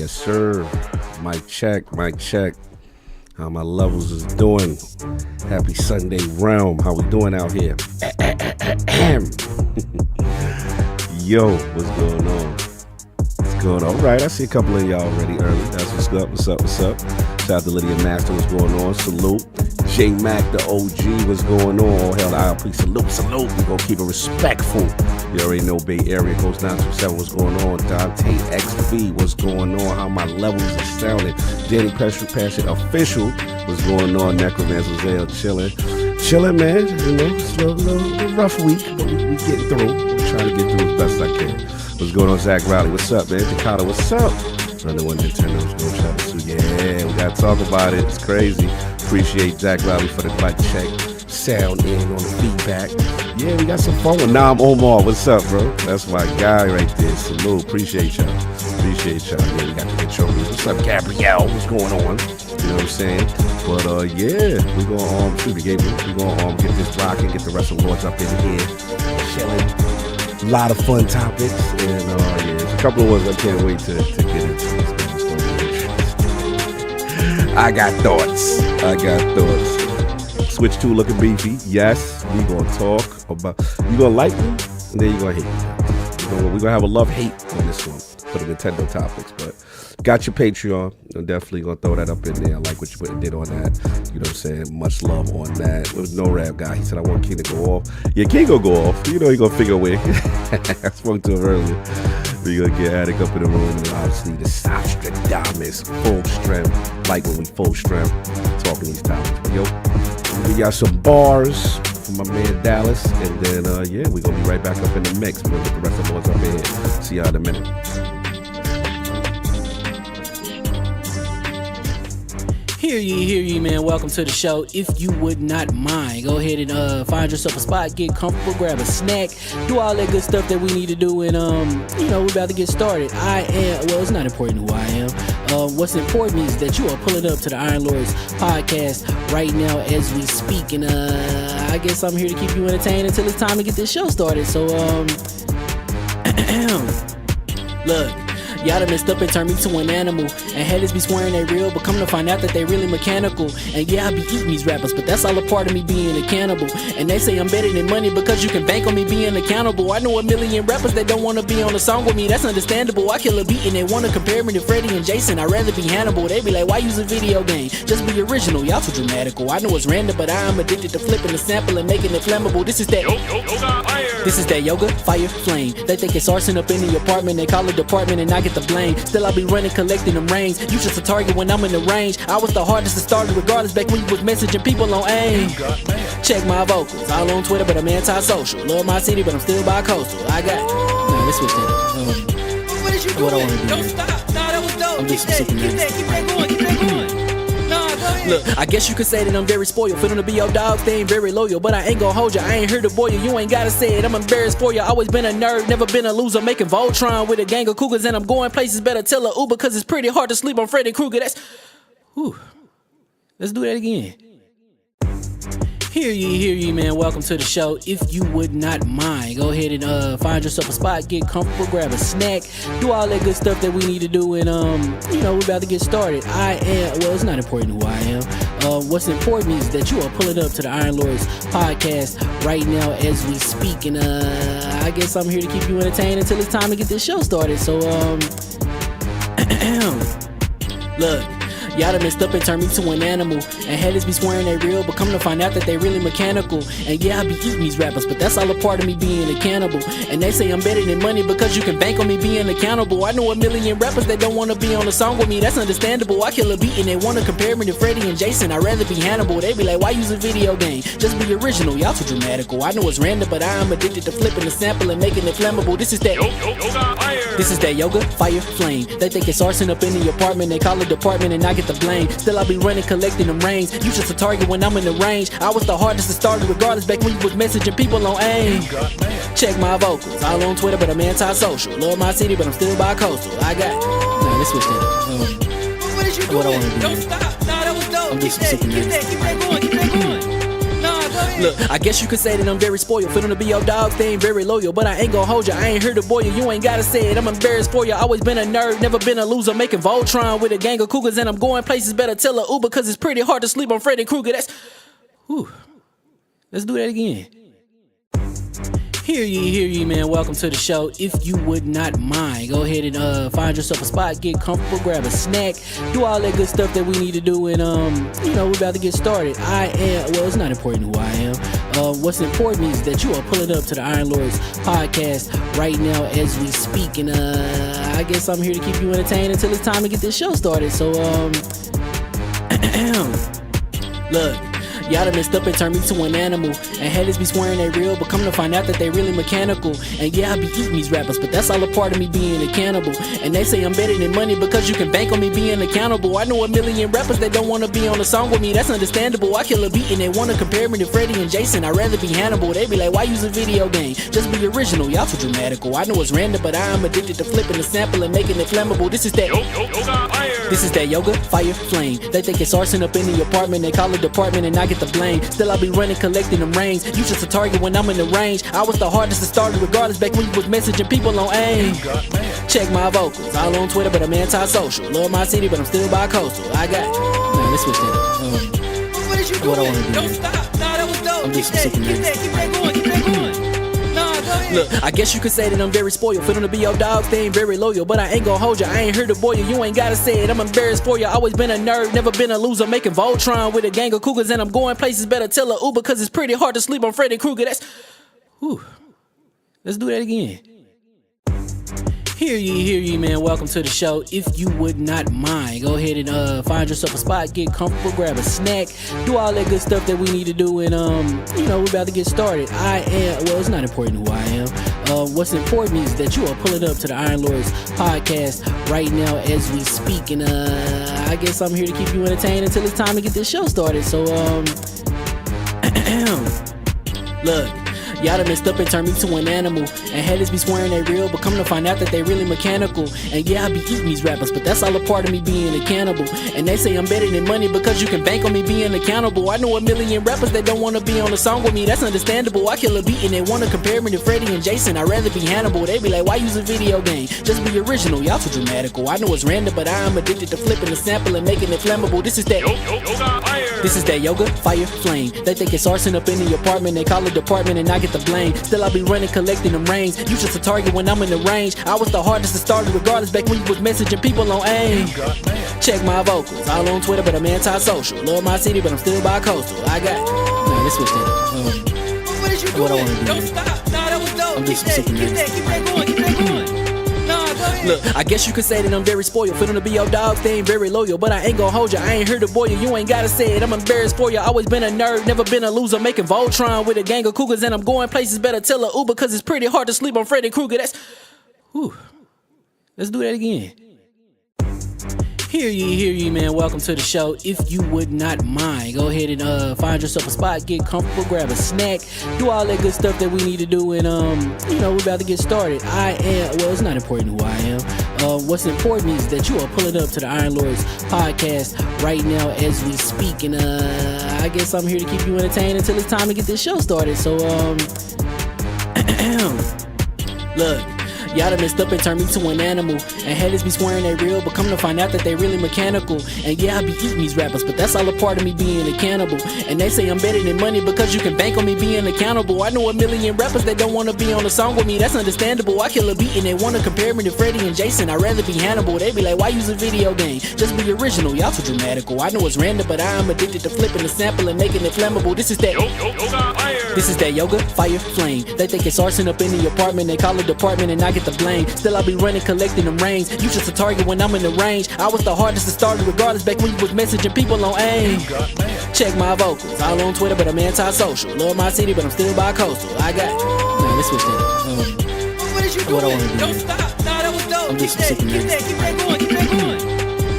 Yes, sir. Mic check, mic check. How my levels is doing? Happy Sunday realm. How we doing out here? Yo, what's going on? What's going on? All right, I see a couple of y'all already early. That's what's up. What's up? What's up? Shout out to Lydia Master. What's going on? Salute. J Mac, the OG. What's going on? All hell, ILP. Salute, salute. We gonna keep it respectful. You already know Bay Area goes down to 7. What's going on? Dante XB. What's going on? How my levels are sounding? Danny Passion Official. What's going on? Necromancer Zale chilling. Chilling, man. You know, it's a little rough week, but we getting through. I'm trying to get through as best I can. What's going on, Zach Riley? What's up, man? Takata, what's up? Another one, Nintendo. Yeah, we gotta talk about it. It's crazy. Appreciate Zach Riley for the mic check. Sound in on the feedback. Yeah, we got some fun with Nam Omar. What's up, bro? That's my guy right there. Salute. Appreciate y'all. Appreciate y'all. Yeah, we got the intro. What's up, Gabrielle? What's going on? You know what I'm saying? But yeah, we gonna shoot the game. We gonna get this rocking, get the rest of the lords up in here, chilling. A lot of fun topics, and yeah, there's a couple of ones I can't wait to get into. I got thoughts. Switch 2 looking beefy. Yes, we gonna talk about. You gonna like me, and then you gonna hate me. We gonna have a love-hate on this one for the Nintendo topics, but. Got your Patreon. I'm definitely gonna throw that up in there. I like what you did on that. You know what I'm saying? Much love on that. There was no rap guy. He said I want King to go off. Yeah, King gonna go off. You know he gonna figure a way. I spoke to him earlier. We gonna get Attic up in the room, and obviously the Sostradamus, full strength. Like when we full strength talking these topics. But yo, we got some bars from my man Dallas, and then yeah, we gonna be right back up in the mix. We're gonna get the rest of the ones up in here. See y'all in a minute. Hear ye, man. Welcome to the show. If you would not mind, go ahead and find yourself a spot, get comfortable, grab a snack, do all that good stuff that we need to do, and you know, we're about to get started. It's not important who I am. What's important is that you are pulling up to the Iron Lords podcast right now as we speak, and I guess I'm here to keep you entertained until it's time to get this show started. So look. Y'all done messed up and turned me to an animal, and haters be swearing they real, but come to find out that they really mechanical. And yeah, I be eating these rappers, but that's all a part of me being a cannibal. And they say I'm better than money because you can bank on me being accountable. I know a million rappers that don't wanna be on a song with me, that's understandable. I kill a beat and they wanna compare me to Freddie and Jason. I'd rather be Hannibal. They be like, why use a video game? Just be original, y'all too dramatical. I know it's random, but I am addicted to flipping the sample and making it flammable. This is that yoga, fire, flame. They think it's arson up in the apartment, they call it department and I get the blame. Still I be running, collecting them rains. You just a target when I'm in the range. I was the hardest to start regardless back when you was messaging people on AIM. Check my vocals, all on Twitter, but I'm anti-social. Love my city, but I'm still bi-coastal. I got let's switch that up. What is you doing? What I wanna do? Don't stop. Nah, that was dope. I'm just Keep that going. Keep that going. Nah, go ahead. Look, I guess you could say that I'm very spoiled. For them to be your dogs, they ain't very loyal. But I ain't gon' hold ya, I ain't here to boil you. You ain't gotta say it, I'm embarrassed for ya. Always been a nerd, never been a loser. Making Voltron with a gang of cougars, and I'm going places. Better tell a Uber, cause it's pretty hard to sleep on Freddy Krueger. Let's do that again. Hear ye, man. Welcome to the show. If you would not mind, go ahead and find yourself a spot, get comfortable, grab a snack, do all that good stuff that we need to do, and you know, we're about to get started. It's not important who I am. What's important is that you are pulling up to the Iron Lords podcast right now as we speak, and I guess I'm here to keep you entertained until it's time to get this show started. So look. Y'all done messed up and turned me to an animal, and haters be swearing they real, but come to find out that they really mechanical. And yeah, I be eating these rappers, but that's all a part of me being a cannibal. And they say I'm better than money because you can bank on me being accountable. I know a million rappers that don't wanna be on a song with me, that's understandable. I kill a beat and they wanna compare me to Freddie and Jason. I'd rather be Hannibal. They be like, why use a video game? Just be original, y'all too dramatical. I know it's random, but I am addicted to flipping the sample and making it flammable. This is that yoga, fire, flame. They think it's arson up in the apartment, they call it department and I get the blame. Still I be running, collecting them rains. You just a target when I'm in the range. I was the hardest to start regardless back when you was messaging people on AIM. Check my vocals, all on Twitter, but I'm anti-social. Love my city, but I'm still bi-coastal. Let's switch that up. What is you doing? What I wanna do? Don't stop. Nah, that was dope. I'm just Keep that going. Nah, go ahead. Look, I guess you could say that I'm very spoiled. For them to be your dogs, they ain't very loyal. But I ain't gon' hold ya, I ain't here to boil you. You ain't gotta say it, I'm embarrassed for ya. Always been a nerd, never been a loser. Making Voltron with a gang of cougars. And I'm going places, better tell a Uber. Cause it's pretty hard to sleep on Freddy Krueger. That's... Whew. Let's do that again. Hear ye, man. Welcome to the show. If you would not mind, go ahead and find yourself a spot, get comfortable, grab a snack, do all that good stuff that we need to do, and we're about to get started. It's not important who I am. What's important is that you are pulling up to the Iron Lords podcast right now as we speak, and I guess I'm here to keep you entertained until it's time to get this show started. So look. Y'all done messed up and turned me to an animal. And haters be swearing they real, but come to find out that they really mechanical. And yeah, I be eating these rappers, but that's all a part of me being a cannibal. And they say I'm better than money because you can bank on me being accountable. I know a million rappers that don't wanna be on a song with me, that's understandable. I kill a beat and they wanna compare me to Freddy and Jason. I'd rather be Hannibal. They be like, why use a video game? Just be original, y'all too dramatical. I know it's random, but I am addicted to flipping the sample and making it flammable. This is that This is that yoga, fire, flame. They think it's arson up in the apartment, they call it department and I get the blame. Still I be running, collecting them rings. You just a target when I'm in the range. I was the hardest to start regardless back when you was messaging people on AIM. Check my vocals, all on Twitter but I'm anti-social. Love my city but I'm still bi-coastal. I got, man, let's switch that up. What is you doing? What I wanna do? Don't stop. Nah, that was dope. I'm Keep just that super going. Keep that going. Nah, go ahead. Look, I guess you could say that I'm very spoiled. For them to be your dogs, they ain't very loyal. But I ain't gon' hold ya, I ain't here to boil you. You ain't gotta say it, I'm embarrassed for ya. Always been a nerd, never been a loser. Making Voltron with a gang of cougars. And I'm going places, better tell a Uber. Cause it's pretty hard to sleep on Freddy Krueger. That's... Whew. Let's do that again. Hear ye, man. Welcome to the show. If you would not mind, go ahead and find yourself a spot, get comfortable, grab a snack, do all that good stuff that we need to do, and we're about to get started. It's not important who I am. What's important is that you are pulling up to the Iron Lords podcast right now as we speak, and I guess I'm here to keep you entertained until it's time to get this show started. So look. Y'all done messed up and turned me to an animal. And haters be swearing they real, but come to find out that they really mechanical. And yeah, I be eating these rappers, but that's all a part of me being a cannibal. And they say I'm better than money because you can bank on me being accountable. I know a million rappers that don't wanna be on a song with me, that's understandable. I kill a beat and they wanna compare me to Freddy and Jason. I'd rather be Hannibal. They be like, why use a video game? Just be original, y'all too dramatical. I know it's random, but I am addicted to flipping the sample and making it flammable. This is that This is that yoga, fire, flame. They think it's arson up in the apartment, they call it department and I get the blame. Still I be running, collecting them rings. You just a target when I'm in the range. I was the hardest to start regardless back when you was messaging people on AIM. Check my vocals, all on Twitter but I'm anti-social. Love my city but I'm still bi-coastal. I got, man, let's switch that up. What is you doing? What I wanna do? Don't stop. Nah, that was dope. I'm just Keep super that going. Keep that going. Nah, go ahead. Look, I guess you could say that I'm very spoiled. For them to be your dogs, they ain't very loyal. But I ain't gon' hold ya, I ain't here to boil you. You ain't gotta say it, I'm embarrassed for ya. Always been a nerd, never been a loser. Making Voltron with a gang of cougars. And I'm going places, better tell a Uber. Cause it's pretty hard to sleep on Freddy Krueger. That's... Whew. Let's do that again. Hear ye, man. Welcome to the show. If you would not mind, go ahead and find yourself a spot, get comfortable, grab a snack, do all that good stuff that we need to do, and we're about to get started. It's not important who I am. What's important is that you are pulling up to the Iron Lords podcast right now as we speak, and I guess I'm here to keep you entertained until it's time to get this show started. So look. Y'all done messed up and turned me to an animal. And haters be swearing they real, but come to find out that they really mechanical. And yeah, I be eating these rappers, but that's all a part of me being a cannibal. And they say I'm better than money because you can bank on me being accountable. I know a million rappers that don't wanna be on a song with me, that's understandable. I kill a beat and they wanna compare me to Freddy and Jason. I'd rather be Hannibal. They be like, why use a video game? Just be original, y'all too dramatical. I know it's random, but I am addicted to flipping the sample and making it flammable. This is that This is that yoga, fire, flame. They think it's arson up in the apartment, they call it department and I get the blame. Still I be running, collecting them rings. You just a target when I'm in the range. I was the hardest to start regardless back when you was messaging people on AIM. Check my vocals, all on Twitter but I'm anti-social. Love my city but I'm still bi-coastal. I got, man, let's switch that up. What is you doing? What I wanna do? Don't stop. Nah, that was dope. I'm just Keep super that going.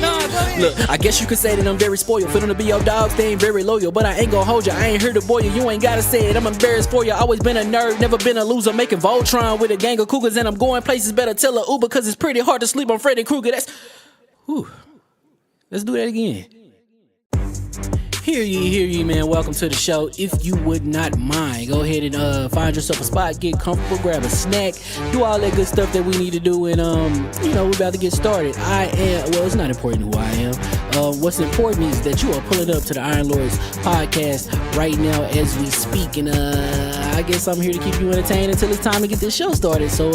Nah, go ahead. Look, I guess you could say that I'm very spoiled. For them to be your dogs, they ain't very loyal. But I ain't gon' hold ya, I ain't here to boil you. You ain't gotta say it, I'm embarrassed for ya. Always been a nerd, never been a loser. Making Voltron with a gang of cougars. And I'm going places, better tell a Uber. Cause it's pretty hard to sleep on Freddy Krueger. That's... Whew. Let's do that again. Hear ye, man. Welcome to the show. If you would not mind, go ahead and find yourself a spot, get comfortable, grab a snack, do all that good stuff that we need to do, and we're about to get started. It's not important who I am. What's important is that you are pulling up to the Iron Lords podcast right now as we speak, and I guess I'm here to keep you entertained until it's time to get this show started. So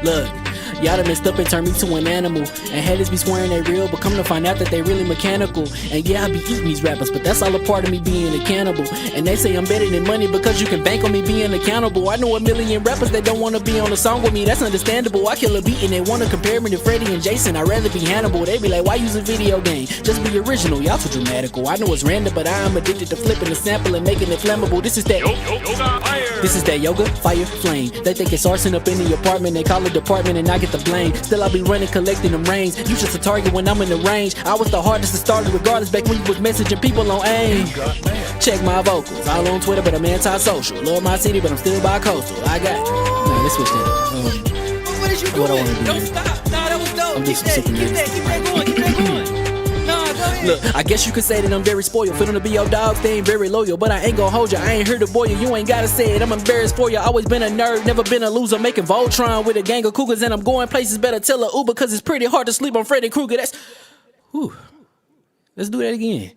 look. Y'all done messed up and turned me to an animal, and haters be swearing they real, but come to find out that they really mechanical. And yeah, I be eating these rappers, but that's all a part of me being a cannibal. And they say I'm better than money because you can bank on me being accountable. I know a million rappers that don't wanna be on a song with me, that's understandable. I kill a beat and they wanna compare me to Freddie and Jason, I'd rather be Hannibal. They be like, why use a video game? Just be original, y'all too dramatical. I know it's random, but I am addicted to flipping the sample and making it flammable. This is that yoga, fire, flame. They think it's arson up in the apartment, they call it department and I get the blame. Still I be running, collecting them rains. You just a target when I'm in the range. I was the hardest to start regardless back when you was messaging people on AIM. Check my vocals, all on Twitter but I'm anti-social. Love my city but I'm still bi-coastal. I got let's switch that up. What is you doing? What I wanna do? Don't stop. Nah, that was dope. I'm just Keep that going. Keep that going. Nah, go ahead. Look, I guess you could say that I'm very spoiled. For them to be your dogs, they ain't very loyal. But I ain't gon' hold ya, I ain't here to boil you. You ain't gotta say it, I'm embarrassed for ya. Always been a nerd, never been a loser. Making Voltron with a gang of cougars, and I'm going places. Better tell a Uber, cause it's pretty hard to sleep on Freddy Krueger. Let's do that again.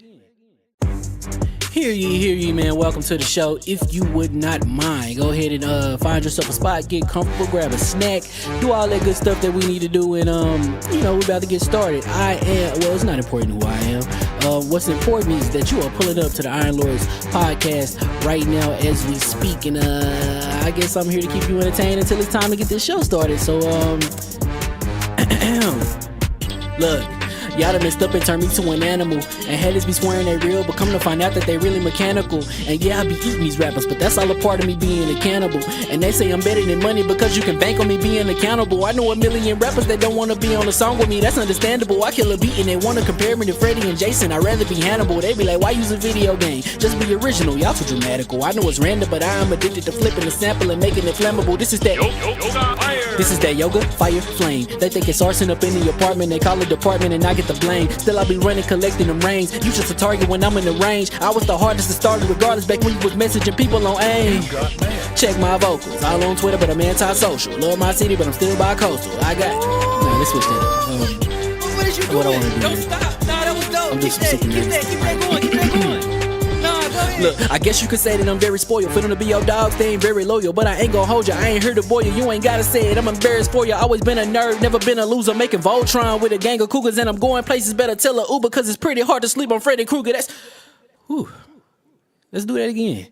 Hear ye, man. Welcome to the show. If you would not mind, go ahead and find yourself a spot, get comfortable, grab a snack, do all that good stuff that we need to do, and we're about to get started. It's not important who I am. What's important is that you are pulling up to the Iron Lords podcast right now as we speak, and I guess I'm here to keep you entertained until it's time to get this show started. So look. Y'all done messed up and turned me to an animal, and haters be swearing they real, but come to find out that they really mechanical. And yeah, I be eating these rappers, but that's all a part of me being a cannibal. And they say I'm better than money because you can bank on me being accountable. I know a million rappers that don't wanna be on a song with me, that's understandable. I kill a beat and they wanna compare me to Freddie and Jason, I'd rather be Hannibal. They be like, why use a video game? Just be original, y'all too dramatical. I know it's random, but I am addicted to flipping the sample and making it flammable. This is that yoga, fire, flame. They think it's arson up in the apartment, they call it department and I get the blame. Still I be running, collecting them rains. You just a target when I'm in the range. I was the hardest to start regardless back when you was messaging people on AIM. Check my vocals, all on Twitter but I'm anti-social. Love my city but I'm still bi-coastal. I got let's switch that up. What is you doing? What I wanna do? Don't stop. Nah, that was dope. I'm just Keep that going. Keep that going. Nah, go ahead. Look, I guess you could say that I'm very spoiled. For them to be your dogs, they ain't very loyal. But I ain't gon' hold ya, I ain't here to boil you. You ain't gotta say it, I'm embarrassed for ya. Always been a nerd, never been a loser. Making Voltron with a gang of cougars, and I'm going places. Better tell a Uber, cause it's pretty hard to sleep on Freddy Krueger. Let's do that again.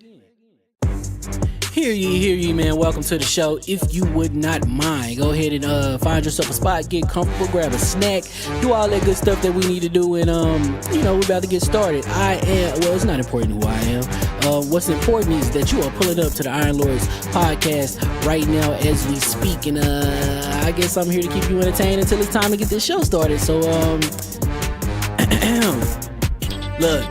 Hear ye, man. Welcome to the show. If you would not mind, go ahead and find yourself a spot, get comfortable, grab a snack, do all that good stuff that we need to do, and we're about to get started. It's not important who I am. What's important is that you are pulling up to the Iron Lords podcast right now as we speak, and I guess I'm here to keep you entertained until it's time to get this show started. So look.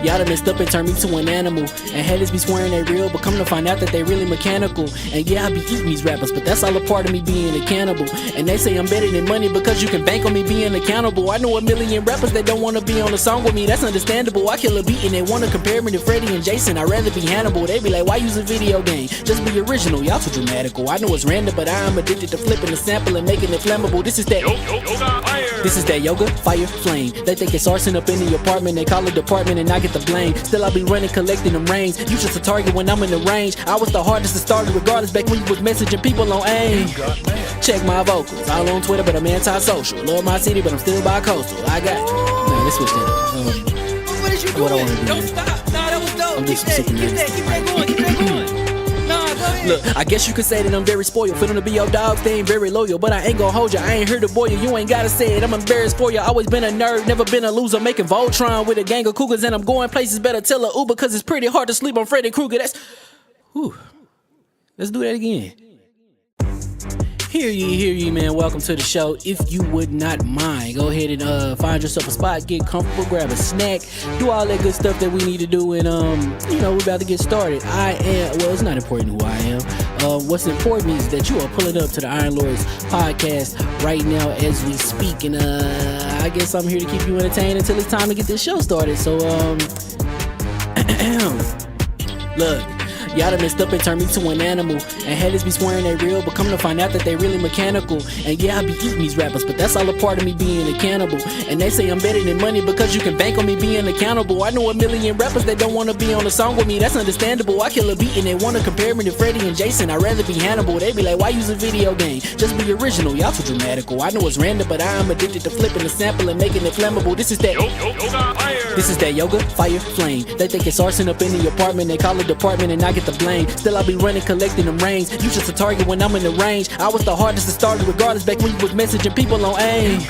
Y'all done messed up and turned me to an animal, and haters be swearing they real, but come to find out that they really mechanical. And yeah, I be eating these rappers, but that's all a part of me being a cannibal. And they say I'm better than money because you can bank on me being accountable. I know a million rappers that don't wanna be on a song with me, that's understandable. I kill a beat and they wanna compare me to Freddie and Jason, I'd rather be Hannibal. They be like, why use a video game? Just be original, y'all too dramatical. I know it's random, but I am addicted to flipping the sample and making it flammable. This is that yoga, fire, flame. They think it's arson up in the apartment, they call it department and I get the blame. Still I be running, collecting them rains. You just a target when I'm in the range. I was the hardest to start regardless back when you was messaging people on AIM. Check my vocals, all on Twitter but I'm anti-social. Love my city but I'm still bi-coastal. I got let's switch that up. What is you doing? What I wanna do? Don't stop. Nah, that was dope. I'm just Keep that going. Keep that going. Nah, go ahead. Look, I guess you could say that I'm very spoiled. For them to be your dogs, they ain't very loyal. But I ain't gon' hold ya, I ain't here to boil you. You ain't gotta say it, I'm embarrassed for ya. Always been a nerd, never been a loser. Making Voltron with a gang of cougars, and I'm going places. Better tell a Uber, cause it's pretty hard to sleep on Freddy Krueger. Let's do that again. Hear ye, man. Welcome to the show. If you would not mind, go ahead and find yourself a spot, get comfortable, grab a snack, do all that good stuff that we need to do, and we're about to get started. It's not important who I am. What's important is that you are pulling up to the Iron Lords podcast right now as we speak, and I guess I'm here to keep you entertained until it's time to get this show started. So look. Y'all done messed up and turned me to an animal. And haters be swearing they real, but come to find out that they really mechanical. And yeah, I be eating these rappers, but that's all a part of me being a cannibal. And they say I'm better than money because you can bank on me being accountable. I know a million rappers that don't wanna be on a song with me, that's understandable. I kill a beat and they wanna compare me to Freddie and Jason. I'd rather be Hannibal. They be like, why use a video game? Just be original, y'all too dramatical. I know it's random, but I am addicted to flipping the sample and making it flammable. This is that yoga, fire, flame. They think it's arson up in the apartment, they call it department and I get the blame. Still I be running, collecting them rains. You just a target when I'm in the range. I was the hardest to start regardless back when you was messaging people on AIM.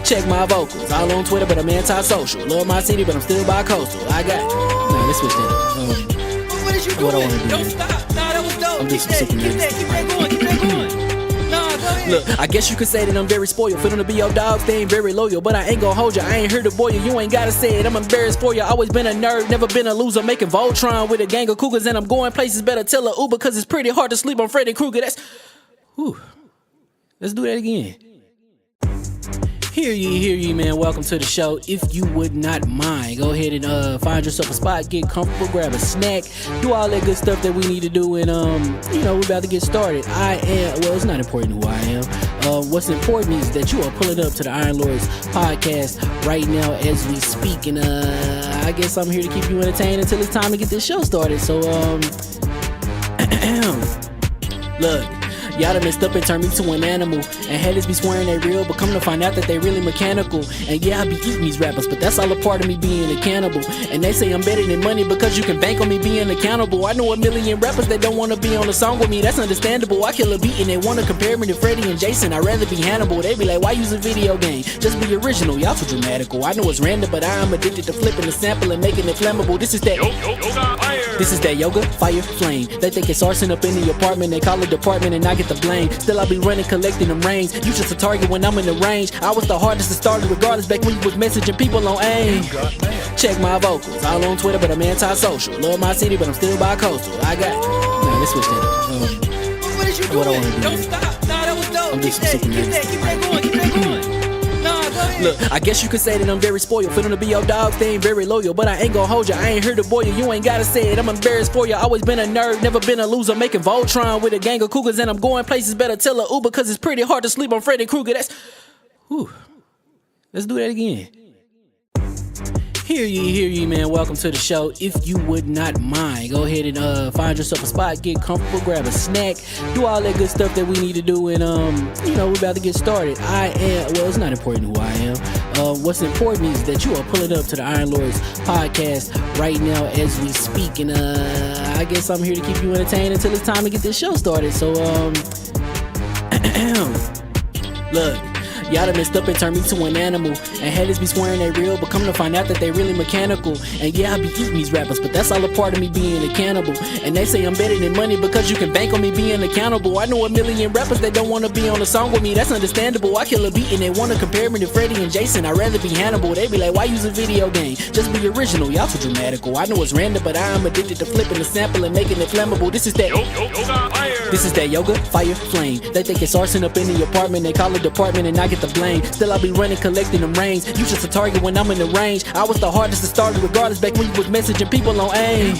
Check my vocals, all on Twitter but I'm anti-social. Love my city but I'm still bi-coastal. I got, nah, let's switch that. What is you doing? What I wanna do? Don't stop. Nah, that was dope. I'm just Keep that going. Keep that going. Nah, go ahead. Look, I guess you could say that I'm very spoiled. For them to be your dogs, they ain't very loyal. But I ain't gon' hold you, I ain't here to boil you. You ain't gotta say it, I'm embarrassed for you. Always been a nerd, never been a loser. Making Voltron with a gang of cougars. And I'm going places, better tell a Uber. Cause it's pretty hard to sleep on Freddy Krueger. That's, whew. Let's do that again. Hear ye, man. Welcome to the show. If you would not mind, go ahead and find yourself a spot, get comfortable, grab a snack, do all that good stuff that we need to do, and we're about to get started. It's not important who I am. What's important is that you are pulling up to the Iron Lords podcast right now as we speak, and I guess I'm here to keep you entertained until it's time to get this show started. So look. Y'all done messed up and turned me to an animal. And haters be swearing they real, but come to find out that they really mechanical. And yeah, I be eating these rappers, but that's all a part of me being a cannibal. And they say I'm better than money because you can bank on me being accountable. I know a million rappers that don't wanna be on a song with me, that's understandable. I kill a beat and they wanna compare me to Freddie and Jason. I'd rather be Hannibal. They be like, why use a video game? Just be original, y'all too dramatical. I know it's random, but I am addicted to flipping the sample and making it flammable. This is that yoga, fire, flame. They think it's arson up in the apartment, they call it department and I get the blame. Still I be running, collecting them rains. You just a target when I'm in the range. I was the hardest to start regardless back when you was messaging people on AIM. Check my vocals, all on Twitter but I'm anti-social. Love my city but I'm still bi-coastal. I got, nah, let's switch that. What is you doing? What I wanna do? Don't stop. Nah, that was dope. I'm just Keep that going. Keep that going. Nah, go ahead. Look, I guess you could say that I'm very spoiled. For them to be your dogs, they ain't very loyal. But I ain't gon' hold you, I ain't here to boil you. You ain't gotta say it, I'm embarrassed for you. Always been a nerd, never been a loser. Making Voltron with a gang of cougars. And I'm going places, better tell a Uber. Cause it's pretty hard to sleep on Freddy Krueger. That's, whew. Let's do that again. Hear ye, man. Welcome to the show. If you would not mind, go ahead and find yourself a spot, get comfortable, grab a snack, do all that good stuff that we need to do, and we're about to get started. It's not important who I am. What's important is that you are pulling up to the Iron Lords podcast right now as we speak, and I guess I'm here to keep you entertained until it's time to get this show started. So look. Y'all done messed up and turned me to an animal. And haters be swearing they real, but come to find out that they really mechanical. And yeah, I be eating these rappers, but that's all a part of me being a cannibal. And they say I'm better than money because you can bank on me being accountable. I know a million rappers that don't wanna be on a song with me, that's understandable. I kill a beat and they wanna compare me to Freddie and Jason. I'd rather be Hannibal. They be like, why use a video game? Just be original, y'all too dramatical. I know it's random, but I am addicted to flipping the sample and making it flammable. This is that yoga, fire, flame. They think it's arson up in the apartment, they call it department and I get the blame. Still I be running, collecting them rains. You just a target when I'm in the range. I was the hardest to start regardless back when you was messaging people on AIM.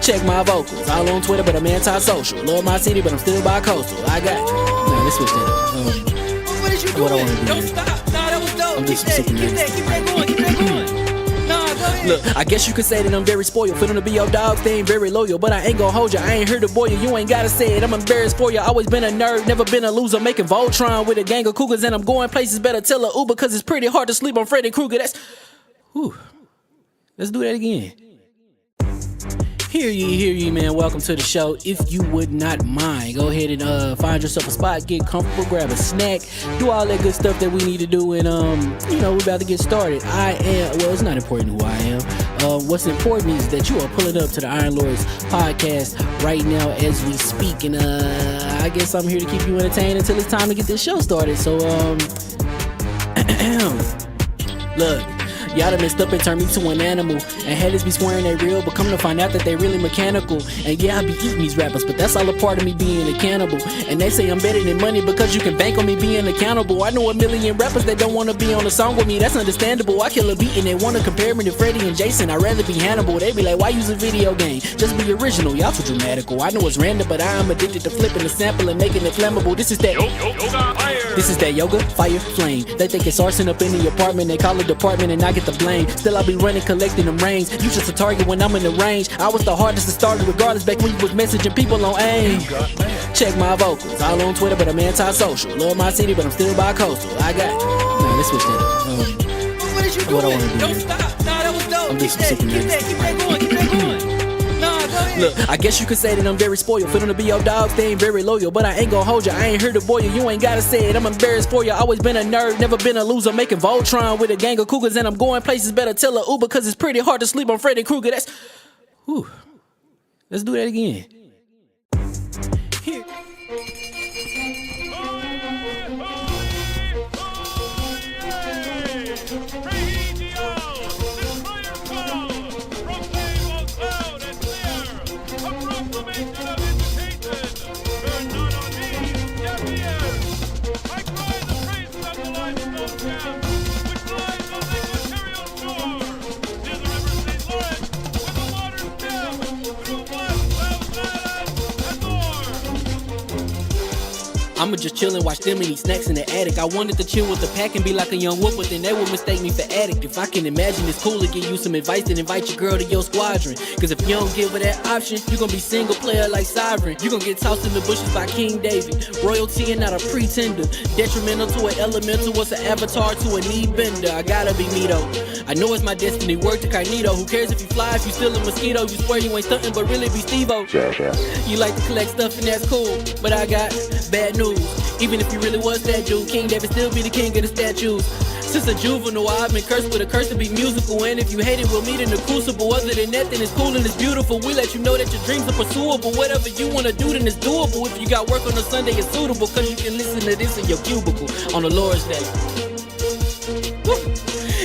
Check my vocals, all on Twitter but I'm anti-social. Love my city but I'm still bi-coastal. I got, nah, let's switch that. What is you doing? What I wanna do? Don't stop. Nah, that was dope. I'm just Keep that going. Keep that going. Nah, go ahead. Look, I guess you could say that I'm very spoiled. For them to be your dogs, they ain't very loyal. But I ain't gon' hold you, I ain't here to boil you. You ain't gotta say it, I'm embarrassed for you. Always been a nerd, never been a loser. Making Voltron with a gang of cougars. And I'm going places, better tell a Uber. Cause it's pretty hard to sleep on Freddy Krueger. That's, whew. Let's do that again. Hear ye, man. Welcome to the show. If you would not mind, go ahead and find yourself a spot, get comfortable, grab a snack, do all that good stuff that we need to do, and we're about to get started. It's not important who I am. What's important is that you are pulling up to the Iron Lords podcast right now as we speak, and I guess I'm here to keep you entertained until it's time to get this show started. So, look. Y'all done messed up and turned me to an animal. And haters be swearing they real, but come to find out that they really mechanical. And yeah, I be eating these rappers, but that's all a part of me being a cannibal. And they say I'm better than money because you can bank on me being accountable. I know a million rappers that don't wanna be on a song with me, that's understandable. I kill a beat and they wanna compare me to Freddie and Jason. I'd rather be Hannibal. They be like, why use a video game? Just be original, y'all too dramatical. I know it's random, but I am addicted to flipping the sample and making it flammable. This is that This is that yoga, fire, flame. They think it's arson up in the apartment, they call it department and I get the blame. Still I be running, collecting them rings. You just a target when I'm in the range. I was the hardest to start regardless back when you was messaging people on AIM. Check my vocals, all on Twitter but I'm anti-social. Love my city but I'm still bi-coastal. I got nah, let's switch that up. What did you do? What I wanna do Don't here. stop. Nah, that was dope. I'm Keep just that super going. Keep that going. Nah, go ahead. Look, I guess you could say that I'm very spoiled. For them to be your dogs, they ain't very loyal. But I ain't gon' hold ya, I ain't here to boil you. You ain't gotta say it, I'm embarrassed for ya. Always been a nerd, never been a loser. Making Voltron with a gang of cougars. And I'm going places, better tell a Uber. Cause it's pretty hard to sleep on Freddy Krueger. That's, whew. Let's do that again. Here. I'ma just chill and watch them and eat snacks in the attic. I wanted to chill with the pack and be like a young whoop, but then they would mistake me for addict. If I can imagine it's cool to give you some advice, then invite your girl to your squadron. Cause if you don't give her that option, you gon' be single player like Sovereign. You gon' get tossed in the bushes by King David. Royalty and not a pretender. Detrimental to an elemental, what's an avatar to a knee bender? I gotta be me though. I know it's my destiny, word to Cognito. Who cares if you fly, if you still a mosquito? You swear you ain't stuntin', but really be Steve-O. You like to collect stuff and that's cool, but I got bad news. Even if you really was that dude, King David still be the king of the statues. Since a juvenile, I've been cursed with a curse to be musical. And if you hate it, we'll meet in the crucible. Other than that, then it's cool and it's beautiful. We let you know that your dreams are pursuable. Whatever you wanna do, then it's doable. If you got work on a Sunday, it's suitable. Cause you can listen to this in your cubicle on the Lord's Day. Woo.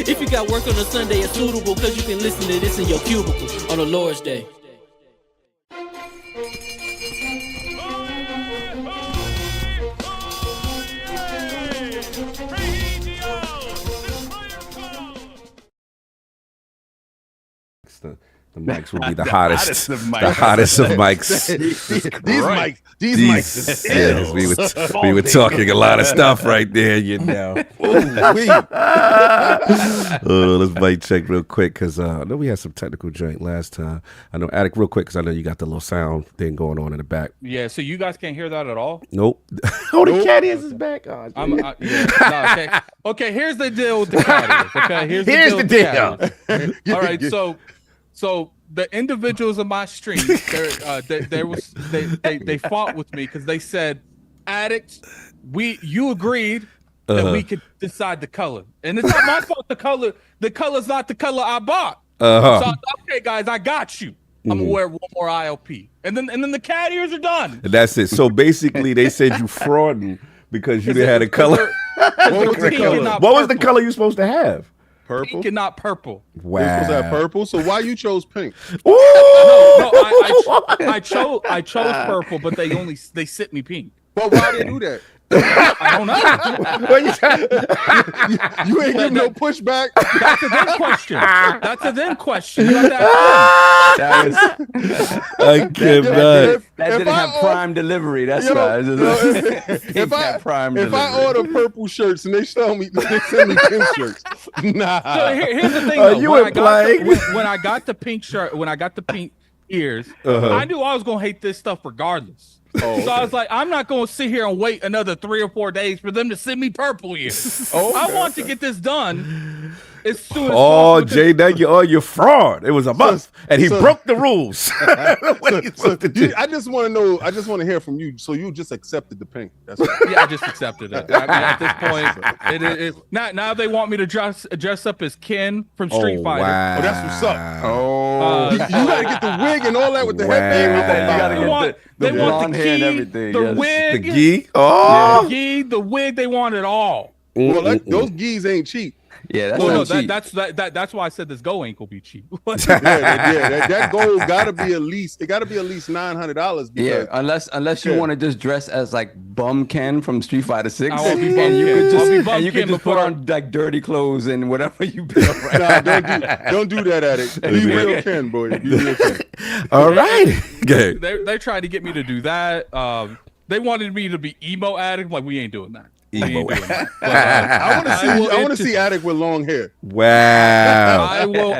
If you got work on a Sunday, it's suitable. Cause you can listen to this in your cubicle on the Lord's Day. The mics will be the hottest of mics. These mics. Yes, we were talking a lot of stuff right there, you know. Let's mic check real quick because I know we had some technical joint last time. I know, Attic, real quick because I know you got the little sound thing going on in the back. Yeah, so you guys can't hear that at all? Nope. Oh, the cat ears is back. Oh, yeah, okay, here's the deal with the cat ears. Okay, here's the deal. All right, so the individuals in my stream, they fought with me because they said, "Addict, you agreed that we could decide the color, and it's not my fault. The color's not the color I bought. So okay, guys, I got you. I'm gonna wear one more ILP, and then the cat ears are done. And that's it. So basically, they said you frauding because you didn't have a color. What was the color you supposed to have? Purple? Pink and not purple. Wow. You're supposed to have purple. So why you chose pink? No, I chose purple, but they sent me pink. But why they do that? I don't know. You ain't giving no pushback. That's a then question. That's a then question. You got That didn't have prime delivery. That's why. If I order purple shirts and they send me pink shirts, nah. So here's the thing. Though. You when I got the pink shirt, when I got the pink ears, I knew I was gonna hate this stuff regardless. So I was like, I'm not going to sit here and wait another 3 or 4 days for them to send me purple ears. I want to get this done as soon as Oh, possible. Jay, now you're fraud. It was a month, and he broke the rules. What are you supposed to do? I just want to know. I just want to hear from you. So you just accepted the pink. That's right. Yeah, I just accepted it. I mean, at this point, it now they want me to dress up as Ken from Street Fighter. Wow. Oh, that's what's up. Oh, You gotta get the wig and all that with the headband. you gotta get the They want blonde the hair and key, everything. the yes. wig, The gi? Oh. the gi, the wig. They want it all. Well, those geese ain't cheap. Yeah, that's Well, no, not cheap. that's why I said this go ain't gonna be cheap. That gold gotta be at least $900. Yeah, unless you want to just dress as like Bum Ken from Street Fighter 6, I won't be Bum and you Ken. could I'll be just Bum and you Ken could just put before- on like dirty clothes and whatever you build. Right? Nah, don't do that, Addict. Be real Ken, boy. Be real Ken. All right. Okay. They tried to get me to do that. They wanted me to be emo addict. Like, we ain't doing that. We ain't Emo. doing that. But, I want to see Addict with long hair. Wow.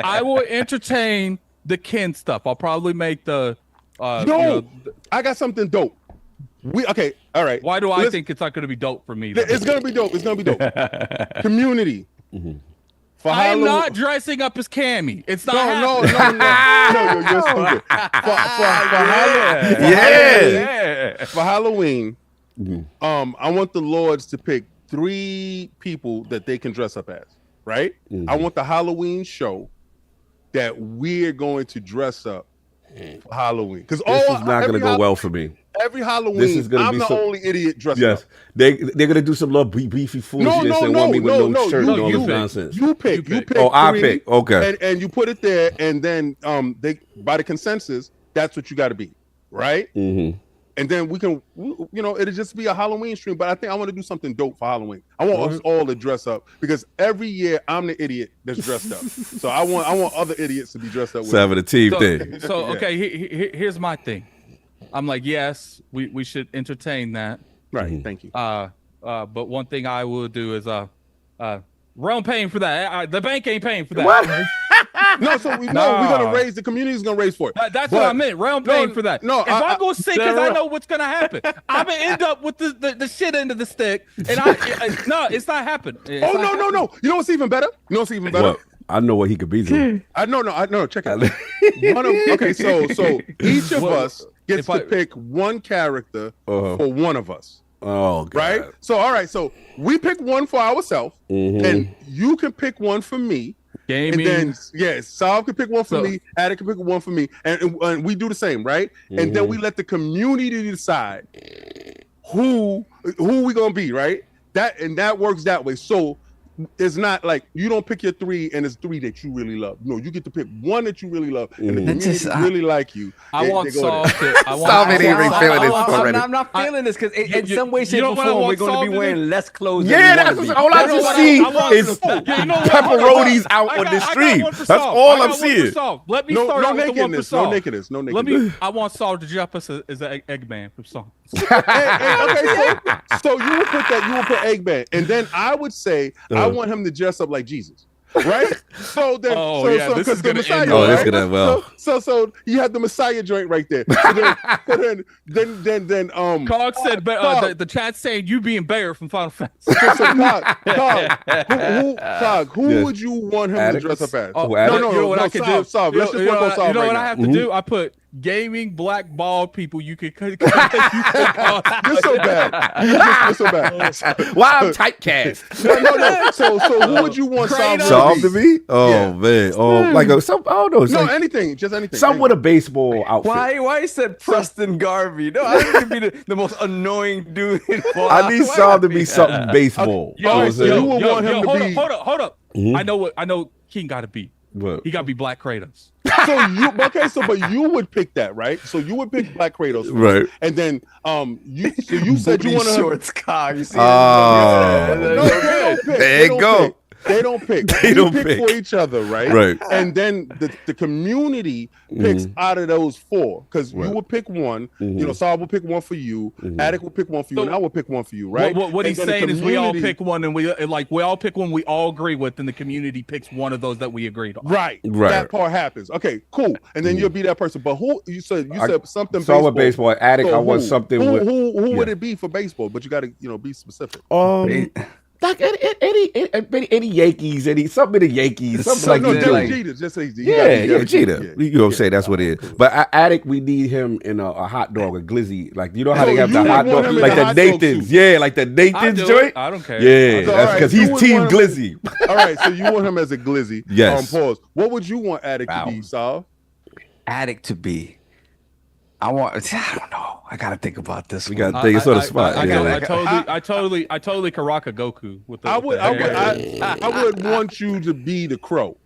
I will entertain the Ken stuff. I'll probably make the. I got something dope. Okay, all right. Why do I think it's not going to be dope for me? Though? It's gonna be dope. It's gonna be dope. Community. For I am Halloween. not dressing up as Cammy. It's not. No, you're stupid. For Halloween, I want the Lords to pick 3 people that they can dress up as, right? I want the Halloween show that we're going to dress up for Halloween. Because This is not going to go well for me. Every Halloween, This is gonna I'm be the only idiot dressed up. Yes. They're going to do some little beefy foolishness and want me with no shirt and all this nonsense. You pick. Oh, I 3, pick. Okay. And you put it there, and then they by the consensus, that's what you got to be, right? Mm-hmm. And then we can, it'll just be a Halloween stream. But I think I want to do something dope for Halloween. I want us all to dress up because every year I'm the idiot that's dressed up. So I want other idiots to be dressed up. So having a team thing. So okay, here's my thing. I'm like, yes, we should entertain that. Right. Thank you. But one thing I will do is realm paying for that. The bank ain't paying for that. What? No, we're gonna raise. The community's gonna raise for it. That's what I meant. Realm paying for that. No, if I'm gonna sing because I know what's gonna happen, I'm gonna end up with the shit end of the stick, and no, it's not happening. No. You know what's even better? What? I know what he could be doing. I know. Check it out. Okay, so each of us gets to pick one character for one of us. Oh, God. Right? So all right, so we pick one for ourselves, and you can pick one for me. Gaming. And then Sav can pick one for me, Attic can pick one for me, and we do the same, right? And then we let the community decide who we gonna be, right? That works that way. So it's not like you don't pick your 3 and it's 3 that you really love. No, you get to pick one that you really love and the community really like you. I want Saul to. I'm not feeling this because in some way, shape, or form, we're going to be wearing less clothes. Yeah, that's all I just see is pepperonis out on the stream. That's all I'm seeing. Let me start with the one for Saul. No nakedness. I want Saul to jump us as an Eggman from Saul. Okay, so you would put that. You would put Eggman, and then I would say I want him to dress up like Jesus, right? So then, this is gonna end. Oh, this gonna well. So you have the Messiah joint right there. So then Cog said, the chat's saying you being Bear from Final Fantasy. Cog, who would you want him to dress up as? You know what I could do? Let's just work on Saul. You know what I have to do? I put gaming black bald people. You could. You're so bad. You're so bad. Why I'm typecast? No. So who would you want Saul to be? Oh man. Oh, like some. I don't know. No, like, anything. Just anything. Some with a baseball outfit. Why you said Preston Garvey? No, I think he'd be the most annoying dude. I need Saul to be something baseball. You would want him to be. Hold up. I know King got to be. What? He got to be Black Kratos. But you would pick that, right? So you would pick Black Kratos, right? And then you said you want to shorts Cog. You see? There you go. They don't pick. They don't pick for each other, right? Right. And then the community picks out of those 4 because you would pick one. You know, Saul will pick one for you. Attic will pick one for you, and I will pick one for you, right? What he's saying is we all pick one, and we all pick one we all agree with, and the community picks one of those that we agreed on. Right. That part happens. Okay, cool. And then you'll be that person. But who you said something? Saul with baseball. Attic. So I want something. Who would it be for baseball? But you got to be specific. Like any Yankees, something in the Yankees, something like that. No, Jeter, just say Jeter. Yeah. You know what I'm saying? That's what it is. But Attic, we need him in a hot dog, a glizzy. Like, you know how they have the hot dog? Like the Nathan's. Yeah, like the Nathan's joint. I don't care. Yeah, that's because he's Team Glizzy. All right, so you want him as a glizzy. Yes. Pause. What would you want Attic to be, Sal? Attic to be. I don't know. I gotta think about this. We gotta think. It's on the spot. I totally Karaka Goku with the. I would want you to be the Crow.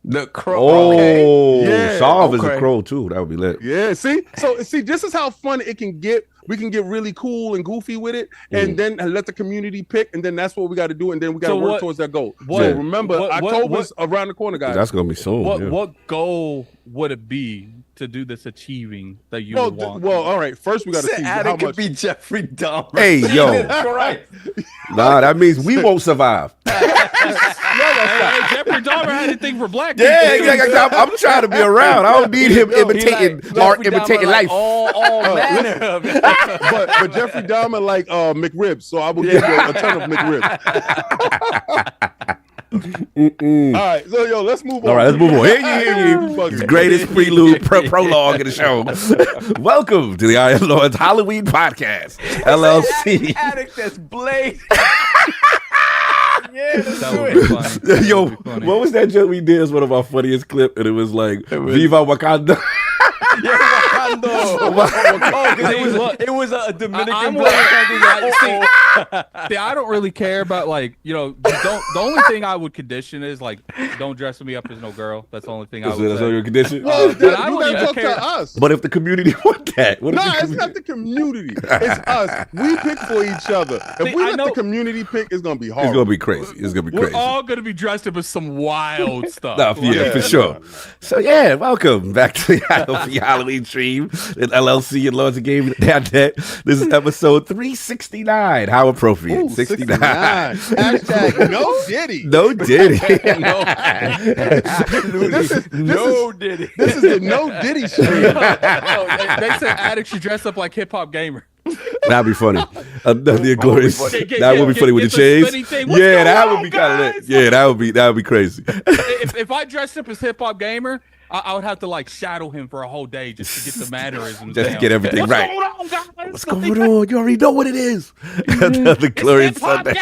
The Crow. Oh, okay. Yeah. Solve is a Crow too. That would be lit. Yeah. See, this is how fun it can get. We can get really cool and goofy with it, and then let the community pick, and then that's what we got to do, and then we got to work towards that goal. So remember, October's around the corner, guys. That's gonna be soon. What goal would it be to do this achieving that you would want? Well, all right. First, we got to see how much. Be Jeffrey Dahmer. Hey, yo. Nah, that means we won't survive. Hey, Jeffrey Dahmer had a thing for black people. Yeah, I'm trying to be around. I don't need him imitating life. All manner of it. But Jeffrey Dahmer like McRibs, so I will give you a ton of McRibs. All right, so let's move on. All right, let's move on. Here, greatest prelude prologue in the show. Welcome to the Iron Lords Halloween Podcast, LLC. Attic that's Blade. Yeah, that would be funny. Yo, what was that joke we did? It's one of our funniest clips, and it was like, Viva Wakanda. Yeah, Wakanda. It was a Dominican See, I don't really care about the only thing I would condition is don't dress me up as no girl. That's the only thing I would say. That's your condition? Well, but I you wouldn't gotta talk care. to us. But if the community want that, it's not the community. It's us. We pick for each other. If we let the community pick, it's gonna be hard. It's gonna be crazy. We're all gonna be dressed up as some wild stuff. For sure. So welcome back to the ILP Halloween stream in LLC and Lords of Game. This is episode 369. How appropriate. 69. Hashtag no Diddy. No Diddy. This is the no Diddy stream. They say addicts should dress up like hip hop gamer. That'd be funny. That'd glorious. That would be funny with the chains. Yeah, that would be kind of lit. Yeah, that would be crazy. If I dressed up as hip hop gamer, I would have to shadow him for a whole day just to get the mannerisms. Just to get everything right. What's going on, guys? What's going on? You already know what it is. The glorious Sunday.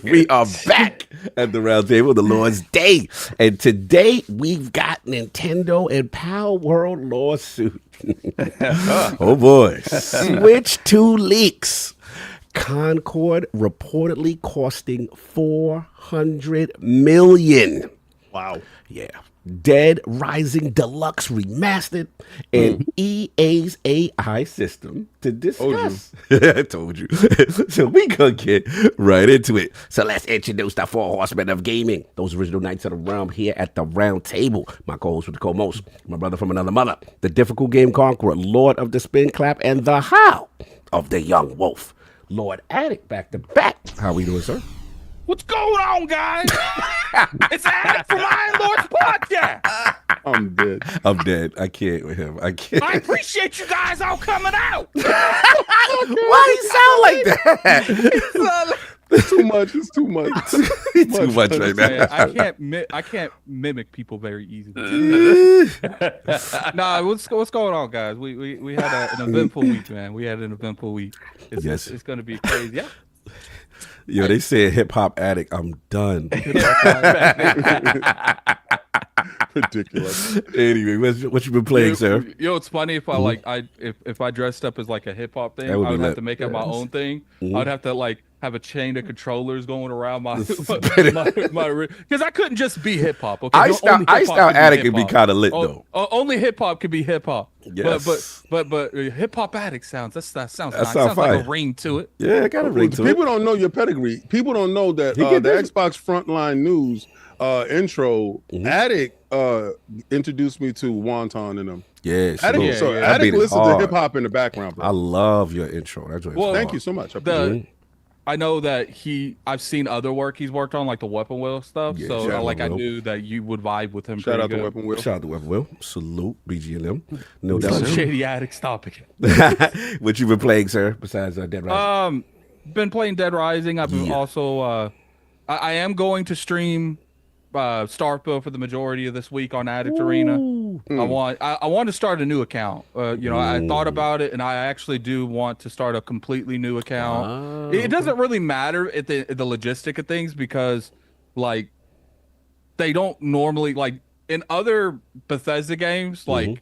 We are back at the round table, the Lord's Day. And today we've got Nintendo and Palworld lawsuit. Oh boy. Switch 2 leaks. Concord reportedly costing $400 million. Wow. Yeah. Dead Rising Deluxe Remastered and EA's AI system to discuss. I told you. So we gonna get right into it. So let's introduce the 4 horsemen of gaming. Those original knights of the realm here at the round table. My co-host with the co-most, my brother from another mother, the difficult game conqueror, Lord of the Spin Clap, and the Howl of the Young Wolf. Lord Attic back to back. How we doing, sir? What's going on, guys? It's Attic from Iron Lord's podcast. I'm dead. I can't with him. I can't. I appreciate you guys all coming out. Why do you sound like that? It's too much. It's too much. Too much right now. I can't mimic people very easily. Nah, what's going on, guys? We had an eventful week, man. We had an eventful week. It's going to be crazy. Yeah. Yo, they said hip hop addict. I'm done. Ridiculous. Anyway, what you been playing, sir? Yo, it's funny if I dressed up as a hip hop thing, I would have to make up my own thing. I'd have to have a chain of controllers going around my because I couldn't just be hip hop. Okay, Iced Out Addict could be kind of lit though. Only hip hop could be hip hop. Yes. But hip hop addict sounds that sounds like a ring to it. Yeah, it got a ring to it. People don't know your pedigree. People don't know that the Xbox Frontline News intro Addict introduced me to Wonton and them. Yeah, Addict listens to hip hop in the background, bro. I love your intro. That's thank you so much. I know that I've seen other work he's worked on, like the Weapon Wheel stuff. Yeah, so I knew that you would vibe with him. Shout out to Weapon Wheel. Shout out to Weapon Wheel. Salute BG&M. No doubt. Some shady addict topic. What you been playing, sir? Besides Dead Rising? been playing Dead Rising. I've been also I am going to stream Starfield for the majority of this week on Addict Arena. I want to start a new account. I thought about it, and I actually do want to start a completely new account. It doesn't really matter at the logistic of things, because like they don't normally, like in other Bethesda games, like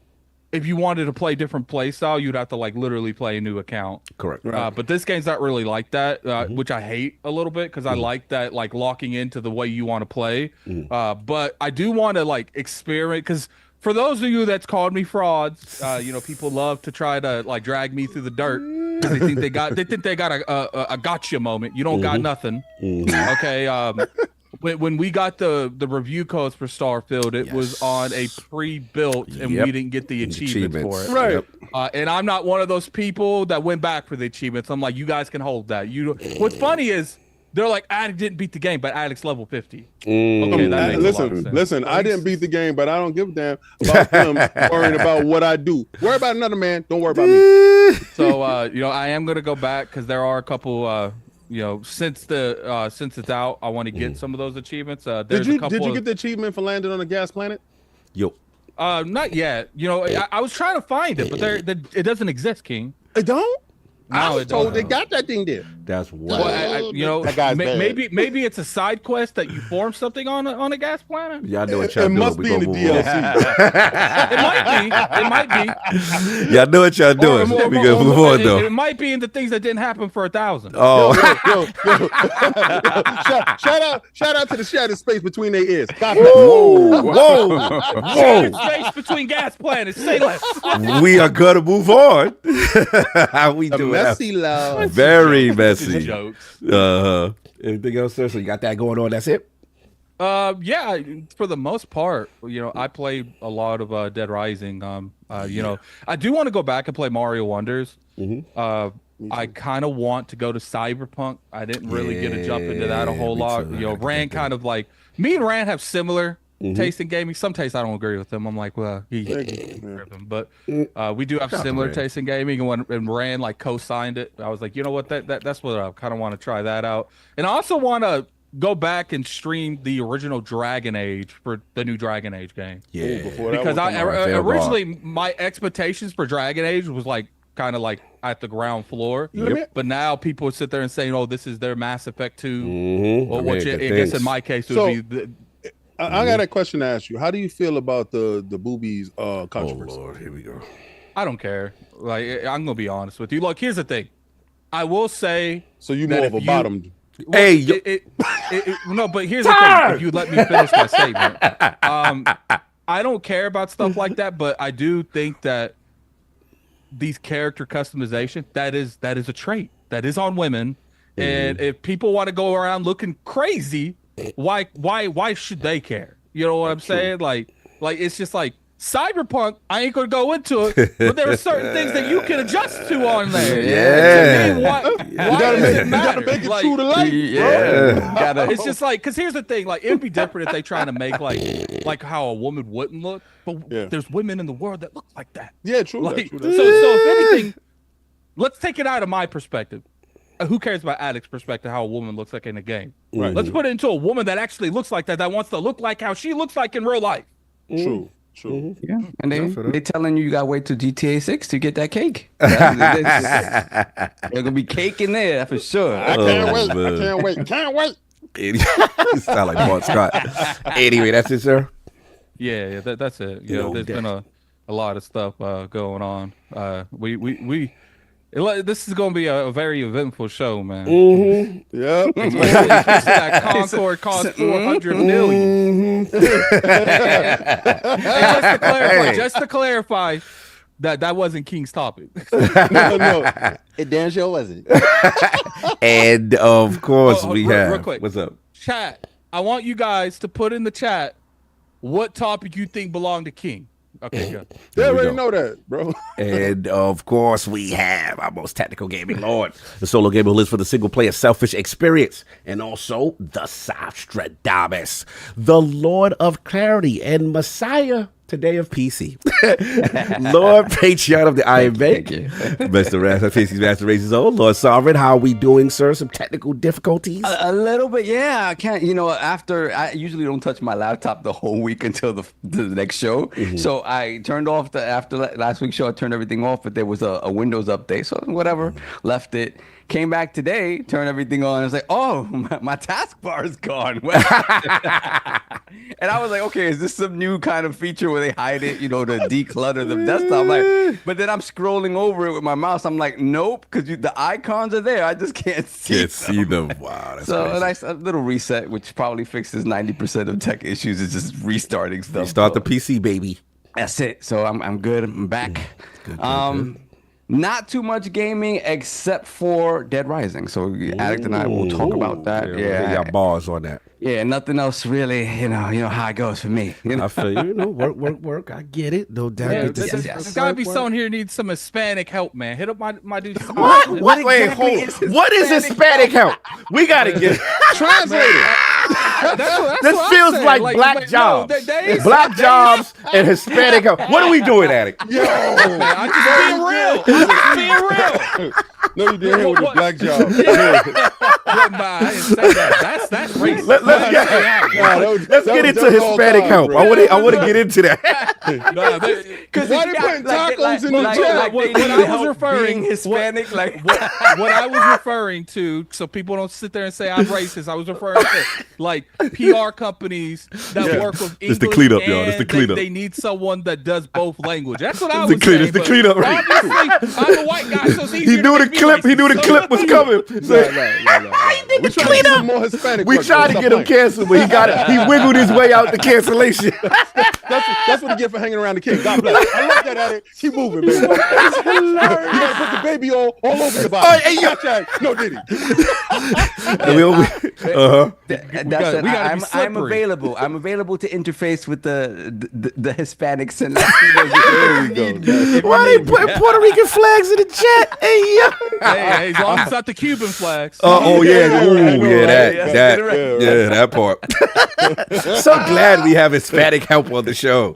if you wanted to play different play style, you'd have to like literally play a new account. Correct. But this game's not really like that, which I hate a little bit, because I like that, like locking into the way you want to play. But I do want to like experiment, because for those of you that's called me frauds, people love to try to like drag me through the dirt because they think they got a gotcha moment. You don't got nothing. Okay. When we got the review codes for Starfield, it was on a pre-built, and we didn't get the achievements for it. Right. And I'm not one of those people that went back for the achievements. I'm like, you guys can hold that. What's funny is they're like, Addict didn't beat the game, but Addict's level 50. Okay, that makes a lot of sense. Listen, I didn't beat the game, but I don't give a damn about them worrying about what I do. Worry about another man. Don't worry about me. So, I am going to go back, because there are a couple, since it's out, I want to get some of those achievements. Did you get the achievement for landing on a gas planet? Yo. Not yet. I was trying to find it, but it doesn't exist, King. It don't? No, I was told they got that thing there. That's wild. Well, that guy's maybe it's a side quest that you form something on a gas planet. Y'all know what y'all doing. It must be in the DLC. It might be. Y'all know what y'all doing. We gonna move on though. It might be in the things that didn't happen for 1,000. Oh, yo. Shout out to the shattered space between their ears. Whoa. Space between gas planets. Say less. We are gonna move on. How we do it? Messy love. Very messy. Jokes. Anything else, sir? So you got that going on? That's it. Yeah, for the most part, I played a lot of Dead Rising. I do want to go back and play Mario Wonders. I kind of want to go to Cyberpunk. I didn't really get to jump into that a whole lot. Rand kind of like me and Rand have similar taste in gaming. Some tastes I don't agree with him. I'm like, well, but we do have similar taste in gaming. And when Rand like co-signed it, I was like, you know what, that's what I kind of want to try that out. And I also want to go back and stream the original Dragon Age for the new Dragon Age game. Yeah, because originally my expectations for Dragon Age was like kind of like at the ground floor. But now people sit there and saying, oh, this is their Mass Effect 2. Or which I guess in my case would be I got a question to ask you. How do you feel about the boobies controversy? Oh Lord, here we go. I don't care. Like, I'm gonna be honest with you. Look, here's the thing. I will say. So you more of a bottom. Well, hey, no, but here's the thing. If you let me finish my statement, I don't care about stuff like that, but I do think that these character customization that is a trait that is on women, and if people want to go around looking crazy. Why should they care? You know what I'm saying? Like it's just like Cyberpunk. I ain't gonna go into it, but there are certain things that you can adjust to on there. Yeah. You gotta make it true to life. Yeah. It's just like, because here's the thing. Like, it'd be different if they trying to make like how a woman wouldn't look, but there's women in the world that look like that. Yeah, true. Like, so if anything, let's take it out of my perspective. Who cares about Addict's perspective, how a woman looks like in a game? Right. Let's put it into a woman that actually looks like that wants to look like how she looks like in real life. True. Yeah, and they telling you gotta wait till GTA 6 to get that cake. There's gonna be cake in there for sure. I can't wait. You sound like Bart Scott. Anyway, that's it, sir. Yeah, that's it. There's been a lot of stuff going on. This is going to be a very eventful show, man. Yep. That Concord cost $400 million. Just to clarify, that wasn't King's topic. No. It damn sure wasn't. And of course we have. Real quick. What's up? Chat. I want you guys to put in the chat what topic you think belonged to King. Okay, good. They already know that, bro. And of course, we have our most technical gaming lord, the solo gamer who lives for the single player selfish experience, and also the Sostradamus, the Lord of Clarity and Messiah today of PC. Lord Patreon of the Iron Bank. Best of PC's Master Races. Oh, Lord Sovereign, how are we doing, sir? Some technical difficulties? A little bit, yeah. I can't, after I usually don't touch my laptop the whole week until the next show. So I turned off after last week's show, I turned everything off, but there was a Windows update. So whatever, left it. Came back today, turned everything on. I was like, oh, my taskbar is gone. And I was like, okay, is this some new kind of feature where they hide it, to declutter the desktop? But then I'm scrolling over it with my mouse. I'm like, nope, because the icons are there. I just can't see them. Wow. That's so crazy. A little reset, which probably fixes 90% of tech issues, is just restarting stuff. Restart the PC, baby. That's it. So I'm good. I'm back. Good. Not too much gaming except for Dead Rising. So Addict and I will talk about that. Yeah, got bars on that. Yeah, nothing else really. You know how it goes for me. I feel you. Work. I get it. No doubt. Yeah, there's gotta be someone here who needs some Hispanic help, man. Hit up my dude. What? Wait, hold. What is Hispanic help? We gotta get translated. This feels like black jobs. Black jobs and Hispanic help. What are we doing, Addict? Yo, man, I'm just being real. No, you didn't hear with the black job. I didn't say that. That's racist. Let's get into Hispanic help. I want to get into that. Because why they putting tacos in the chat? What I was referring Hispanic, what I was referring to, so people don't sit there and say I'm racist. I was referring to like PR companies that work with English. It's the cleanup, y'all. It's the cleanup. They need someone that does both language. That's what I was saying. It's the cleanup, right? Obviously, I'm a white guy, so it's easier. He knew the clip. He knew the clip was coming. We tried to get more Hispanic. We tried to get him canceled, but he wiggled his way out the cancellation. That's what he get for hanging around the kid. God bless. I love that at it. Keep moving, baby. It's hilarious. You gotta put the baby all over the body. No, did he? I'm available. I'm available to interface with the Hispanics and Latinos. There we go. Why they putting Puerto Rican flags in the chat? Hey, as long as it's not the Cuban flags. That part. So glad we have Hispanic help on the show.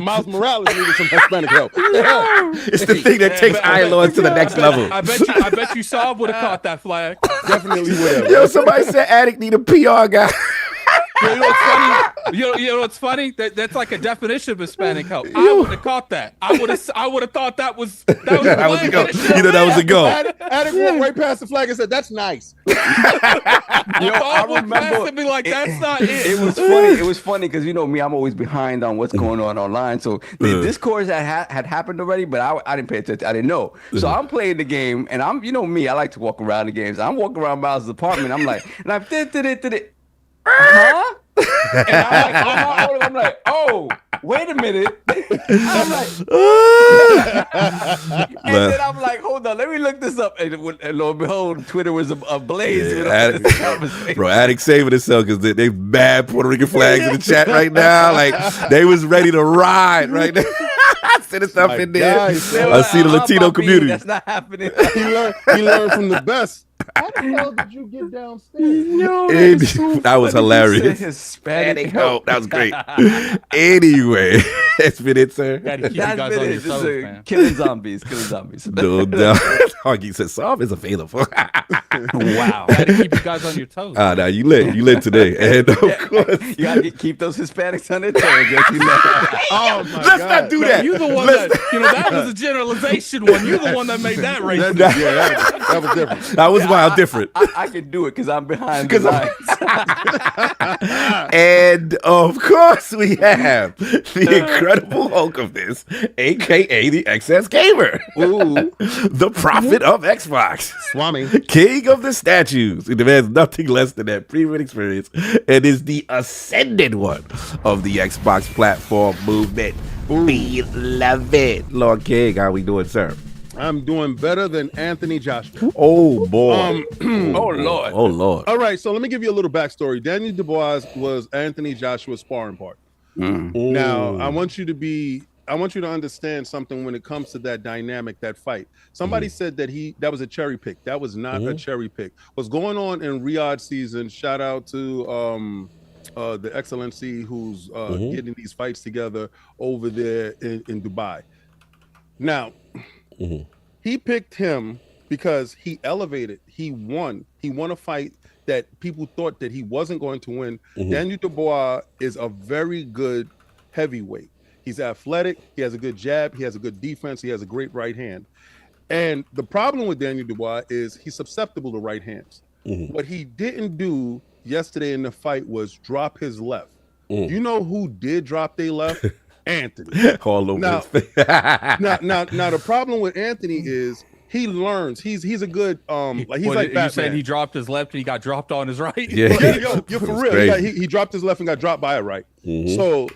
Miles Morales needed some Hispanic help. It's the thing that takes Lords to the next level. I bet you Saab would have caught that flag. Definitely would have. Yo, somebody said Addict need a PR guy. You know what's funny? You know what's funny? That's like a definition of Hispanic help. I would have caught that. I would have thought that was a go. That was a go. Addict walked right past the flag and said, "That's nice." I remember to be like, "That's not it." It was funny. It was funny because me, I'm always behind on what's going on online. So the discourse had happened already, but I didn't pay attention. I didn't know. So I'm playing the game, and I'm me. I like to walk around the games. I'm walking around Miles' apartment. I'm like, and I'm huh? And I'm like, oh, wait a minute. I'm like, and then I'm like, hold on, let me look this up. And lo and behold, Twitter was ablaze. Addict saving himself because they mad Puerto Rican flags in the chat right now. Like they was ready to ride right now. Send stuff in there. I see the Latino community. That's not happening. He learned from the best. How the hell did you get downstairs? That was hilarious. Hispanic help. That was great. Anyway, that's been it, sir. Killing zombies. No doubt. Hoggy said, "Saab is available." Wow. Gotta keep you guys on your toes. Now you lit today. And of course, you gotta keep those Hispanics on their toes. Oh my Let's not do that. You the one that was a generalization one. You the one that made that racist. That was different. That was wild different. I can do it because I'm behind the lines. And of course we have the Incredible Hulk of this, aka the XS Gamer. Ooh. The prophet of Xbox. Swami. King of the statues. He demands nothing less than that premium experience and is the ascended one of the Xbox platform movement. Beloved. Lord King, how we doing, sir? I'm doing better than Anthony Joshua. Oh, boy. Oh, Lord. Oh, Lord. All right, so let me give you a little backstory. Daniel Dubois was Anthony Joshua's sparring partner. Now, I want you to understand something when it comes to that dynamic, that fight. Somebody said that was a cherry pick. That was not a cherry pick. What's going on in Riyadh season, shout out to the Excellency who's getting these fights together over there in Dubai. Now, he picked him because he elevated. He won a fight that people thought that he wasn't going to win. Daniel Dubois is a very good heavyweight. He's athletic. He has a good jab. He has a good defense. He has a great right hand. And the problem with Daniel Dubois is he's susceptible to right hands. What he didn't do yesterday in the fight was drop his left. You know who did drop their left? Anthony. All over Now, his face. now the problem with Anthony is he learns. He's a good like he's What, like you Batman. said he dropped his left and he got dropped on his right. Yeah. Yo, for real. Crazy. He dropped his left and got dropped by a right. So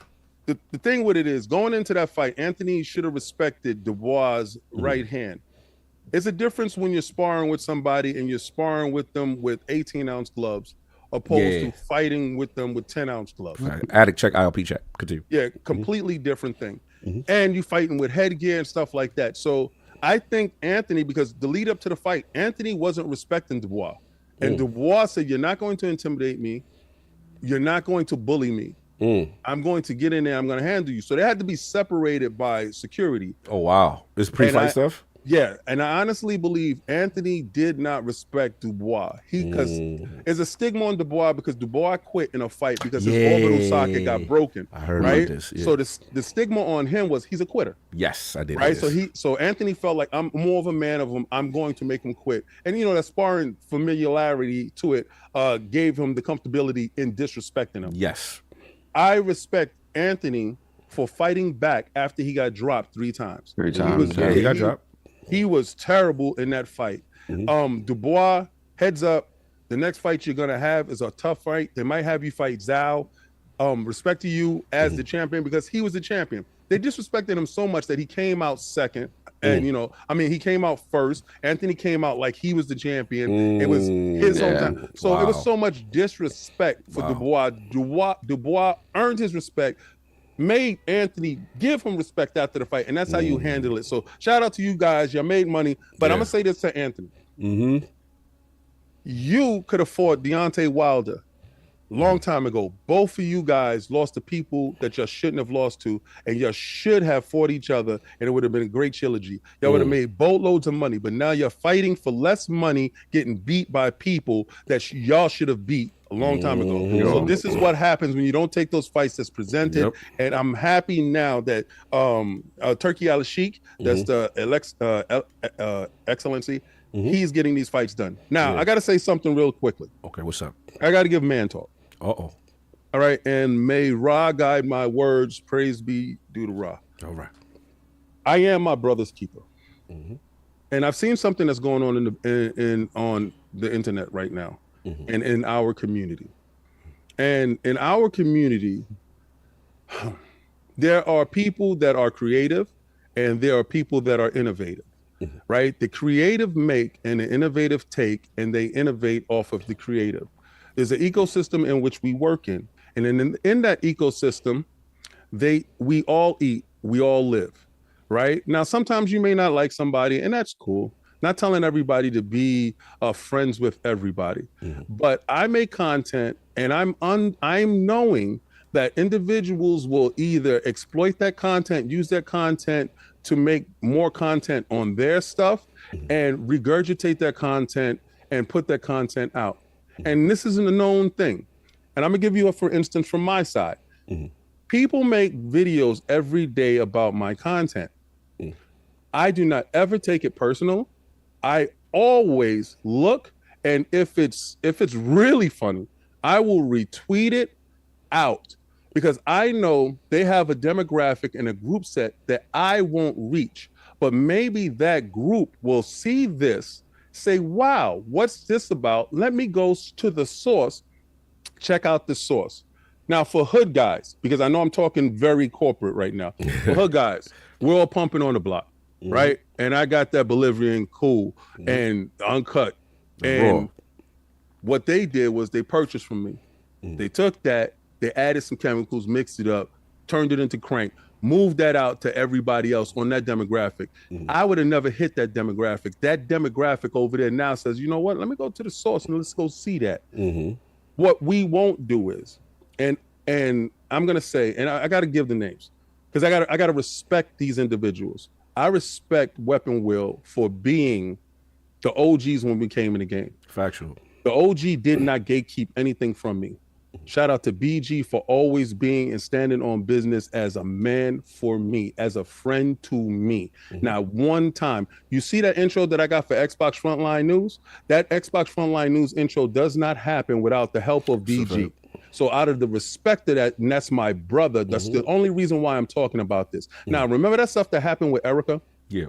the thing with it is, going into that fight, Anthony should have respected Dubois' right hand. It's a difference when you're sparring with somebody and you're sparring with them with 18-ounce gloves opposed to fighting with them with 10-ounce gloves. Addict check, ILP check. Continue. Yeah, completely different thing. And you fighting with headgear and stuff like that. So I think Anthony, because the lead up to the fight, Anthony wasn't respecting Dubois. And Dubois said, you're not going to intimidate me. You're not going to bully me. I'm going to get in there. I'm going to handle you. So they had to be separated by security. Oh, wow. This pre-fight stuff? Yeah, and I honestly believe Anthony did not respect Dubois. Because there's a stigma on Dubois because Dubois quit in a fight because his orbital socket got broken. I heard right? about this. Yeah. So the stigma on him was he's a quitter. Yes, I did. Right. So Anthony felt like, I'm more of a man of him. I'm going to make him quit. And that sparring familiarity to it gave him the comfortability in disrespecting him. Yes. I respect Anthony for fighting back after he got dropped 3 times. He got dropped. He was terrible in that fight. Dubois, heads up, the next fight you're gonna have is a tough fight. They might have you fight Zhao. Respect to you as the champion because he was the champion. They disrespected him so much that he came out second. And he came out first. Anthony came out like he was the champion. It was his own time. So it was so much disrespect for Dubois. Dubois earned his respect, made Anthony give him respect after the fight, and that's how you handle it. So shout out to you guys. You made money, but I'm gonna say this to Anthony. You could afford Deontay Wilder long time ago. Both of you guys lost to people that you shouldn't have lost to, and you should have fought each other, and it would have been a great trilogy. Y'all would have made boatloads of money, but now you're fighting for less money, getting beat by people that y'all should have beat a long time ago. So this is what happens when you don't take those fights that's presented. And I'm happy now that Turkey Al-Sheikh, that's the Excellency, he's getting these fights done. Now, I got to say something real quickly. Okay, what's up? I got to give man talk. Uh-oh. All right, and may Ra guide my words. Praise be due to Ra. All right. I am my brother's keeper. And I've seen something that's going on on the internet right now. And in our community. And in our community, there are people that are creative and there are people that are innovative, right? The creative make and the innovative take, and they innovate off of the creative. There's an ecosystem in which we work in. And in that ecosystem, we all eat, we all live, right? Now, sometimes you may not like somebody, and that's cool. Not telling everybody to be friends with everybody, but I make content, and I'm knowing that individuals will either exploit that content, use that content to make more content on their stuff, and regurgitate that content and put that content out. And this isn't a known thing. And I'm gonna give you a for instance from my side. People make videos every day about my content. I do not ever take it personal. I always look, and if it's really funny, I will retweet it out because I know they have a demographic and a group set that I won't reach. But maybe that group will see this, say, wow, what's this about? Let me go to the source, check out the source. Now for hood guys, because I know I'm talking very corporate right now, for hood guys, we're all pumping on the block. Right, and I got that Bolivian cool and uncut, and what they did was they purchased from me. They took that, they added some chemicals, mixed it up, turned it into crank, moved that out to everybody else on that demographic. I would have never hit that demographic. That demographic over there now says, you know what? Let me go to the source and let's go see that. What we won't do is And I'm gonna say, and I got to give the names because I got to respect these individuals. I respect Weapon Wheel for being the OGs when we came in the game. Factual. The OG did not gatekeep anything from me. Shout out to BG for always being and standing on business as a man for me, as a friend to me. Now, one time, you see that intro that I got for Xbox Frontline News? That Xbox Frontline News intro does not happen without the help of BG. So out of the respect of that, and that's my brother, that's the only reason why I'm talking about this. Now, remember that stuff that happened with Erica? Yeah.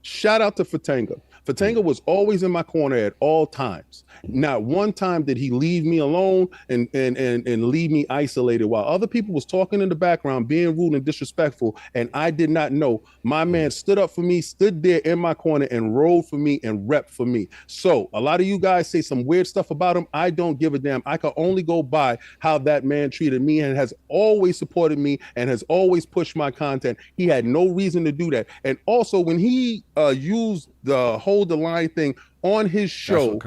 Shout out to Fatanga. Fatanga was always in my corner at all times. Not one time did he leave me alone and leave me isolated while other people was talking in the background, being rude and disrespectful, and I did not know. My man stood up for me, stood there in my corner and rode for me and repped for me. So a lot of you guys say some weird stuff about him. I don't give a damn. I can only go by how that man treated me and has always supported me and has always pushed my content. He had no reason to do that. And also when he used the hold the line thing on his show,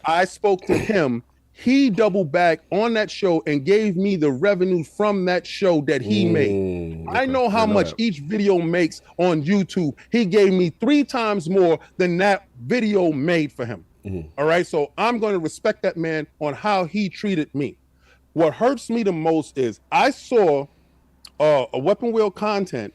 I spoke to him. He doubled back on that show and gave me the revenue from that show that he made. I know how much each video makes on YouTube. He gave me 3 times more than that video made for him. All right, so I'm going to respect that man on how he treated me. What hurts me the most is I saw a Weapon Wheel content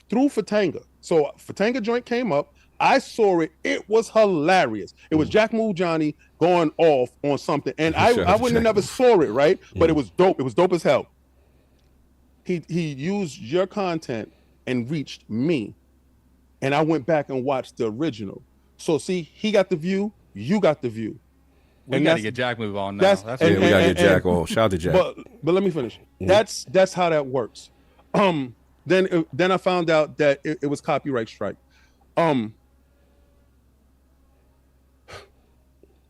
through Fatanga. So Fatanga joint came up. I saw it. It was hilarious. It was Jack Move Johnny going off on something. And I wouldn't have never saw it, right? But it was dope. It was dope as hell. He used your content and reached me. And I went back and watched the original. So see, he got the view, you got the view. We got to get Jack Move on now. We got to get Jack on. Shout out to Jack. But let me finish. That's how that works. Then I found out that it was copyright strike.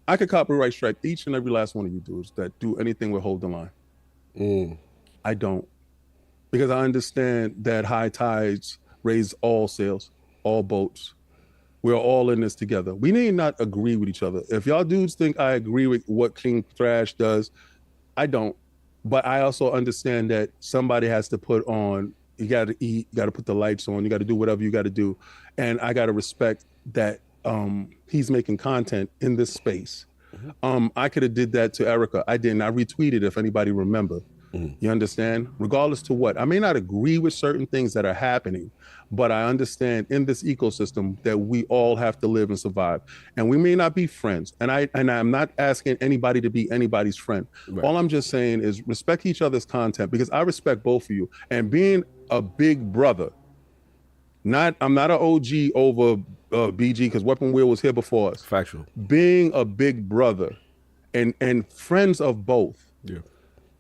I could copyright strike each and every last one of you dudes that do anything with hold the line. I don't, because I understand that high tides raise all sails, all boats. We're all in this together. We need not agree with each other. If y'all dudes think I agree with what King Thrash does, I don't. But I also understand that somebody has to put on, you got to eat, you got to put the lights on, you got to do whatever you got to do. And I got to respect that he's making content in this space. I could have did that to Erica. I didn't. I retweeted if anybody remember. You understand? Regardless to what. I may not agree with certain things that are happening, but I understand in this ecosystem that we all have to live and survive. And we may not be friends. And I'm not asking anybody to be anybody's friend. Right. All I'm just saying is respect each other's content, because I respect both of you. And being a big brother, I'm not an OG over BG, because Weapon Wheel was here before us. Factual. Being a big brother and friends of both. Yeah.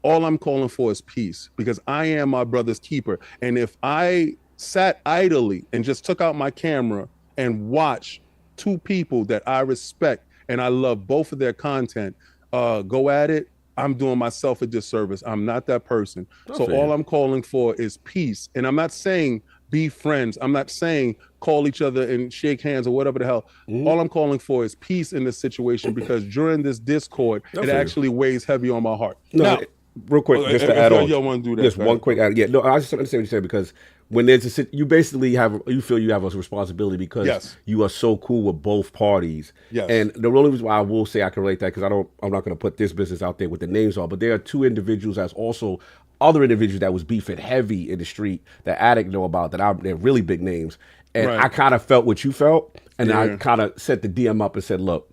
All I'm calling for is peace, because I am my brother's keeper. And if I sat idly and just took out my camera and watched 2 people that I respect and I love both of their content go at it, I'm doing myself a disservice. I'm not that person. So all I'm calling for is peace. And I'm not saying be friends. I'm not saying call each other and shake hands or whatever the hell. All I'm calling for is peace in this situation, because during this discord, it actually weighs heavy on my heart. Now, real quick, just to add on. Y'all want to do that? Just one quick add. Yeah, no, I just understand what you're saying, because when there's you basically you feel you have a responsibility, because you are so cool with both parties. Yes. And the only reason why I will say I can relate that, because I'm not going to put this business out there with the names on, but there are 2 individuals that's also other individuals that was beefing heavy in the street that Addict know about, they're really big names. And I kind of felt what you felt, and I kind of set the DM up and said, look,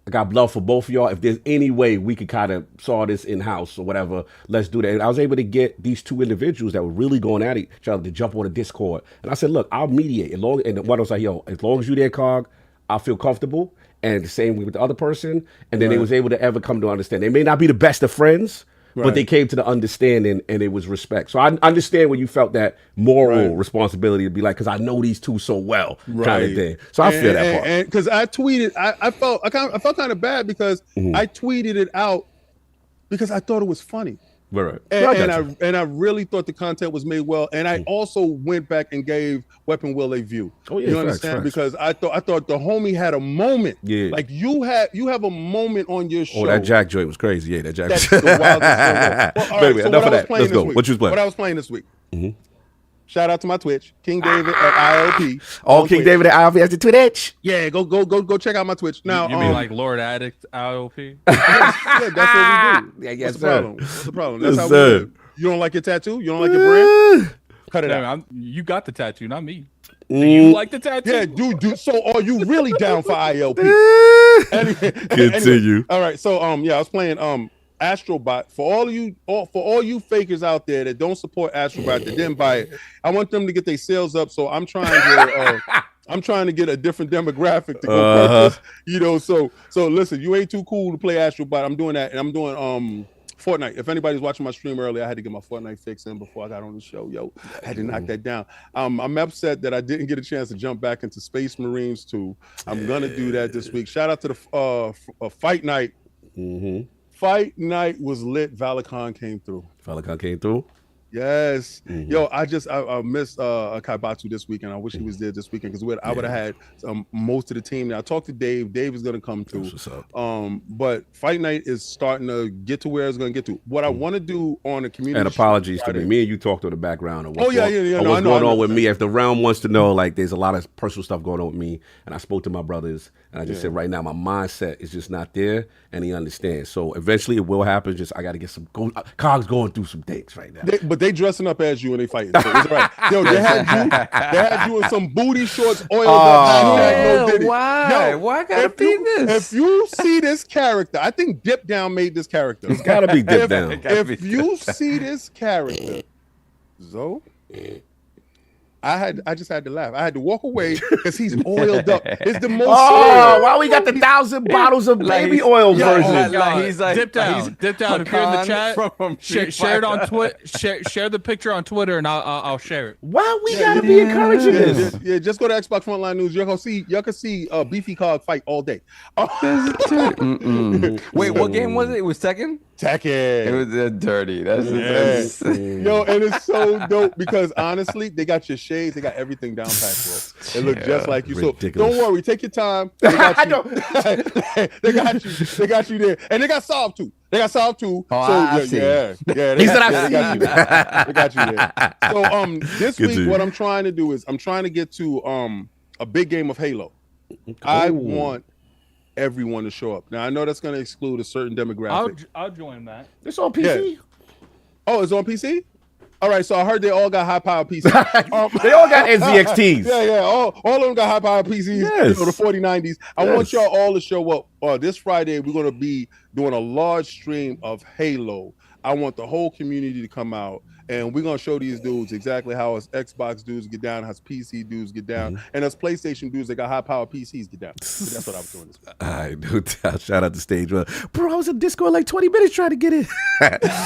I got love for both of y'all. If there's any way we could kind of solve this in-house or whatever, let's do that. And I was able to get these 2 individuals that were really going at each other to jump on a Discord. And I said, look, I'll mediate. And one was like, yo, as long as you there, Cog, I'll feel comfortable. And the same with the other person. And then they was able to ever come to understand. They may not be the best of friends, but they came to the understanding, and it was respect. So I understand when you felt that moral responsibility to be like, because I know these 2 so well, kind of thing. So I feel that part. And because I tweeted, I felt kind of bad, because I tweeted it out because I thought it was funny. Right. And I really thought the content was made well. And I also went back and gave Weapon Wheel a view. Oh yeah, you understand? Because I thought the homie had a moment. Yeah. Like you have a moment on your show. Oh, that Jack joint was crazy. Yeah, that Jack. That's the wildest thing. Well, all right, so enough of that. Let's go. What you was playing? What I was playing this week. Shout out to my Twitch, King David at ILP. Oh, King David at ILP has the Twitch. Yeah, go check out my Twitch. Now, you mean like Lord Addict ILP? Yeah, that's what we do. Yeah, yes, What's the problem? What's the problem? That's Yes, how we sir. do. You don't like your tattoo? You don't like your brand? Cut it out. You got the tattoo, not me. Do you like the tattoo? Yeah, dude. So are you really down for ILP? Continue. Anyway, all right. So I was playing Astrobot. For all you fakers out there that don't support Astrobot, that didn't buy it, I want them to get their sales up. So I'm trying to get a different demographic to go purchase. You know, so listen, you ain't too cool to play Astrobot. I'm doing that, and I'm doing Fortnite. If anybody's watching my stream earlier, I had to get my Fortnite fix in before I got on the show. Yo, I had to knock that down. I'm upset that I didn't get a chance to jump back into Space Marines 2. I'm gonna do that this week. Shout out to the Fight Night. Fight Night was lit. Valicon came through. Yes. Yo, I missed Kaibatsu this weekend. I wish he was there this weekend because I would have had most of the team. Now I talked to Dave. Dave is gonna come through. But Fight Night is starting to get to where it's gonna get to. What I want to do on the community. And apologies to me. Me and you talked on the background of what's what's going on with me. If the realm wants to know, like, there's a lot of personal stuff going on with me, and I spoke to my brothers, and I just said right now my mindset is just not there, and he understands. So eventually it will happen. Just I got to get some cogs going through some things right now. But they dressing up as you and they fighting. So it's right. Yo, they had you in some booty shorts, oiled up. Why? Yo, why gotta be this? If you see this character, I think Dip Down made this character. It's gotta be Dip Down. If you see this character, Zoe, I just had to laugh. I had to walk away because he's oiled up. It's the most. Why we got the 1,000 bottles of baby oil version? He's like Dip Down. If you're in the chat, share it on Twitter. Share the picture on Twitter, and I'll share it. Why we gotta be encouraging this? Yeah, just go to Xbox Frontline News. Y'all can see Beefy Cog fight all day. Wait, what game was it? It was Tekken. It was dirty. That's yo, and it's so dope because honestly, they got your shades, they got everything down pat, bro. It look just like you. Ridiculous. So don't worry, take your time. They got you. They got you there, and they got Solve too. Oh, so yeah. They got you there. So this week, what I'm trying to do is I'm trying to get to a big game of Halo. I want everyone to show up. Now I know that's going to exclude a certain demographic. I'll join that. It's on PC. Yeah. Oh, it's on PC? All right, so I heard they all got high-powered PCs. They all got NZXTs. Yeah. All of them got high-powered PCs. Yes. The 4090s. I want y'all all to show up. This Friday, we're going to be doing a large stream of Halo. I want the whole community to come out. And we're going to show these dudes exactly how us Xbox dudes get down, how us PC dudes get down, and us PlayStation dudes that got high-powered PCs get down. So that's what I was doing this week. All right, no doubt. Shout out to Stage One. Bro, I was in Discord like 20 minutes trying to get in.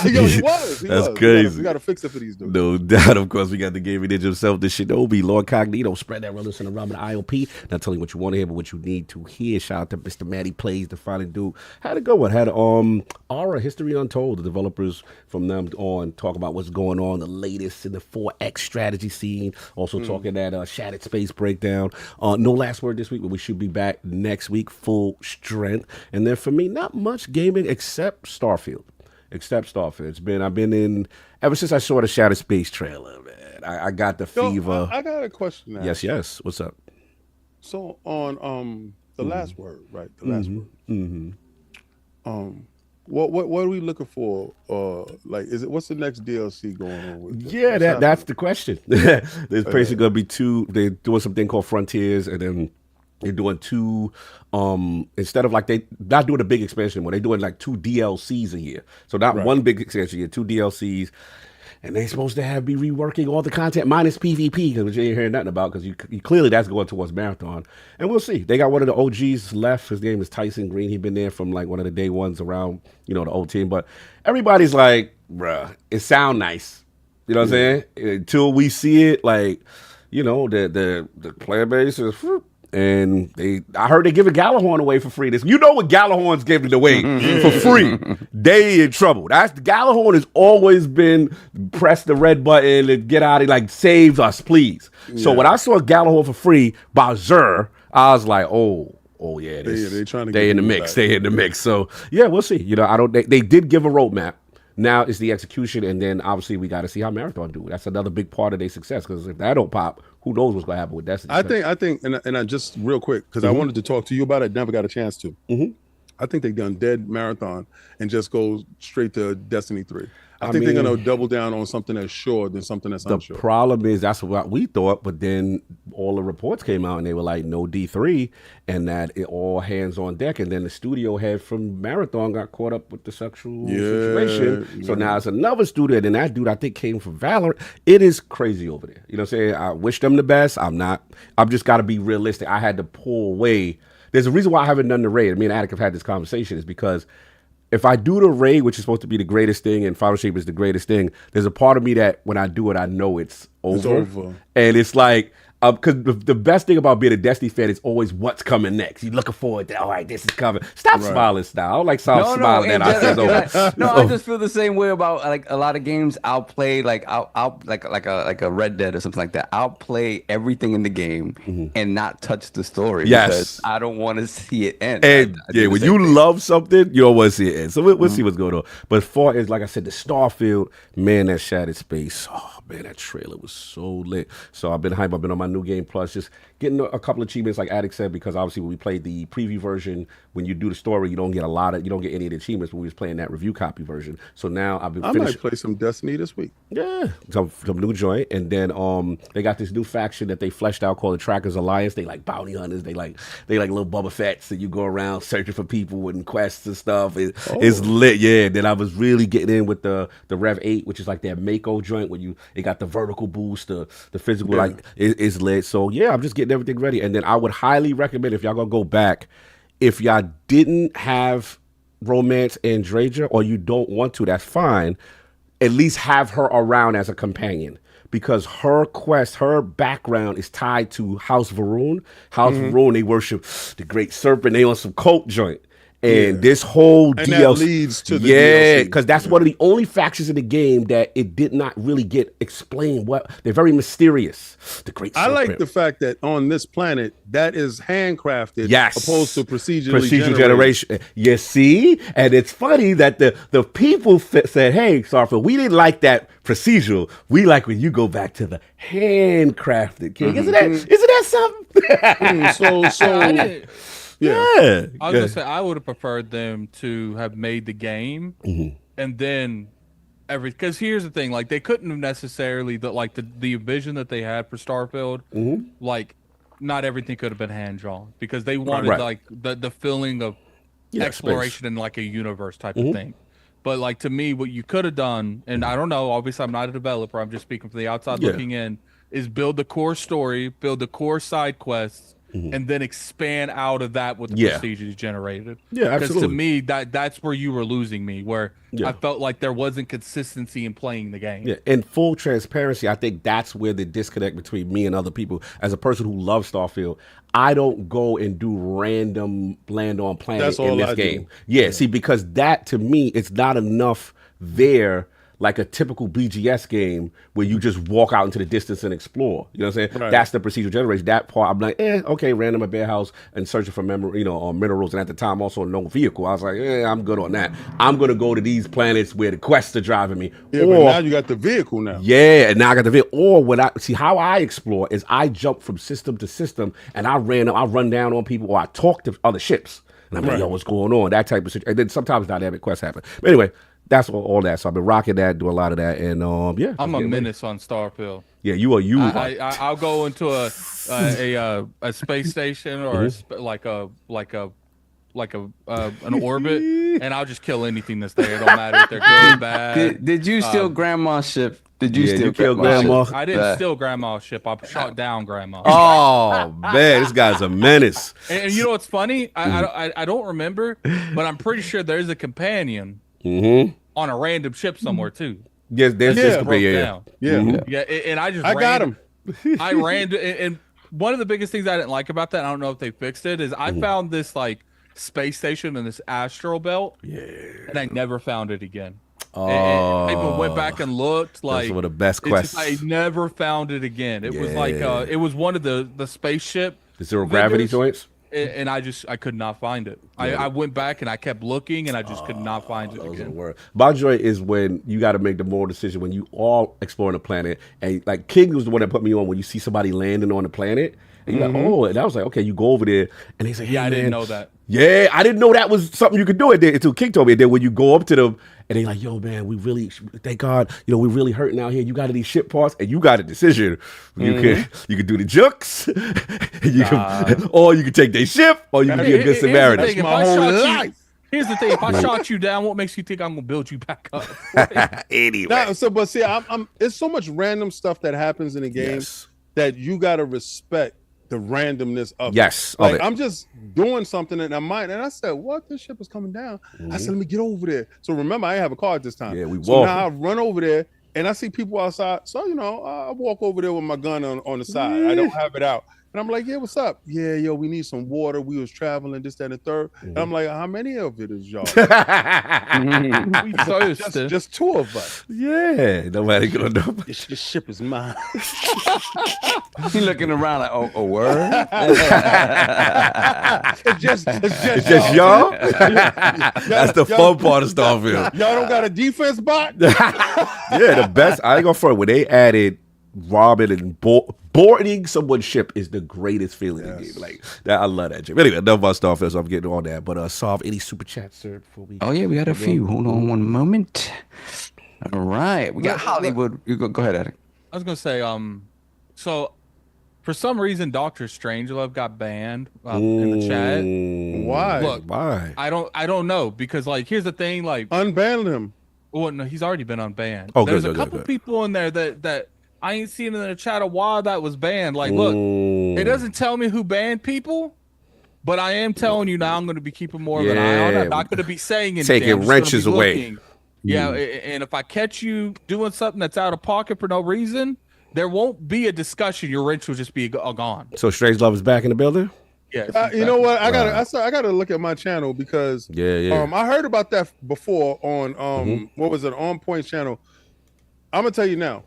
He was. That's crazy. We got to fix it for these dudes. No doubt. Of course, we got the gaming ninja himself, the Shinobi, LordCognito. Spread that realness in the realm of the IOP. Not telling you what you want to hear, but what you need to hear. Shout out to Mr. Matty Plays, the finally dude. Had a good one. Had Aura, History Untold. The developers from them on talk about what's going on, the latest in the 4X strategy scene. Also talking that Shattered Space breakdown. No last word this week, but we should be back next week full strength. And then for me, not much gaming except Starfield. I've been in ever since I saw the Shattered Space trailer, man. I got the fever. I got a question now. Yes. What's up? So on the last word, right? The last word. What are we looking for? What's the next DLC going on with? Yeah, that's the question. There's basically going to be two. They're doing something called Frontiers, and then they're doing two. Instead of like they not doing a big expansion anymore, they're doing like 2 DLCs a year. So not one big expansion a year, 2 DLCs. And they're supposed to be reworking all the content minus PvP, because you ain't hearing nothing about, because you clearly that's going towards Marathon. And we'll see. They got one of the OGs left. His name is Tyson Green. He's been there from like one of the day ones around, the old team. But everybody's like, bruh, it sound nice. You know what I'm saying? Until we see it, like, the player base is, And I heard they giving Gallahorn away for free. You know what Gallahorn's giving away for free? They in trouble. Gallahorn has always been press the red button and get out of like save us, please. Yeah. So when I saw Gallahorn for free by Zer, I was like, oh yeah, they trying to stay in the mix. Stay in the mix. So yeah, we'll see. You know, they did give a roadmap. Now it's the execution, and then obviously we got to see how Marathon do. That's another big part of their success, because if that don't pop, who knows what's going to happen with Destiny. I think, and I just real quick, because I wanted to talk to you about it, never got a chance to. I think they done dead Marathon and just go straight to Destiny 3. I think they're going to double down on something that's sure than something that's unsure. The problem is that's what we thought, but then all the reports came out and they were like, no D3, and that it all hands on deck. And then the studio head from Marathon got caught up with the sexual situation. So now it's another studio, and that dude I think came from Valorant. It is crazy over there. You know what I'm saying? I wish them the best. I've just got to be realistic. I had to pull away. There's a reason why I haven't done the raid. Me and Attic have had this conversation, is because if I do the raid, which is supposed to be the greatest thing, and Final Shape is the greatest thing, there's a part of me that when I do it, I know it's over. And it's like, because the best thing about being a Destiny fan is always what's coming next. You're looking forward to, all right, this is coming. Stop smiling, style. I don't like smiling that I said over. I just feel the same way about like a lot of games. I'll play like a Red Dead or something like that. I'll play everything in the game and not touch the story. Because I don't want to see it end. And when you love something, you don't want to see it end. So we'll see what's going on. But as far as, like I said, the Starfield, man, that Shattered Space, oh man, that trailer was so lit. So I've been hyped. I've been on my New Game Plus, just getting a couple of achievements, like Attic said, because obviously when we played the preview version, when you do the story, you don't get any of the achievements, but we was playing that review copy version. So now I might play some Destiny this week. Yeah, some new joint, and then they got this new faction that they fleshed out called the Trackers Alliance. They like bounty hunters. They like little Boba Fett's, and you go around searching for people and quests and stuff. It's lit, yeah. And then I was really getting in with the Rev 8, which is like that Mako joint where it got the vertical boost, the physical, like it's lit. So yeah, I'm just getting everything ready. And then I would highly recommend, if y'all gonna go back, if y'all didn't have Romance and Draja, or you don't want to, that's fine. At least have her around as a companion, because her quest, her background is tied to House Varun. House Varun, they worship the Great Serpent. They on some cult joint. And this whole and DLC, that leads to the DLC. Because that's one of the only factions in the game that it did not really get explained. They're very mysterious. The Great Serpent. I like the fact that on this planet, that is handcrafted, opposed to procedural generation. You see, and it's funny that the people said, "Hey, Starfield, we didn't like that procedural. We like when you go back to the handcrafted king." Isn't that something? So. Yeah. I was gonna say I would have preferred them to have made the game and then because here's the thing, like they couldn't have necessarily the vision that they had for Starfield, like not everything could have been hand drawn, because they wanted like the feeling of exploration space in like a universe type of thing. But like to me, what you could have done, and I don't know, obviously I'm not a developer, I'm just speaking from the outside looking in, is build the core story, build the core side quests, and then expand out of that with the procedures generated. Yeah, absolutely. Because to me, that's where you were losing me, where I felt like there wasn't consistency in playing the game. Yeah, in full transparency, I think that's where the disconnect between me and other people. As a person who loves Starfield, I don't go and do random land on planet in this game. Yeah, see, because that to me, it's not enough there. Like a typical BGS game where you just walk out into the distance and explore. You know what I'm saying? Right. That's the procedural generation. That part, I'm like, okay, random at bear house and searching for minerals. And at the time, also no vehicle. I was like, I'm good on that. I'm going to go to these planets where the quests are driving me. Yeah, but now you got the vehicle now. Yeah, and now I got the vehicle. Or how I explore is I jump from system to system and I run down on people, or I talk to other ships. And I'm like, yo, what's going on? That type of situation. And then sometimes dynamic quests happen. But anyway, that's all that. So I've been rocking that, do a lot of that, and I'm a menace on Starfield. Yeah, you are. I'll go into a space station or an orbit, and I'll just kill anything that's there. It don't matter if they're good or bad. Did you steal Grandma's ship? Did you steal Grandma? I didn't steal Grandma's ship. I shot down Grandma. Oh man, this guy's a menace. And you know what's funny? I don't remember, but I'm pretty sure there's a companion on a random ship somewhere too. Yes, there's this companion. Yeah, and I got him. I ran and one of the biggest things I didn't like about that, I don't know if they fixed it, is I found this like space station in this astral belt, and I never found it again. I even went back and looked. Like, that's one of the best quests. I never found it again. It was like it was one of the spaceship. The zero gravity joints. And I could not find it. I went back and I kept looking and I just could not find it again. My joy is when you got to make the moral decision when you all exploring the planet, and like King was the one that put me on when you see somebody landing on the planet. And you're like, oh, and I was like, okay, you go over there, and they say, hey, I didn't know that. Yeah, I didn't know that was something you could do it until King told me. And then when you go up to them, and they like, yo, man, we really, thank God, you know, we're really hurting out here. You got these shit parts, and you got a decision. You can do the jokes, or you can take their ship, or you can be a good Samaritan. Here's the thing: if I shot you down, what makes you think I'm gonna build you back up? Anyway, but see, it's so much random stuff that happens in the game that you gotta respect the randomness of it. Like, I'm just doing something in my mind, and I said, "What? This ship is coming down." I said, "Let me get over there." So remember, I didn't have a car at this time. Yeah, we walk. So now I run over there, and I see people outside. So I walk over there with my gun on the side. I don't have it out, and I'm like, "Yeah, what's up? Yeah, yo, we need some water. We was traveling, this, that, and the third." And I'm like, "How many of it is y'all?" just two of us. Yeah, nobody gonna know. This ship is mine. He looking around like, oh, word? It's just y'all? That's the fun part of Starfield. Y'all don't got a defense bot? Yeah, the best. I ain't gonna front. When they added robbing and boarding someone's ship is the greatest feeling in the game. Like that, I love that. Anyway, enough about Starfield, so I'm getting on that. But solve any super chats, sir, before we. Oh yeah, we got a few. Hold on one moment. All right, we got Hollywood. You go ahead, Attic. I was gonna say, so for some reason, Doctor Strangelove got banned in the chat. Why? Look, why? I don't know, because like here's the thing, like unban him. Well, no, he's already been unbanned. Oh, there's good, a couple people in there that I ain't seen in the chat a while that was banned. Like, look, it doesn't tell me who banned people, but I am telling you now I'm going to be keeping more of an eye on it. I'm not going to be saying anything. Taking wrenches away. Yeah, and if I catch you doing something that's out of pocket for no reason, there won't be a discussion. Your wrench will just be gone. So Strangelove is back in the building? Yeah. You know what? I gotta look at my channel because I heard about that before on what was it, On Point channel. I'm gonna tell you now.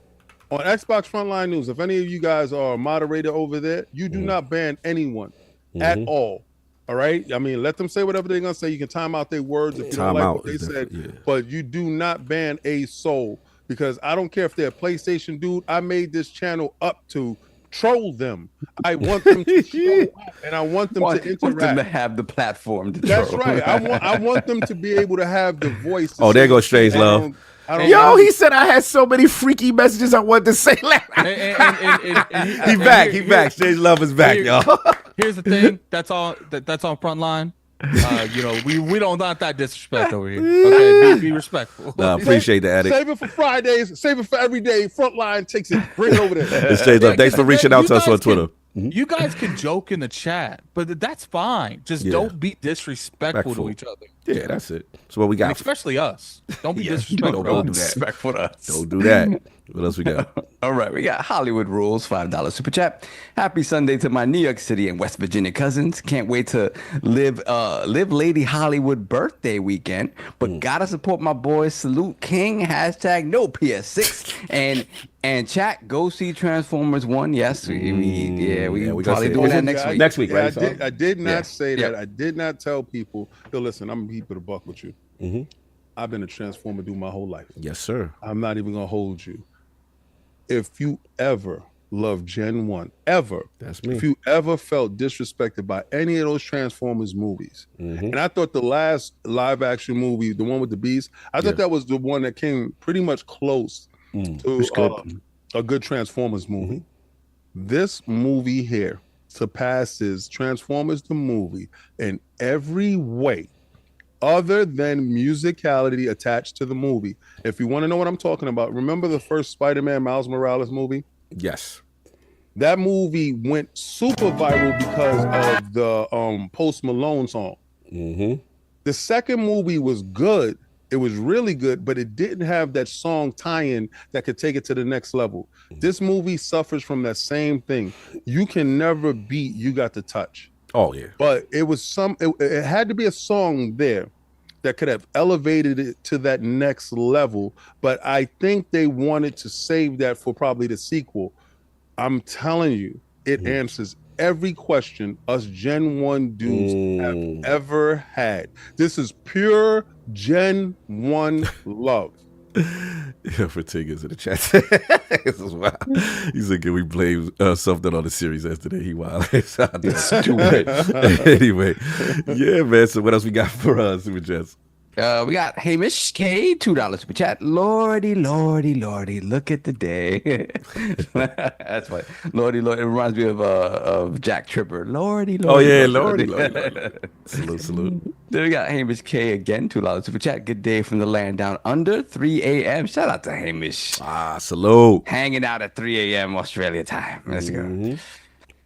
On Xbox Frontline News, if any of you guys are a moderator over there, you do not ban anyone at all. All right? I mean, let them say whatever they're going to say. You can time out their words if you don't like what they said. But you do not ban a soul, because I don't care if they're a PlayStation dude. I made this channel up to troll them. I want them to show up, and I want them to interact. Want them to have the platform to That's troll. right. I want them to be able to have the voice. Oh, there goes Strangelove. Yo, he said I had so many freaky messages I wanted to say. He back. Strangelove is back, y'all. Here's the thing. That's on Frontline. You know, we don't want that disrespect over here. Okay, be respectful. No, appreciate the addict. Save it for Fridays. Save it for every day. Frontline takes it. Bring it over there. Thanks for reaching out to us on Twitter. You guys can joke in the chat, but that's fine. Just don't be disrespectful to each other. Yeah, that's it. So what we got? And especially us. Don't be disrespectful. Don't do that. Disrespectful to us. Don't do that. What else we got? All right, we got Hollywood Rules, $5 super chat. Happy Sunday to my New York City and West Virginia cousins. Can't wait to live Lady Hollywood birthday weekend, but gotta support my boys. Salute King. Hashtag no PS6 and chat. Go see Transformers 1. Yes, we probably doing that next week. Next week, right? I did not say that. I did not tell people. Yo, listen, I'm gonna keep it a buck with you. I've been a Transformer dude my whole life. Yes, sir. I'm not even gonna hold you. If you ever loved Gen 1, ever, that's me. If you ever felt disrespected by any of those Transformers movies, and I thought the last live action movie, the one with the beast, I thought that was the one that came pretty much close to a good Transformers movie. This movie here surpasses Transformers the movie in every way, other than musicality attached to the movie. If you want to know what I'm talking about, remember the first Spider-Man Miles Morales movie? Yes. That movie went super viral because of the Post Malone song. The second movie was good, It was really good, but it didn't have that song tie-in that could take it to the next level. This movie suffers from that same thing. You can never beat You Got the Touch. Oh yeah. But it was it had to be a song there that could have elevated it to that next level. But I think they wanted to save that for probably the sequel. I'm telling you, it answers every question us Gen 1 dudes have ever had. This is pure Gen 1 love. Yeah, for Tigers in the chat. This is wild. He said, "Can we blame something on the series yesterday?" He wild. Stupid. Anyway, yeah, man. So what else we got for Super Chats? We got Hamish K, $2 super chat. Lordy, lordy, lordy, look at the day. That's funny. Lordy, lordy. It reminds me of Jack Tripper. Lordy, lordy. Oh yeah, lordy, lordy. Salute. Then we got Hamish K again, $2 super chat. Good day from the land down under, 3 a.m. Shout out to Hamish. Salute. Hanging out at 3 a.m. Australia time. Let's go.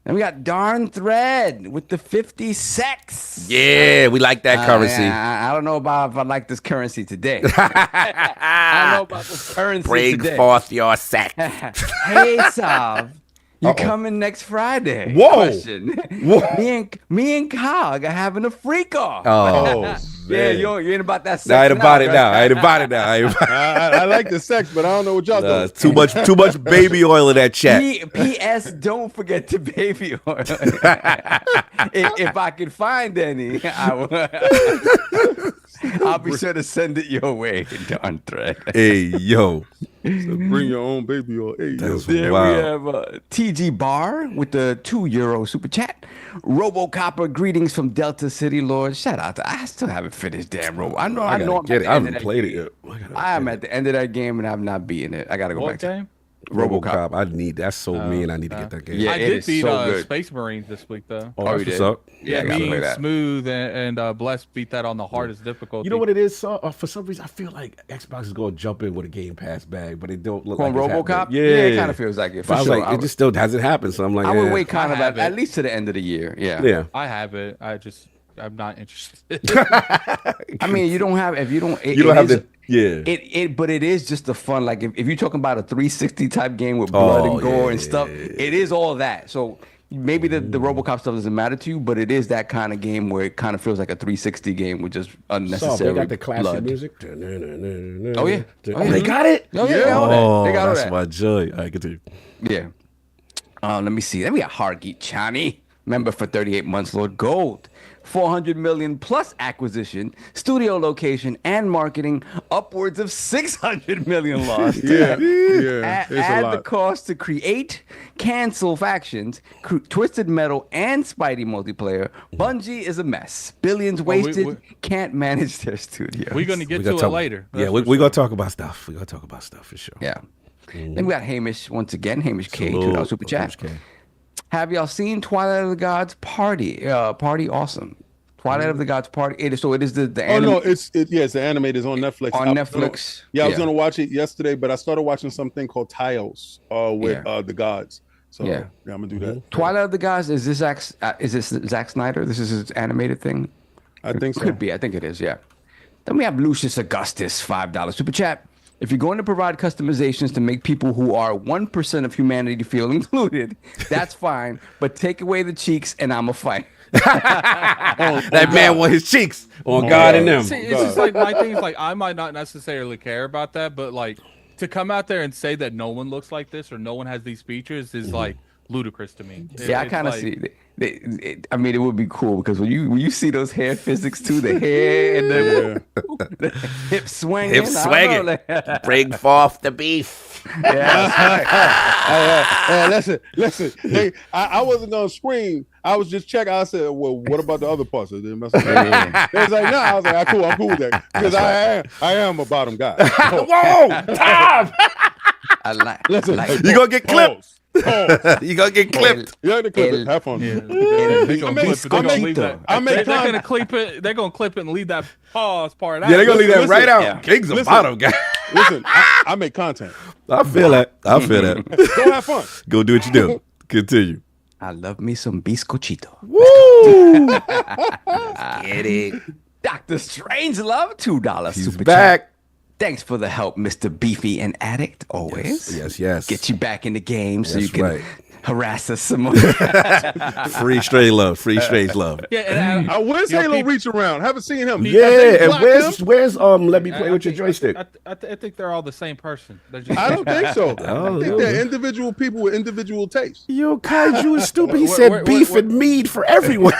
And we got Darn Thread with the 50 sex. Yeah, we like that currency. I don't know about if I like this currency today. I don't know about this currency Break today. forth your sex. Hey, Sav. You coming next Friday? Whoa. Question. Whoa. Me and Cog are having a freak off. Oh, yeah, you ain't about that sex. I ain't about it right? now. I ain't about it now. I like the sex, but I don't know what y'all doing. Too much baby oil in that chat. P.S. Don't forget to baby oil. if I can find any, I'll be sure to send it your way, Darn Thread. Hey, yo. So bring your own baby oil. Hey, yo. Then Wow. we have TG Bar with the €2 super chat. RoboCopper, greetings from Delta City, Lord. Shout out to I still haven't finished damn Robo. I know. I'm Get it. at the I end haven't of that played it game. yet. I am at the end of that game and I've not beaten it. I gotta go What back to game? RoboCop. I need that's so mean. I need to get that game. Yeah, I it did is beat so good. Space Marines this week though. Oh, you that's what's did? up. Yeah, I gotta me, play that. Smooth, and Bless beat that on the hardest difficulty. You know what it is? For some reason, I feel like Xbox is going to jump in with a Game Pass bag, but it don't look On like it's RoboCop? happening. Yeah, it kind of feels like it. For But I was sure. like, it just still hasn't happened. So I'm like, I would wait kind I of have at it. least to the end of the year. Yeah. Yeah. I have it. I'm not interested. I mean, you don't have if you don't. You don't have the But it is just the fun. Like if you're talking about a 360 type game with blood and gore and stuff, it is all that. So maybe the RoboCop stuff doesn't matter to you, but it is that kind of game where it kind of feels like a 360 game with just unnecessary they got the classic blood. music. Oh yeah. Oh, they got it. Oh yeah. All that. They got all that's that. my joy. All right, continue. Yeah. Let me see. Then we got Hargeet Chani, member for 38 months, Lord Gold. 400 million plus acquisition, studio location, and marketing, upwards of 600 million lost. Yeah, it's a Add lot. the cost to create, cancel factions, Twisted Metal, and Spidey multiplayer. Bungie is a mess. Billions wasted, can't manage their studio. We're gonna get to it later. Yeah, we're gonna talk about stuff. We're gonna talk about stuff for sure. Yeah. Then we got Hamish once again. Hamish K, $2 super chat. Have y'all seen Twilight of the Gods Party? Party awesome. Twilight of the Gods Party. It is the Oh no, it's the animated. It's on Netflix. On Netflix. I was gonna watch it yesterday, but I started watching something called Tiles with the gods. So yeah, I'm gonna do that. Twilight of the Gods, is this Zack Snyder? This is his animated thing? I think so. Could be. I think it is, yeah. Then we have Lucius Augustus, $5 super chat. If you're going to provide customizations to make people who are 1% of humanity feel included, that's fine. But take away the cheeks and I'm a fight. That man want his cheeks on God and them. See, it's just like my thing is like I might not necessarily care about that, but like to come out there and say that no one looks like this or no one has these features is like ludicrous to me. Yeah, I kind of see. I mean, it would be cool because when you see those hair physics too, the hair and the hip swinging, Bring forth the beef. Listen. I wasn't gonna scream. I was just checking. I said, "Well, what about the other parts?" They was like, "No." I was like, "I'm cool with that," because I am a bottom guy. Whoa, Tom! Listen, You gonna get clipped. You gonna get clipped. Yeah, they clip it. Have fun. Yeah. They're gonna clip it. They're gonna clip it and leave that pause part out. Yeah, they're gonna leave that Listen, right out. yeah. King's a Listen. bottom guy. Listen, I make content. I feel that. Go have fun. Go do what you do. Continue. I love me some bizcochito. Woo! Get it. Dr. Strangelove, $2 He's super back. chat. Thanks for the help, Mr. Beefy and Addict. Always. Yes. Get you back in the game so That's you can right. harass us some more. Free strange love. Yeah, and where's you know, Halo people- reach around? Haven't seen him. Yeah, and Block where's let me play I with your think- joystick. I think they're all the same person. They're just, I don't think so. Oh, I think they're individual people with individual tastes. Yo, Kaiju is stupid. He Where- said where- beef where- and mead for everyone.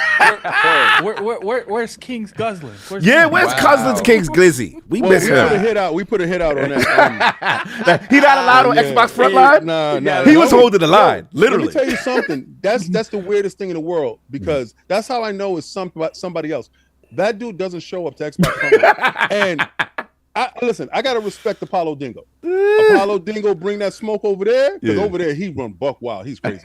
Where's King's Guzzling? Where's Yeah, King? where's Cousins King's Glizzy? We Well, miss we put a him. hit out. We put a hit out on that. He not allowed on Yeah. Xbox Frontline? Nah. He was holding the line, Let me literally. tell you something. That's the weirdest thing in the world because that's how I know it's somebody else. That dude doesn't show up to Xbox Frontline. And listen, I gotta respect Apollo Dingo. Apollo Dingo bring that smoke over there because over there he run buck wild. He's crazy.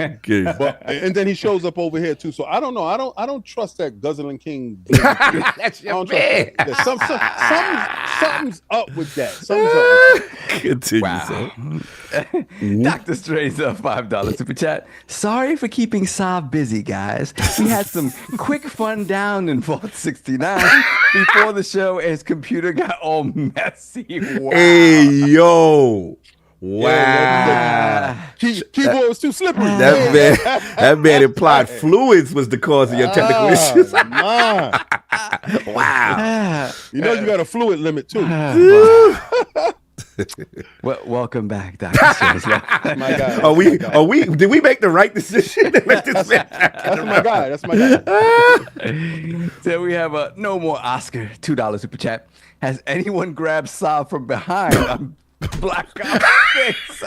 But, and then he shows up over here too. So I don't know. I don't trust that Guzzling King. That's your man. Something's up with that. Something's up with that. Continue, Wow. son. Dr. Strange, $5 super chat. Sorry for keeping Sav busy, guys. We had some quick fun down in Vault 69 before the show as computer got all messy. Wow. Hey, yo. Wow. Keyboard was too slippery. That man implied fluids was the cause of your technical issues. Man. Wow. You know you got a fluid limit too. Well, welcome back, Dr. Strange. My guy. Did we make the right decision? That's my guy. That's my guy. So we have no more Oscar, $2 super chat. Has anyone grabbed Sav from behind on Black Ops 6?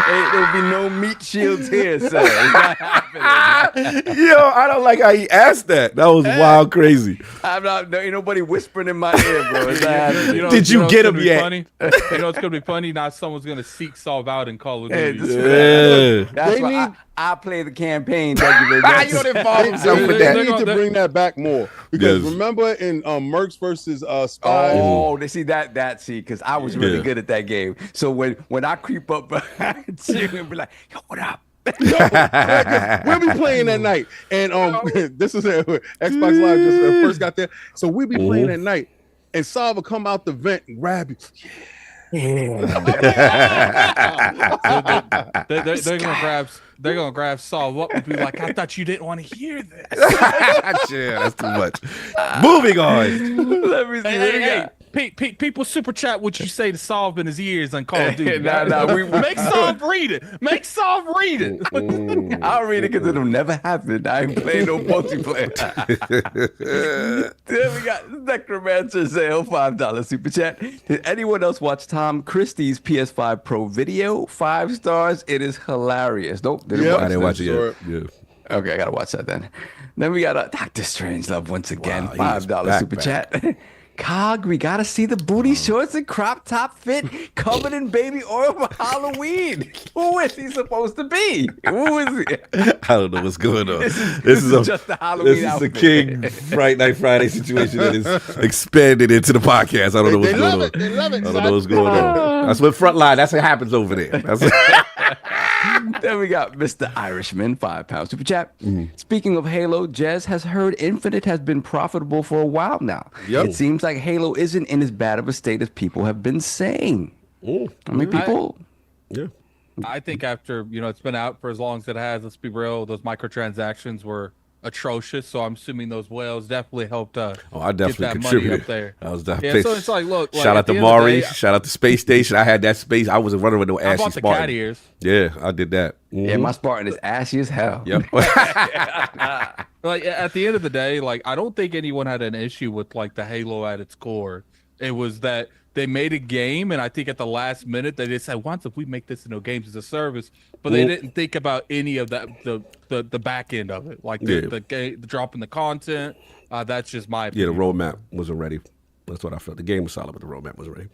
There'll be no meat shields here, sir. It's not happening. Yo, I don't like how he asked that. That was wild crazy. I'm not. There ain't nobody whispering in my ear, bro. It's not happening. Did you get him what's gonna be yet? Funny? You know it's gonna be funny. Now someone's gonna seek Solve out in Call of Hey, Duty. That's They why need- I play the campaign. Thank you very much. You don't involve himself They with They're that. need to gonna- bring that back more because Yes. remember in Mercs versus Spy. Oh, they see that because I was really Yeah. good at that game. So when I creep up behind you and be like, yo, what up? We'll be playing that night, and this is Xbox Live just first got there, so we'll be playing at night, and Sav will come out the vent and grab you. They're gonna grab Solve up and be like, I thought you didn't want to hear this. Yeah, that's too much. Moving on. Let me see. Hey, people super chat what you say to Solve in his ears on Call of Duty. Nah, we Make Solve read it. Make Solve read it. I'll read it because it'll never happen. I ain't playing no multiplayer. Then we got Necromancer Zale, $5 super chat. Did anyone else watch Tom Christie's PS5 Pro video? 5 stars. It is hilarious. Nope. Yep. I didn't watch it Sure. yet. Yeah. Okay, I gotta watch that then. Then we got Dr. Strangelove once again, Wow, he is $5 back. super chat. Cog, we gotta see the booty shorts and crop top fit covered in baby oil for Halloween. Who is he supposed to be? Who is he? I don't know what's going on. This is just the Halloween This is a outfit. King Fright Night Friday situation that is expanded into the podcast. I don't know what's They going love on. it. They love it. I don't know what's going on. That's what Frontline. That's what happens over there. That's Then we got Mr. Irishman, £5 super chat. Speaking of Halo, Jez has heard Infinite has been profitable for a while now. Yep. It seems like Halo isn't in as bad of a state as people have been saying. I mean, people. yeah. I think after it's been out for as long as it has, let's be real, those microtransactions were atrocious. So I'm assuming those whales definitely helped I get definitely that money contributed. up there. I was definitely. Yeah, so it's like, look, Shout out at to the end of the Maury. day, Shout out to Space Station. I had that space. I wasn't running with no I ashy bought the Spartan. cat ears. Yeah, I did that. Yeah, my Spartan is ashy as hell. Yep. Like at the end of the day, like I don't think anyone had an issue with like the Halo at its core. It was that they made a game, and I think at the last minute they just said, "Once if we make this into games as a service," but they didn't think about any of that the back end of it, like the dropping the content. That's just my Yeah, opinion. the roadmap wasn't ready. That's what I felt. The game was solid, but the roadmap wasn't ready.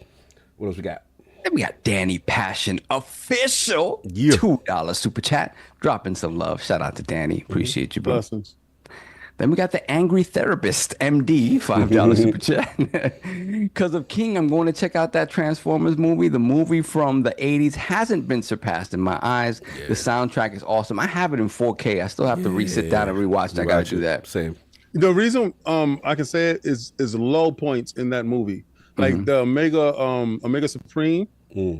What else we got? Then we got Danny Passion Official, Yeah. $2 super chat, dropping some love. Shout out to Danny, appreciate you, bro. Blessings. Then we got the Angry Therapist, MD, $5 super chat. Because of King, I'm going to check out that Transformers movie. The movie from the 80s hasn't been surpassed in my eyes. The soundtrack is awesome. I have it in 4K. I still have to sit down and rewatch that. I got to do that. Same. The reason I can say it is low points in that movie, like the Omega Supreme.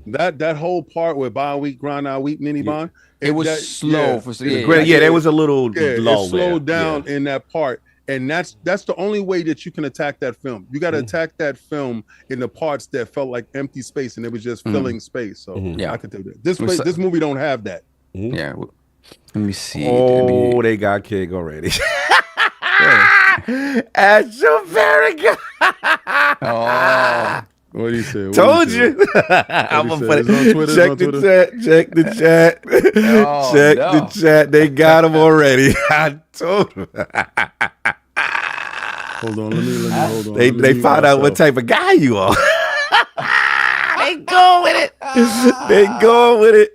That whole part where Bond Week, Grind Out Week, Nini Bond. It was slow for there was a little lull. It slowed down in that part. And that's the only way that you can attack that film. You got to attack that film in the parts that felt like empty space and it was just filling space. So I could do that. This movie don't have that. Yeah. Let me see. Oh, they got King already. That's so very good. What do you say? Told you. I'm gonna put it. Check the chat. Check the chat. Check the chat. They got him already. I told him. Hold on. Let me hold on. They found out what type of guy you are. They go with it. They go with it.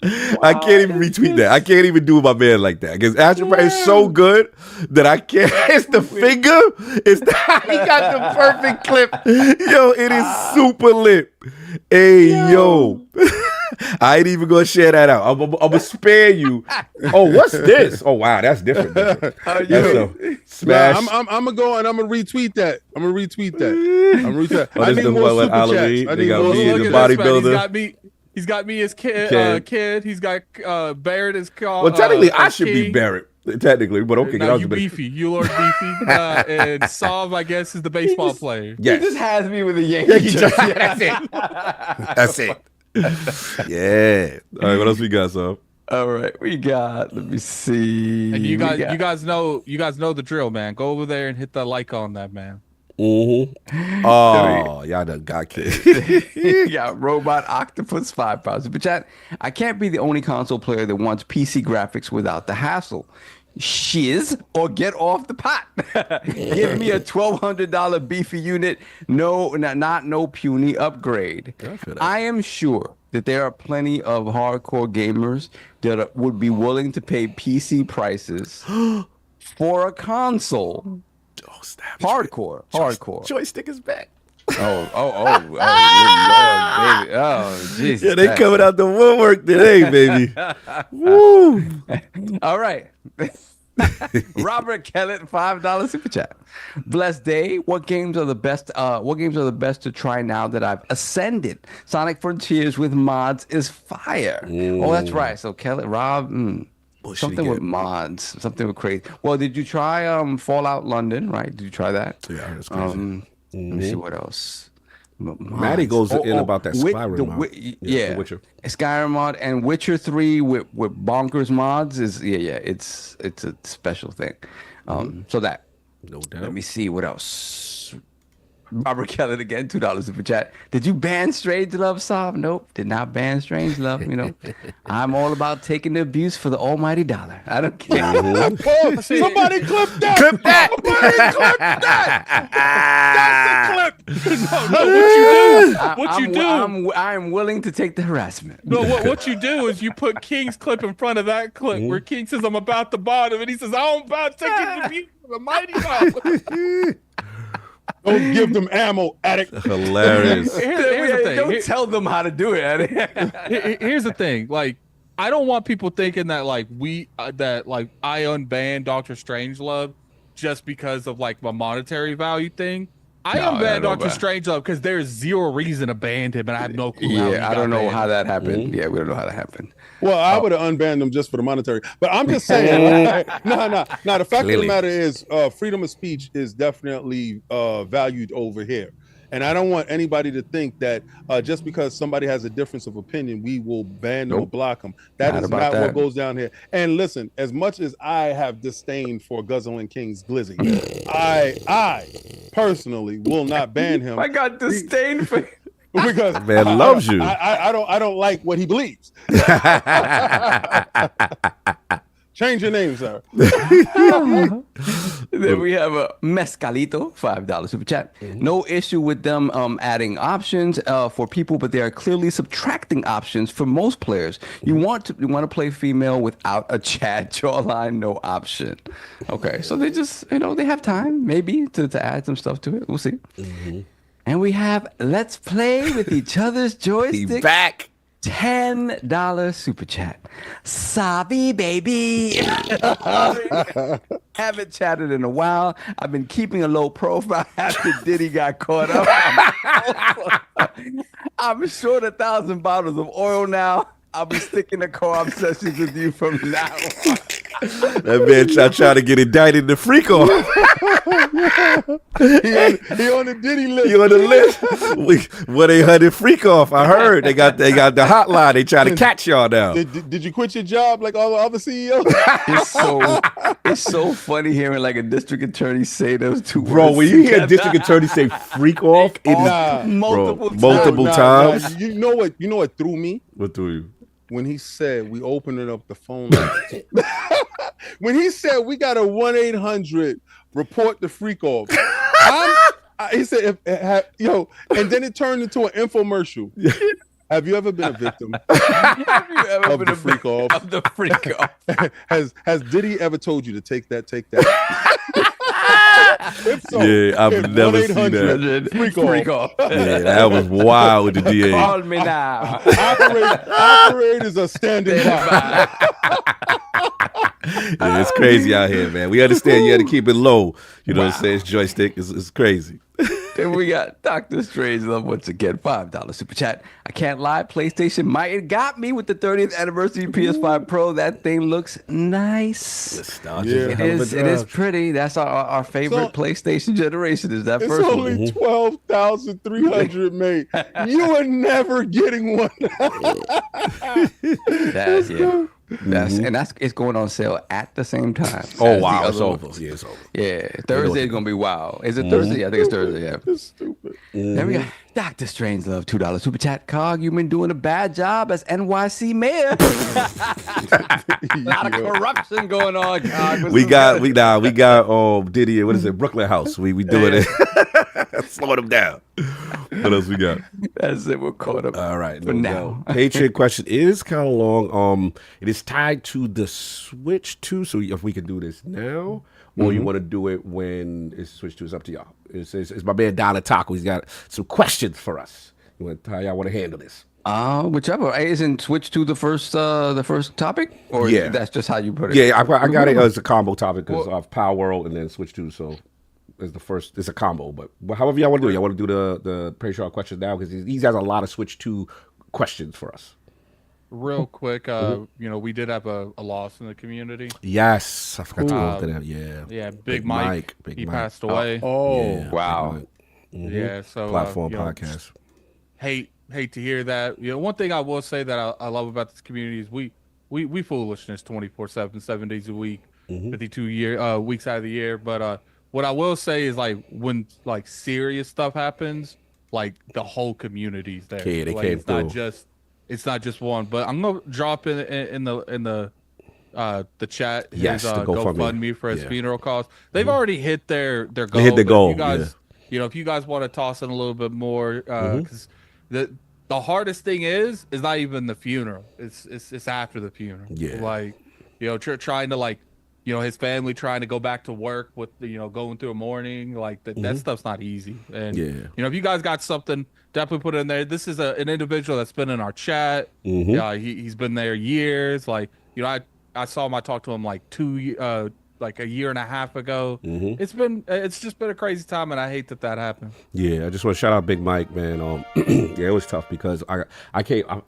I can't even retweet that. I can't even do my man like that because Astro Prime is so good that I can't. It's the finger. It's he got the perfect clip. Yo, it is super lit. Hey, yo. I ain't even gonna share that out. I'm gonna spare you. Oh, what's this? Oh wow, that's different. Smash. I'm gonna go and I'm gonna retweet that. I'm gonna retweet that. Oh, I need more super chats. I need more. The bodybuilder. He's got me as kid. He's got Barrett as Well, technically, I should be Barrett. Technically, but okay. No, you Beefy. You Lord Beefy. And Sav, I guess, is the baseball player. Yes. He just has me with a Yankee jersey. That's it. Yeah. All right. What else we got, Sav? All right, we got. Let me see. And you guys know the drill, man. Go over there and hit the like on that, man. Oh, y'all done got kids. You got Robot Octopus 5 pounds. But chat, I can't be the only console player that wants PC graphics without the hassle. Shiz or get off the pot. Give me a $1,200 beefy unit. No puny upgrade. I am sure that there are plenty of hardcore gamers that would be willing to pay PC prices for a console. Hardcore. Joystick is back. Oh, Lord, baby. Oh, Jesus. Yeah, they coming out the woodwork today, baby. Woo. All right. Robert Kellett, $5 super chat. Blessed day. What games are the best? What games are the best to try now that I've ascended? Sonic Frontiers with mods is fire. Oh, that's right. So Kellett, Rob. Something with mods, something with crazy. Well, did you try Fallout London? Right? Did you try that? Yeah, that's crazy. Let me see what else. Maddie goes in about that Skyrim mod. Yeah, Witcher. Skyrim mod and Witcher 3 with bonkers mods is it's a special thing. So that. No doubt. Let me see what else. Robert Kellett again, $2 super chat. Did you ban Strangelove, Saab? Nope, did not ban Strangelove. You know, I'm all about taking the abuse for the almighty dollar. I don't care. Somebody clip that. Clip that. Somebody clip that. That's a clip. No, what you do? I'm willing to take the harassment. No, what you do is you put King's clip in front of that clip where King says, "I'm about to bottom," and he says, "I'm about to take the abuse for the mighty dollar." Don't give them ammo, addict. Hilarious. Here's the thing. Don't tell them how to do it, addict. Here's the thing. Like, I don't want people thinking that I unbanned Dr. Strangelove just because of like my monetary value thing. I unbanned Dr. Strangelove because there's zero reason to ban him, and I have no clue. Yeah, I don't know how that happened. Yeah, we don't know how that happened. Well, I would have unbanned them just for the monetary. But I'm just saying, no. The fact of the matter is, freedom of speech is definitely valued over here. And I don't want anybody to think that just because somebody has a difference of opinion, we will ban them or block them. That is not what goes down here. And listen, as much as I have disdain for Guzzling King's Glizzy, I personally will not ban him. I got disdain for him. Because man loves you. I don't like what he believes. Change your name, sir. Then we have a Mescalito, $5 super chat. No issue with them adding options for people, but they are clearly subtracting options for most players. You want to play female without a Chad jawline, no option. Okay, so they just they have time maybe to add some stuff to it. We'll see. And we have Let's Play with Each Other's Joystick. He back. $10 super chat. Sabi, baby. Haven't chatted in a while. I've been keeping a low profile after Diddy got caught up. I'm short 1,000 bottles of oil now. I'll be sticking to co-op sessions with you from now on. That man trying to get indicted in the freak off. he on the Diddy list. You on the list? 1-800 freak off. I heard they got the hotline. They trying to catch y'all now. Did you quit your job like all the other CEOs? It's so funny hearing like a district attorney say those two words. Bro, when you hear a district attorney say freak off, it is multiple times. You know what threw me? What threw you? When he said we opening up the phone lines. When he said we got a 1-800 report the freak off. He said, and then it turned into an infomercial. Have you ever been a victim of the freak off? Of the freak off. Has Diddy ever told you to take that? If so, yeah, I've never seen that. Freak off. Yeah, that was wild with the DA. Call me now. Operators are standing by. Yeah, it's crazy out here, man. We understand you had to keep it low. You know what I'm saying? It's joystick. It's crazy. Then we got Dr. Strangelove once again, $5 super chat. I can't lie, PlayStation might have got me with the 30th anniversary PS5 Pro. That thing looks nice. It is pretty. That's our favorite PlayStation generation. Is that first one? It's only 12,300 made. You are never getting one. It's going on sale at the same time. Oh wow, it's over. Yeah, it's over. Yeah, Thursday is gonna be wild. Is it Thursday? Yeah, I think it's Thursday. Yeah. It's stupid. There we go. Dr. Strangelove, $2 super chat. Cog, you've been doing a bad job as NYC mayor. A lot of corruption going on, Cog. We got Diddy. What is it? Brooklyn House. We doing it. Slowing them down. What else we got? That's it. We're caught up. All right. For now. Patreon question is kind of long. It is tied to the Switch 2. So if we can do this now, or you want to do it when it's Switch 2, it's up to y'all. It's my man Dollar Taco. He's got some questions for us. How y'all want to handle this? Whichever. Isn't Switch to the first topic, or that's just how you put it? Yeah, I got it as a combo topic because of Palworld and then Switch 2. So it's the first. It's a combo, but however y'all want to do it. Y'all want to do the Patreon question now because he has a lot of Switch 2 questions for us. Real quick, we did have a loss in the community. Yes, I forgot to go into that. Yeah, Big Mike. He passed away. Yeah, wow. Yeah, so platform podcast. Hate to hear that. One thing I will say that I love about this community is we foolishness 24/7, 7 days a week, 52 weeks out of the year. But what I will say is when serious stuff happens, the whole community's there. Yeah, they came through. It's not just one, but I'm gonna drop in the chat. Yes, his, the GoFundMe for his funeral costs. They've already hit their goal. They hit the goal. You guys, if you guys want to toss in a little bit more, because the hardest thing is not even the funeral. It's after the funeral. Yeah. Trying to his family trying to go back to work with going through a morning that stuff's not easy. And if you guys got something, definitely put it in there. This is an individual that's been in our chat. He's been there years. I saw him. I talked to him a year and a half ago. It's just been a crazy time, and I hate that happened. Yeah, I just want to shout out Big Mike, man. It was tough because I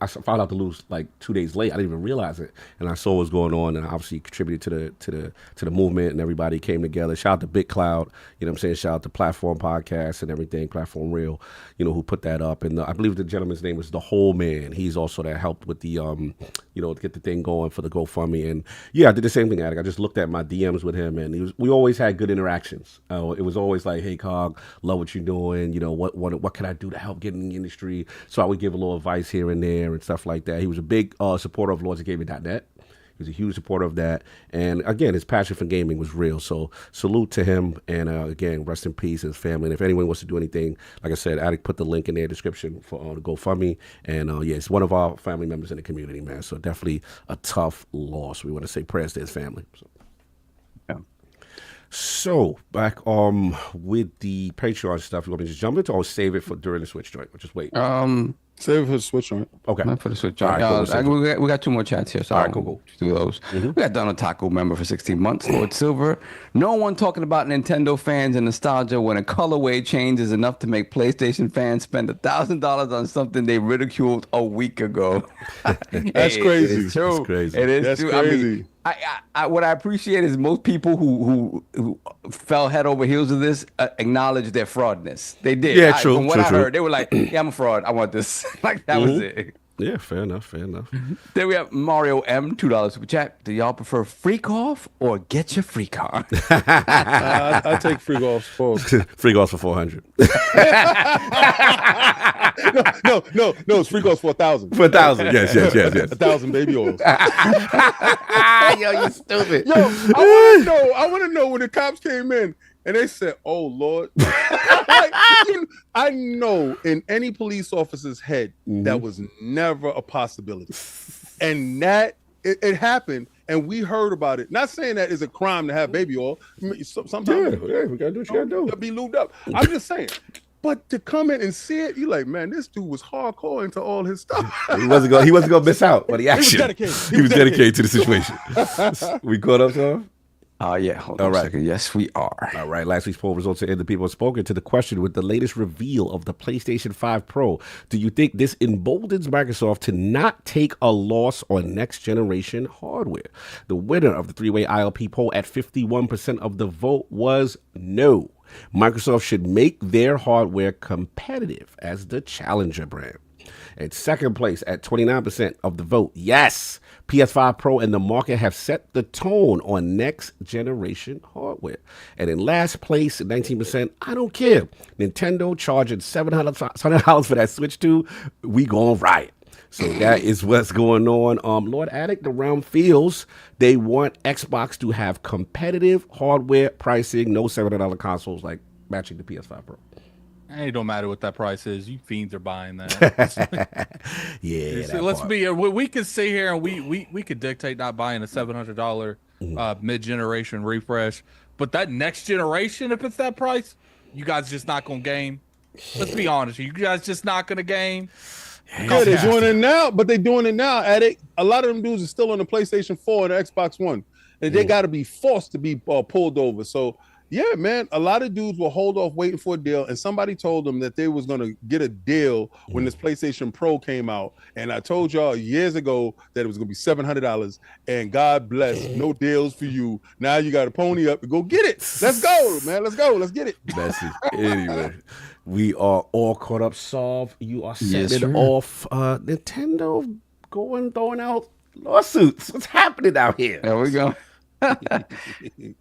found out the news 2 days late. I didn't even realize it, and I saw what was going on, and I obviously contributed to the movement, and everybody came together. Shout out to Big Cloud, you know what I'm saying? Shout out to Platform Podcast and everything, Platform Real, who put that up, and I believe the gentleman's name was The Whole Man. He's also that helped with the to get the thing going for the GoFundMe, and I did the same thing, Attic. I just looked at my DMs with him, and we always had good interactions. It was always like, hey, Cog, love what you're doing. What can I do to help get in the industry? So I would give a little advice here and there and stuff like that. He was a big supporter of LordsCognito.net. He was a huge supporter of that. And again, his passion for gaming was real. So salute to him. And again, rest in peace, his family. And if anyone wants to do anything, like I said, Attic put the link in their description for the GoFundMe. And it's one of our family members in the community, man. So definitely a tough loss. We want to say prayers to his family. So back with the Patreon stuff, you want me to just jump into or save it for during the Switch joint? Or just wait? Save it for the Switch on it. Okay. Not for the Switch. All right, cool, we got 2 more chats here. So All right, cool. Do those. We got Donald Taco member for 16 months. Lord Silver. No one talking about Nintendo fans and nostalgia when a colorway change is enough to make PlayStation fans spend $1,000 on something they ridiculed a week ago. That's crazy. It's true. That's crazy. It is That's true. crazy. I mean, what I appreciate is most people who fell head over heels of this acknowledged their fraudness. They did. Yeah, true. From what true, I true. heard, they were like, "Yeah, I'm a fraud. I want this." Like that was it. Yeah, fair enough. Then we have Mario M, $2 super chat. Do y'all prefer freak off or get your freak on? I take free golf for Free golf for 400. no. It's free golf for 1,000. For 1,000. Yes. 1,000 baby oils. Yo, you stupid. Yo, I want to know when the cops came in and they said, "Oh Lord," I know in any police officer's head that was never a possibility, and that it happened, and we heard about it. Not saying that is a crime to have baby oil. Sometimes, we gotta do what you gotta do. be lubed up. I'm just saying. But to come in and see it, you like, man, this dude was hardcore into all his stuff. He wasn't gonna miss out on the action. He was dedicated to the situation. We caught up, sir? Yeah. Hold on a second. Yes, we are. All right, last week's poll results are in. The people have spoken to the question with the latest reveal of the PlayStation 5 Pro. Do you think this emboldens Microsoft to not take a loss on next generation hardware? The winner of the three-way ILP poll at 51% of the vote was no. Microsoft should make their hardware competitive as the challenger brand. In second place at 29% of the vote, yes, PS5 Pro and the market have set the tone on next generation hardware. And in last place, at 19%, I don't care. Nintendo charging $700 for that Switch 2, we gon' riot. So that is what's going on. Lord Addict, the realm feels they want Xbox to have competitive hardware pricing, no $700 consoles like matching the PS5 Pro. It don't matter what that price is. You fiends are buying that. Yeah. So let's be. We could sit here and we could dictate not buying a $700 mid-generation refresh, but that next generation, if it's that price, you guys just not gonna game. Let's be honest. You guys just not gonna game. Yeah, they're doing it now, but they're doing it now. A lot of them dudes are still on the PlayStation 4 and the Xbox One, and they got to be forced to be pulled over. So, yeah, man, a lot of dudes will hold off waiting for a deal, and somebody told them that they was going to get a deal when this PlayStation Pro came out, and I told y'all years ago that it was going to be $700, and God bless, no deals for you. Now you got to pony up and go get it. Let's go, man. Let's go. Let's get it. Messy. Anyway, we are all caught up. Solve. You are Yes, sending sir. off Nintendo throwing out lawsuits. What's happening out here? There we go.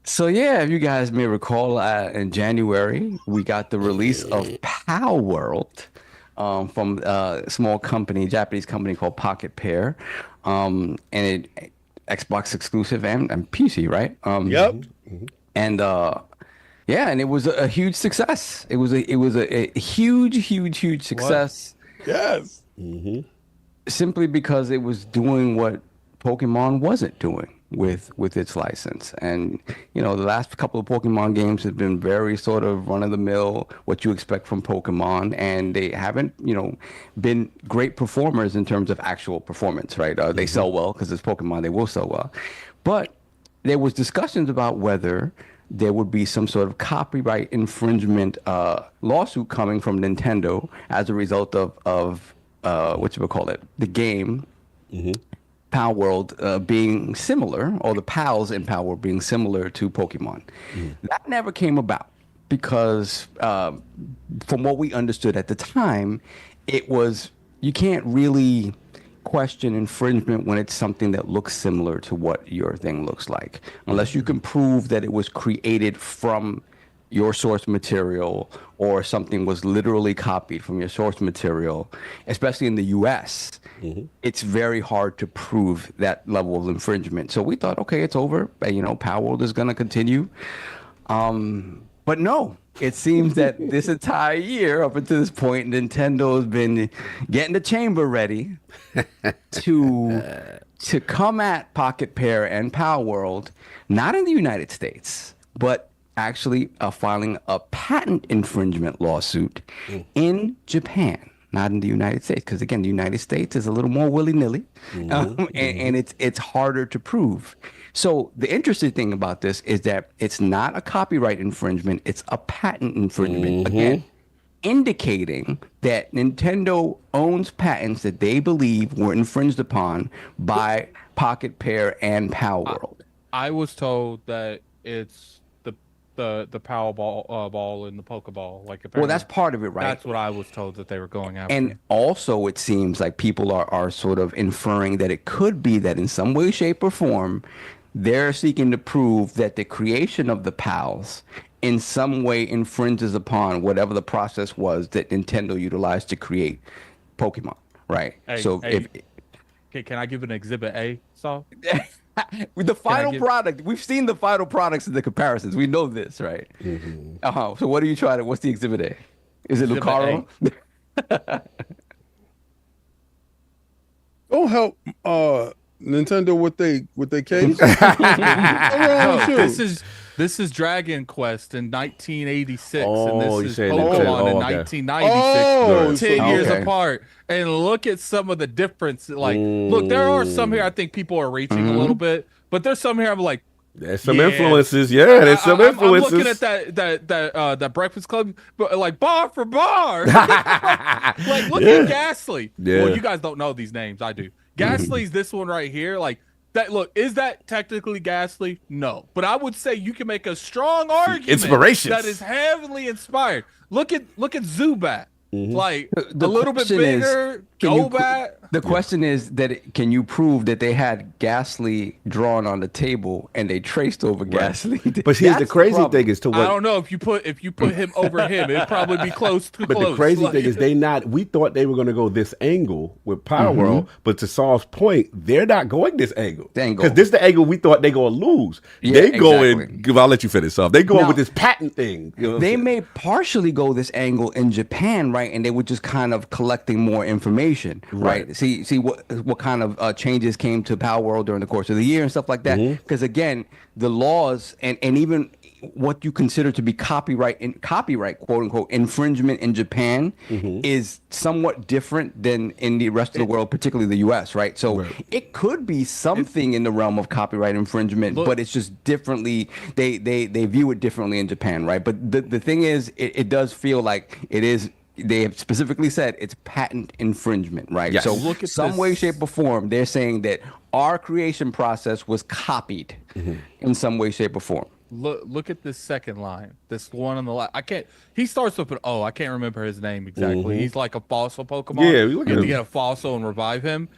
So yeah, if you guys may recall, in January we got the release of Palworld from a small company, Japanese company called Pocket Pair, and it Xbox exclusive and PC, right? Yep. And yeah, and it was a huge success. It was a huge success. Yes. Simply because it was doing what Pokemon wasn't doing with its license. And the last couple of Pokemon games have been very sort of run-of-the-mill, what you expect from Pokemon, and they haven't been great performers in terms of actual performance, right? They sell well because it's Pokemon, they will sell well, but there was discussions about whether there would be some sort of copyright infringement lawsuit coming from Nintendo as a result of the game Palworld being similar, or the pals in Palworld being similar to Pokemon. That never came about because from what we understood at the time, it was, you can't really question infringement when it's something that looks similar to what your thing looks like, unless you can prove that it was created from your source material or something was literally copied from your source material. Especially in the US, it's very hard to prove that level of infringement. So we thought, okay, it's over. Palworld is going to continue. But no, it seems that this entire year up until this point, Nintendo has been getting the chamber ready to come at Pocket Pair and Palworld, not in the United States, but actually filing a patent infringement lawsuit in Japan. not in the United States, because again, the United States is a little more willy-nilly, and it's harder to prove. So the interesting thing about this is that it's not a copyright infringement, it's a patent infringement. Again, indicating that Nintendo owns patents that they believe were infringed upon by Pocket Pair and Palworld. I was told that it's the Powerball ball and the Pokeball. Like, well, that's part of it, right? That's what I was told that they were going after. And also, it seems like people are sort of inferring that it could be that in some way, shape, or form, they're seeking to prove that the creation of the PALs in some way infringes upon whatever the process was that Nintendo utilized to create Pokemon, right? Can I give an Exhibit A, Saul? With the final product, we've seen the final products in the comparisons. We know this, right? So what are you trying to? What's the Exhibit A? Is it Lucaro? Don't help Nintendo with they case. This is Dragon Quest in 1986, Oh, and this is you Pokemon in okay. 1996, 10 years apart. And look at some of the difference. Like, look, there are some here I think people are reaching a little bit, but there's some here I'm like, there's some influences. Yeah, there's some influences. I'm looking at that Breakfast Club, but like bar for bar. Like, look at Ghastly. Yeah. Well, you guys don't know these names. I do. Ghastly's this one right here. Like, that, look, is that technically Ghastly? No, but I would say you can make a strong argument that is heavily inspired. Look at Zubat. Like a little bit bigger. The question is that can you prove that they had Ghastly drawn on the table and they traced over Ghastly? But here's the crazy thing is to what I don't know if you put him over him, it'd probably be close. But the crazy thing is we thought they were going to go this angle with Palworld, but to Saul's point, they're not going this angle because this is the angle we thought they going to lose. They going. I'll let you finish, Saul. They going with this patent thing. You know they may partially go this angle in Japan, right? And they were just kind of collecting more information, right? See what kind of changes came to Palworld during the course of the year and stuff like that. Because again, the laws and even what you consider to be copyright quote unquote infringement in Japan is somewhat different than in the rest of the world, particularly the US, right? So it could be something in the realm of copyright infringement, but it's just differently. They view it differently in Japan, right? But the thing is, it does feel like it is. They have specifically said it's patent infringement, right? Yes. So look at some way, shape, or form. They're saying that our creation process was copied in some way, shape, or form. Look at this second line. This one on the left. He starts with an O. I can't remember his name exactly. He's like a fossil Pokemon. Yeah, you have to get a fossil and revive him.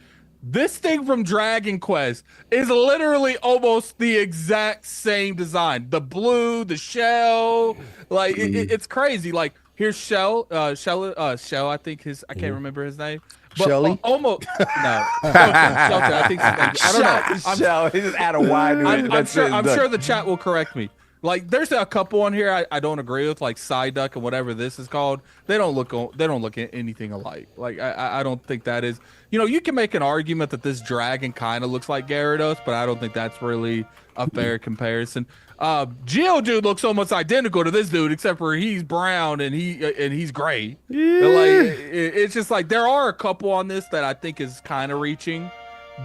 This thing from Dragon Quest is literally almost the exact same design. The blue, the shell, like it's crazy. Like, here's Shell. Shell. I think I can't remember his name. Shelly? Almost. No. I think. I don't know. Shell. He just add a Y to it. I'm sure the chat will correct me. Like, there's a couple on here I don't agree with, like Psyduck and whatever this is called. They don't look at anything alike. Like, I don't think that is. You can make an argument that this dragon kind of looks like Gyarados, but I don't think that's really a fair comparison. Geodude looks almost identical to this dude, except for he's brown and he's gray. Yeah. Like, it's just like there are a couple on this that I think is kind of reaching,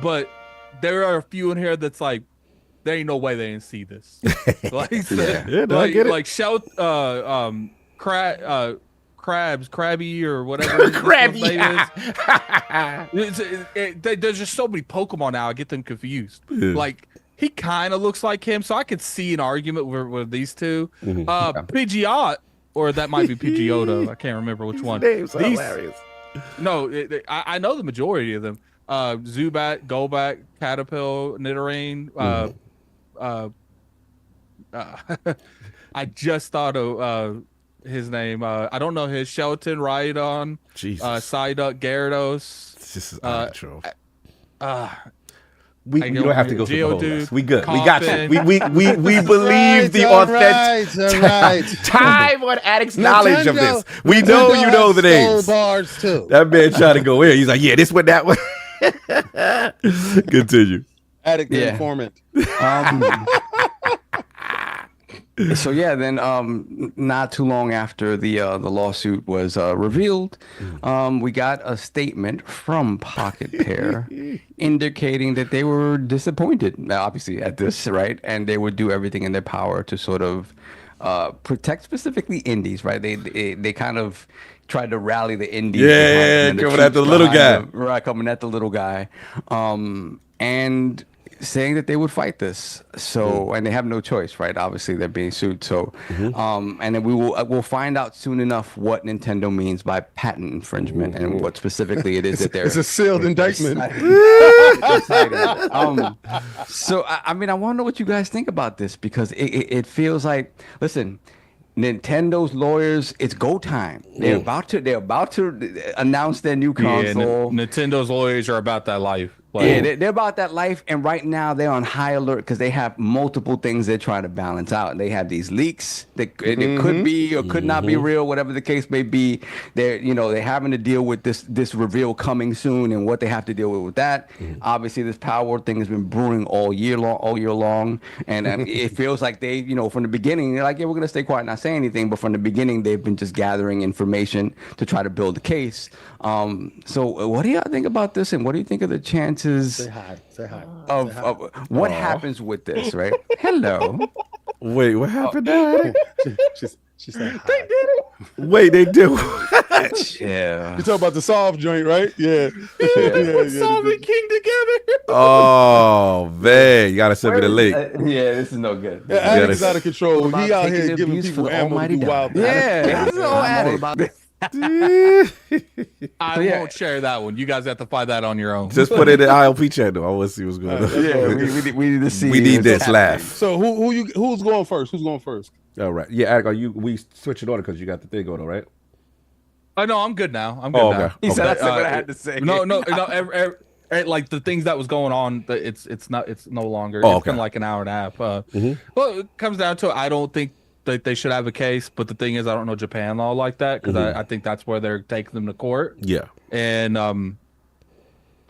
but there are a few in here that's like, there ain't no way they didn't see this. Like, I get it. Like Krabby or whatever. Krabby. There's just so many Pokemon now. I get them confused. Like, he kind of looks like him, so I could see an argument with these two. Pidgeot, or that might be Pidgeotto. I can't remember which one. Names are hilarious. No, I know the majority of them. Zubat, Golbat, Caterpillar, Nidoran. I just thought of his name. I don't know his. Shelton, Rhydon, Psyduck, Gyarados. This is out of control. We don't have to go through the whole list. We good. Coffin. We got you. We believe the authentic time on Addict's knowledge of this. We know you know the names. Bars too. That man trying to go in. He's like, yeah, this one, that one. Continue. Addict informant. So yeah, then not too long after the lawsuit was revealed, we got a statement from Pocket Pair indicating that they were disappointed, obviously, at this, right? And they would do everything in their power to sort of protect specifically indies, right? They kind of tried to rally the indies. Yeah, coming at the little guy. Right, coming at the little guy. And saying that they would fight this. So, and they have no choice, right? Obviously, they're being sued. So, and then we'll find out soon enough what Nintendo means by patent infringement and what specifically it is that they're. It's a sealed indictment. So, I mean, I want to know what you guys think about this because it feels like, listen, Nintendo's lawyers, it's go time. They're about to announce their new console. Nintendo's lawyers are about that life. Yeah, they're about that life, and right now they're on high alert because they have multiple things they're trying to balance out. They have these leaks that it could be or could not be real, whatever the case may be. They're having to deal with this reveal coming soon and what they have to deal with that. Obviously, this Palworld thing has been brewing all year long, and it feels like they, from the beginning, they're like, yeah, we're gonna stay quiet, not say anything. But from the beginning, they've been just gathering information to try to build a case. So what do y'all think about this, and what do you think of the chances? Say hi. Of what happens with this, right? Hello. Wait, what happened there? She said hi. They did it. Wait, they do. Yeah. You talking about the soft joint, right? Yeah. Solving King together. Oh man, you gotta send me the link. Yeah, this is no good. Yeah, Addict is out of control. He out here giving people ammo to do wild things. Yeah, this is all Addict. I won't share that one. You guys have to find that on your own. Just put it in the ILP channel. I want to see what's going on. Yeah, we need to see. We need this laugh. So who's going first? Who's going first? All right. Yeah, Addict, we switching order because you got the thing going on, right? I know. I'm good now. I'm good okay. now. He said I said what I had to say. No. Like the things that was going on, it's no longer. Oh, it's been like an hour and a half. Well, it comes down to I don't think that they should have a case, but the thing is, I don't know Japan law like that because I think that's where they're taking them to court. Yeah. And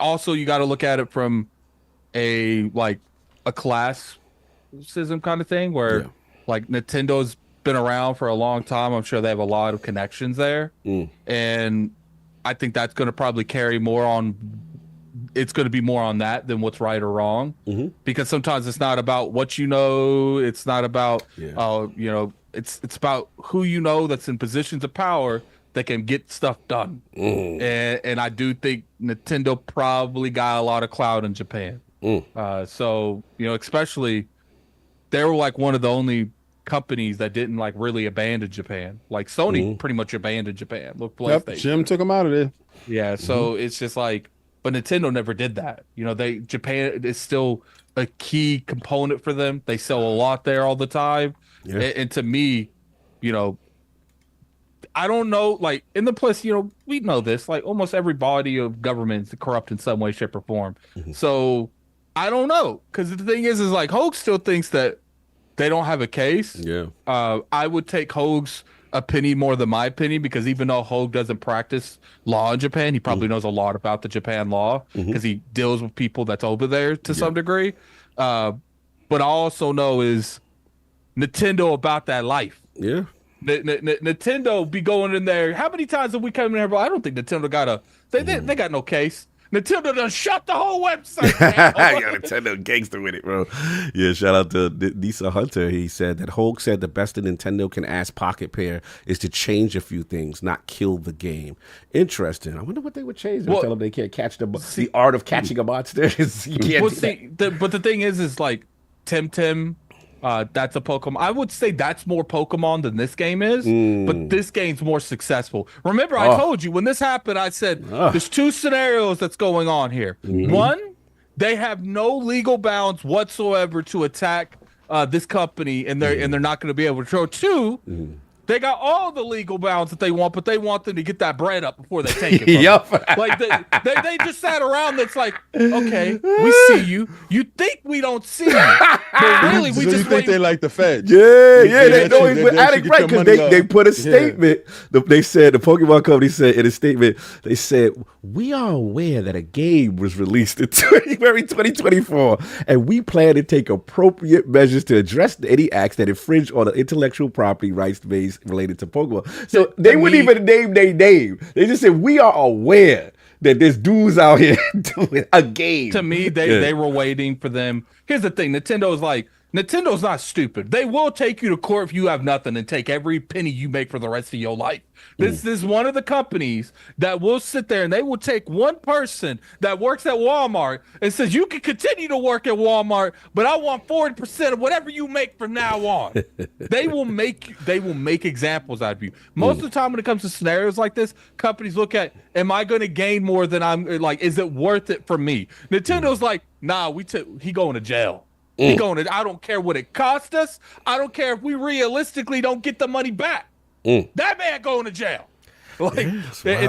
also you got to look at it from a classism kind of thing where like Nintendo's been around for a long time. I'm sure they have a lot of connections there, and I think that's going to probably carry more on. It's going to be more on that than what's right or wrong, because sometimes it's not about what you know. It's not about, it's about who you know that's in positions of power that can get stuff done. And I do think Nintendo probably got a lot of clout in Japan. So, especially they were like one of the only companies that didn't like really abandon Japan. Like Sony pretty much abandoned Japan. Look, PlayStation. Yep, Jim took him out of there. Yeah. So it's just like, but Nintendo never did that. Japan is still a key component for them. They sell a lot there all the time. Yeah. And to me, I don't know, like in the place, we know this, like almost every body of government is corrupt in some way, shape, or form. So I don't know. Because the thing is like Hogue still thinks that they don't have a case. Yeah. I would take Hogue's opinion more than my opinion, because even though Hogue doesn't practice law in Japan, he probably knows a lot about the Japan law because he deals with people that's over there to some degree. But I also know is Nintendo about that life. Yeah. Nintendo be going in there. How many times have we come in here? Bro, I don't think Nintendo got they got no case. Nintendo done shut the whole website down. Yeah, Nintendo gangster with it, bro. Yeah, shout out to Lisa Hunter. He said that Hogue said the best that Nintendo can ask Pocket Pair is to change a few things, not kill the game. Interesting. I wonder what they would change. Tell them they can't catch the art of catching a monster. You can't but the thing is like Tim. That's a Pokemon. I would say that's more Pokemon than this game is, but this game's more successful. Remember, I told you when this happened, I said there's two scenarios that's going on here. One, they have no legal bounds whatsoever to attack this company, and they're not going to be able to. Two, They got all the legal bounds that they want, but they want them to get that bread up before they take it. Yup. Like they just sat around. That's like, okay, we see you. You think we don't see you, but really we So just you think they like the feds? Yeah, they should- know he's they addict, should get right? your Because money they up. put a Yeah. statement. They said the Pokemon company said in a statement, they said, "We are aware that a game was released in February 2024, and we plan to take appropriate measures to address any acts that infringe on the intellectual property rights base related to Pokemon." So they wouldn't even name their name. They just said, "We are aware that there's dudes out here doing a game." To me, they were waiting for them. Here's the thing: Nintendo's not stupid. They will take you to court if you have nothing and take every penny you make for the rest of your life. This is one of the companies that will sit there and they will take one person that works at Walmart and says, "You can continue to work at Walmart, but I want 40% of whatever you make from now on." They will make examples out of you. Most of the time when it comes to scenarios like this, companies look at, am I going to gain more than I'm like, is it worth it for me? Nintendo's like, nah, he going to jail. He going to, I don't care what it cost us. I don't care if we realistically don't get the money back. That man going to jail. Like, and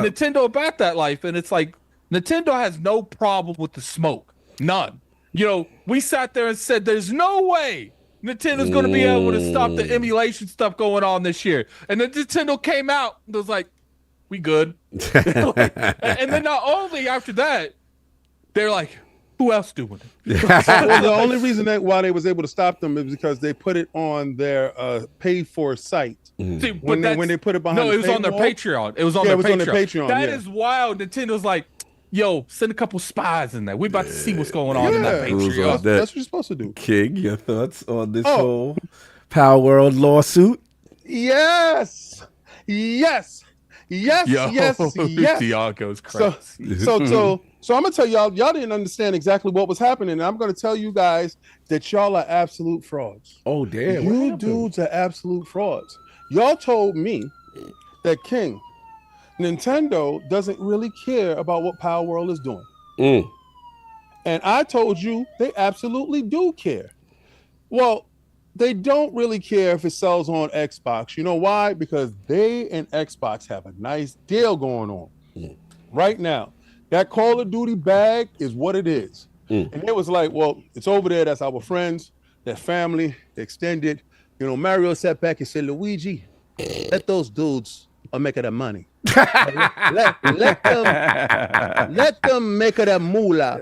Nintendo about that life. And it's like, Nintendo has no problem with the smoke. None. You know, we sat there and said, there's no way Nintendo's going to be able to stop the emulation stuff going on this year. And then Nintendo came out and was like, we good. And then not only after that, they're like, who else doing it? Well, the only reason why they was able to stop them is because they put it on their paid for site. See, When they put it behind no, the it was on their paywall? Patreon. It was on Yeah, their it was on their Patreon. Patreon, That yeah. is wild. Nintendo's like, yo, send a couple spies in there. We about to see what's going on in that Yeah, Patreon. that's what you're supposed to do. King, your thoughts on this whole Palworld lawsuit? Yes. Diago's crazy. So I'm gonna tell y'all didn't understand exactly what was happening. And I'm gonna tell you guys that y'all are absolute frauds. Oh, damn. You dudes are absolute frauds. Y'all told me that King, Nintendo doesn't really care about what Palworld is doing. And I told you they absolutely do care. Well, they don't really care if it sells on Xbox. You know why? Because they and Xbox have a nice deal going on right now. That Call of Duty bag is what it is. And it was like, well, it's over there. That's our friends, their family, extended. You know, Mario sat back and said, Luigi, let those dudes make that money. let them make that moolah.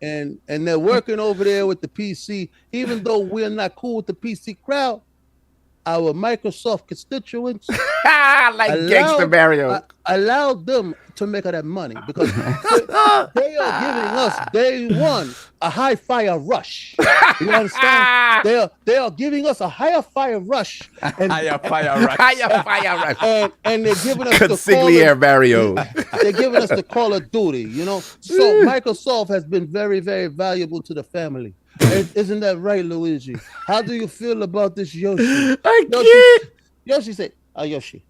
And they're working over there with the PC. Even though we're not cool with the PC crowd, our Microsoft constituents like Gangster Mario. allow them to make that money because they are giving us day one a high fire rush. You understand? They are giving us a higher fire rush. And, Higher fire rush. and they're giving us Consigliere Mario. they're giving us the Call of Duty, you know. So Microsoft has been very, very valuable to the family. Isn't that right, Luigi? How do you feel about this Yoshi? Yoshi said, Yoshi.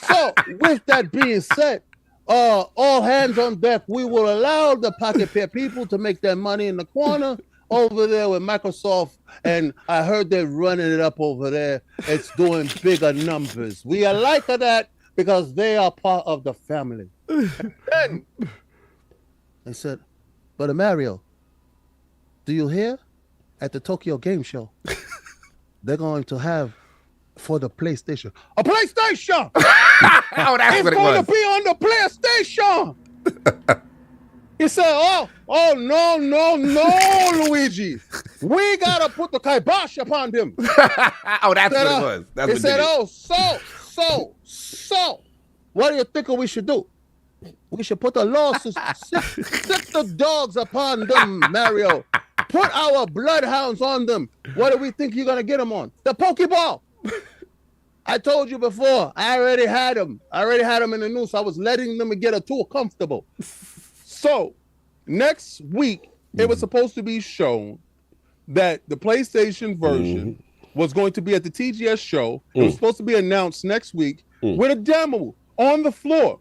So with that being said, all hands on deck. We will allow the Pocket Pair people to make their money in the corner over there with Microsoft. And I heard they're running it up over there. It's doing bigger numbers. We are like that because they are part of the family. Then I said, Brother Mario, do you hear? At the Tokyo Game Show, they're going to have for the PlayStation a PlayStation. Oh, that's It's what it going was. to be on the PlayStation. He said, oh, no, Luigi. We got to put the kibosh upon them. Oh, that's what it was. That's He what said, did it. so, what do you think we should do? We should put a lawsuit, stick the dogs upon them, Mario. Put our bloodhounds on them. What do we think you're going to get them on? The Pokeball. I told you before, I already had them. In the news. I was letting them get too comfortable. So next week, it was supposed to be shown that the PlayStation version was going to be at the TGS show. It was supposed to be announced next week with a demo on the floor.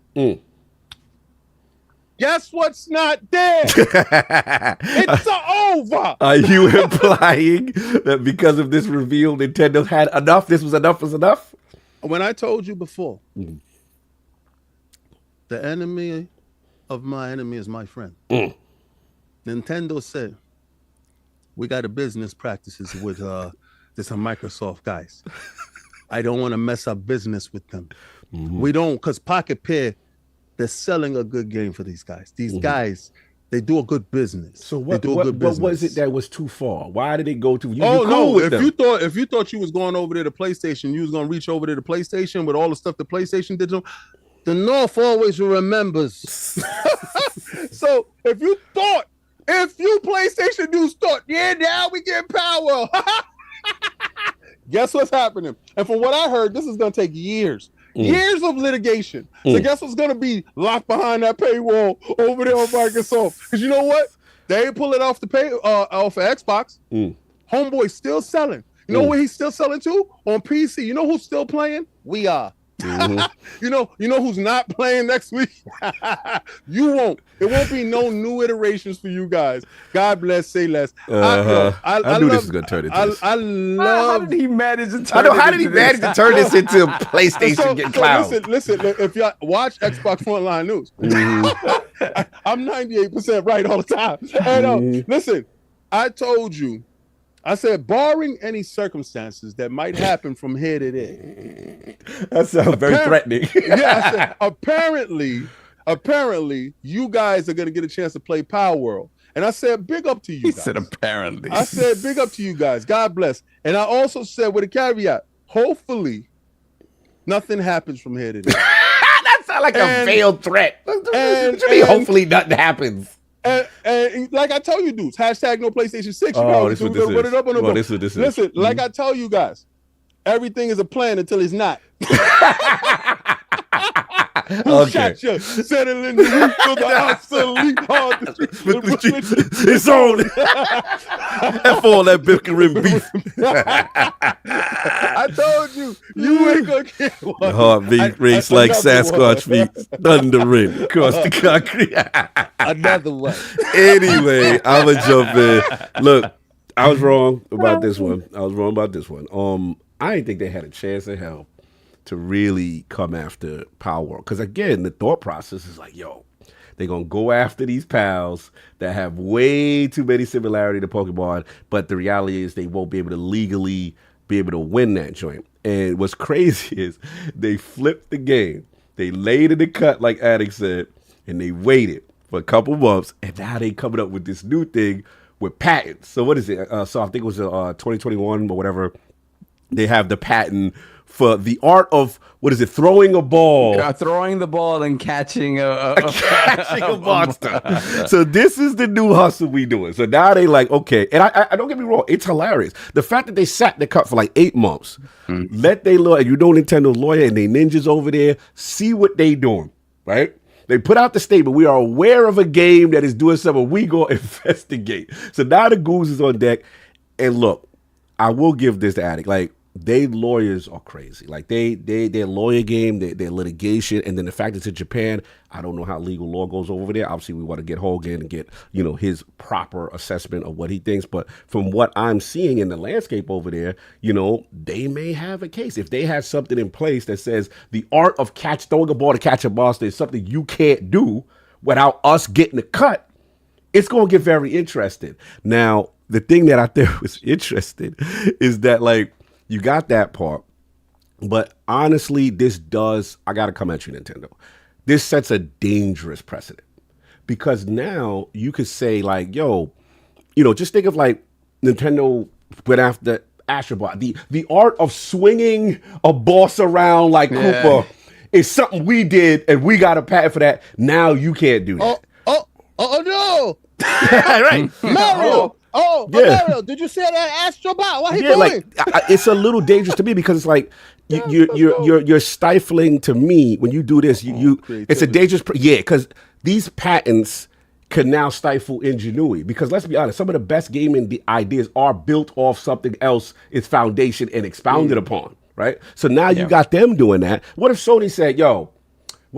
Guess what's not there? It's over. Are you implying that because of this reveal, Nintendo had enough? This was enough was enough? When I told you before, the enemy of my enemy is my friend. Nintendo said, we got a business practices with this Microsoft guys. I don't want to mess up business with them. We don't, because Pocket Pair, they're selling a good game for these guys. These guys, they do a good business. So what was it that was too far? Why did it go to you? If you thought you was going over there to PlayStation, you was gonna reach over there to PlayStation with all the stuff the PlayStation did to them, the North always remembers. So if you PlayStation news thought, yeah, now we get power. Guess what's happening? And from what I heard, this is gonna take years. Years of litigation. So guess what's gonna be locked behind that paywall over there on Microsoft? Because you know what? They ain't pull it off the off of Xbox. Homeboy's still selling. You know where he's still selling to? On PC. You know who's still playing? We are. You know who's not playing next week? You won't. It won't be no new iterations for you guys. God bless, say less. I knew this was gonna turn into this. I love. How did he manage to turn? How did he manage to turn this into PlayStation getting cloud? Listen. If y'all watch Xbox Frontline News, I'm 98% right all the time. And listen, I told you. I said, barring any circumstances that might happen from here to there. That sounds very threatening. Yeah, I said, apparently, you guys are going to get a chance to play Palworld. And I said, big up to you guys. He said, apparently. I said, big up to you guys. God bless. And I also said, with a caveat, hopefully, nothing happens from here to there. That sounds like a veiled threat. Hopefully, nothing happens. And like I tell you dudes, hashtag no PlayStation 6. This is what this is. Listen, like I tell you guys, everything is a plan until it's not. Shot you, settle in the roof of the obsolete hard It's on. F all that bickering beef. I told you, you ain't gonna get one. The heartbeat race like Sasquatch feet, thundering across the concrete. Another one. Anyway, I'm gonna jump in. Look, I was wrong about this one. I didn't think they had a chance in hell to really come after Palworld. Because again, the thought process is like, yo, they're going to go after these pals that have way too many similarity to Pokemon, but the reality is they won't be able to legally be able to win that joint. And what's crazy is they flipped the game. They laid in the cut, like Addict said, and they waited for a couple months, and now they coming up with this new thing with patents. So what is it? So I think it was 2021 or whatever. They have the patent for the art of, what is it, throwing a ball. Throwing the ball and catching a monster. So this is the new hustle we doing. So now they like, okay, and I don't get me wrong, it's hilarious. The fact that they sat the cut for like 8 months, let they lawyer, Nintendo's lawyer and they ninjas over there, see what they doing, right? They put out the statement, we are aware of a game that is doing something, we go investigate. So now the goose is on deck. And look, I will give this to Addict, like, they lawyers are crazy. Like their lawyer game, their litigation, and then the fact it's in Japan, I don't know how legal law goes over there. Obviously, we want to get Hogan and get, his proper assessment of what he thinks. But from what I'm seeing in the landscape over there, they may have a case. If they have something in place that says the art of throwing a ball to catch a monster is something you can't do without us getting a cut, it's going to get very interesting. Now, the thing that I think was interesting is that, like, you got that part, but honestly, I got to come at you, Nintendo. This sets a dangerous precedent because now you could say like, yo, just think of like Nintendo went after Astro Bot. The art of swinging a boss around like Koopa is something we did and we got a patent for that. Now you can't do that. Oh no. Right. Mario. Mario, did you say that Astro Bot? What he doing? Like it's a little dangerous to me because it's like you're stifling to me when you do this. It's a dangerous. Because these patents can now stifle ingenuity. Because let's be honest, some of the best gaming ideas are built off something else, its foundation and expounded upon. Right. So now you got them doing that. What if Sony said, "Yo,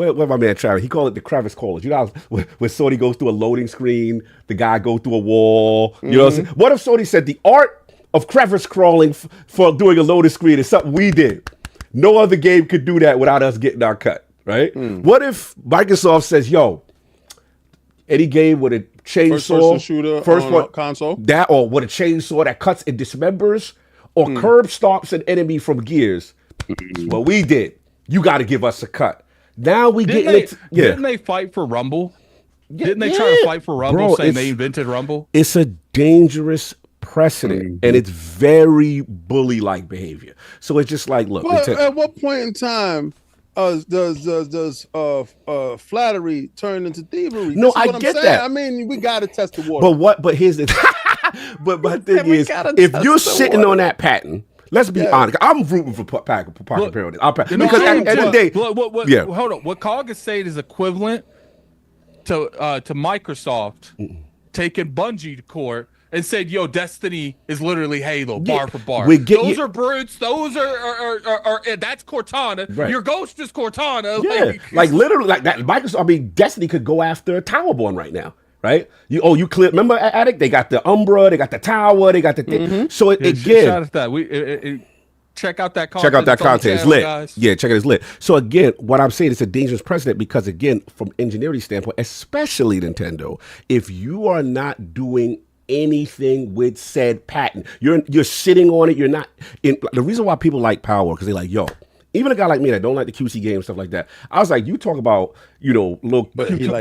what my man Travis, he called it the crevice crawlers. You know how when Sony goes through a loading screen, the guy go through a wall. You know what I'm saying? What if Sony said the art of crevice crawling for doing a loading screen is something we did? No other game could do that without us getting our cut, right? What if Microsoft says, yo, any game with a chainsaw, First-person shooter on console, that, or with a chainsaw that cuts and dismembers, or curb stomps an enemy from gears, what we did, you got to give us a cut. Now we didn't they fight for Rumble? Didn't they try to fight for Rumble, saying they invented Rumble? It's a dangerous precedent, and it's very bully-like behavior. So it's just like, look. But at what point in time does flattery turn into thievery? No, I get that. I mean, we got to test the water. But here's the but my thing is, if you're sitting on that patent, let's be honest. I'm rooting for Parker Perry. Because at the end of the day, hold on. What Cog is saying is equivalent to Microsoft taking Bungie to court and said, "Yo, Destiny is literally Halo, bar for bar. Those are brutes. Those are that's Cortana. Right. Your Ghost is Cortana. Yeah, like literally, like that. Microsoft. I mean, Destiny could go after Towerborn right now, right? You clear. Remember, Addict? They got the Umbra, they got the Tower, they got the thing. So again, shout out that check out that content. Check out that content. It's lit. Guys. Yeah, check it. It's lit. So again, what I'm saying is a dangerous precedent because again, from engineering standpoint, especially Nintendo, if you are not doing anything with said patent, you're sitting on it. You're not. The reason why people like Palworld because they're like, yo. Even a guy like me that don't like the QC game and stuff like that, I was like, you talk about, little cute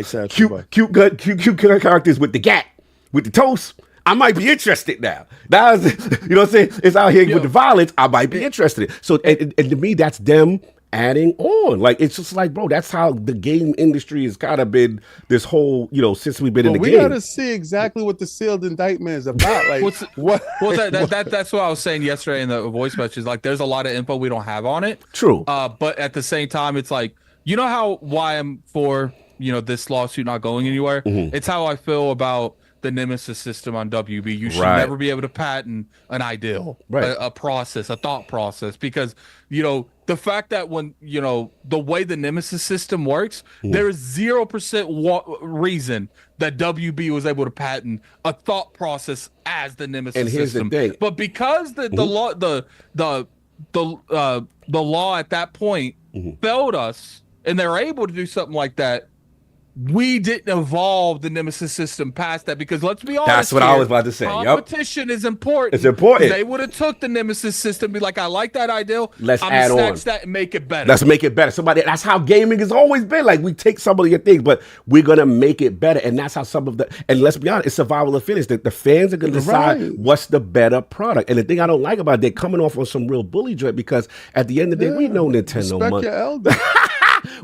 characters with the gat, with the toast. I might be interested now. That was, you know what I'm saying? It's out here with the violence. I might be interested. So, and to me, that's them adding on. Like, it's just like, bro, that's how the game industry has kind of been this whole, since we've been in the game. We got to see exactly what the sealed indictment is about. Like, what? Well, that's what I was saying yesterday in the voice message. Like, there's a lot of info we don't have on it. True. But at the same time, it's like, you know why I'm for, this lawsuit not going anywhere? It's how I feel about the Nemesis system on WB. You should never be able to patent an ideal, a process, a thought process, because, the fact that when, the way the Nemesis system works, there is 0% reason that WB was able to patent a thought process as the Nemesis system. And here's the thing. But because the law at that point failed us, and they're able to do something like that, we didn't evolve the Nemesis system past that, because let's be honest, that's what I was about to say. Competition is important. It's important. They would have took the Nemesis system, be like, I like that ideal. Let's add on that and make it better. Let's make it better. That's how gaming has always been. Like, we take some of your things, but we're gonna make it better, and that's how some of the. And let's be honest, it's survival of the fittest. The fans are gonna decide what's the better product. And the thing I don't like about it, they're coming off on some real bully joint, because at the end of the day, we know Nintendo money. Your elder.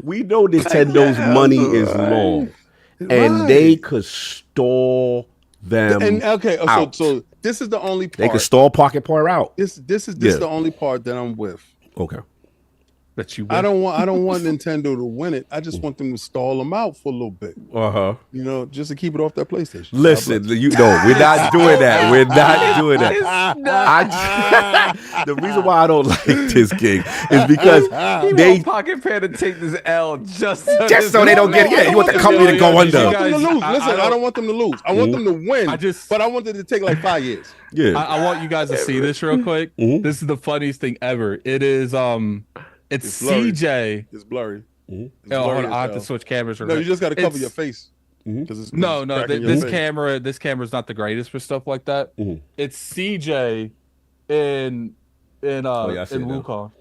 We know Nintendo's money is long, and they could stall them. And out. So this is the only part they could stall Pocket Par out. This is the only part that I'm with. Okay. That you. I don't want Nintendo to win it. I just want them to stall them out for a little bit. Just to keep it off their PlayStation. Listen, we're not doing that. We're not doing that. The reason why I don't like this game is because they Pocket Pair to take this L just so they don't get it. Yeah, you want the company to go under. I want them to lose. Listen, I don't want them to lose. I want them to win. But I want them to take like 5 years. Yeah. I want you guys to see this real quick. This is the funniest thing ever. It is It's CJ. It's blurry. Hold on, I have to switch cameras. No, you just got to cover your face. No. This camera's not the greatest for stuff like that. It's CJ in Wukong.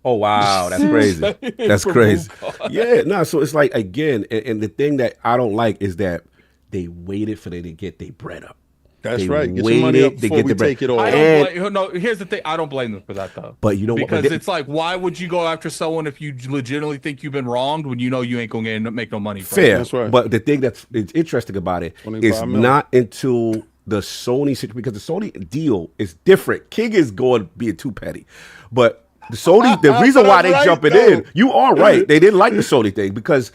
Oh wow, that's crazy. That's crazy. Yeah, no. So it's like, again, and the thing that I don't like is that they waited for them to get their bread up. That's right. Get your money up before we take it all. Here's the thing. I don't blame them for that, though. But you know what? Because it's like, why would you go after someone if you legitimately think you've been wronged when you know you ain't going to make no money from it? Fair. That's right. But the thing that's interesting about it is not until the Sony situation, because the Sony deal is different. King is going being too petty. But the Sony, the reason why they jumping in, you are right. They didn't like the Sony thing because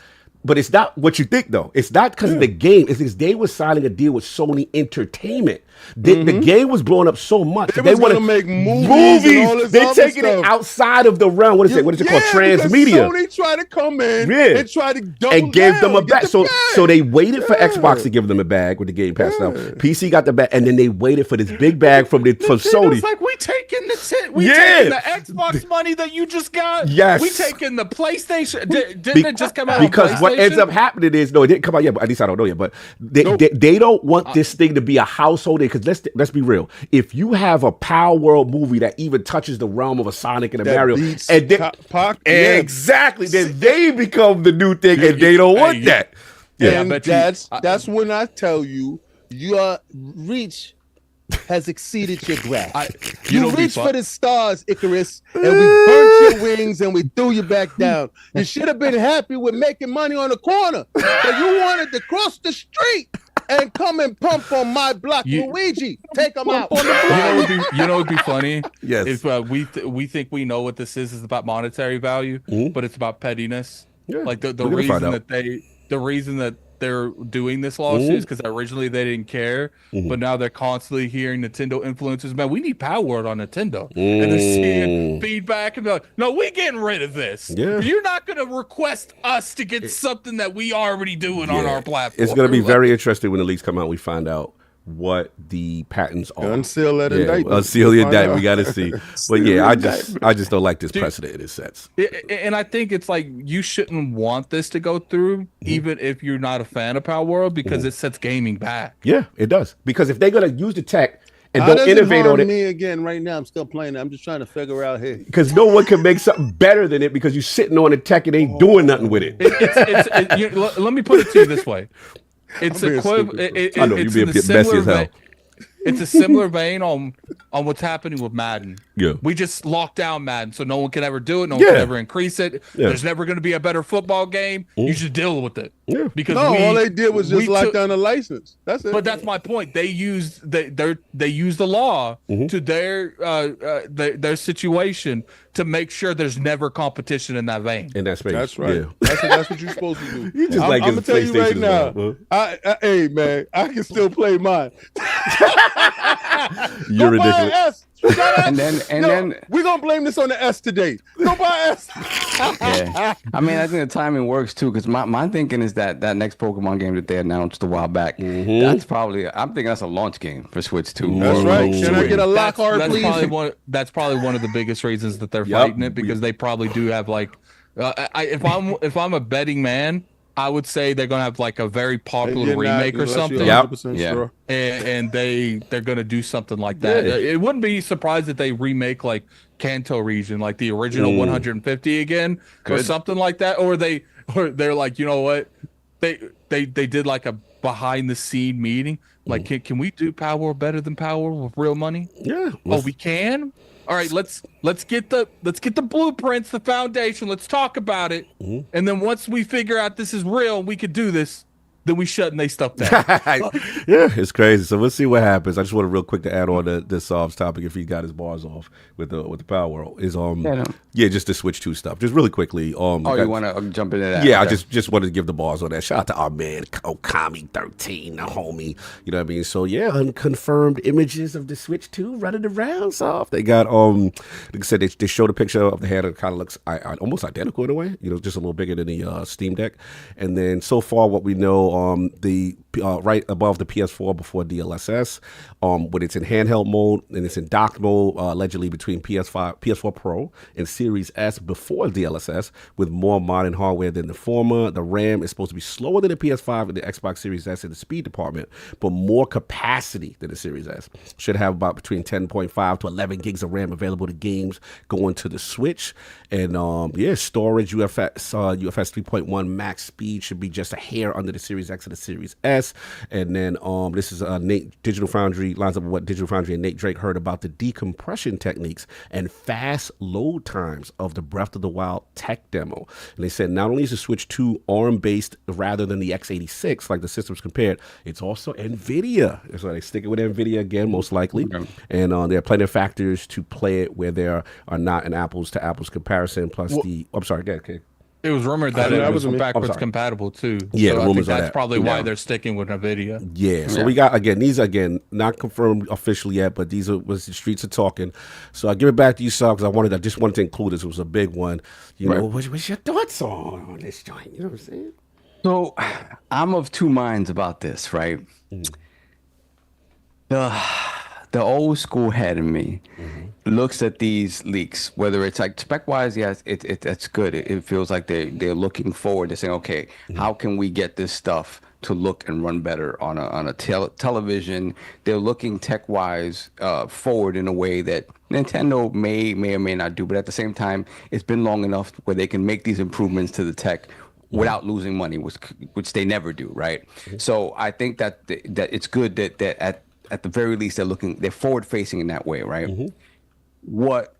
But it's not what you think, though. It's not because of the game. It's because they were signing a deal with Sony Entertainment. The game was blowing up so much. They want to make movies. And all this They're other taking stuff. it outside of the realm. What is it? What is it called? Transmedia. Sony tried to come in and try to and gave them a bag. So they waited for Xbox to give them a bag with the Game Pass now. PC got the bag, and then they waited for this big bag from Sony. It's like we taking the taking the Xbox money that you just got. Yes, we taking the PlayStation. Didn't it just come out? Because what ends up happening is it didn't come out yet. But at least I don't know yet. But they don't want this thing to be a household name. Because let's be real. If you have a Palworld movie that even touches the realm of a Sonic and a Mario, and exactly, then they become the new thing, and they don't want that. Yeah, and that's when I tell you your reach has exceeded your grasp. You reached for the stars, Icarus, and we burnt your wings and we threw you back down. You should have been happy with making money on the corner, but you wanted to cross the street and come and pump on my block. Luigi, take them out. You know what'd be funny? Yes. If we think we know what this is about monetary value, but it's about pettiness. Yeah. Like the reason that they're doing this lawsuit is because originally they didn't care, but now they're constantly hearing Nintendo influencers. Man, we need Palworld on Nintendo, and they're seeing feedback and they're like, "No, we're getting rid of this. Yeah. You're not going to request us to get something that we already doing on our platform." It's going to be very interesting when the leaks come out. We find out what the patents are. Unseal that indictment. Unseal the indictment. We got to see. But yeah, I just don't like this precedent it sets. And I think it's like you shouldn't want this to go through, even if you're not a fan of Palworld, because it sets gaming back. Yeah, it does. Because if they're gonna use the tech and don't innovate on it, me again right now. I'm still playing it. I'm just trying to figure out here. Because no one can make something better than it because you're sitting on the tech and ain't doing nothing with it. Let me put it to you this way. It's equivalent. I know you'd be a bit messy as hell. It's a similar vein on what's happening with Madden. Yeah, we just locked down Madden, so no one can ever do it. No one can ever increase it. Yeah. There's never going to be a better football game. You should deal with it. Yeah, because all they did was just lock down the license. That's it. But that's my point. They used the law to their situation to make sure there's never competition in that vein. In that space. That's right. Yeah. That's what you're supposed to do. You just I'm gonna tell you right now. Hey man, I can still play mine. You're ridiculous. And then we're gonna blame this on the S today. Go buy S. Yeah, I mean, I think the timing works too, because my thinking is that next Pokemon game that they announced a while back, that's probably, I'm thinking that's a launch game for Switch 2. That's right. Can I get a Lockhart, please? That's probably one of the biggest reasons that they're fighting it, because they probably do have like, if I'm a betting man, I would say they're gonna have like a very popular remake or something. Sure. And they're gonna do something like that. It wouldn't be surprised if they remake like Kanto region, like the original 150 again, or something like that. Or they're like, you know what, they did like a behind the scene meeting. Like, can we do Palworld better than Palworld with real money? Yeah. Oh, we can. All right, let's get the blueprints, the foundation. Let's talk about it, and then once we figure out this is real, we could do this. Then we shutting they stuff down. Yeah, it's crazy. So we'll see what happens. I just want to real quick to add on to this topic if he got his bars off with the Palworld is just the Switch 2 stuff. Just really quickly. You want to jump into that? Yeah, I just wanted to give the bars on that. Shout out to our man Okami13, the homie. You know what I mean? So yeah, unconfirmed images of the Switch 2 running around. So they got like I said, they showed a picture of the head that kind of looks almost identical in a way. You know, just a little bigger than the Steam Deck. And then so far, what we know. The right above the PS4 before DLSS, when it's in handheld mode and it's in docked mode, allegedly between PS4 Pro and Series S before DLSS, with more modern hardware than the former. The RAM is supposed to be slower than the PS5 and the Xbox Series S in the speed department, but more capacity than the Series S. Should have about between 10.5 to 11 gigs of RAM available to games going to the Switch. And storage UFS 3.1 max speed should be just a hair under the Series X and the Series S. And then this is Nate Digital Foundry, lines up with what Digital Foundry and Nate Drake heard about the decompression techniques and fast load times of the Breath of the Wild tech demo. And they said not only is the Switch 2 ARM-based rather than the x86, like the systems compared, it's also NVIDIA. So they stick it with NVIDIA again, most likely. And there are plenty of factors to play it where there are not an apples-to-apples comparison, plus I'm sorry, go ahead, okay. It was rumored that it was me. backwards compatible too. Yeah, so the I rumors think are that's that. probably why they're sticking with NVIDIA. Yeah, so we got these not confirmed officially yet, but these was the streets are talking. So I give it back to you, Sal, because I just wanted to include this. It was a big one. You know, what's your thoughts on this joint? You know what I'm saying? So I'm of two minds about this, right? The old school head in me looks at these leaks, whether it's like spec wise, yes, that's good. It feels like they're looking forward to saying, okay, how can we get this stuff to look and run better on a television? They're looking tech wise forward in a way that Nintendo may or may not do, but at the same time, it's been long enough where they can make these improvements to the tech without losing money, which they never do, right? So I think that it's good that at the very least they're forward facing in that way, right? What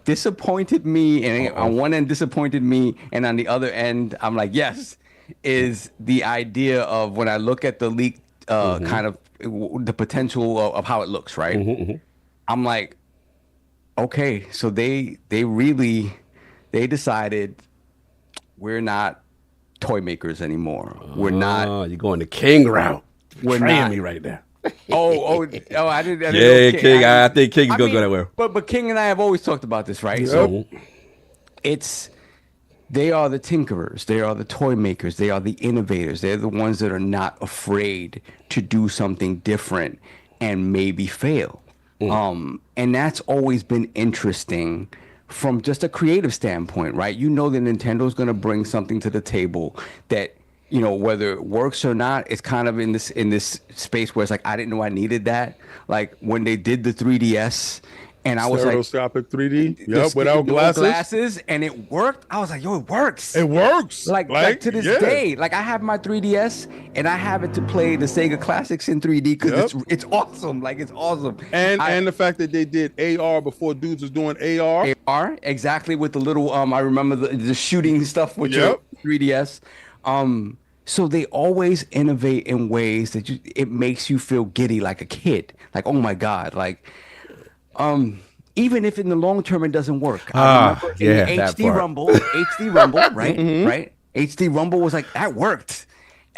disappointed me, and on one end disappointed me, and on the other end I'm like, yes, is the idea of when I look at the leak kind of the potential of how it looks, right? I'm like, okay, so they decided we're not toy makers anymore. We're not. You're going the King route. We're Trying not me right now. I didn't. Yeah, know King. I think King is gonna go that way. But King and I have always talked about this, right? So they are the tinkerers, they are the toy makers, they are the innovators. They're the ones that are not afraid to do something different and maybe fail. And that's always been interesting from just a creative standpoint, right? You know that Nintendo's going to bring something to the table that, you know, whether it works or not, it's kind of in this space where it's like, I didn't know I needed that. Like when they did the 3DS, and I was like, stereoscopic 3D, without glasses, and it worked. I was like, yo, it works. It works. Like to this day, like I have my 3DS and I have it to play the Sega Classics in 3D because it's awesome. Like it's awesome. And the fact that they did AR before dudes was doing AR. AR, exactly, with the little I remember the shooting stuff with your 3DS. So they always innovate in ways that it makes you feel giddy like a kid. Like, oh my God, like even if in the long term it doesn't work. I remember in HD Rumble, right? Right? HD Rumble was like, that worked.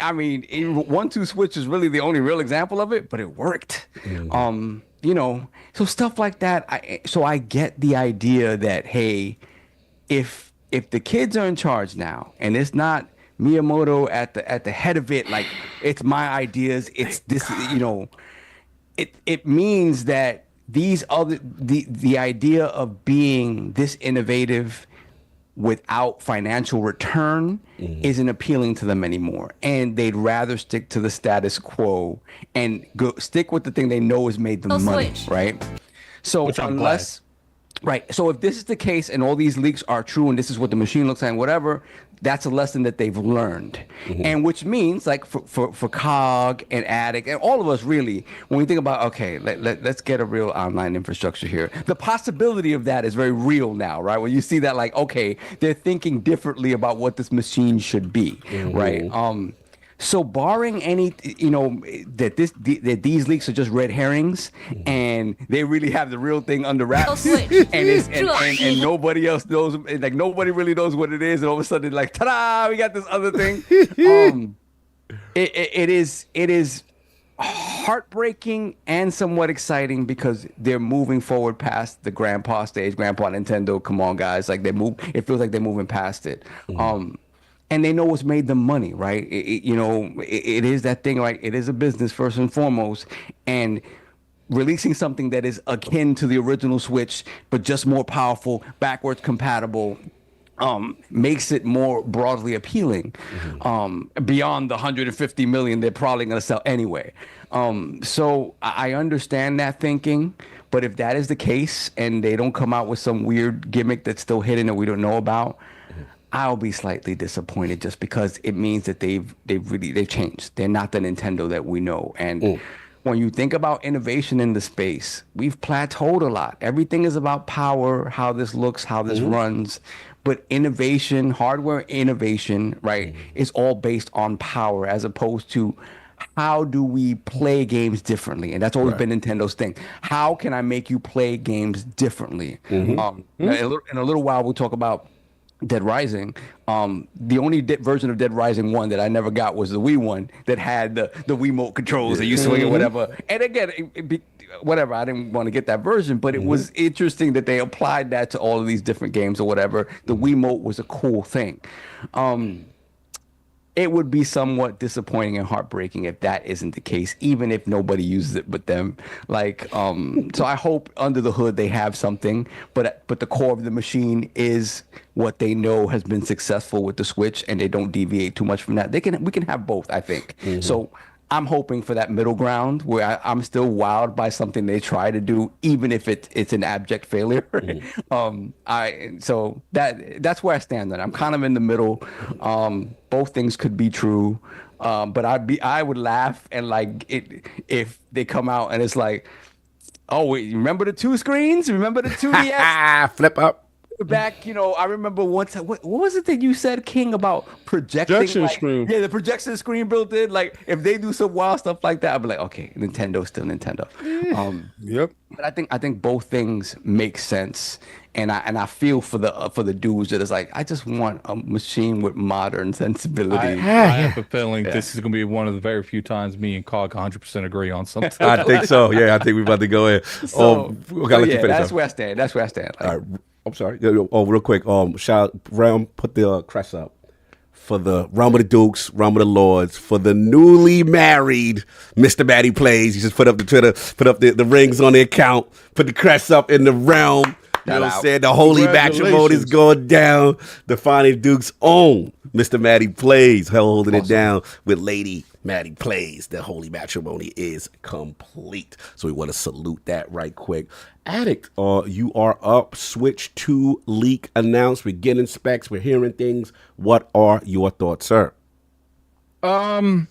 I mean, 1-2 Switch is really the only real example of it, but it worked. You know, so stuff like that. I get the idea that, hey, if the kids are in charge now and it's not Miyamoto at the head of it, like it's my ideas, it's this, you know, it means that these other the idea of being this innovative without financial return isn't appealing to them anymore, and they'd rather stick to the status quo and stick with the thing they know has made them money, right? So unless so if this is the case and all these leaks are true and this is what the machine looks like and whatever, that's a lesson that they've learned. And which means, like for Cog and Attic and all of us, really, when we think about, okay, let's get a real online infrastructure here, the possibility of that is very real now, right? When you see that, like, okay, they're thinking differently about what this machine should be, right? So barring any, you know, that these leaks are just red herrings and they really have the real thing under wraps and nobody else knows, like nobody really knows what it is, and all of a sudden like, ta-da, we got this other thing. It is heartbreaking and somewhat exciting because they're moving forward past the grandpa stage. Grandpa Nintendo, come on guys, like it feels like they're moving past it. And they know what's made them money, right? It is that thing, like it is a business first and foremost, and releasing something that is akin to the original Switch, but just more powerful, backwards compatible, makes it more broadly appealing, beyond the 150 million they're probably going to sell anyway. So I understand that thinking, but if that is the case and they don't come out with some weird gimmick that's still hidden that we don't know about, I'll be slightly disappointed, just because it means that they've changed. They're not the Nintendo that we know. And when you think about innovation in the space, we've plateaued a lot. Everything is about power, how this looks, how this runs. But innovation, hardware innovation, right, is all based on power, as opposed to how do we play games differently? And that's always been Nintendo's thing. How can I make you play games differently? In a little while, we'll talk about Dead Rising. The only version of Dead Rising 1 that I never got was the Wii one that had the Wiimote controls that you swing or whatever. And again, whatever, I didn't want to get that version, but it was interesting that they applied that to all of these different games or whatever. The Wiimote was a cool thing. It would be somewhat disappointing and heartbreaking if that isn't the case, even if nobody uses it but them. Like, so I hope under the hood they have something, but the core of the machine is what they know has been successful with the Switch, and they don't deviate too much from that. We can have both, I think. So I'm hoping for that middle ground where I'm still wowed by something they try to do, even if it's an abject failure. So that's where I stand on it. I'm kind of in the middle. Both things could be true, but I would laugh and like it if they come out and it's like, oh wait, remember the 2 screens? Remember the 2DS? Flip up. Back, I remember once. What was it that you said, King, about projection screen? Yeah, the projection screen built in. Like, if they do some wild stuff like that, I'd be like, okay, Nintendo's still Nintendo. Yep. But I think both things make sense, and I feel for the dudes that is like, I just want a machine with modern sensibility. I have a feeling this is going to be one of the very few times me and Cog 100% agree on something. I think so. Yeah, I think we're about to go in. That's where I stand. Like, all right. I'm sorry. Oh, real quick. Realm, put the crest up for the Realm of the Dukes, Realm of the Lords, for the newly married Mr. Matty Plays. You just put up the Twitter, put up the rings on the account, put the crest up in the Realm. You know what I'm saying? The holy matrimony is going down. The Finding Duke's own Mr. Matty Plays holding it down with Lady Matty Plays. The holy matrimony is complete. So we want to salute that right quick. Addict, you are up. Switch 2 leak announced. We're getting specs. We're hearing things. What are your thoughts, sir? I'm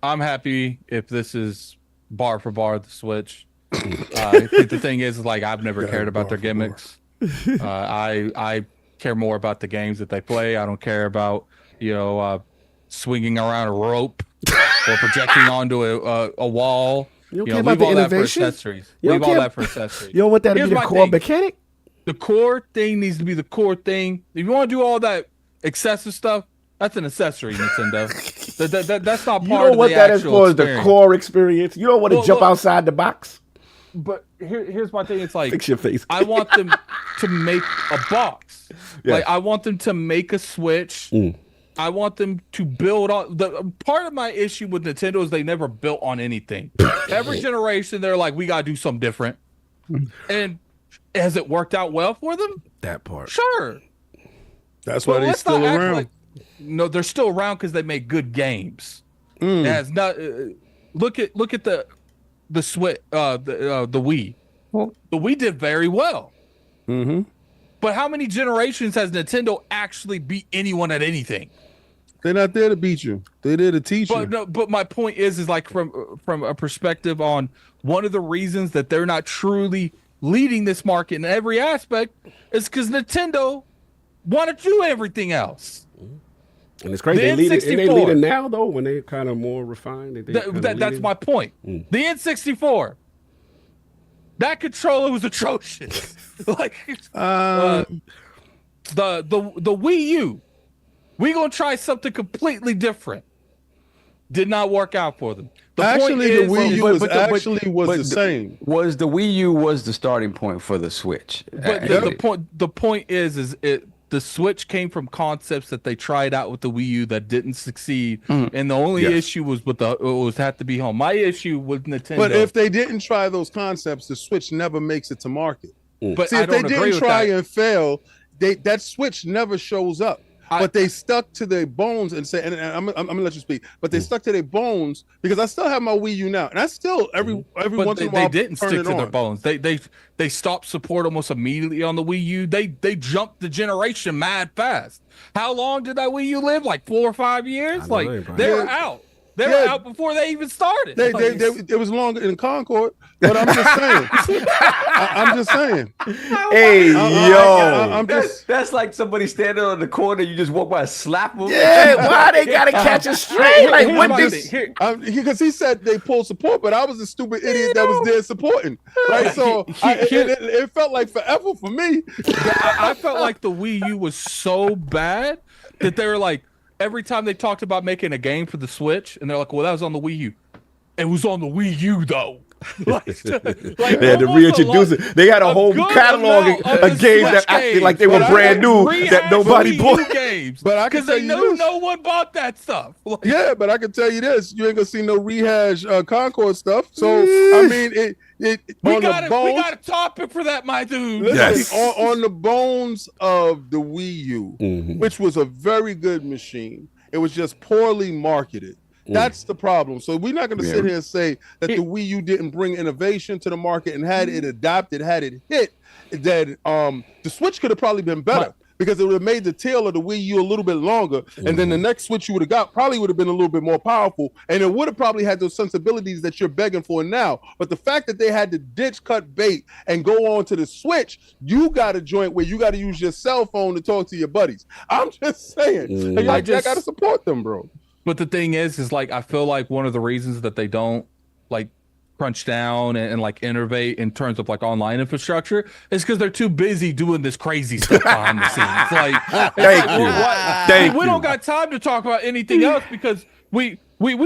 happy if this is bar for bar the Switch. I think the thing is, like, I've never cared about their gimmicks. I care more about the games that they play. I don't care about swinging around a rope or projecting onto a wall. You don't care about the innovation? Leave all that for accessories. You don't want that to be the core mechanic? The core thing needs to be the core thing. If you want to do all that excessive stuff, that's an accessory, Nintendo. That's not part of the actual experience. You know what that is for, is the core experience. You don't want to jump outside the box. But here's my thing. It's like, fix your face. I want them to make a box. Yeah. Like, I want them to make a Switch. I want them to build on part of my issue with Nintendo is they never built on anything. Every generation, they're like, we gotta do something different. And has it worked out well for them? That part. Sure. That's why they're still around. No, they're still around because they make good games. It has not. Look at the Switch, the Wii. Well, the Wii did very well. But how many generations has Nintendo actually beat anyone at anything? They're not there to beat you. They're there to teach you. No, but my point is like from a perspective on one of the reasons that they're not truly leading this market in every aspect is because Nintendo want to do everything else. And it's crazy. They lead it now, though, when they're kind of more refined. That's my point. The N64, that controller was atrocious. Like the Wii U, we gonna try something completely different. Did not work out for them. The Wii U was the same. Was the Wii U was the starting point for the Switch? But the point is the Switch came from concepts that they tried out with the Wii U that didn't succeed, and the only issue was had to be home. My issue with Nintendo. But if they didn't try those concepts, the Switch never makes it to market. But see, if they didn't try and fail, that Switch never shows up. But they stuck to their bones and say, and I'm gonna let you speak. But they stuck to their bones because I still have my Wii U now, and I still every once in a while they didn't stick to their bones. They stopped support almost immediately on the Wii U. They jumped the generation mad fast. How long did that Wii U live? Like 4 or 5 years? Like they were out. They were out before they even started. It was longer in Concord, but I'm just saying. I'm just saying. Hey, yo. That's like somebody standing on the corner. You just walk by and slap them. Yeah, why they gotta catch a stray? Like, what this? Because he said they pulled support, but I was a stupid idiot that was there supporting. Right? So it felt like forever for me. I felt like the Wii U was so bad that they were like, every time they talked about making a game for the Switch, and they're like, well, that was on the Wii U. It was on the Wii U, though. Like, they had to reintroduce it. They had a whole catalog of games that acted like they were brand new that nobody bought. Games, because they knew no one bought that stuff. Yeah, but I can tell you this: you ain't gonna see no rehash Concord stuff. So I mean, we got a topic for that, my dude. Yes. On the bones of the Wii U, which was a very good machine, it was just poorly marketed. That's the problem. So we're not going to sit here and say that the Wii U didn't bring innovation to the market, and had it adopted, had it hit, that the Switch could have probably been better because it would have made the tail of the Wii U a little bit longer, and then the next Switch you would have got probably would have been a little bit more powerful, and it would have probably had those sensibilities that you're begging for now. But the fact that they had to ditch, cut bait, and go on to the Switch, you got a joint where you got to use your cell phone to talk to your buddies. I'm just saying, I got to support them, bro. But the thing is like, I feel like one of the reasons that they don't like crunch down and like innovate in terms of like online infrastructure is because they're too busy doing this crazy stuff behind the scenes. Like, Thank you. We don't got time to talk about anything else because we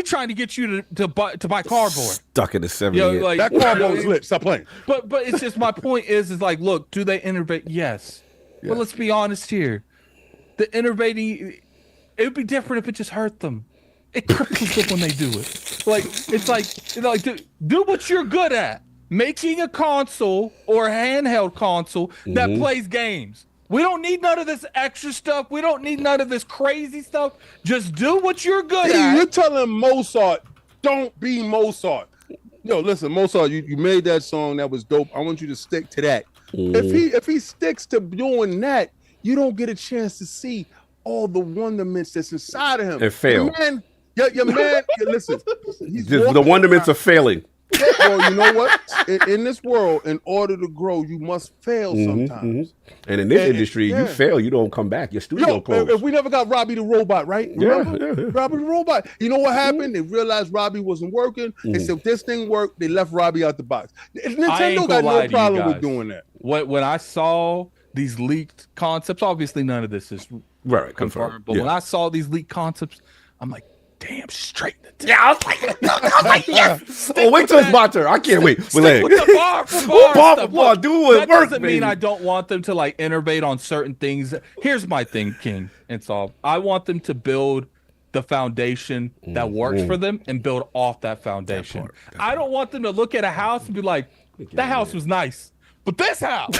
trying to get you to buy cardboard. Stuck in the 70s. Like, that cardboard was lit. Stop playing. But it's just, my point is like, look, do they innovate? Yes. But let's be honest here. The innovating, it would be different if it just hurt them. It cripples them when they do it. Like, it's like, do what you're good at. Making a console or a handheld console that plays games. We don't need none of this extra stuff. We don't need none of this crazy stuff. Just do what you're good at. You're telling Mozart, don't be Mozart. Yo, listen, Mozart, you made that song that was dope. I want you to stick to that. If he sticks to doing that, you don't get a chance to see all the wonderments that's inside of him. And fail. Your man, listen. The wonderments are failing. Well, you know what? In this world, in order to grow, you must fail sometimes. And in this industry, you fail, you don't come back. Your studio closed. If we never got Robbie the Robot, right? Remember? Robbie the Robot. You know what happened? They realized Robbie wasn't working. They said, if this thing worked, they left Robbie out the box. Nintendo got no problem with doing that. When I saw these leaked concepts, obviously none of this is confirmed, but when I saw these leaked concepts, I'm like, damn, straight. Yeah, I was like, yes. Oh, wait till it's my turn. I can't wait. Stick with the bar for bar. Do it. That doesn't mean I don't want them to like innovate on certain things. Here's my thing, King and Saul. I want them to build the foundation that works for them and build off that foundation. I don't want them to look at a house and be like, that house was nice, but this house.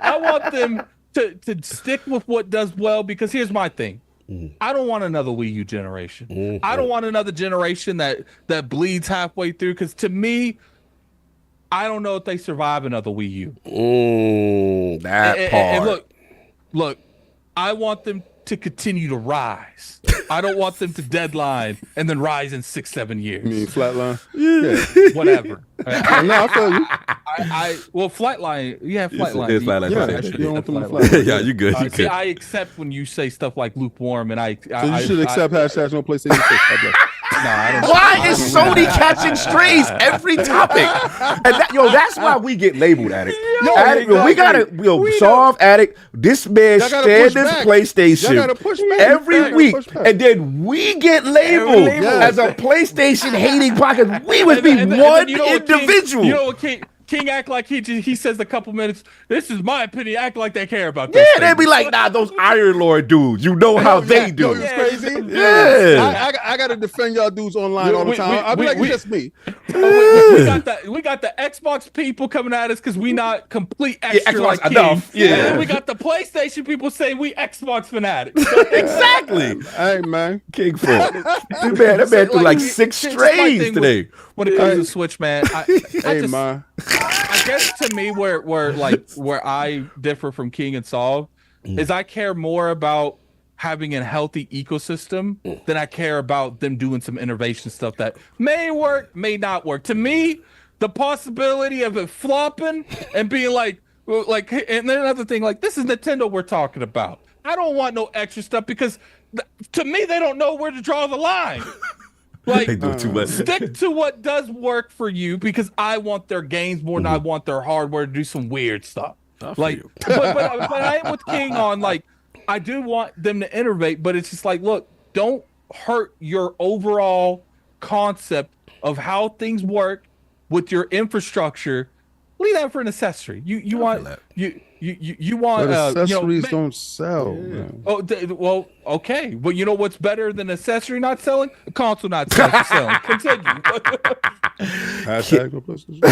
I want them to stick with what does well, because here's my thing. I don't want another Wii U generation. I don't want another generation that bleeds halfway through, because to me, I don't know if they survive another Wii U. That part. And look, I want them to continue to rise. I don't want them to deadline and then rise in 6-7 years. You mean flatline? Yeah, whatever. No, I feel you. Flightline. Yeah, flightline. It's flightline. Yeah, you good. You see, good. I accept when you say stuff like lukewarm, and so you should accept hashtags on PlayStation 6. Why is Sony catching strays every topic? And that's why we get labeled Addict. We gotta solve Addict. This man shared this PlayStation every week, and then we get labeled as a PlayStation hating podcast. We would be one individual. You know what King act like he says a couple minutes, this is my opinion, act like they care about this. Yeah, they'd be like, nah, those Iron Lord dudes, you know how they do. It's crazy. Yeah. I gotta defend y'all dudes online all the time. I'll be like, it's just me. We got the Xbox people coming at us because we not complete extra like King. Enough. Yeah. And then we got the PlayStation people saying we Xbox fanatics. Exactly. Hey man, King Four. That man threw like 6 strays today. When it comes to Switch, man, man. I guess to me where I differ from King and Saul is I care more about having a healthy ecosystem than I care about them doing some innovation stuff that may work, may not work. To me, the possibility of it flopping and being like, and then another thing, like, this is Nintendo we're talking about. I don't want no extra stuff because to me, they don't know where to draw the line. Like, They do too much. Stick to what does work for you because I want their games more than I want their hardware to do some weird stuff. Like, but I am with King on, like, I do want them to innovate, but it's just like, look, don't hurt your overall concept of how things work with your infrastructure. Leave that for an accessory. You want accessories don't sell. Yeah. Well, okay. Well, you know what's better than accessory not selling? A console not selling. Continue. Hashtag no PlayStation.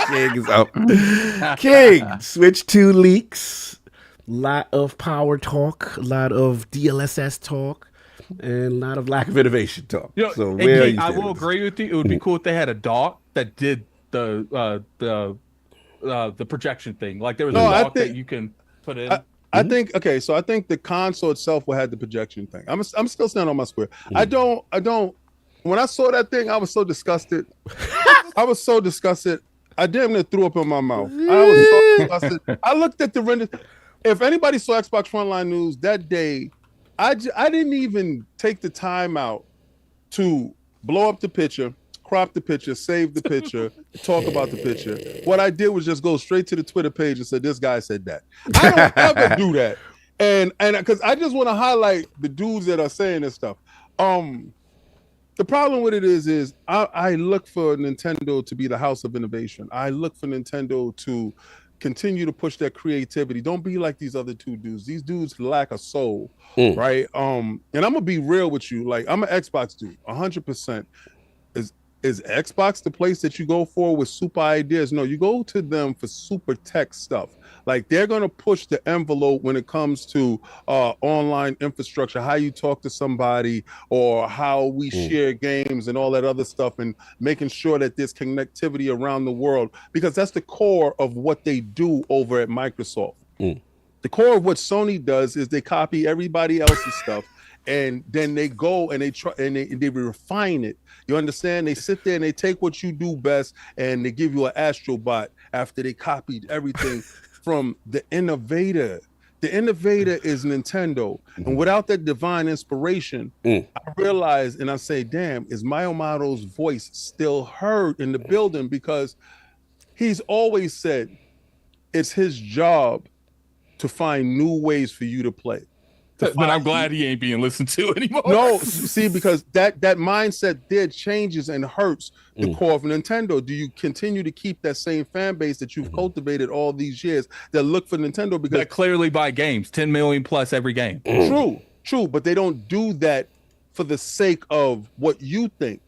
King is out. King, Switch 2 leaks. Lot of power talk, a lot of DLSS talk, and a lot of lack of innovation talk. So where I will agree with you. It would be cool if they had a dock that did the projection thing. Like there was a dock that you can put in. I think so I think the console itself will have the projection thing. I'm still standing on my square. I don't. When I saw that thing, I was so disgusted. I damn near threw up in my mouth. I was so disgusted. I looked at the render. If anybody saw Xbox Frontline News that day, I didn't even take the time out to blow up the picture, crop the picture, save the picture, talk about the picture. What I did was just go straight to the Twitter page and said, this guy said that. I don't ever do that. And because I just want to highlight the dudes that are saying this stuff. The problem with it is I look for Nintendo to be the house of innovation. I look for Nintendo to continue to push that creativity. Don't be like these other two dudes. These dudes lack a soul, right? And I'm gonna be real with you. Like, I'm an Xbox dude, 100%. Is Xbox the place that you go for with super ideas? No, you go to them for super tech stuff. Like, they're gonna push the envelope when it comes to online infrastructure, how you talk to somebody, or how we share games and all that other stuff, and making sure that there's connectivity around the world, because that's the core of what they do over at Microsoft. The core of what Sony does is they copy everybody else's stuff, and then they go and they try and they refine it. You understand? They sit there and they take what you do best and they give you an Astrobot after they copied everything from the innovator. The innovator is Nintendo. And without that divine inspiration, I realize and I say, damn, is Miyamoto's voice still heard in the building? Because he's always said it's his job to find new ways for you to play. But I'm glad he ain't being listened to anymore. No, see, because that mindset there changes and hurts the core of Nintendo. Do you continue to keep that same fan base that you've cultivated all these years that look for Nintendo? Because that clearly buy games, 10 million plus every game. True, but they don't do that for the sake of what you think.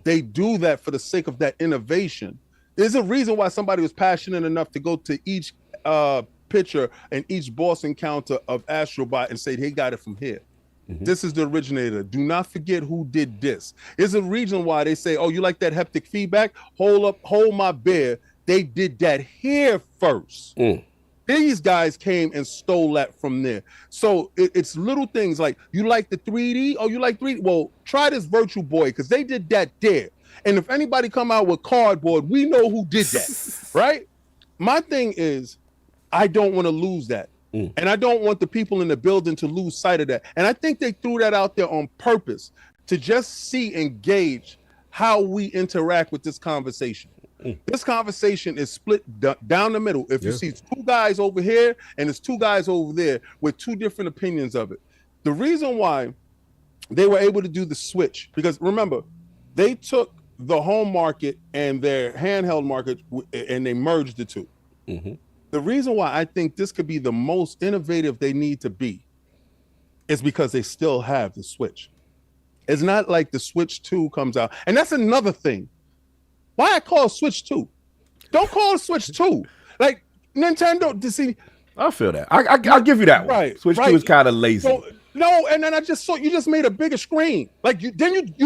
They do that for the sake of that innovation. There's a reason why somebody was passionate enough to go to each picture and each boss encounter of Astrobot and say, he got it from here. This is the originator. Do not forget who did this. There's a reason why they say, oh, you like that haptic feedback? Hold my beer. They did that here first. These guys came and stole that from there. So it's little things like, you like the 3D? Oh, you like 3D? Well, try this Virtual Boy, because they did that there. And if anybody come out with cardboard, we know who did that, right? My thing is, I don't want to lose that. And I don't want the people in the building to lose sight of that. And I think they threw that out there on purpose to just see and gauge how we interact with this conversation. This conversation is split down the middle. If you see two guys over here and there's two guys over there with two different opinions of it. The reason why they were able to do the switch, because remember, they took the home market and their handheld market and they merged the two. The reason why I think this could be the most innovative they need to be is because they still have the Switch. It's not like the Switch 2 comes out. And that's another thing. Why I call Switch 2? Don't call it Switch 2. Like, Nintendo, to see. I feel that. I'll give you that one. Right, Switch 2 is kind of lazy. So, no, and then I just saw you just made a bigger screen. Like, you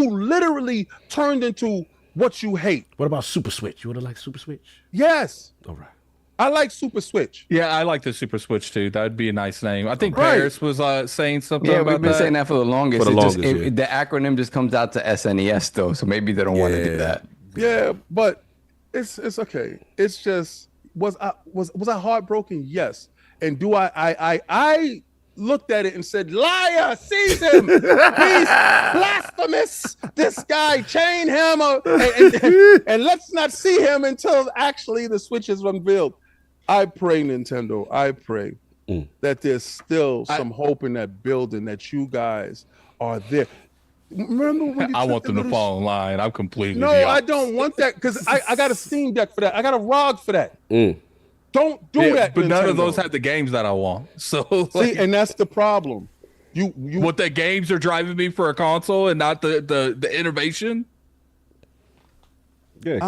literally turned into what you hate. What about Super Switch? You would have liked Super Switch? Yes. All right. I like Super Switch. Yeah, I like the Super Switch too. That would be a nice name. I think Paris was saying something Yeah, about we've been saying that for the longest. For the longest, The acronym just comes out to SNES though, so maybe they don't want to do that. Yeah, but it's okay. It's just was I heartbroken? Yes. And do I looked at it and said, liar, seize him. He's blasphemous. This guy, chain him and let's not see him until actually the Switch is unveiled. I pray, Nintendo, I pray that there's still some hope in that building, that you guys are there. Remember when I want them to fall in line. I'm completely I don't want that because I got a Steam Deck for that. I got a ROG for that. Don't do that. But Nintendo. none of those have the games that I want. So see, and that's the problem. You what the games are driving me for a console and not the innovation. Yeah,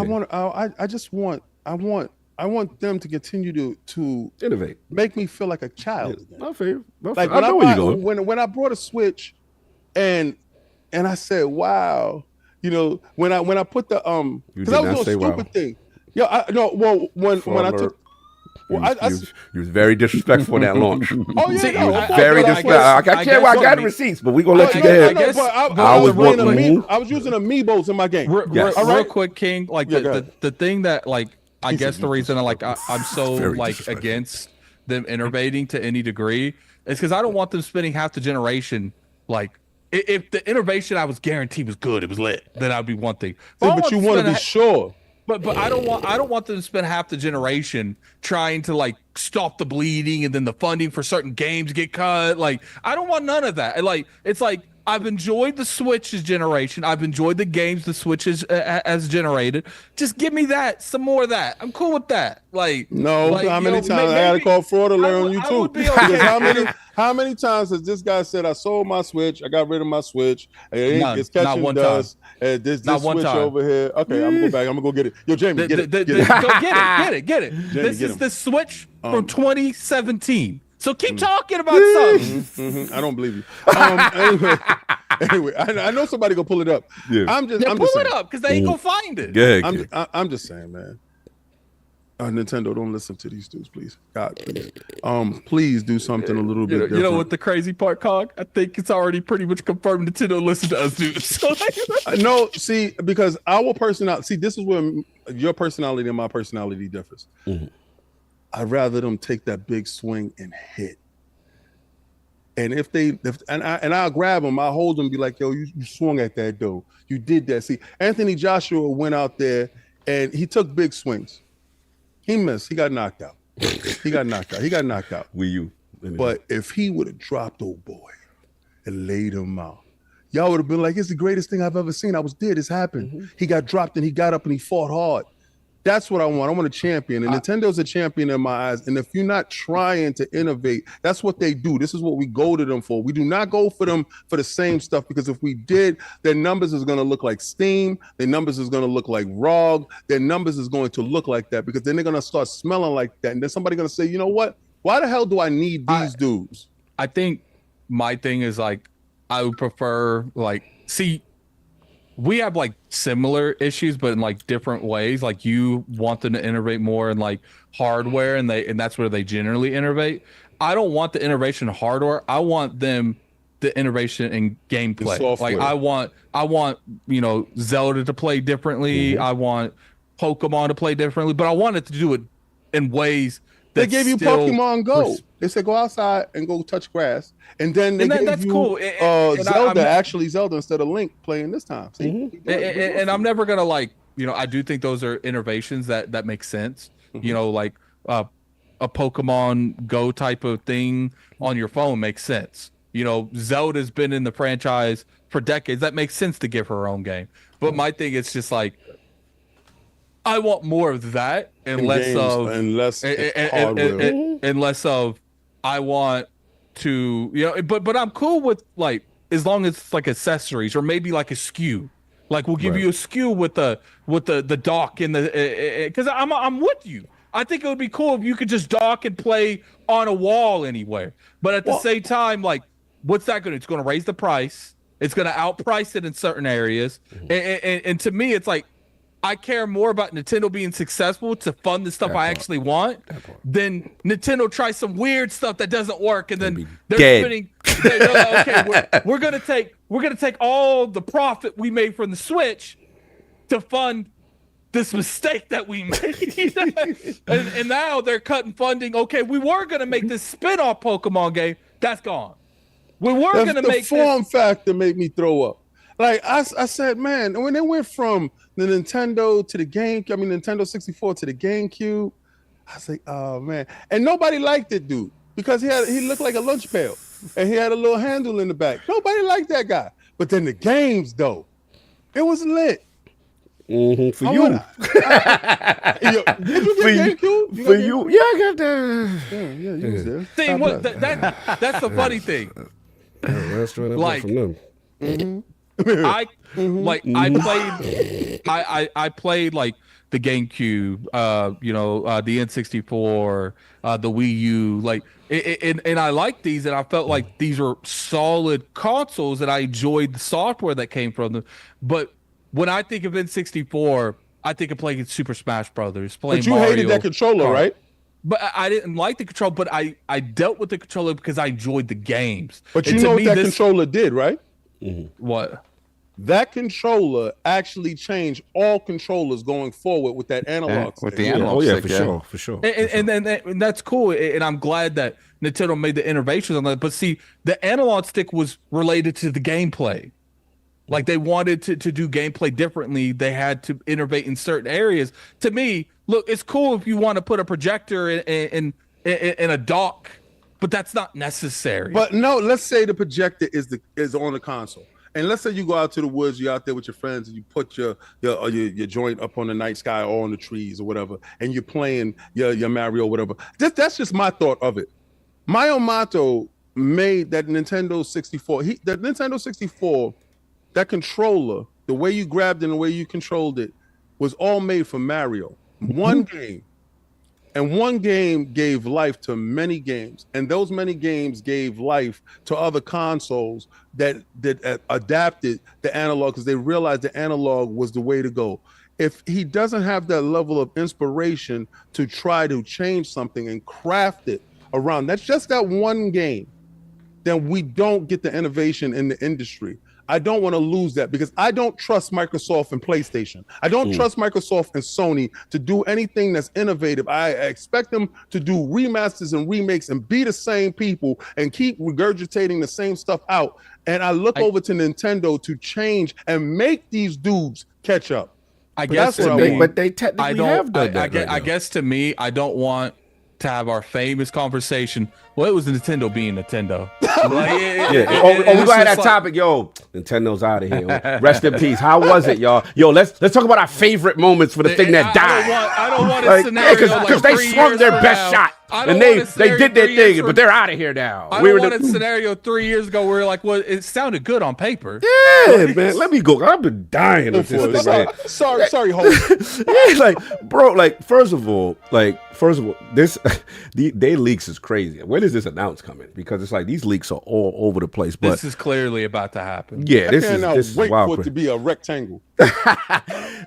I want them to continue to innovate, make me feel like a child. Yeah, not fair. Like I know where you going. When I brought a Switch, and I said, wow, you know, when I put the because I was doing a stupid thing. Yeah, I took. Well, you was very disrespectful in that launch. Oh yeah, you was very disrespectful. I got receipts, but we gonna let you get ahead. I was using amiibos in my game. Real quick, King. Like the thing that like I guess the reason I'm so like against them innovating to any degree is because I don't want them spending half the generation like. If the innovation I was guaranteed was good, it was lit, then I'd be one thing. But you want to be sure. But I don't want them to spend half the generation trying to like stop the bleeding and then the funding for certain games get cut. Like I don't want none of that. Like it's like I've enjoyed the Switch's generation. I've enjoyed the games the Switch has generated. Just give me that, some more of that. I'm cool with that. Like no, like, how many times I gotta call fraud alert on you too? Because how many times has this guy said I sold my Switch, I got rid of my Switch, it's catching dust, and this Switch over here. Okay, I'm gonna go back. I'm gonna go get it. Yo, Jamie, get it. Go get it. Jamie, this is the Switch from 2017. So keep talking about something. I don't believe you. Anyway, I know somebody gonna pull it up. Yeah. I'm just pull saying. it up because they ain't gonna find it. Yeah, I'm just saying, man. Nintendo, don't listen to these dudes, please. God, please. Please do something a little bit different. You know what the crazy part, Cog? I think it's already pretty much confirmed Nintendo listen to us dudes. So, no, see, because our personality, this is where your personality and my personality differs. I'd rather them take that big swing and hit. And I'll grab them, I'll hold them, be like, yo, you swung at that though. You did that. See, Anthony Joshua went out there and he took big swings. He missed. He got knocked out. He got knocked out. But if he would have dropped old boy and laid him out, y'all would have been like, it's the greatest thing I've ever seen. I was dead. It's happened. He got dropped and he got up and he fought hard. That's what I want. I want a champion. And Nintendo's a champion in my eyes. And if you're not trying to innovate, that's what they do. This is what we go to them for. We do not go for them for the same stuff, because if we did, their numbers is going to look like Steam. Their numbers is going to look like ROG. Their numbers is going to look like that, because then they're going to start smelling like that. And then somebody's going to say, you know what? Why the hell do I need these dudes? I think my thing is like, I would prefer we have like similar issues, but in like different ways. Like you want them to innovate more in like hardware, and that's where they generally innovate. I don't want the innovation in hardware. I want the innovation in gameplay. Like I want Zelda to play differently. I want Pokemon to play differently, but I want it to do it in ways that they gave you Pokemon Go. They said go outside and go touch grass, and then that's cool. Zelda instead of Link playing this time. See? And I'm never gonna I do think those are innovations that make sense. Like a Pokemon Go type of thing on your phone makes sense. Zelda's been in the franchise for decades. That makes sense to give her own game. But my thing is just like, I want more of that and less of I want to but I'm cool with like, as long as it's like accessories or maybe like a SKU. Like we'll give you a SKU with the dock and because I'm with you. I think it would be cool if you could just dock and play on a wall anywhere. But at the same time, like, what's that going to? It's going to raise the price. It's going to outprice it in certain areas. And to me, it's like, I care more about Nintendo being successful to fund the stuff I actually want than Nintendo try some weird stuff that doesn't work, and then they're spending. They're like, okay, we're gonna take all the profit we made from the Switch to fund this mistake that we made, and now they're cutting funding. Okay, we were gonna make this spin-off Pokemon game that's gone. We were gonna make the form factor made me throw up. Like I said, man, when they went from the Nintendo to the Nintendo 64 to the GameCube, I was like, oh man. And nobody liked it, dude, because he looked like a lunch pail and he had a little handle in the back. Nobody liked that guy. But then the games, though, it was lit. Mm-hmm. For you. Did you get GameCube? For you. Yeah, I got that. Yeah, you was there. See, that's the funny thing. Like, from them. Mm-hmm. I played like the GameCube, the N64, the Wii U, like, and I liked these, and I felt like these were solid consoles, and I enjoyed the software that came from them. But when I think of N64, I think of playing Super Smash Brothers, playing Mario. But you hated that controller, right? But I didn't like the control, but I dealt with the controller because I enjoyed the games. But you know what that controller did, right? Mm-hmm. What? That controller actually changed all controllers going forward with that analog stick. With the analog stick, for sure. And that's cool. And I'm glad that Nintendo made the innovations on that. But see, the analog stick was related to the gameplay. Like they wanted to do gameplay differently. They had to innovate in certain areas. To me, look, it's cool if you want to put a projector in a dock, but that's not necessary. But no, let's say the projector is on the console. And let's say you go out to the woods, you're out there with your friends, and you put your joint up on the night sky or on the trees or whatever, and you're playing your Mario or whatever. That's just my thought of it. Miyamoto made that Nintendo 64. The Nintendo 64, that controller, the way you grabbed it and the way you controlled it, was all made for Mario. One game. And one game gave life to many games, and those many games gave life to other consoles that adapted the analog because they realized the analog was the way to go. If he doesn't have that level of inspiration to try to change something and craft it around, that's just that one game, then we don't get the innovation in the industry. I don't want to lose that because I don't trust Microsoft and PlayStation. I don't trust Microsoft and Sony to do anything that's innovative. I expect them to do remasters and remakes and be the same people and keep regurgitating the same stuff out. And I look over to Nintendo to change and make these dudes catch up. But they technically have done that. I guess to me, I don't want to have our famous conversation. Well, it was Nintendo being Nintendo. We gonna have that topic, yo. Nintendo's out of here. Rest in peace. How was it, y'all? Yo, let's talk about our favorite moments for the thing that died. I don't want a scenario because they swung their best shot and they did their thing, but they're out of here now. I don't want a scenario 3 years ago where like, well, it sounded good on paper. Yeah, man. Let me go. I've been dying of this thing. Sorry, hold. Yeah, first of all, this they leaks is crazy. When is this announced coming? Because it's like these leaks are all over the place. But this is clearly about to happen. Yeah, this is wait wild for it to be a rectangle.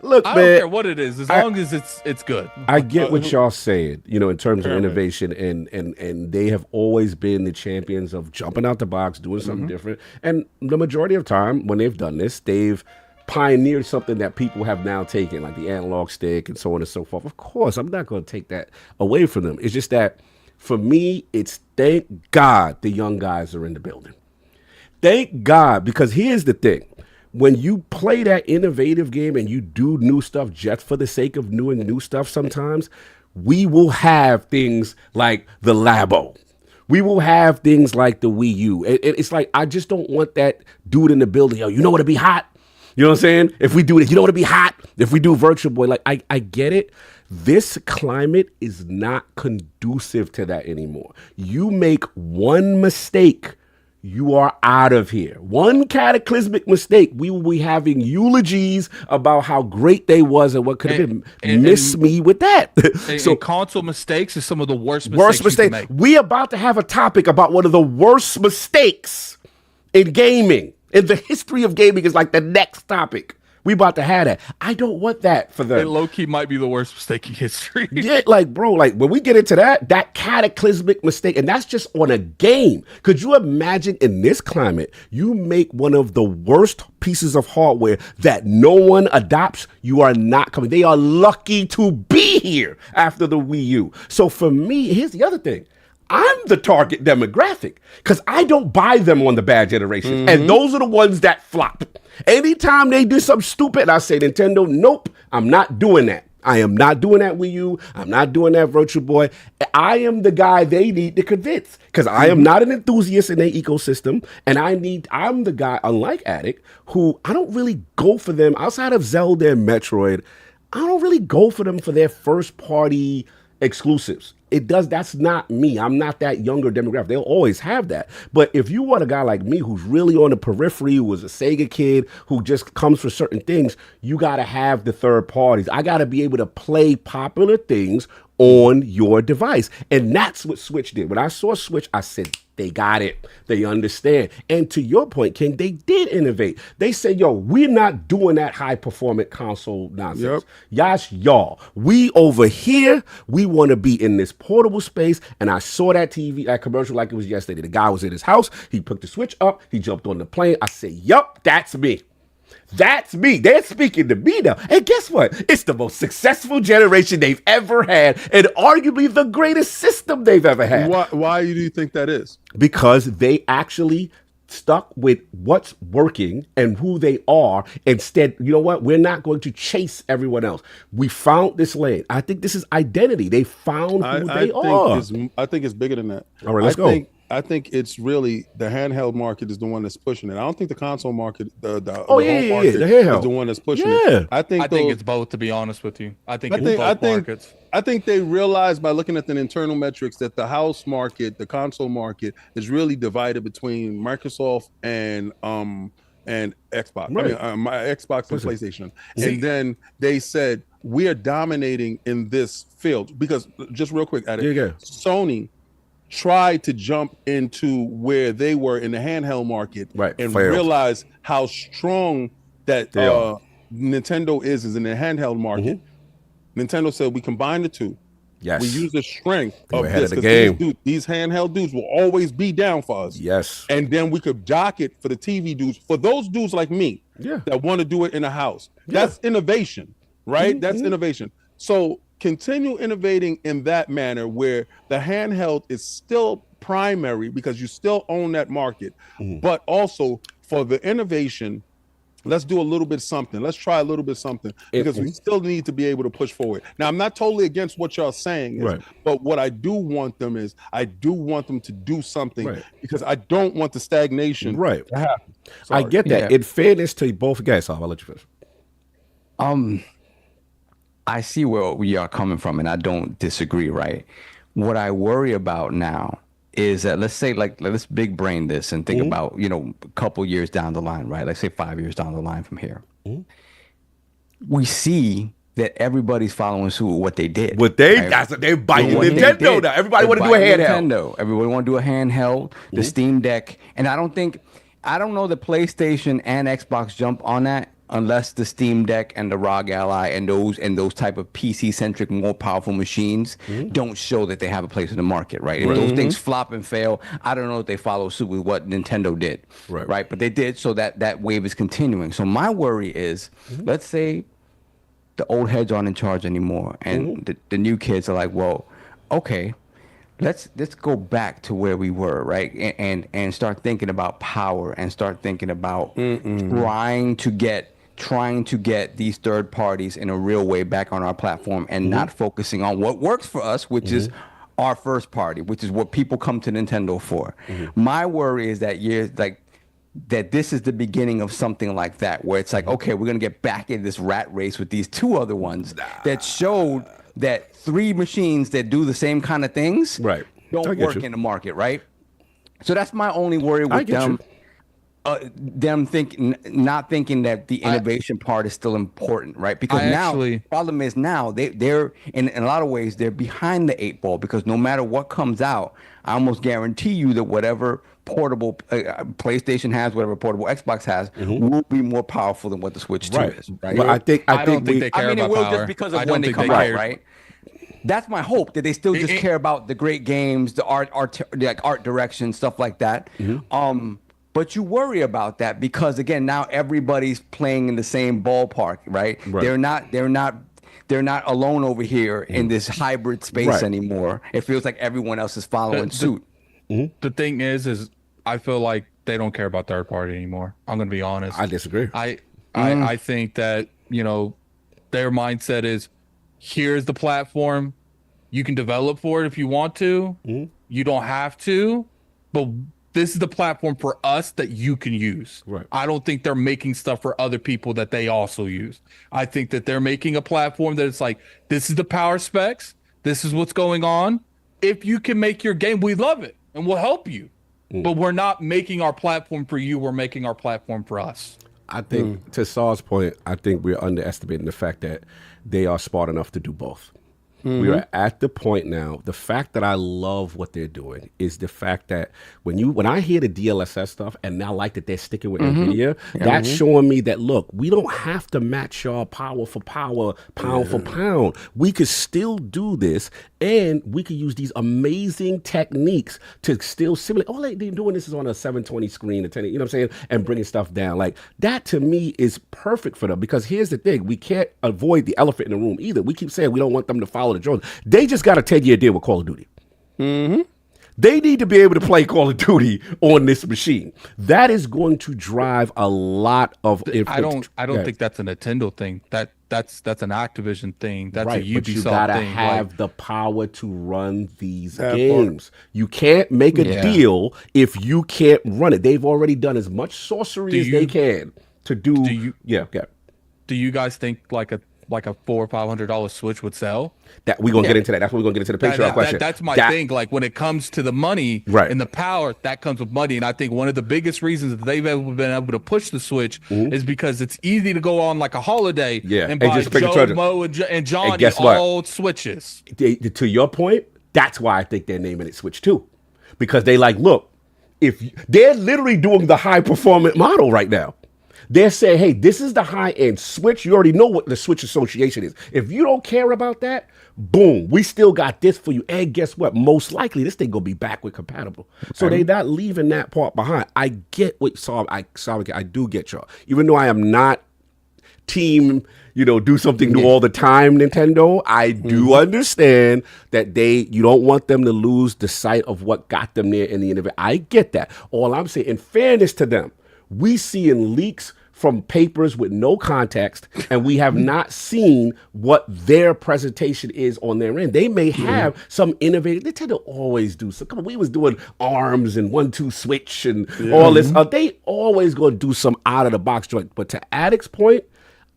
Look, I man, don't care what it is, as long as it's good. I get what y'all saying, in terms of innovation, and they have always been the champions of jumping out the box, doing something different. And the majority of time when they've done this, they've pioneered something that people have now taken, like the analog stick and so on and so forth. Of course, I'm not going to take that away from them. It's just that for me, it's thank God the young guys are in the building. Thank God, because here's the thing. When you play that innovative game and you do new stuff just for the sake of doing new stuff sometimes, we will have things like the Labo. We will have things like the Wii U. It's like, I just don't want that dude in the building. Yo, you know what'd be hot? You know what I'm saying? If we do this, you know what'd be hot? If we do Virtual Boy, like I get it. This climate is not conducive to that anymore. You make one mistake, you are out of here. One cataclysmic mistake, we will be having eulogies about how great they was and what could have been. Miss me with that. So console mistakes is some of the worst mistakes you can make. We about to have a topic about one of the worst mistakes in gaming. In the history of gaming is like the next topic. We about to have that. I don't want that for them. It low-key might be the worst mistake in history. Yeah, like, bro, like when we get into that cataclysmic mistake, and that's just on a game. Could you imagine in this climate, you make one of the worst pieces of hardware that no one adopts, you are not coming. They are lucky to be here after the Wii U. So for me, here's the other thing. I'm the target demographic because I don't buy them on the bad generation. And those are the ones that flop. Anytime they do something stupid, I say, Nintendo, nope, I'm not doing that. I am not doing that Wii U. I'm not doing that Virtual Boy. I am the guy they need to convince because I am not an enthusiast in their ecosystem. And I'm the guy, unlike Addict, who I don't really go for them outside of Zelda and Metroid. I don't really go for them for their first party exclusives. That's not me. I'm not that younger demographic. They'll always have that. But if you want a guy like me who's really on the periphery, who was a Sega kid, who just comes for certain things, you got to have the third parties. I got to be able to play popular things on your device. And that's what Switch did. When I saw Switch, I said, they got it. They understand. And to your point, King, they did innovate. They said, yo, we're not doing that high performant console nonsense. Yep. Y'all. We over here, we want to be in this portable space. And I saw that commercial like it was yesterday. The guy was in his house. He picked the Switch up. He jumped on the plane. I said, yup, that's me. That's me. They're speaking to me now. And guess what? It's the most successful generation they've ever had and arguably the greatest system they've ever had. Why do you think that is? Because they actually stuck with what's working and who they are. Instead, you know what? We're not going to chase everyone else. We found this lane. I think this is identity. They found who they are. I think it's bigger than that. All right, let's go. I think it's really the handheld market is the one that's pushing it. I don't think the console market, the home market the handheld is the one that's pushing it. I think it's both, to be honest with you. I think both markets. I think they realize by looking at the internal metrics that the house market, the console market, is really divided between Microsoft and Xbox. Right. I mean, Xbox and PlayStation. And then they said we are dominating in this field because just real quick, Sony tried to jump into where they were in the handheld market and realize how strong that Nintendo is in the handheld market. Nintendo said we combine the two. Yes. We use the strength of ahead this of the game. These handheld dudes will always be down for us. Yes. And then we could dock it for the TV dudes, for those dudes like me that want to do it in a house. That's innovation, right? That's innovation. So continue innovating in that manner where the handheld is still primary because you still own that market, but also for the innovation, let's do a little bit something. Let's try a little bit something because we still need to be able to push forward. Now, I'm not totally against what y'all saying, but what I do want them to do something because I don't want the stagnation to happen. I get that. In fairness to both guys, I'll let you finish. I see where we are coming from, and I don't disagree, right? What I worry about now is that let's big brain this and think about, a couple years down the line, right? Let's say 5 years down the line from here. We see that everybody's following suit with what they did. They're biting Nintendo now. Everybody want to do a handheld. Everybody want to do a handheld, the Steam Deck. And I don't know that PlayStation and Xbox jump on that unless the Steam Deck and the ROG Ally and those type of PC-centric, more powerful machines don't show that they have a place in the market, right? If those things flop and fail, I don't know if they follow suit with what Nintendo did, right? But they did, so that wave is continuing. So my worry is, let's say the old heads aren't in charge anymore, and the new kids are like, well, okay, let's go back to where we were, right? And start thinking about power and start thinking about trying to get these third parties in a real way back on our platform and not focusing on what works for us, which is our first party, which is what people come to Nintendo for. My worry is that that this is the beginning of something like that, where it's like, okay, we're going to get back in this rat race with these two other ones that showed that 3 machines that do the same kind of things don't work in the market, right? So that's my only worry with them. Them not thinking that the innovation part is still important, right? Because the problem is now they're in a lot of ways they're behind the 8 ball, because no matter what comes out, I almost guarantee you that whatever portable PlayStation has, whatever portable Xbox has, will be more powerful than what the Switch 2 is. Right? But I don't think they care it about will power. just because of I don't when they think come they out, care. right? That's my hope, that they still just care about the great games, the art like art direction, stuff like that. But you worry about that because again, now everybody's playing in the same ballpark, right? They're not alone over here in this hybrid space anymore. It feels like everyone else is following suit. The thing is I feel like they don't care about third party anymore. I'm gonna be honest. I disagree. I think that, you know, their mindset is, here's the platform. You can develop for it if you want to. You don't have to, but this is the platform for us that you can use. I don't think they're making stuff for other people that they also use. I think that they're making a platform that it's like, this is the power specs. This is what's going on. If you can make your game, we love it and we'll help you. But we're not making our platform for you. We're making our platform for us. I think, to Saul's point, I think we're underestimating the fact that they are smart enough to do both. We are at the point now. The fact that I love what they're doing is the fact that when I hear the DLSS stuff, and I like that they're sticking with NVIDIA, that's showing me that, look, we don't have to match y'all power for power, pound for pound. We could still do this, and we could use these amazing techniques to still simulate. All they're doing this is on a 720 screen, a 10, you know what I'm saying, and bringing stuff down. Like, that to me is perfect for them, because here's the thing. We can't avoid the elephant in the room either. We keep saying we don't want them to follow the Jones. They just got a 10-year deal with Call of Duty. They need to be able to play Call of Duty on this machine. That is going to drive a lot of. I don't think that's a Nintendo thing. That's an Activision thing. That's a Ubisoft but you gotta thing. have the power to run these games. You can't make a deal if you can't run it. They've already done as much sorcery as they can to do. Do you guys think like a $400 or $500 Switch would sell? That we're gonna get into that. That's what we're gonna get into the Patreon question. That's my thing. Like, when it comes to the money and the power, that comes with money. And I think one of the biggest reasons that they've ever been able to push the Switch is because it's easy to go on like a holiday and buy Joe, Mo, and Johnny all Switches. To your point, that's why I think they're naming it Switch 2, because they like, look, if they're literally doing the high performant model right now. They're saying, hey, this is the high-end Switch. You already know what the Switch Association is. If you don't care about that, boom, we still got this for you. And guess what? Most likely, this thing going to be backward compatible. So they're not leaving that part behind. I get what I do get y'all. Even though I am not team, do something new all the time, Nintendo, I do understand that you don't want them to lose the sight of what got them there in the end of it. I get that. All I'm saying, in fairness to them, we seeing leaks from papers with no context, and we have not seen what their presentation is on their end. They may have some innovative. They tend to always do some. Come on, we was doing ARMS and 1-2 switch and all this. They always going to do some out of the box joint. But to Addict's point,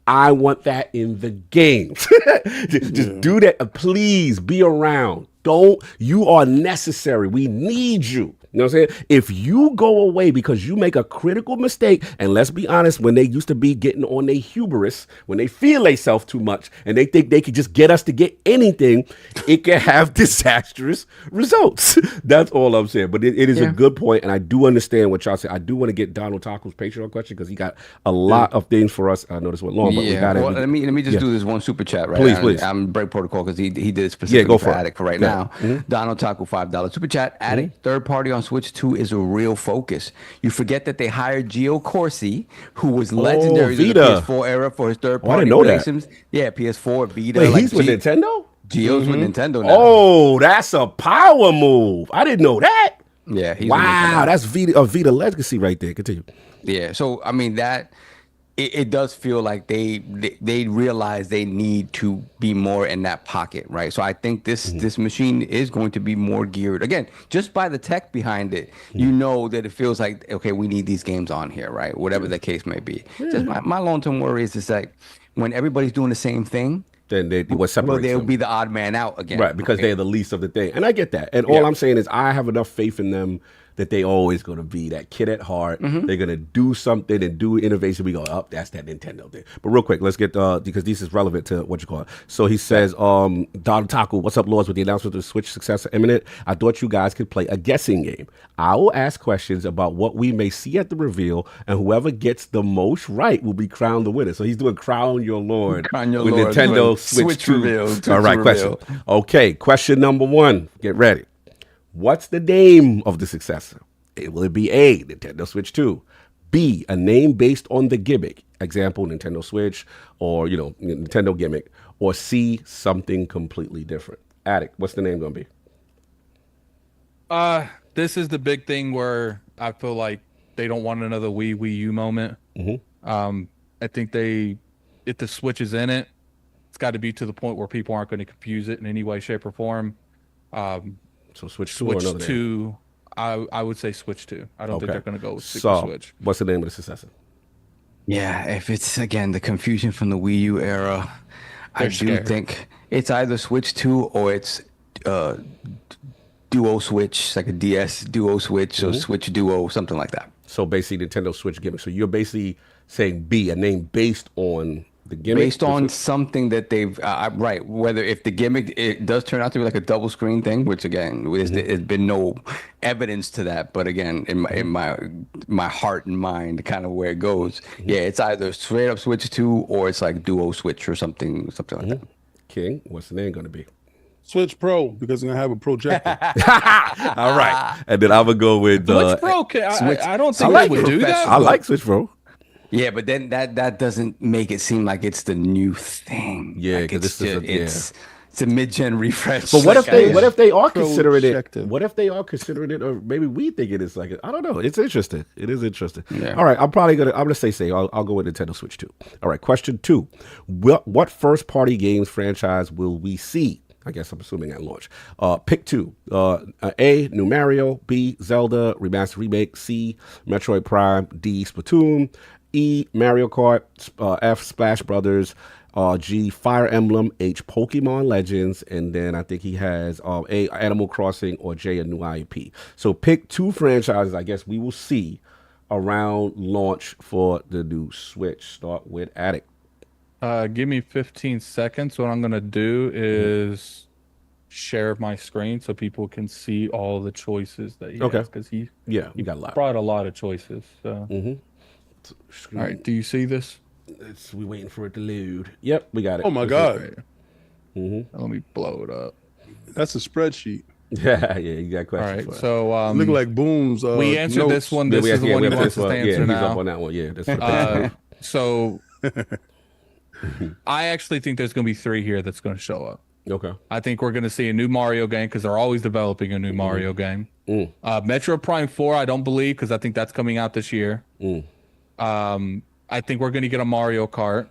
I want that in the games. Just do that. Please be around. You are necessary. We need you. You know what I'm saying? If you go away because you make a critical mistake, and let's be honest, when they used to be getting on their hubris, when they feel themselves too much and they think they could just get us to get anything, it can have disastrous results. That's all I'm saying. But it is a good point, and I do understand what y'all say. I do want to get Donald Taco's Patreon question, because he got a lot of things for us. I know this went long, but we got it. Well, let me just do this one super chat, right? Please. I'm break protocol because he did it specifically for Addict for right now. Donald Taco, $5 super chat. Addict, third party on Switch 2 is a real focus. You forget that they hired Gio Corsi, who was legendary in the PS4 era for his third party relations. Yeah, PS4, Vita. Wait, he's with Nintendo? Gio's with Nintendo now. Oh, that's a power move. I didn't know that. Yeah, he's wow, that's Vita legacy right there. Continue. Yeah, so I mean that it does feel like they realize they need to be more in that pocket, right? So I think this machine is going to be more geared, again, just by the tech behind it. You know that it feels like, okay, we need these games on here, right? Whatever the case may be. Just my long-term worry is just like, when everybody's doing the same thing, then they'll be the odd man out again, right? Because they're the least of the thing, and I get that. And all I'm saying is, I have enough faith in them that they always going to be that kid at heart. They're going to do something and do innovation. We go, oh, that's that Nintendo thing. But real quick, let's get because this is relevant to what you call it. So he says, Don Taku, what's up, Lords? With the announcement of the Switch successor imminent, I thought you guys could play a guessing game. I will ask questions about what we may see at the reveal, and whoever gets the most right will be crowned the winner. So he's doing Crown Your Lord with Nintendo Switch 2. Reveal, all right, question. Okay, question number 1. Get ready. What's the name of the successor? Will it be A, Nintendo Switch 2, B, a name based on the gimmick, example, Nintendo Switch, or, Nintendo gimmick, or C, something completely different? Attic, what's the name going to be? This is the big thing where I feel like they don't want another Wii U moment. I think if the Switch is in it, it's got to be to the point where people aren't going to confuse it in any way, shape, or form. So Switch 2 or another 2, name? I would say Switch 2. I don't think they're going to go with Switch. What's the name of the successor? Yeah, if it's, again, the confusion from the Wii U era, I do think it's either Switch 2 or it's Duo Switch, like a DS Duo Switch or Switch Duo, something like that. So basically Nintendo Switch gimmick. So you're basically saying B, a name based on the gimmick? Based on something that they've, right, whether if the gimmick, it does turn out to be like a double screen thing, which again, there's been no evidence to that, but again, in my heart and mind, kind of where it goes, yeah, it's either straight up Switch 2 or it's like Duo Switch or something like that. King, what's the name going to be? Switch Pro, because I'm going to have a projector. All right. And then I'm going to go with... Switch Pro, I don't think they would do that. I like Switch Pro. Yeah, but then that doesn't make it seem like it's the new thing. Yeah, because it's a mid-gen refresh. But what if they are considering it? What if they are considering it, or maybe we think it is like it? I don't know. It's interesting. It is interesting. Yeah. All right, I'm gonna say I'll go with Nintendo Switch 2. All right, question 2. What first-party games franchise will we see? I guess I'm assuming at launch. Pick 2. A, New Mario. B, Zelda Remastered Remake. C, Metroid Prime. D, Splatoon. E, Mario Kart. F, Splash Brothers. G, Fire Emblem. H, Pokemon Legends. And then I think he has A, Animal Crossing, or J, a new IEP. So pick 2 franchises I guess we will see around launch for the new Switch. Start with Attic. Give me 15 seconds. What I'm going to do is share my screen so people can see all the choices that he has. Because he got a lot. Brought a lot of choices. So. All right, do you see this? We waiting for it to load. Yep, we got it. Oh my God. Let me blow it up. That's a spreadsheet. Yeah, you got questions. All right, so look like Booms. We answered notes. This one. This is the one he wants us to answer now. He's up on that one. Yeah, that's so I actually think there's going to be 3 here that's going to show up. Okay. I think we're going to see a new Mario game because they're always developing a new Mario game. Metroid Prime 4, I don't believe, because I think that's coming out this year. I think we're going to get a Mario Kart.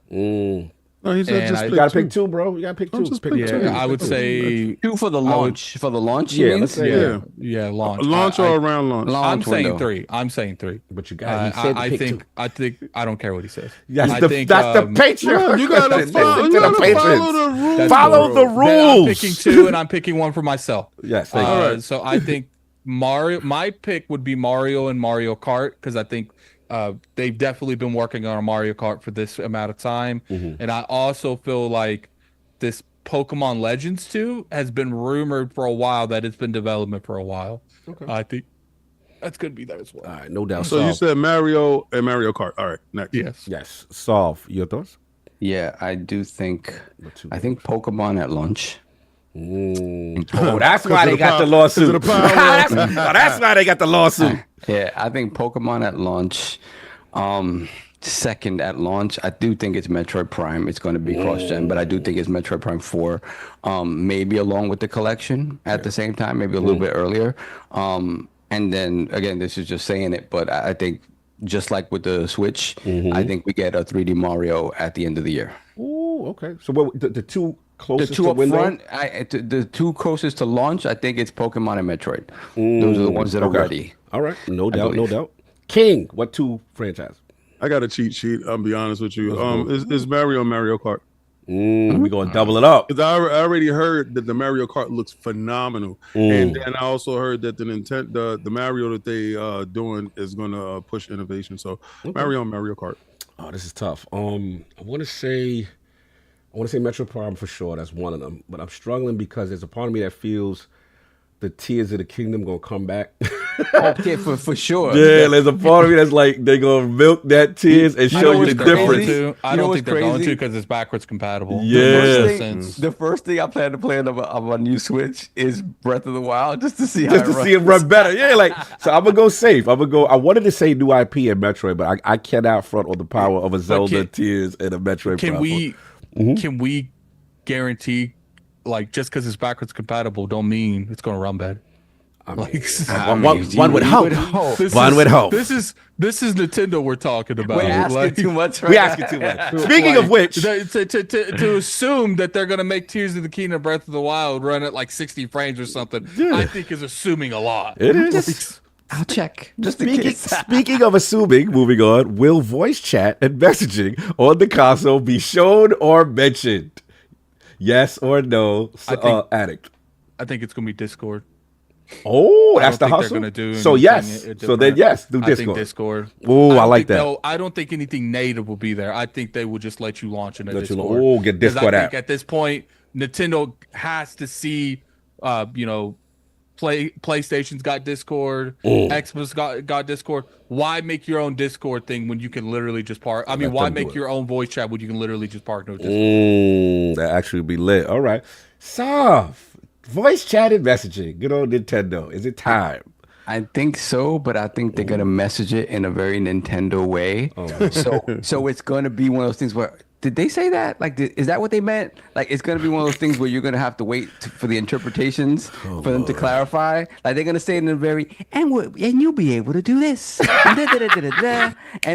No, he said you got to pick 2, bro. You got to pick 2. Just pick 2. I would say 2 for the launch. For the launch, let's say launch. Launch or around launch. I'm saying 3. I'm saying 3. But you got. I think I don't care what he says. That's the Patreon. You got to follow the rules. Follow the rules. I'm picking 2, and I'm picking 1 for myself. Yes. So I think Mario. My pick would be Mario and Mario Kart because I think. They've definitely been working on a Mario Kart for this amount of time. And I also feel like this Pokemon Legends 2 has been rumored for a while that it's been development for a while. I think that's going to be there as well. All right, no doubt. So you said Mario and Mario Kart. All right, next. Yes. Solve. Your thoughts? Yeah, I do think. I think Pokemon at launch. Oh, that's why they got the lawsuit. That's why they got the lawsuit. Yeah, I think Pokemon at launch. Second at launch, I do think it's Metroid Prime. It's going to be cross-gen, but I do think it's Metroid Prime 4. Maybe along with the collection at the same time, maybe a little bit earlier. And then, again, this is just saying it, but I think just like with the Switch, I think we get a 3D Mario at the end of the year. Ooh, okay. So what the 2 closest the 2 to up window? front, the 2 closest to launch, I think it's Pokemon and Metroid. Those are the ones that are ready. All right, no doubt. King, what 2 franchise? I got a cheat sheet. I'll be honest with you. Is Mario Kart? We gonna double it up. Because I already heard that the Mario Kart looks phenomenal, and then I also heard that the Mario that they doing is gonna push innovation. So Mario Kart. Oh, this is tough. I want to say Metroid Prime for sure. That's one of them. But I'm struggling because there's a part of me that feels the Tears of the Kingdom gonna come back. Okay, for sure. Yeah, there's a part of me that's like they're gonna milk that Tears and show you the difference. I don't think they're going to because it's backwards compatible. Yeah. The first thing I plan to play on my new Switch is Breath of the Wild, just to see how Just to see it run better. Yeah, like so I'm gonna go safe. I wanted to say new IP in Metroid, but I cannot front on the power of a Zelda Tears and a Metroid. Can we guarantee, like, just because it's backwards compatible don't mean it's gonna run better? One would hope. One would hope. This is Nintendo we're talking about. We're asking too much. We're asking too much. Speaking of which, to assume that they're gonna make Tears of the Kingdom, Breath of the Wild run at like 60 frames or something, I think is assuming a lot. It is. I'll check. Just Speaking of assuming, moving on, will voice chat and messaging on the console be shown or mentioned? Yes or no, Addict? I think it's gonna be Discord. Oh, that's the hustle. Gonna do so yes, so then yes, do Discord. I think Discord. Oh, I like that. I don't think anything native will be there. I think they will just let you launch into Discord. Oh, get Discord I app. think at this point, Nintendo has to see, PlayStation's got Discord, Xbox got Discord. Why make your own Discord thing when you can literally just partner? I mean, why make your own voice chat when you can literally just partner with Discord? That actually would be lit. All right, soft. Voice chat and messaging. Good old Nintendo. Is it time? I think so, but I think they're gonna message it in a very Nintendo way. So it's gonna be one of those things where did they say that? Like, is that what they meant? Like, it's gonna be one of those things where you're gonna have to wait for the interpretations for them to clarify. Like, they're gonna say it in a very and you'll be able to do this, and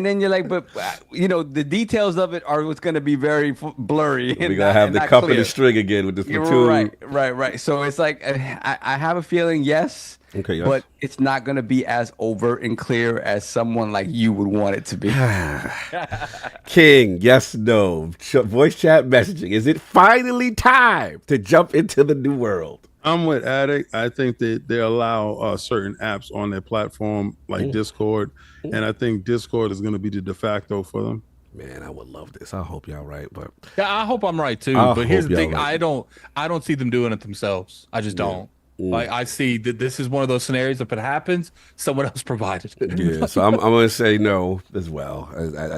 then you're like, but the details of it are what's gonna be very blurry. We're gonna have the cup and the string again with this Splatoon. Right. So it's like I have a feeling yes. Okay, yes. But it's not going to be as overt and clear as someone like you would want it to be. King, yes, no. Voice chat messaging. Is it finally time to jump into the new world? I'm with Addict. I think that they allow certain apps on their platform like Discord, and I think Discord is going to be the de facto for them. Man, I would love this. I hope y'all right, but yeah, I hope I'm right too. But here's the thing: right. I don't see them doing it themselves. I just don't. Like I see that this is one of those scenarios. If it happens, someone else provided it. Yeah, so I'm going to say no as well.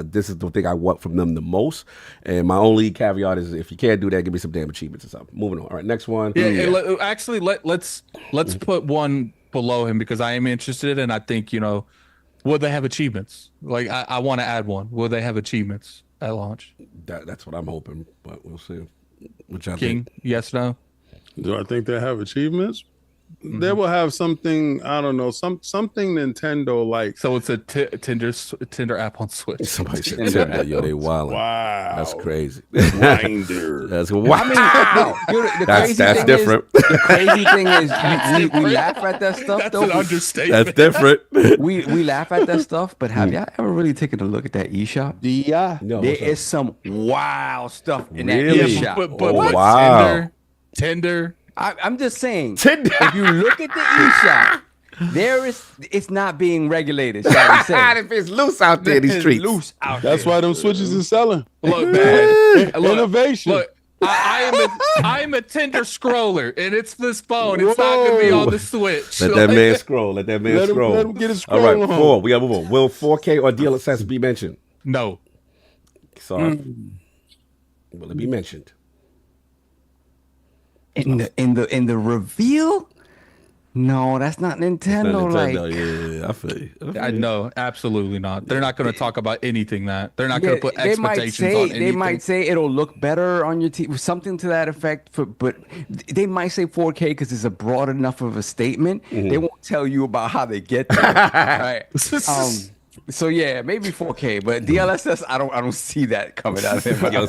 This is the thing I want from them the most. And my only caveat is if you can't do that, give me some damn achievements or something. Moving on. All right, next one. Yeah. Actually, let's put one below him because I am interested, and I think will they have achievements? Like I want to add one. Will they have achievements at launch? That's what I'm hoping, but we'll see. Which I King, think. yes, no. Do I think they have achievements? They will have something, I don't know, something Nintendo like. So it's a Tinder app on Switch. Somebody said Tinder, yo, they wildin'. Wow. That's crazy. Grindr. That's wow. I mean, That's different. The crazy thing is we laugh at that stuff. That's an understatement. That's different. We laugh at that stuff, but have y'all ever really taken a look at that eShop? Yeah. No, There is some wild stuff in Really? that Yeah, eShop. but wow. Tinder. I'm just saying. Tinder. If you look at the eShop, it's not being regulated. Shall we say? If it's loose out there in these streets. Loose out That's there. why them switches is selling. Look, man. Innovation. Look, I am a Tinder scroller, and it's this phone. It's not going to be on the Switch. Let that man scroll. Let that man scroll. Let him get his All scroll right, on. 4. We got to move on. Will 4K or DLSS be mentioned? No. Sorry. Will it be mentioned? In the reveal? No, that's not Nintendo. Yeah, I feel you. No, absolutely not. They're not going to talk about anything that. They're not going to put expectations on anything. They might say it'll look better on your TV, something to that effect. But they might say 4K because it's a broad enough of a statement. They won't tell you about how they get there. Right? So yeah, maybe 4K, but DLSS, I don't see that coming out of him. You'll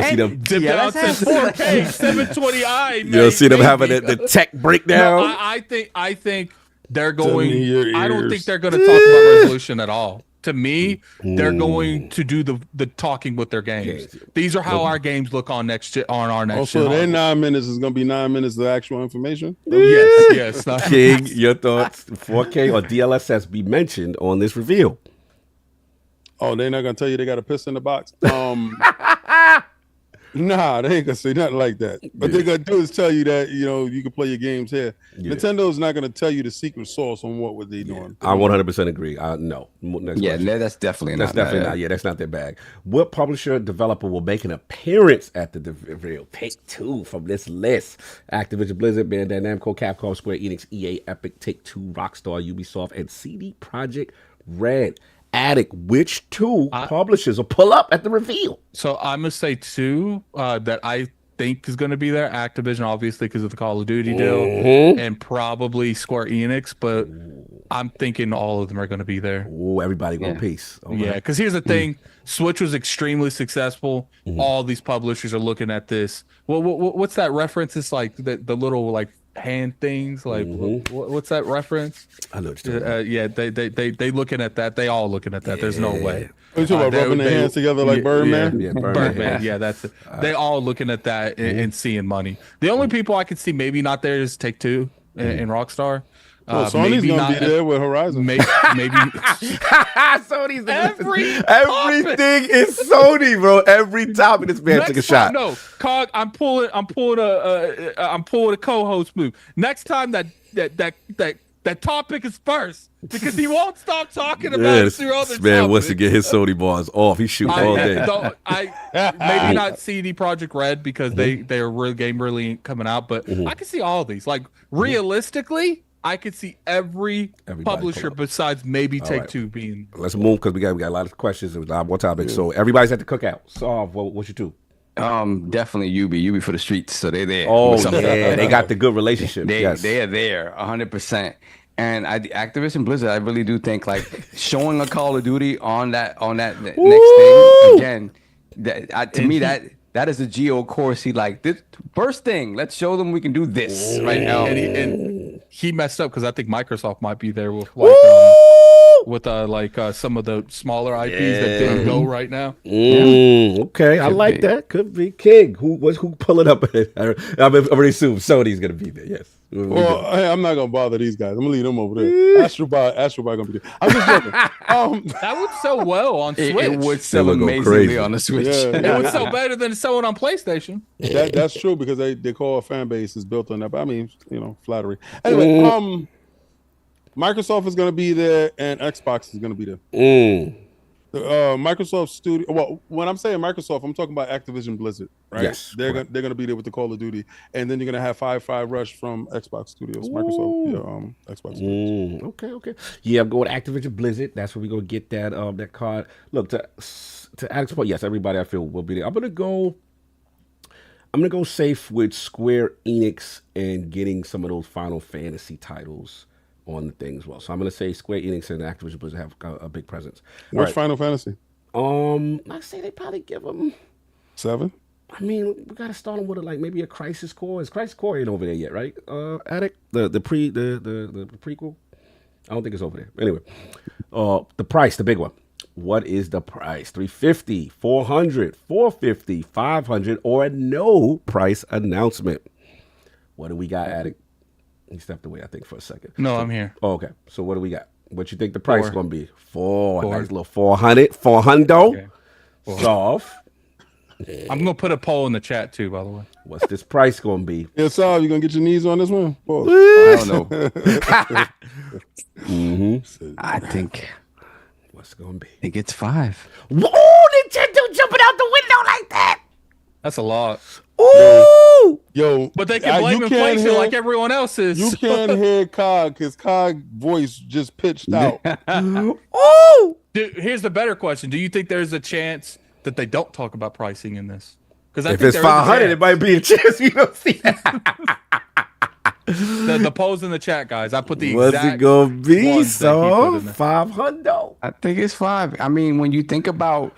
see them. Dip down to 4K 720i. You'll see them having the tech breakdown. No, I think they're going. I don't think they're going to talk about resolution at all. to me, they're going to do the talking with their games. These are how our games look on our next. So their 9 minutes is gonna be 9 minutes of actual information. Yes. King, your thoughts? 4K or DLSS be mentioned on this reveal? Oh, they're not gonna tell you they got a piss in the box. Nah, they ain't gonna say nothing like that. What they're gonna do is tell you that you can play your games here. Nintendo's not gonna tell you the secret sauce on what they doing. I 100% agree. No. Next question. That's definitely not. Yeah, that's not their bag. What publisher developer will make an appearance at the reveal? Take two from this list: Activision, Blizzard, Bandai Namco, Capcom, Square Enix, EA, Epic, Take Two, Rockstar, Ubisoft, and CD Projekt Red. Attic, which two publishers will pull up at the reveal? So I'm gonna say two that I think is gonna be there. Activision, obviously, because of the Call of Duty deal, and probably Square Enix. But I'm thinking all of them are gonna be there. Oh, everybody go peace. Yeah, because here's the thing: Switch was extremely successful. All these publishers are looking at this. What's that reference? It's like the little like hand things. Like what's that reference? I know what you're talking about. They looking at that. They all looking at that. There's no way. Are you talking about rubbing their hands together like Birdman? Yeah, Birdman. Yeah, that's it. They all looking at that and seeing money. The only people I could see maybe not there is Take Two and Rockstar. Sony's gonna be there with Horizon. Maybe Sony's everything is Sony, bro. Every time this man took a shot. No, Cog, I'm pulling a co-host move. Next time that topic is first because he won't stop talking about it through other man topics. wants to get his Sony bars off. He's shooting all day. Maybe not CD Projekt Red because their real game really ain't coming out, but I can see all these. Like realistically, I could see everybody publisher besides maybe Take Two being. Let's move because we got a lot of questions and a lot more topics. So everybody's at the cookout. So what's your two? Definitely Ubi for the streets. So they're there. Oh yeah, they got the good relationship. They are there 100%. And Activision Blizzard, I really do think like showing a Call of Duty on that next thing again. To me that is a Geo course. He like this first thing. Let's show them we can do this right now. And he messed up because I think Microsoft might be there with like some of the smaller IPs that didn't go right now. Okay, I like that. Could be King. Who pulling up? I'm already assuming Sony's gonna be there. Yes. Well, I'm not gonna bother these guys. I'm gonna leave them over there. Astrobot gonna be there. I'm just joking. That would sell well on Switch. It would sell amazingly on the Switch. Yeah. It would sell better than selling on PlayStation. That's true because they call a fan base is built on that. But I mean, flattery. Anyway, Microsoft is gonna be there and Xbox is gonna be there. Microsoft Studio. Well, when I'm saying Microsoft, I'm talking about Activision Blizzard, right? Yes, they're gonna be there with the Call of Duty, and then you're gonna have 5 Rush from Xbox Studios, Microsoft, Xbox Studios. Okay. Yeah, I'm going Activision Blizzard. That's where we gonna get that card. Look to Alex point. Yes, everybody I feel will be there. I'm gonna go safe with Square Enix and getting some of those Final Fantasy titles on the thing as well. So I'm gonna say Square Enix and Activision Blizzard have a big presence. What's Final Fantasy? I say they probably give them 7. I mean, we gotta start them with maybe a Crisis Core. Is Crisis Core ain't over there yet, right? Attic, the prequel. I don't think it's over there. Anyway, the price, the big one. What is the price? $350, $400, $450, $500, or a no price announcement? What do we got, Attic? He stepped away, I think, for a second. No, I'm here. Oh, okay. So what do we got? What you think the price is going to be? Four. Nice little 400. 400. Okay. Soft. I'm going to put a poll in the chat, too, by the way. What's this price going to be? Yeah, Saul, you going to get your knees on this one? I don't know. I think... What's it going to be? I think it's 5. Whoa, Nintendo jumping out the window like that. That's a lot. Ooh! Yo, but they can blame inflation like everyone else is. You can't hear Cog because Cog voice just pitched out. Ooh! Dude, here's the better question. Do you think there's a chance that they don't talk about pricing in this? Because if it's 500, it might be a chance you don't see the polls in the chat, guys. I put the exact. What's it gonna be? So 500. I think it's 5. I mean, when you think about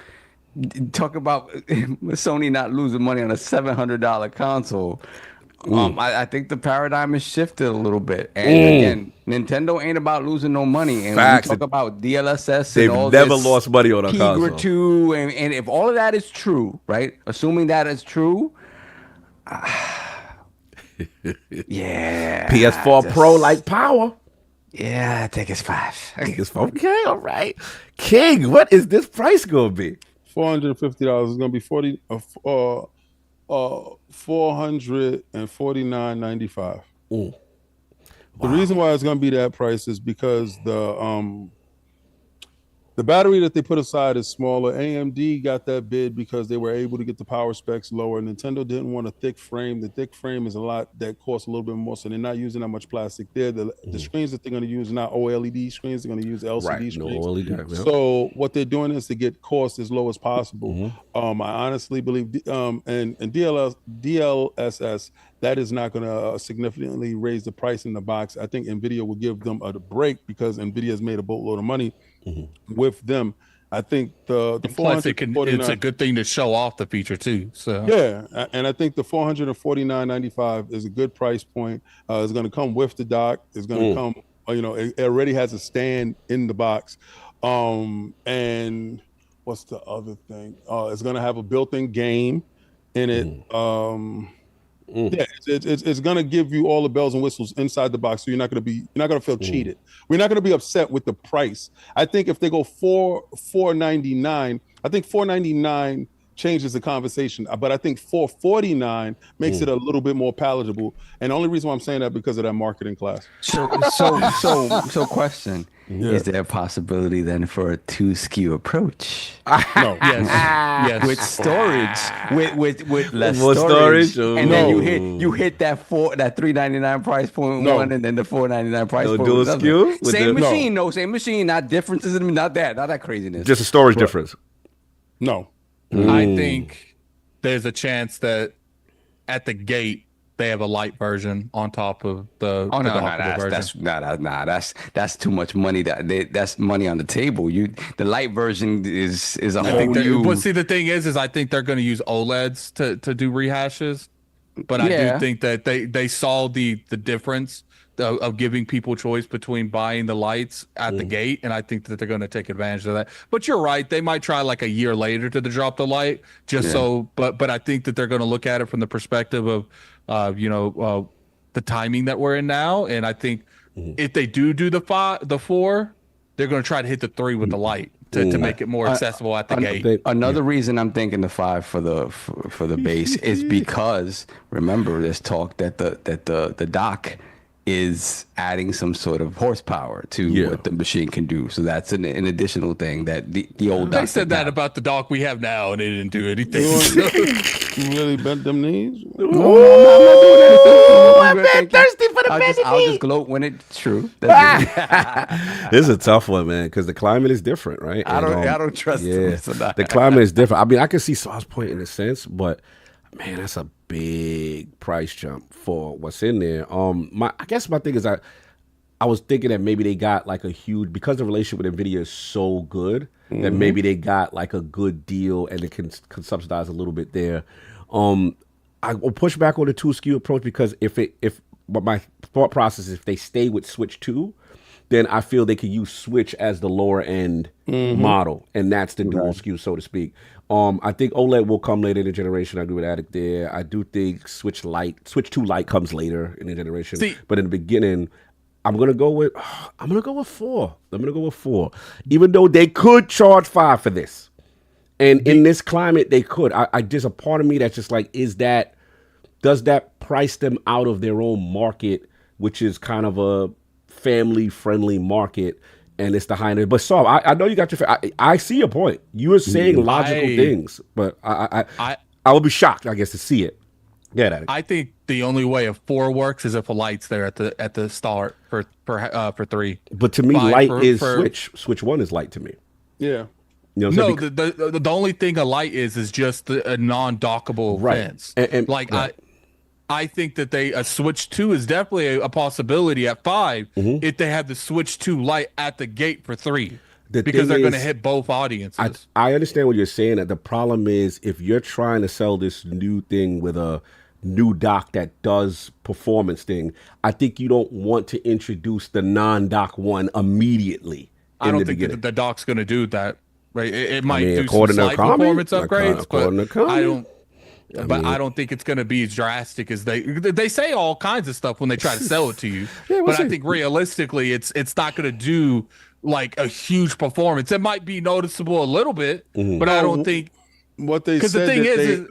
Sony not losing money on a $700 console. I think the paradigm has shifted a little bit. And again, Nintendo ain't about losing no money. And Facts. when we talk about DLSS They've and all never this lost money on a console. Tigra 2, and if all of that is true, right? Assuming that is true, yeah. PS4 Pro like power. Yeah, I think it's 5. I think it's okay, all right. King, what is this price gonna be? $450 is gonna be $449.95. Wow. The reason why it's gonna be that price is because the battery that they put aside is smaller. AMD got that bid because they were able to get the power specs lower. Nintendo didn't want a thick frame. The thick frame is a lot that costs a little bit more, so they're not using that much plastic there. The screens that they're going to use are not OLED screens. They're going to use LCD screens. No OLED, yeah. So what they're doing is to get cost as low as possible. I honestly believe, and DLSS, that is not going to significantly raise the price in the box. I think NVIDIA will give them a break because NVIDIA has made a boatload of money with them. I think the plus it's a good thing to show off the feature too. So yeah, and I think the $449.95 is a good price point. It's going to come with the dock. It's going to come. It already has a stand in the box. And what's the other thing? It's going to have a built-in game in it. Yeah, it's gonna give you all the bells and whistles inside the box, so you're not gonna feel cheated. We're not gonna be upset with the price. I think if they go $499, I think $499 changes the conversation, but I think $449 makes it a little bit more palatable. And the only reason why I'm saying that because of that marketing class. So question. Is there a possibility then for a 2 SKU approach? No. Yes. With storage, with less More storage, and then you hit that $399 price point one, and then the $499 price point. Dual SKU? Same machine, not differences, not that craziness. Just a storage difference. No. I think there's a chance that at the gate they have a light version on top of the version. That's too much money. That's money on the table. The light version is a I whole think new. But see, the thing is I think they're going to use OLEDs to do rehashes. But I do think that they saw the difference of giving people choice between buying the lights at the gate, and I think that they're going to take advantage of that. But you're right; they might try like a year later to drop the light, so. But I think that they're going to look at it from the perspective of, the timing that we're in now, and I think if they do the 4, they're going to try to hit the 3 with the light to make it more accessible at the gate. Another reason I'm thinking the 5 for the base is because remember there's talk that the dock is adding some sort of horsepower to what the machine can do. So that's an additional thing that the old dock. They said that about the dock we have now, and they didn't do anything. You really bent them knees? No, I'm not doing that. I'm thirsty for the bent knees. I'll just gloat when it's true. This is a tough one, man, because the climate is different, right? I don't trust this. The climate is different. I mean, I can see Saul's point in a sense, but man, that's a big price jump for what's in there. I guess my thing is I was thinking that maybe they got like a huge, because the relationship with NVIDIA is so good that maybe they got like a good deal and it can subsidize a little bit there. I will push back on the 2 SKU approach because but my thought process is if they stay with Switch 2, then I feel they could use Switch as the lower end model, and that's the dual SKU, so to speak. I think OLED will come later in the generation. I agree with Addict there. I do think Switch 2 Lite comes later in the generation. But in the beginning, I'm gonna go with 4. I'm gonna go with 4. Even though they could charge 5 for this. And in this climate, they could. There's a part of me that's just like, does that price them out of their own market, which is kind of a family-friendly market, and it's the high end. But Saul, I know you got your. I see your point. You are saying logical things, but I will be shocked, I guess, to see it. Yeah, I think the only way a 4 works is if a light's there at the start for 3. But to me, light is Switch. Switch 1 is light to me. Yeah. You know what I'm saying? The only thing a light is just a non-dockable fence. And I think that a Switch 2 is definitely a possibility at 5 if they have the Switch 2 Lite at the gate for 3. Because they're going to hit both audiences. I understand what you're saying. That the problem is if you're trying to sell this new thing with a new dock that does performance thing, I think you don't want to introduce the non-dock one immediately. I don't think that the dock's going to do that. Right? It might do some slight performance upgrades, but I don't think it's going to be as drastic as they say all kinds of stuff when they try to sell it to you. But I think realistically, it's not going to do like a huge performance. It might be noticeable a little bit, but I don't think what they said. The thing is,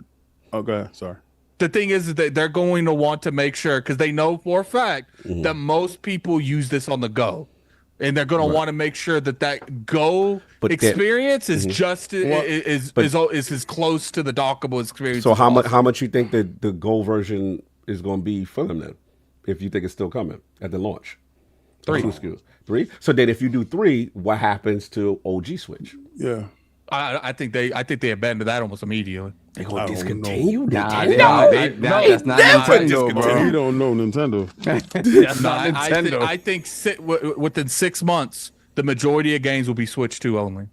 okay, sorry. The thing is that they're going to want to make sure, because they know for a fact that most people use this on the go. And they're going to want to make sure that Go experience is just is as close to the dockable experience. So how much you think that the Go version is going to be for them then? If you think it's still coming at the launch, 3. 3. So then if you do 3, what happens to OG Switch? Yeah. I think they abandoned that almost immediately. They're going to discontinue that's not Nintendo, bro. You don't know Nintendo. That's not Nintendo. I think within 6 months, the majority of games will be Switch 2 only.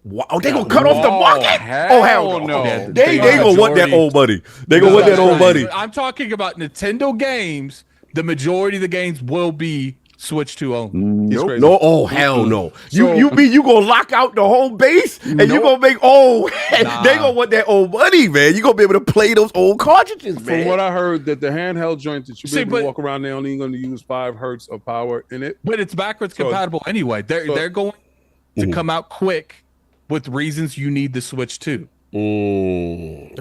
Wow, they gonna cut off the market? Hell no. They gonna want that old money. They gonna want that old money. I'm talking about Nintendo games. The majority of the games will be Switch 2 only. Nope. No, oh hell no. You gonna lock out the whole base and you gonna make they gonna want that old money, man. You gonna be able to play those old cartridges, man. From what I heard, that the handheld joint that you be able to walk around, they're only gonna use 5 hertz of power in it. But it's backwards compatible anyway. They're going to come out quick with reasons you need the Switch 2. All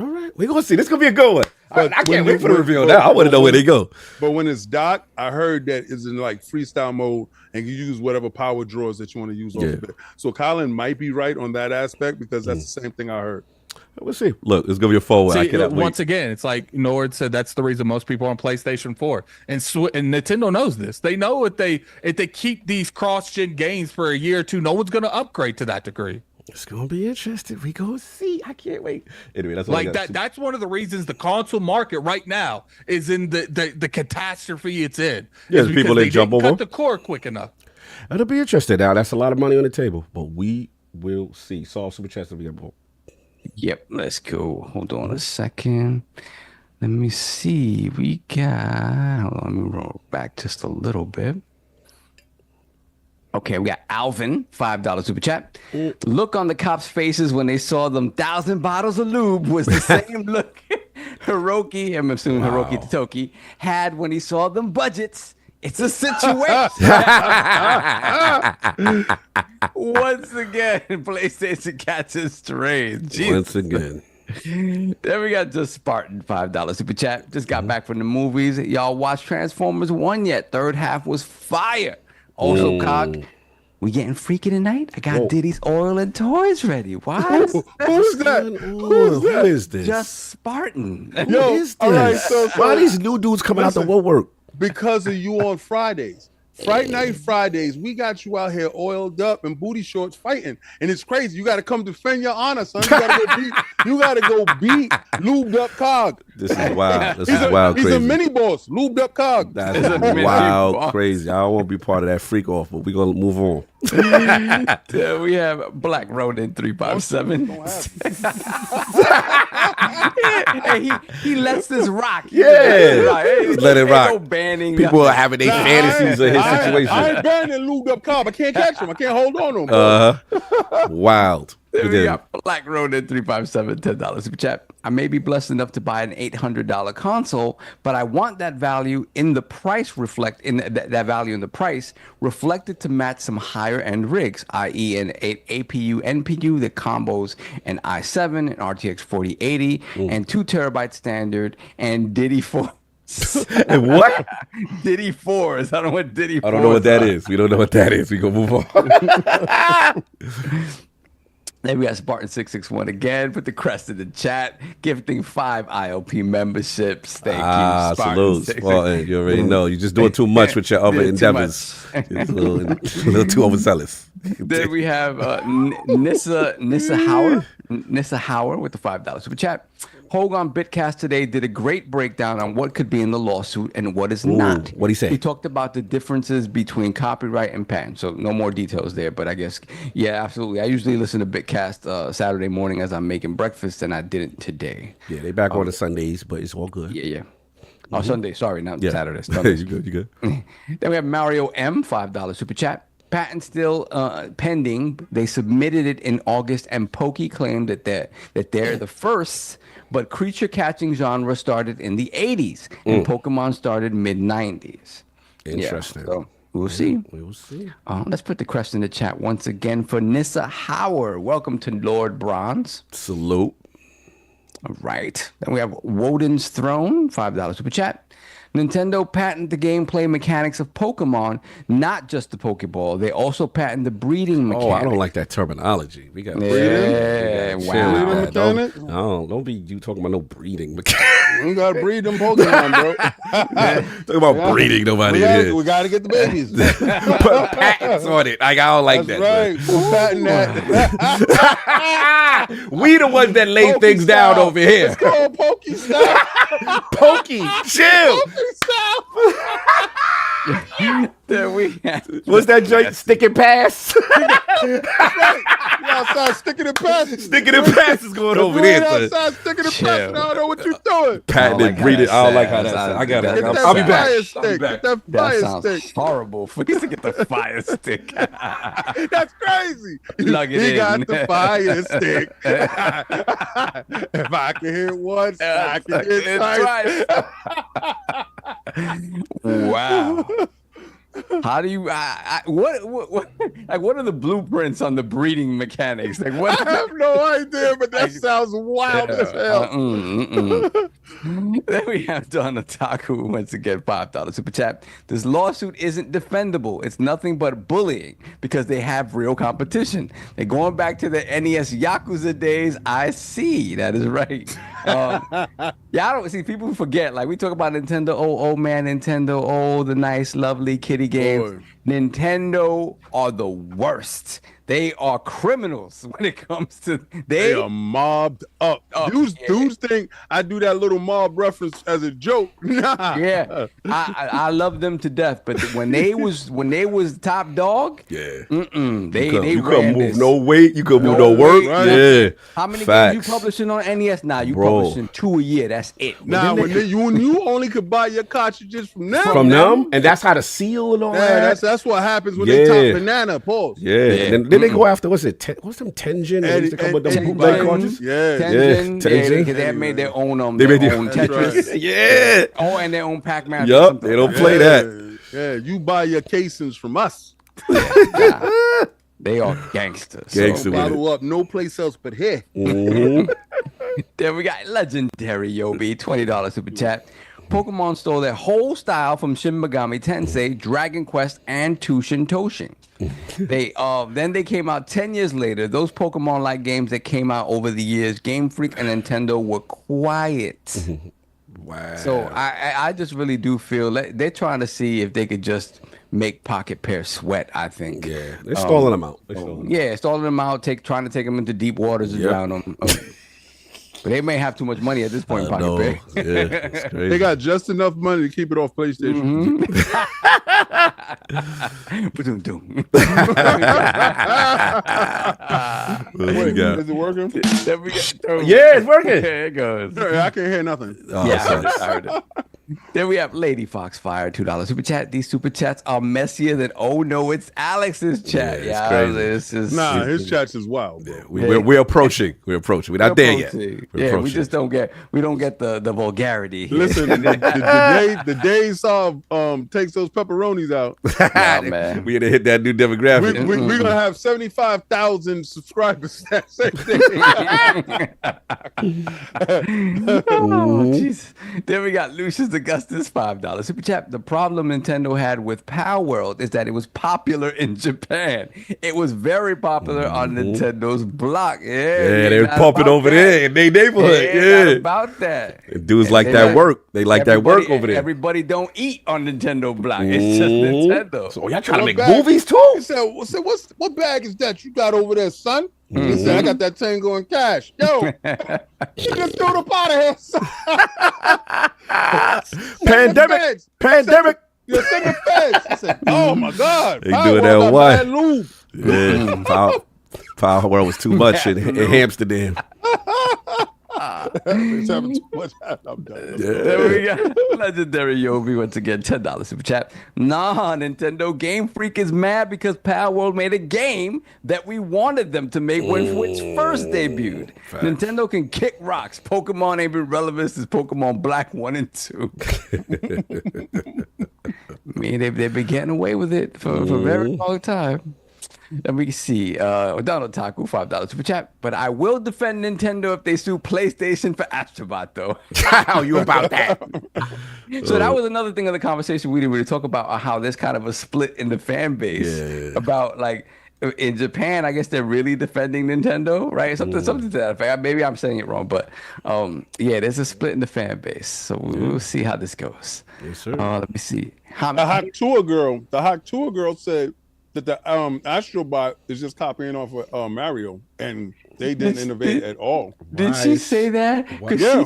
right, we're gonna see. This gonna be a good one. I can't wait for the reveal now. I want to know where they go. But when it's docked, I heard that it's in like freestyle mode and you use whatever power drawers that you want to use off of it. So Colin might be right on that aspect because that's the same thing I heard. We'll see. Look, it's gonna be a forward. Once again, it's like Nord said. That's the reason most people are on PlayStation 4, and Nintendo knows this. They know if they keep these cross-gen games for a year or two, no one's gonna upgrade to that degree. It's gonna be interesting. We gonna see. I can't wait. Anyway, that's like that. That's one of the reasons the console market right now is in the catastrophe it's in. Yeah, people they jump over. Cut the cord quick enough. It'll be interesting. Now that's a lot of money on the table, but we will see. Saul Super Chats will be able. Yep, let's go. Hold on a second. Let me see. We got. Hold on, let me roll back just a little bit. Okay, we got Alvin, $5 super chat. The look on the cops' faces when they saw them 1,000 bottles of lube was the same look Hiroki, I'm assuming Hiroki Totoki, had when he saw them budgets. It's a situation. Once again, PlayStation catches strays. Once again. Then we got Just Spartan, $5 super chat. Just got back from the movies. Y'all watched Transformers 1 yet? Third half was fire. Also, Cog, we getting freaky tonight? I got Diddy's oil and toys ready. What? Who's that? Who is this? Just Spartan. Who is this? All right, why are these new dudes coming out the woodwork? Because of you on Fridays. Friday Night Fridays, we got you out here oiled up and booty shorts fighting. And it's crazy. You got to come defend your honor, son. You got to go beat lubed up Cog. This is wild. This is wild crazy. He's a mini boss, lubed up Cog. That's wild crazy. I don't want to be part of that freak off, but we're going to move on. We have Black Ronin 357. He lets this rock. Let it rock. No banning. People are having their fantasies of his situation. I ain't banning lubed up Cobb. I can't catch him. I can't hold on to him. Wild. We got Black Ronin 357, $10 super chat. I may be blessed enough to buy an $800 console, but I want that value in the price that value in the price reflected to match some higher end rigs, i.e. an APU NPU that combos an i7, an RTX 4080, and 2 terabyte standard, and Diddy 4. And what? Diddy 4s. I don't know what Diddy 4s I don't know what that is. We don't know what that is. We gonna move on. Then we got Spartan661 again. Put the crest in the chat. Gifting 5 ILP memberships. Thank you, Salute, Spartan. You already know. You're just doing too much with your other endeavors. It's a little too overzealous. Then we have Nissa Hauer with the $5 super chat. Hogue on Bitcast today did a great breakdown on what could be in the lawsuit and what is not. What'd he say? He talked about the differences between copyright and patent. So no more details there, but I guess, yeah, absolutely. I usually listen to Bitcast Saturday morning as I'm making breakfast, and I didn't today. Yeah, they back on the Sundays, but it's all good. Yeah. Oh, Sunday. Sorry, not Saturday. You good. Then we have Mario M, $5 super chat. Patent still pending. They submitted it in August, and Pokey claimed that they're the first. But creature catching genre started in the 80s, and Pokemon started mid-90s. Interesting. Yeah, so we'll see. We will see. Let's put the question in the chat once again for Nissa Hauer. Welcome to Lord Bronze. Salute. All right. Then we have Woden's Throne, $5 super chat. Nintendo patented the gameplay mechanics of Pokemon, not just the Pokeball. They also patented the breeding mechanics. Oh, I don't like that terminology. We got breeding. Yeah, wow. Don't be you talking about no breeding mechanics. We gotta breed them Pokemon, bro. Talking about breeding, nobody in here. We gotta get the babies. Put patents on it. I don't like That's that. right. We'll patent that. We the ones that lay Pokey things style. down over here. It's called Pokey style. Pokey, chill. Pokey style. There we have. What's that joint? Stick and pass. You outside sticking and passing. Sticking and pass is going over You there. ain't son. outside sticking and passing. I don't know what you're doing. Patented breeding. I don't like how that sounds. I got it. Get I'll be that back. fire stick. Get that That fire sounds stick. horrible. Forget to get the fire stick. That's crazy. Plug it he in. got the fire stick. If I can hit once, I can hit twice. Wow. How do you what are the blueprints on the breeding mechanics? Like what? I have no idea, but that sounds wild as hell. Then we have Don Otaku once again, $5 super chat. This lawsuit isn't defendable. It's nothing but bullying because they have real competition. They're going back to the NES Yakuza days. I see. That is right. I don't see people forget. Like we talk about Nintendo. Oh man, Nintendo. Oh, the nice, lovely kitty games. Boy. Nintendo are the worst. They are criminals when it comes to They are mobbed up. Dudes think I do that little mob reference as a joke. Nah. Yeah, I love them to death. But when they was top dog, Yeah. they You ran couldn't move this. no weight. You couldn't move no No work. weight, right? Yeah. How many Facts. games you publishing on NES? Nah, you Bro. publishing 2 a year. That's it. But Nah, then when you only could buy your cartridges from them. From them, and that's how the seal and all Yeah, that. that's what happens when they Yeah. top banana. Pause. Yeah. Then they go after what's it? What's them Tenjin? They used to come with them bootleg cartridges. Yeah. Tenjin, Tenjin. because they have made their own They made their their- own That's Tetris. right. Yeah. Oh, and their own Pac-Man. or Yup. something They don't like play that. Yeah, you buy your casings from us. that. They are gangsters. Gangster. with it. Bottle up, no place else but here. Mhm. Then we got legendary Yobi, $20 super chat. Pokemon stole their whole style from Shin Megami Tensei, Dragon Quest, and Tushin Toshin. Then they came out 10 years later. Those Pokemon-like games that came out over the years, Game Freak and Nintendo were quiet. Wow. So I just really do feel that they're trying to see if they could just make Pocket Pair sweat, I think. Yeah, they're stalling them out. They're stalling them Yeah, stalling them out, trying to take them into deep waters and Yep. drown them. But they may have too much money at this point in out. Pocket No. Pair. Yeah, it's crazy. They got just enough money to keep it off PlayStation. Ba-dum-dum. What you got? Is it working? Then we get- Yeah, it's working. There it goes. I can't hear nothing. Oh, Yeah, sorry. I heard it. Then we have Lady Foxfire, $2 super chat. These super chats are messier than oh no, it's Alex's chat. Yeah, it's crazy. This is Nah, his chats is wild. Bro. We're approaching. We're approaching. We're not there yet. We're Yeah, we approaching. just don't get the vulgarity. here. Listen, the day Saw takes those pepperonis out, Nah, man. We gonna hit that new demographic. we're gonna have 75,000 subscribers that same day. Oh, jeez. Then we got Lucius the Augustus, $5 super chat. The problem Nintendo had with Palworld is that it was popular in Japan. It was very popular on Nintendo's block. Yeah, they were pumping over there in their neighborhood. Yeah, not about that. Dudes like that work. They like that work over there. Everybody don't eat on Nintendo block. It's just Nintendo. So y'all trying to make movies too? He said, what bag is that you got over there, son? He said, I got that Tango in cash. Yo, you just threw the pot of here, son. Pandemic. You're send the feds. I said, oh my God. They doing that what? Yeah, Palworld was too much in Amsterdam. It's having too much. I'm done. There we go. Legendary Yobi once again, $10 super chat. Nah, Nintendo Game Freak is mad because Palworld made a game that we wanted them to make when Switch first debuted. Facts. Nintendo can kick rocks. Pokemon ain't been relevant since Pokemon Black 1 and 2. I mean, they've been getting away with it for a very long time. Let me see. Donald Taku, $5 super chat. But I will defend Nintendo if they sue PlayStation for Astrobot, though. How you about that? So that was another thing of the conversation we didn't really talk about, how there's kind of a split in the fan base about like in Japan. I guess they're really defending Nintendo, right? Something to that effect. Maybe I'm saying it wrong, but yeah, there's a split in the fan base. So we'll see how this goes. Yes, sir. Let me see. The Hot Tour girl said that the Astrobot is just copying off of Mario, and they didn't innovate at all. Did she say that? Yeah.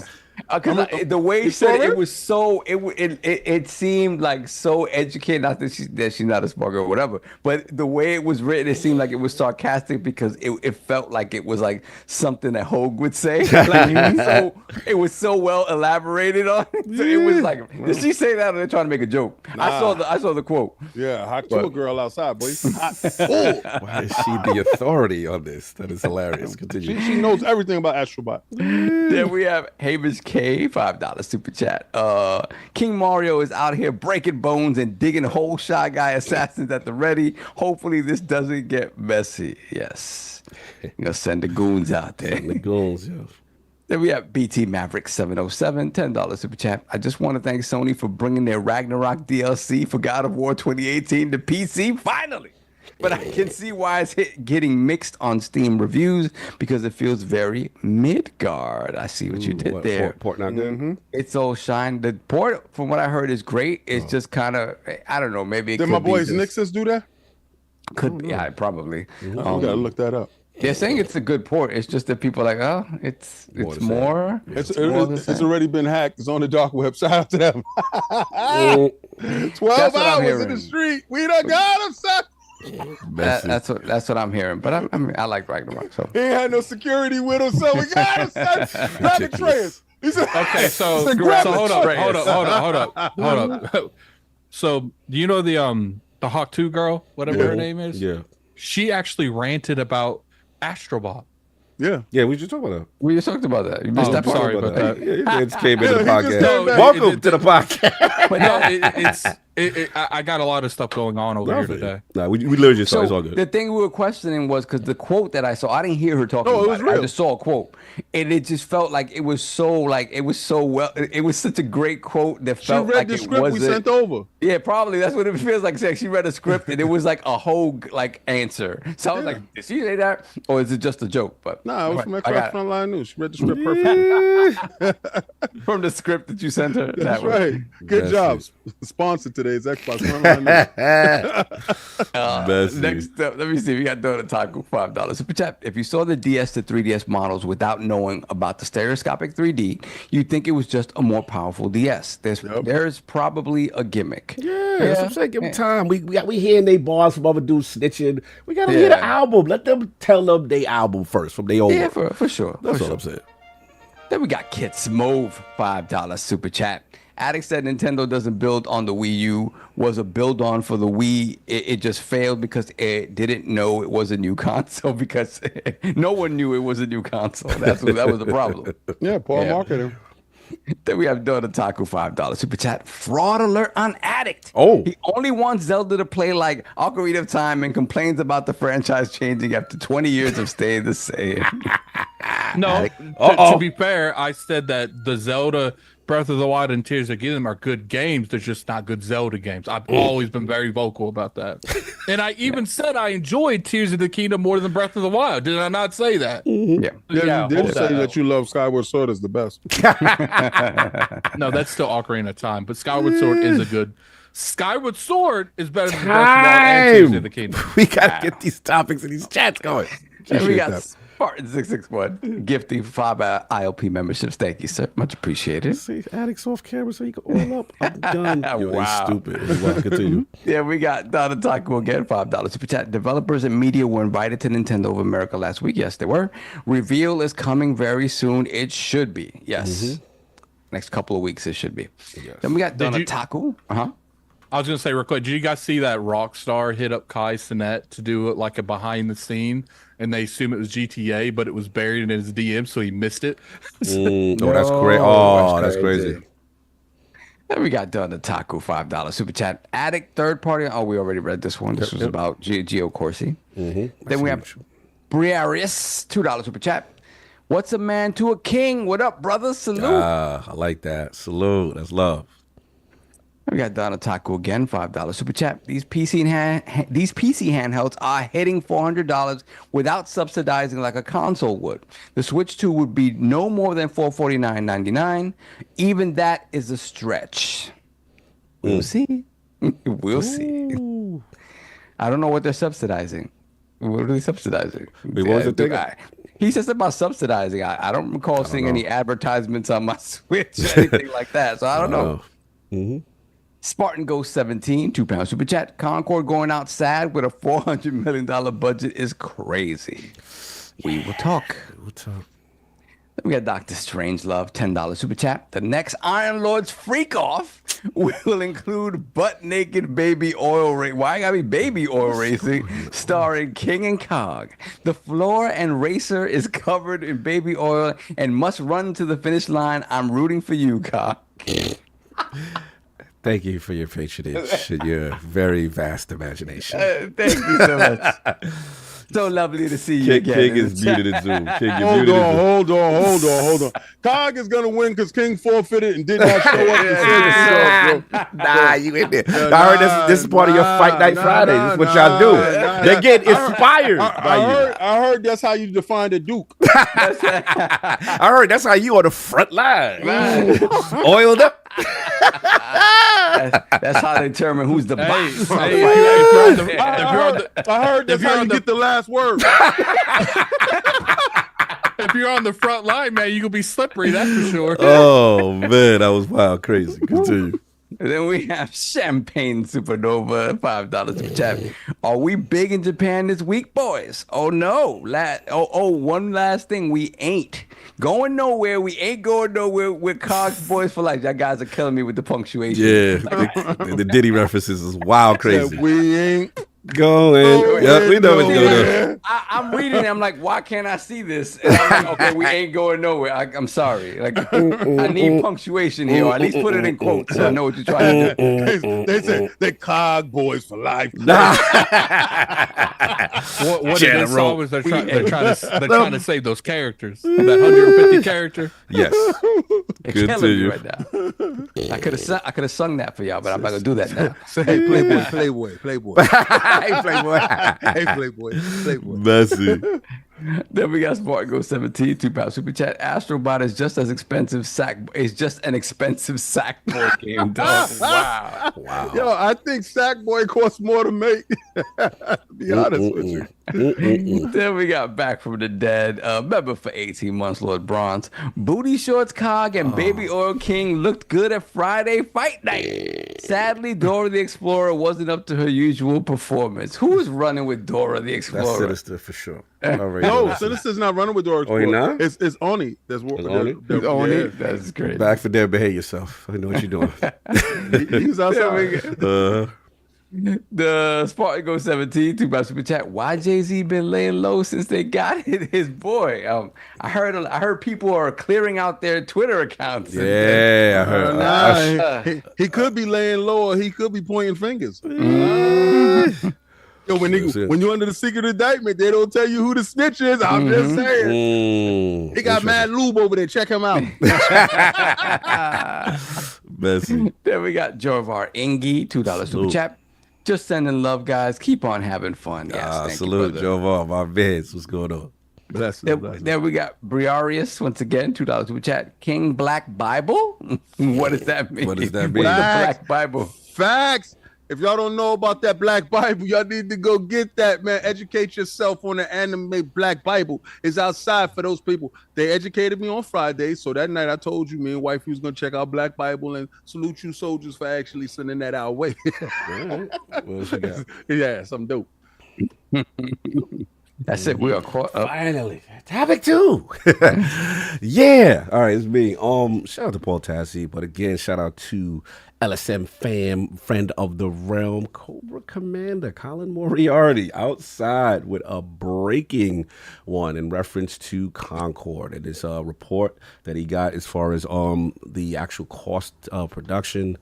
Because the way she said it was so, it seemed like so educated. Not that she's not a smart girl or whatever, but the way it was written, it seemed like it was sarcastic because it felt like it was like something that Hogue would say. Like it was so well elaborated on. So it was like, did she say that or they're trying to make a joke? Nah. I saw the quote. Yeah, hot tour girl outside, boy. Why is she the authority on this? That is hilarious. Continue. She knows everything about Astrobot. Then we have Hamish K, $5 super chat. King Mario is out here breaking bones and digging whole Shy Guy assassins at the ready. Hopefully this doesn't get messy. Yes. You know, send the goons out there. The goons, yeah. Then we have BT Maverick 707, $10 super chat. I just want to thank Sony for bringing their Ragnarok DLC for God of War 2018 to PC finally. But I can see why it's getting mixed on Steam reviews because it feels very Midgard. I see what you did there. Port not good. Mm-hmm. It's all shine. The port, from what I heard, is great. It's just kind of, I don't know, maybe it did could my boys be Nixus do that? Could be, yeah, probably. We gotta look that up. They're saying it's a good port. It's just that people are like, oh, it's more. It's already been hacked. It's on the dark web. Shout out to them. 12 hours in the street. We done got him, son. That's what I'm hearing, but I like Ragnarok. So he ain't had no security with him, so we got him. Grab the trays. Okay, so hold up. So do you know the Hawk 2 girl, whatever her name is? Yeah. She actually ranted about Astrobot. Yeah, we just talked about that. We just talked about that. You missed that part. Sorry about that. Yeah, it just came into the podcast. Welcome to the podcast. But no, I got a lot of stuff going on over here today. No, we literally just saw it's all good. The thing we were questioning was because the quote that I saw, I didn't hear her talking about it. I just saw a quote. And it just felt like it was so well. It was such a great quote that felt like it wasn't. She read the script we sent over. Yeah, probably. That's what it feels like. She read a script and it was like a whole answer. So I was like, did she say that? Or is it just a joke? But no, it was from Xbox Frontline News. She read the script perfectly. From the script that you sent her. That's right. Good job. Sponsored today's Xbox Frontline News. Next up, let me see. We got Donut Taco, $5 super chat. If you saw the DS to 3DS models without knowing about the stereoscopic 3D, you'd think it was just a more powerful DS. There's probably a gimmick. Yeah, that's what I'm saying. Give them time. We hearing they bars from other dudes snitching. We gotta hear the album. Let them tell them they album first from their own. Yeah, for sure. That's what I'm saying. Then we got Kit Smove, $5 super chat. Addict said Nintendo doesn't build on the Wii U, was a build on for the Wii. It just failed because it didn't know it was a new console because no one knew it was a new console. That was the problem. Yeah, poor marketing. Then we have Donut Taco, $5 super chat. Fraud alert on Addict. Oh. He only wants Zelda to play like Ocarina of Time and complains about the franchise changing after 20 years of staying the same. No, to be fair, I said that the Zelda Breath of the Wild and Tears of the Kingdom are good games. They're just not good Zelda games. I've always been very vocal about that. And I even said I enjoyed Tears of the Kingdom more than Breath of the Wild. Did I not say that? Yeah, you did say that you love Skyward Sword as the best. No, that's still Ocarina of Time, but Skyward Sword is a good. Skyward Sword is better than Breath of the Wild and Tears of the Kingdom. We gotta get these topics and these chats going. And we got Spartan661 gifting 5 ILP memberships. Thank you, sir. Much appreciated. See, addicts off camera so you can oil up. I'm done. Yo, Wow. stupid. Wow, continue. Yeah, we got Donna Taco again, $5 super chat. Developers and media were invited to Nintendo of America last week. Yes, they were. Reveal is coming very soon. It should be. Yes. Next couple of weeks, it should be. Yes. Then we got Donna Taco. I was gonna say real quick, did you guys see that Rockstar hit up Kai Cenat to do it like a behind the scene, and they assume it was GTA, but it was buried in his DM, so he missed it. Oh, that's great. Oh, that's crazy. Then we got Donna Taco, $5 super chat. Addict third party. Oh, we already read this one. This was about Gio Corsi. Then we have Briaris, $2 super chat. What's a man to a king? What up, brother? Salute. I like that. Salute. That's love. We got Donna Taco again, $5 super chat. These PC handhelds are hitting $400 without subsidizing like a console would. The Switch 2 would be no more than $449.99. Even that is a stretch. We'll see. We'll see. I don't know what they're subsidizing. What are they subsidizing? Wait, what was the thing? He says about subsidizing. I don't recall seeing any advertisements on my Switch or anything like that. So I don't know. Spartan Ghost 17, £2 super chat. Concord going out sad with a $400 million budget is crazy. We will talk. Then we got Dr. Strangelove, $10 super chat. The next Iron Lord's Freak Off will include butt naked baby oil racing. Why gotta be baby oil racing? Starring King and Cog. The floor and racer is covered in baby oil and must run to the finish line. I'm rooting for you, Cog. Thank you for your patronage and your very vast imagination. Thank you so much. So lovely to see you again. King is muted in Zoom. King, Hold on. Cog is gonna win because King forfeited and did not show up to save himself, bro. Nah, you in there. I heard this is part of your Fight Night Friday. This is what y'all do. They get inspired by you. I heard that's how you define a Duke. I heard that's how you on the front line. Oiled up. That's how they determine who's the boss. I heard that's how you get the last word. If you're on the front line, man, you gonna be slippery. That's for sure. Oh man, that was wild, crazy. Continue. And then we have Champagne Supernova, $5 super chat. Are we big in Japan this week, boys? Oh no! One last thing, we ain't going nowhere. We ain't going nowhere. We're Cogs boys for life. Y'all guys are killing me with the punctuation. Yeah, the Diddy references is wild, crazy. We ain't going. Yep, we know what you go there. I'm reading it. I'm like, why can't I see this? And I'm like, okay, we ain't going nowhere. I'm sorry. Like, I need punctuation here, or at least put it in quotes so I know what you're trying to do. They say they Cog boys for life. What they saw was they're trying to save those characters. That 150 character. Yes. It's killing me right now. I could have sung that for y'all, but I'm not gonna do that now. Say Playboy. Hey, Playboy. Messy. Then we got Spartan Go 17, £2 super chat. Astrobot is just as expensive It's just an expensive Sackboy game, dog. Wow. Yo, I think Sackboy costs more to make. To be honest with you. Then we got Back from the Dead, member for 18 months, Lord Bronze. Booty Shorts Cog and Baby Oil King looked good at Friday Fight Night. Sadly, Dora the Explorer wasn't up to her usual performance. Who is running with Dora the Explorer? That's Sinister for sure. No, Sinister's not running with Dora. Oh, he not? It's Oni. That's what. It's Oni. That's great. Back for Dead, behave yourself. I know what you're doing. He's outside. The Spartan Go 17, £2 super chat. Why Jay-Z been laying low since they got his boy? I heard people are clearing out their Twitter accounts. Yeah, I heard. He could be laying low, or he could be pointing fingers. Yo, when you're under the secret indictment, they don't tell you who the snitch is. I'm just saying. He got mad lube over there. Check him out. Messy. Then we got Jorvar Ingi, $2 super chat. Just sending love, guys. Keep on having fun. Yes, salute, Jorvar, my beds. What's going on? Then we got Briarius once again, $2 super chat. King Black Bible. What does that mean? What does that mean? Black Bible. Facts. If y'all don't know about that Black Bible, y'all need to go get that, man. Educate yourself on the anime Black Bible. It's outside for those people. They educated me on Friday, so that night I told you, me and wife, was gonna check out Black Bible, and salute you soldiers for actually sending that our way. Right. What you got? Yeah, something dope. That's it. We are caught up. Finally, topic 2. Yeah. All right, it's me. Shout out to Paul Tassi, but again, shout out to LSM fam, friend of the realm, Cobra Commander Colin Moriarty, outside with a breaking one in reference to Concord and this report that he got as far as the actual cost of production.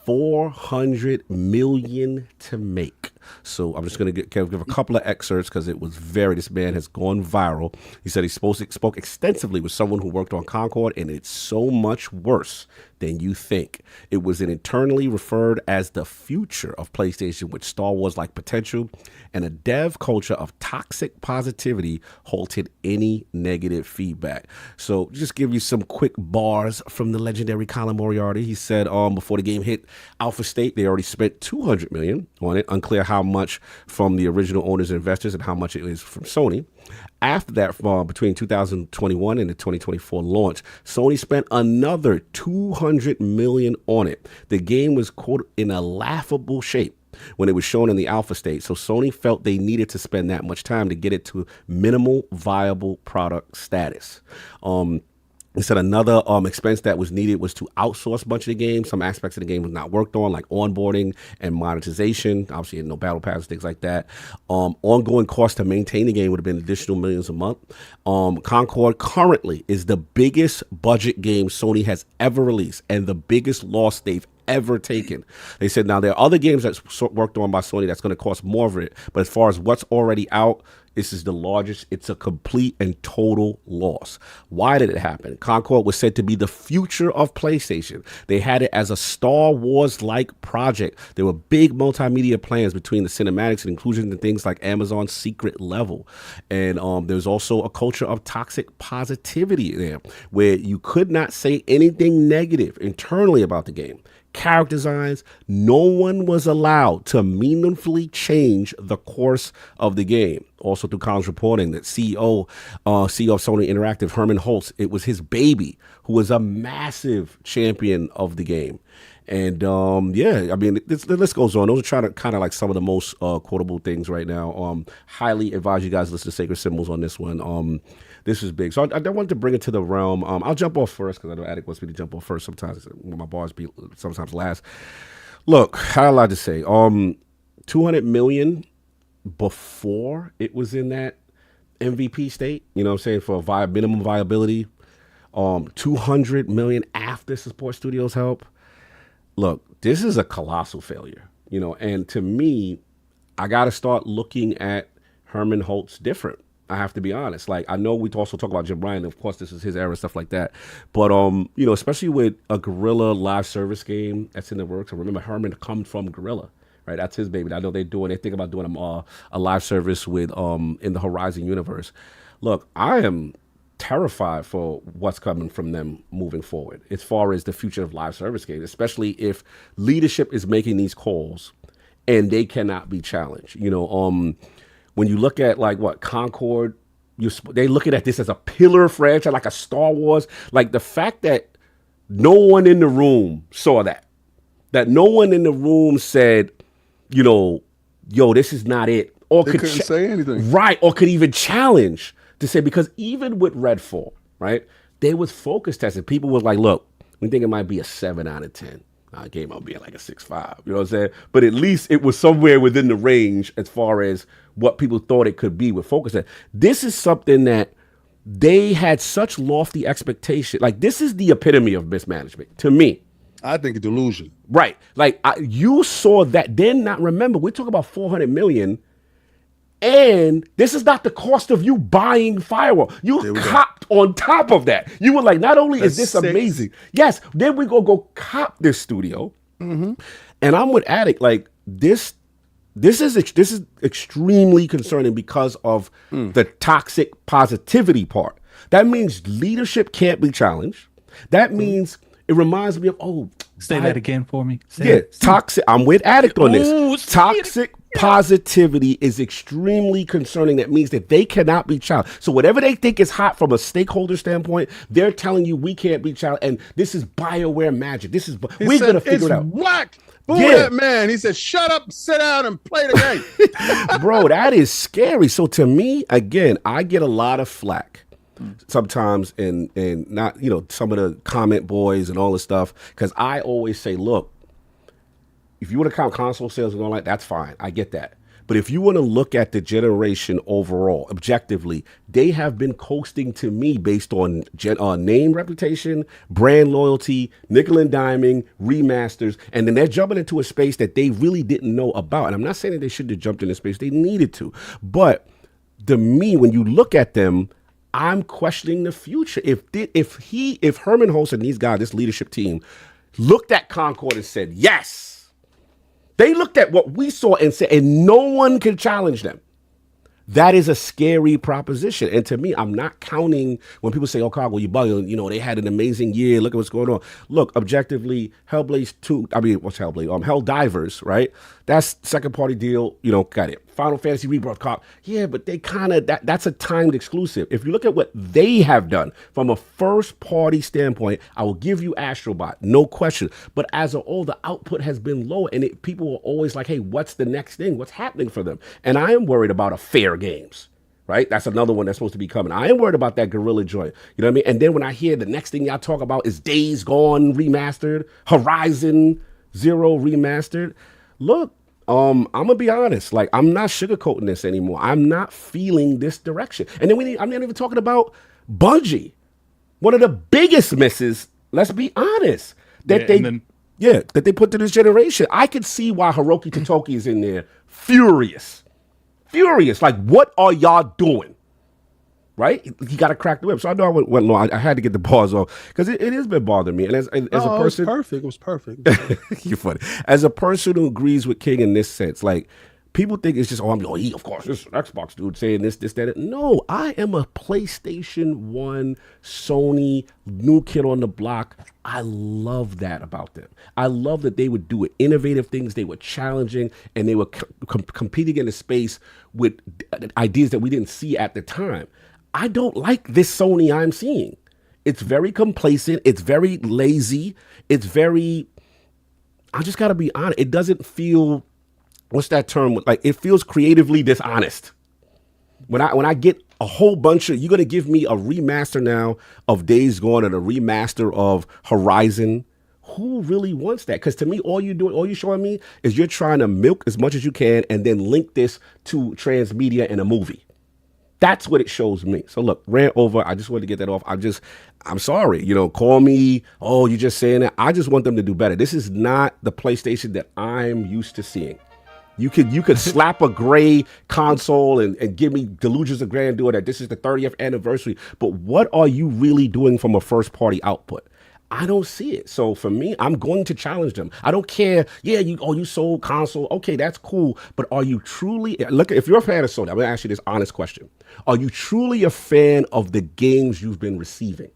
$400 million to make. So I'm just going to give a couple of excerpts because it was this man has gone viral. He said he spoke extensively with someone who worked on Concord, and it's so much worse than you think. It was an internally referred as the future of PlayStation with Star Wars-like potential, and a dev culture of toxic positivity halted any negative feedback. So just give you some quick bars from the legendary Colin Moriarty. He said before the game hit alpha state, they already spent $200 million on it. Unclear how much from the original owners and investors and how much it is from Sony. After that, between 2021 and the 2024 launch, Sony spent another $200 million on it. The game was quote in a laughable shape when it was shown in the alpha state, so Sony felt they needed to spend that much time to get it to minimal viable product status. He said another expense that was needed was to outsource a bunch of the game. Some aspects of the game was not worked on, like onboarding and monetization. Obviously, no battle passes, things like that. Ongoing costs to maintain the game would have been additional millions a month. Concord currently is the biggest budget game Sony has ever released and the biggest loss they've ever taken. They said now there are other games that's worked on by Sony that's going to cost more of it, but as far as what's already out, this is the largest. It's a complete and total loss. Why did it happen? Concord was said to be the future of PlayStation. They had it as a Star Wars-like project. There were big multimedia plans between the cinematics and inclusion and things like Amazon's Secret Level. And there's also a culture of toxic positivity there where you could not say anything negative internally about the game. Character designs, no one was allowed to meaningfully change the course of the game. Also through Colin's reporting that CEO of Sony Interactive, Herman Holtz, it was his baby who was a massive champion of the game. And yeah, I mean, the list goes on. Those are kind of like some of the most quotable things right now. Highly advise you guys listen to Sacred Symbols on this one. This is big. So I wanted to bring it to the realm. I'll jump off first because I know Attic wants me to jump off first. Sometimes my bars be sometimes last. Look, I had a lot to say. $200 million before it was in that MVP state, you know what I'm saying, for minimum viability. $200 million after support studios help. Look, this is a colossal failure, you know, and to me, I got to start looking at Herman Holtz different. I have to be honest. Like, I know we also talk about Jim Ryan. Of course, this is his era, stuff like that. But, you know, especially with a Guerrilla live service game that's in the works. I remember Herman comes from Guerrilla, right? That's his baby. I know they think about doing a live service with in the Horizon universe. Look, I am terrified for what's coming from them moving forward as far as the future of live service games, especially if leadership is making these calls and they cannot be challenged. You know, when you look at like what Concord, they looking at this as a pillar franchise, like a Star Wars. Like the fact that no one in the room saw that no one in the room said, you know, yo, this is not it, or they couldn't say anything, right? Or could even challenge to say, because even with Redfall, right, they was focus tested. People was like, look, we think it might be a 7 out of 10. Game might be like a 6.5. You know what I'm saying? But at least it was somewhere within the range as far as what people thought it could be with focus test. This is something that they had such lofty expectation. Like, this is the epitome of mismanagement to me. I think a delusion. Right. Like, you saw that. Then not remember, we talk about $400 million And this is not the cost of you buying Firewall. You copped on top of that. You were like, not only is this amazing, yes, then we go cop this studio. And I'm with Addict. Like this is extremely concerning because of the toxic positivity part. That means leadership can't be challenged. That means it reminds me of Say that again for me. Toxic. I'm with Addict on this. Ooh, toxic positivity is extremely concerning. That means that they cannot be challenged. So whatever they think is hot from a stakeholder standpoint, they're telling you we can't be challenged. And this is BioWare magic. We're gonna figure it out. Whack. Boo that man. He said, "Shut up, sit down, and play the game." Bro, that is scary. So to me, again, I get a lot of flack sometimes and not, some of the comment boys and all this stuff, because I always say, look, if you want to count console sales and all that, that's fine. I get that. But if you want to look at the generation overall, objectively, they have been coasting to me based on name reputation, brand loyalty, nickel and diming, remasters, and then they're jumping into a space that they really didn't know about. And I'm not saying that they shouldn't have jumped in a space. They needed to. But to me, when you look at them, I'm questioning the future. If Herman Hulst and these guys, this leadership team, looked at Concord and said, yes, they looked at what we saw and said, and no one can challenge them. That is a scary proposition. And to me, I'm not counting when people say, oh, Concord, you bugging, they had an amazing year. Look at what's going on. Look, objectively, Hellblade 2, what's Hellblade? Helldivers, right? That's second party deal, got it. Final Fantasy Rebirth Cop. Yeah, but they kind of, that's a timed exclusive. If you look at what they have done from a first party standpoint, I will give you Astrobot, no question. But as a whole, the output has been low, and people are always like, hey, what's the next thing? What's happening for them? And I am worried about a Fair Games, right? That's another one that's supposed to be coming. I am worried about that Gorilla joint. You know what I mean? And then when I hear the next thing y'all talk about is Days Gone remastered, Horizon Zero remastered. Look, I'm gonna be honest. Like, I'm not sugarcoating this anymore. I'm not feeling this direction. And then I'm not even talking about Bungie, one of the biggest misses. Let's be honest that they put to this generation. I could see why Hiroki Totoki is in there, furious. Like, what are y'all doing? Right? He got to crack the whip. So I know I went long. I had to get the pause off because it has been bothering me. And as a person, it was perfect. You're funny. As a person who agrees with King in this sense, like, people think it's just, of course, this Xbox dude saying this, that. No, I am a PlayStation 1, Sony, new kid on the block. I love that about them. I love that they would do innovative things. They were challenging, and they were competing in a space with ideas that we didn't see at the time. I don't like this Sony I'm seeing. It's very complacent. It's very lazy. It's very, I just got to be honest. It doesn't feel, what's that term? Like, it feels creatively dishonest. When I get a whole bunch of, you're going to give me a remaster now of Days Gone and a remaster of Horizon. Who really wants that? Because to me, all you're showing me is you're trying to milk as much as you can and then link this to transmedia and a movie. That's what it shows me. So look, rant over. I just wanted to get that off. I'm sorry. Call me, oh, you're just saying that. I just want them to do better. This is not the PlayStation that I'm used to seeing. You could slap a gray console and give me delusions of grandeur that this is the 30th anniversary. But what are you really doing from a first party output? I don't see it. So for me, I'm going to challenge them. I don't care. Yeah, you sold console. Okay, that's cool. But are you truly, if you're a fan of Sony, I'm going to ask you this honest question. Are you truly a fan of the games you've been receiving?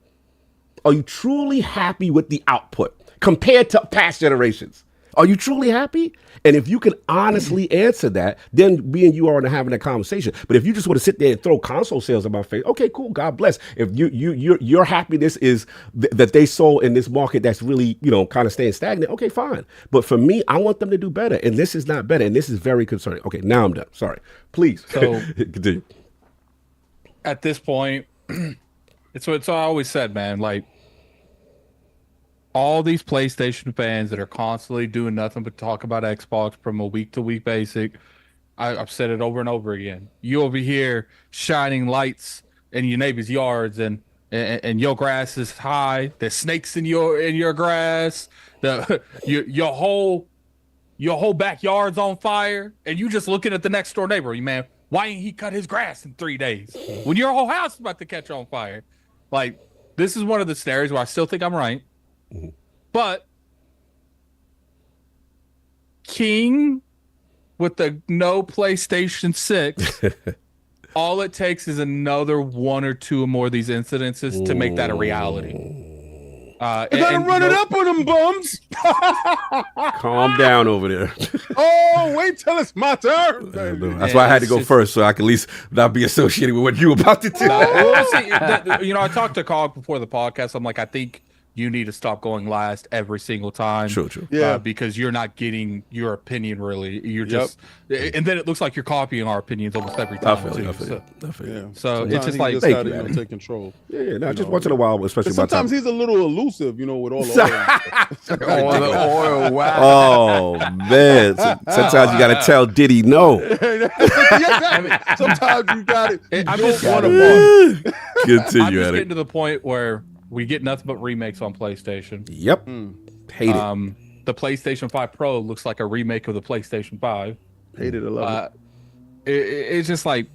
Are you truly happy with the output compared to past generations? Are you truly happy? And if you can honestly answer that, then me and you are having a conversation. But if you just want to sit there and throw console sales in my face, okay, cool, God bless. If your happiness is that they sold in this market that's really, kind of staying stagnant, okay, fine. But for me, I want them to do better, and this is not better, and this is very concerning. Okay, now I'm done. Sorry. Please. So continue. At this point, it's what I always said, man. Like, all these PlayStation fans that are constantly doing nothing but talk about Xbox from a week-to-week basis, I've said it over and over again. You over here shining lights in your neighbor's yards, and your grass is high. There's snakes in your grass. Your whole backyard's on fire, and you just looking at the next door neighbor. Man, Why ain't he cut his grass in 3 days when your whole house is about to catch on fire? Like, this is one of the scenarios where I still think I'm right. But King with the no PlayStation 6, all it takes is another 1 or 2 more of these incidences to make that a reality. I gotta run it up on them bums. Calm down over there. Oh, wait till it's my turn. That's why I had to go first, so I can at least not be associated with what you about to do. I talked to Cog before the podcast. I'm like, I think you need to stop going last every single time. True. Yeah. Because you're not getting your opinion really. You're just, and then it looks like you're copying our opinions almost every time. I feel you. So it's just like, take control. Yeah, just once in a while, especially sometimes he's a little elusive, with all the oil. All the oil, wow. Oh man! Sometimes you gotta tell Diddy no. Sometimes you got it. I'm just getting to the point where we get nothing but remakes on PlayStation. Yep. Hate it. The PlayStation 5 Pro looks like a remake of the PlayStation 5. Hate it. I love it. It's just like,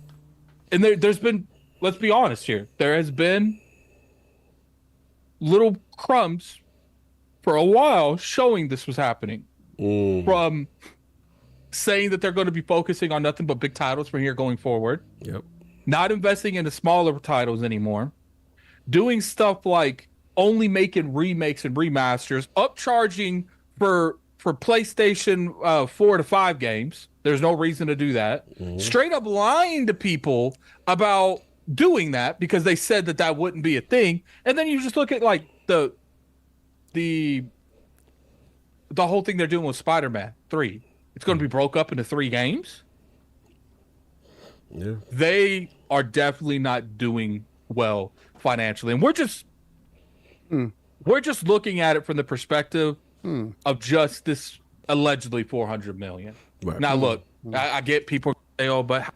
and there's been, let's be honest here, there has been little crumbs for a while showing this was happening. From saying that they're going to be focusing on nothing but big titles from here going forward. Yep. Not investing into smaller titles anymore. Doing stuff like only making remakes and remasters, upcharging for PlayStation 4 to 5 games. There's no reason to do that. Straight up lying to people about doing that because they said that wouldn't be a thing. And then you just look at like the whole thing they're doing with Spider-Man 3. It's going to be broke up into 3 games. Yeah. They are definitely not doing well financially, and we're just looking at it from the perspective of just this allegedly 400 million. Right. Now look, I get people say, oh, but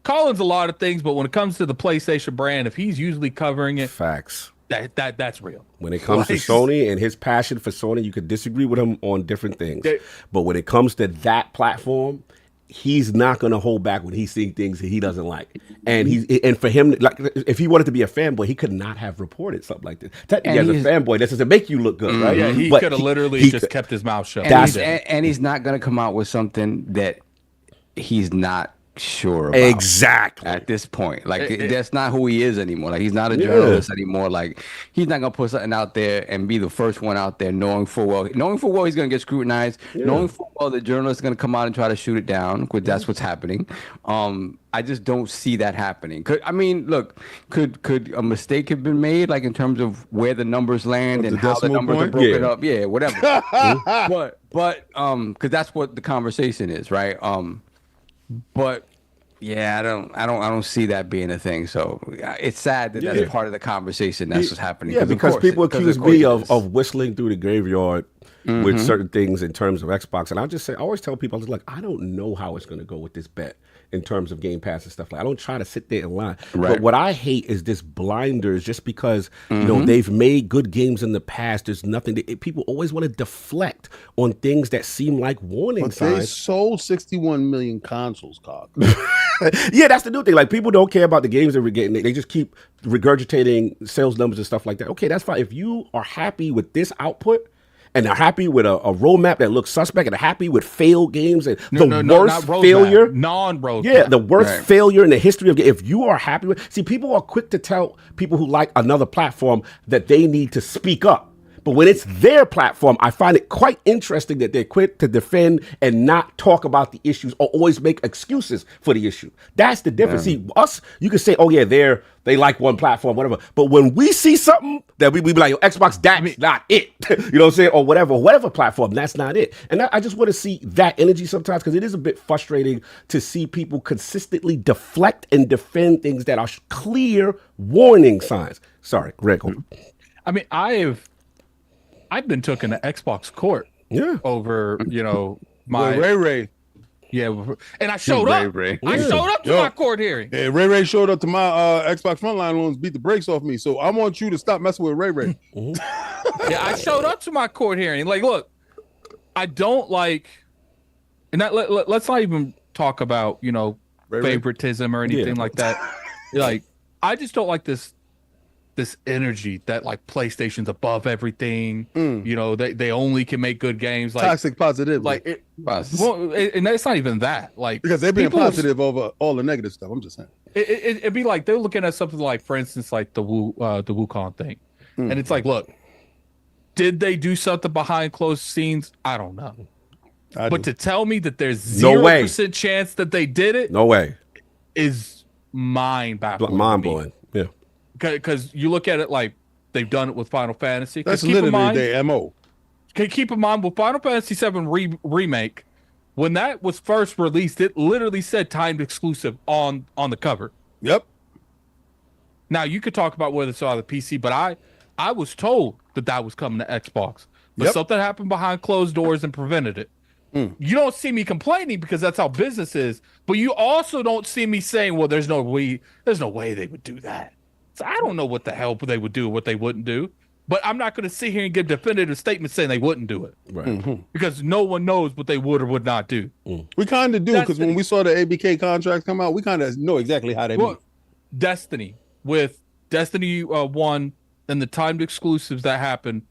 Colin's a lot of things, but when it comes to the PlayStation brand, if he's usually covering it, facts. That's real. When it comes to Sony and his passion for Sony, you could disagree with him on different things. But when it comes to that platform, he's not going to hold back when he's seeing things that he doesn't like. And for him, like, if he wanted to be a fanboy, he could not have reported something like this. Technically, as a fanboy, that doesn't make you look good, right? Yeah, he could have literally just kept his mouth shut. And he's not going to come out with something that he's not sure about. Exactly. At this point, like that's not who he is anymore. Like he's not a journalist anymore. Like he's not gonna put something out there and be the first one out there, knowing full well he's gonna get scrutinized, knowing full well the journalist is gonna come out and try to shoot it down, because that's what's happening. I just don't see that happening. Could a mistake have been made, like in terms of where the numbers land and how the numbers are broken up? Yeah, whatever. but because that's what the conversation is, right? But yeah, I don't see that being a thing. So it's sad that that's part of the conversation. That's what's happening. Yeah, because people accuse me of whistling through the graveyard with certain things in terms of Xbox, and I always tell people, I don't know how it's going to go with this bet in terms of Game Pass and stuff. Like, I don't try to sit there and lie. Right. But what I hate is this blinders, just because they've made good games in the past. There's nothing people always want to deflect on things that seem like warning signs. They sold 61 million consoles, Cog. Yeah, that's the new thing. Like, people don't care about the games that we're getting. They just keep regurgitating sales numbers and stuff like that. Okay, that's fine. If you are happy with this output, and they're happy with a roadmap that looks suspect, and they're happy with failed games and worst failure, non-roadmap. Yeah, the worst failure in the history of games. If you are happy with, people are quick to tell people who like another platform that they need to speak up. But when it's their platform, I find it quite interesting that they're quick to defend and not talk about the issues or always make excuses for the issue. That's the difference. See, us, you can say, oh yeah, they like one platform, whatever. But when we see something that we be like, Xbox, that's not it. You know what I'm saying? Or whatever platform, that's not it. And I just want to see that energy sometimes, because it is a bit frustrating to see people consistently deflect and defend things that are clear warning signs. Sorry, Greg. I mean, I've been taken to Xbox court over, my Ray. Yeah, and I showed up. I showed up to my court hearing. Yeah, Ray showed up to my Xbox Frontline loans, beat the brakes off me. So I want you to stop messing with Ray. Yeah, I showed up to my court hearing. Like, look, I don't like, and let's not even talk about favoritism or anything like that. Like, I just don't like this energy that like PlayStation's above everything. You know, they only can make good games. Like toxic positivity. Like and it's not even that. Like, because they're being positive over all the negative stuff. I'm just saying. It'd be like they're looking at something like, for instance, like the Wukong thing, and it's like, look, did they do something behind closed scenes? I don't know. But to tell me that there's 0% chance that they did it, no way, is mind-boggling. Mind-blowing. Yeah. Because you look at it like they've done it with Final Fantasy. That's literally their MO. Keep in mind with Final Fantasy VII Remake, when that was first released, it literally said timed exclusive on the cover. Yep. Now you could talk about whether it's on the PC, but I was told that was coming to Xbox, but something happened behind closed doors and prevented it. You don't see me complaining because that's how business is, but you also don't see me saying, well, there's no way they would do that. So I don't know what the hell they would do, what they wouldn't do, but I'm not going to sit here and give definitive statements saying they wouldn't do it, right? Because no one knows what they would or would not do. We kind of do, because when we saw the ABK contracts come out, we kind of know exactly how they move. Destiny, with Destiny 1 and the timed exclusives that happened.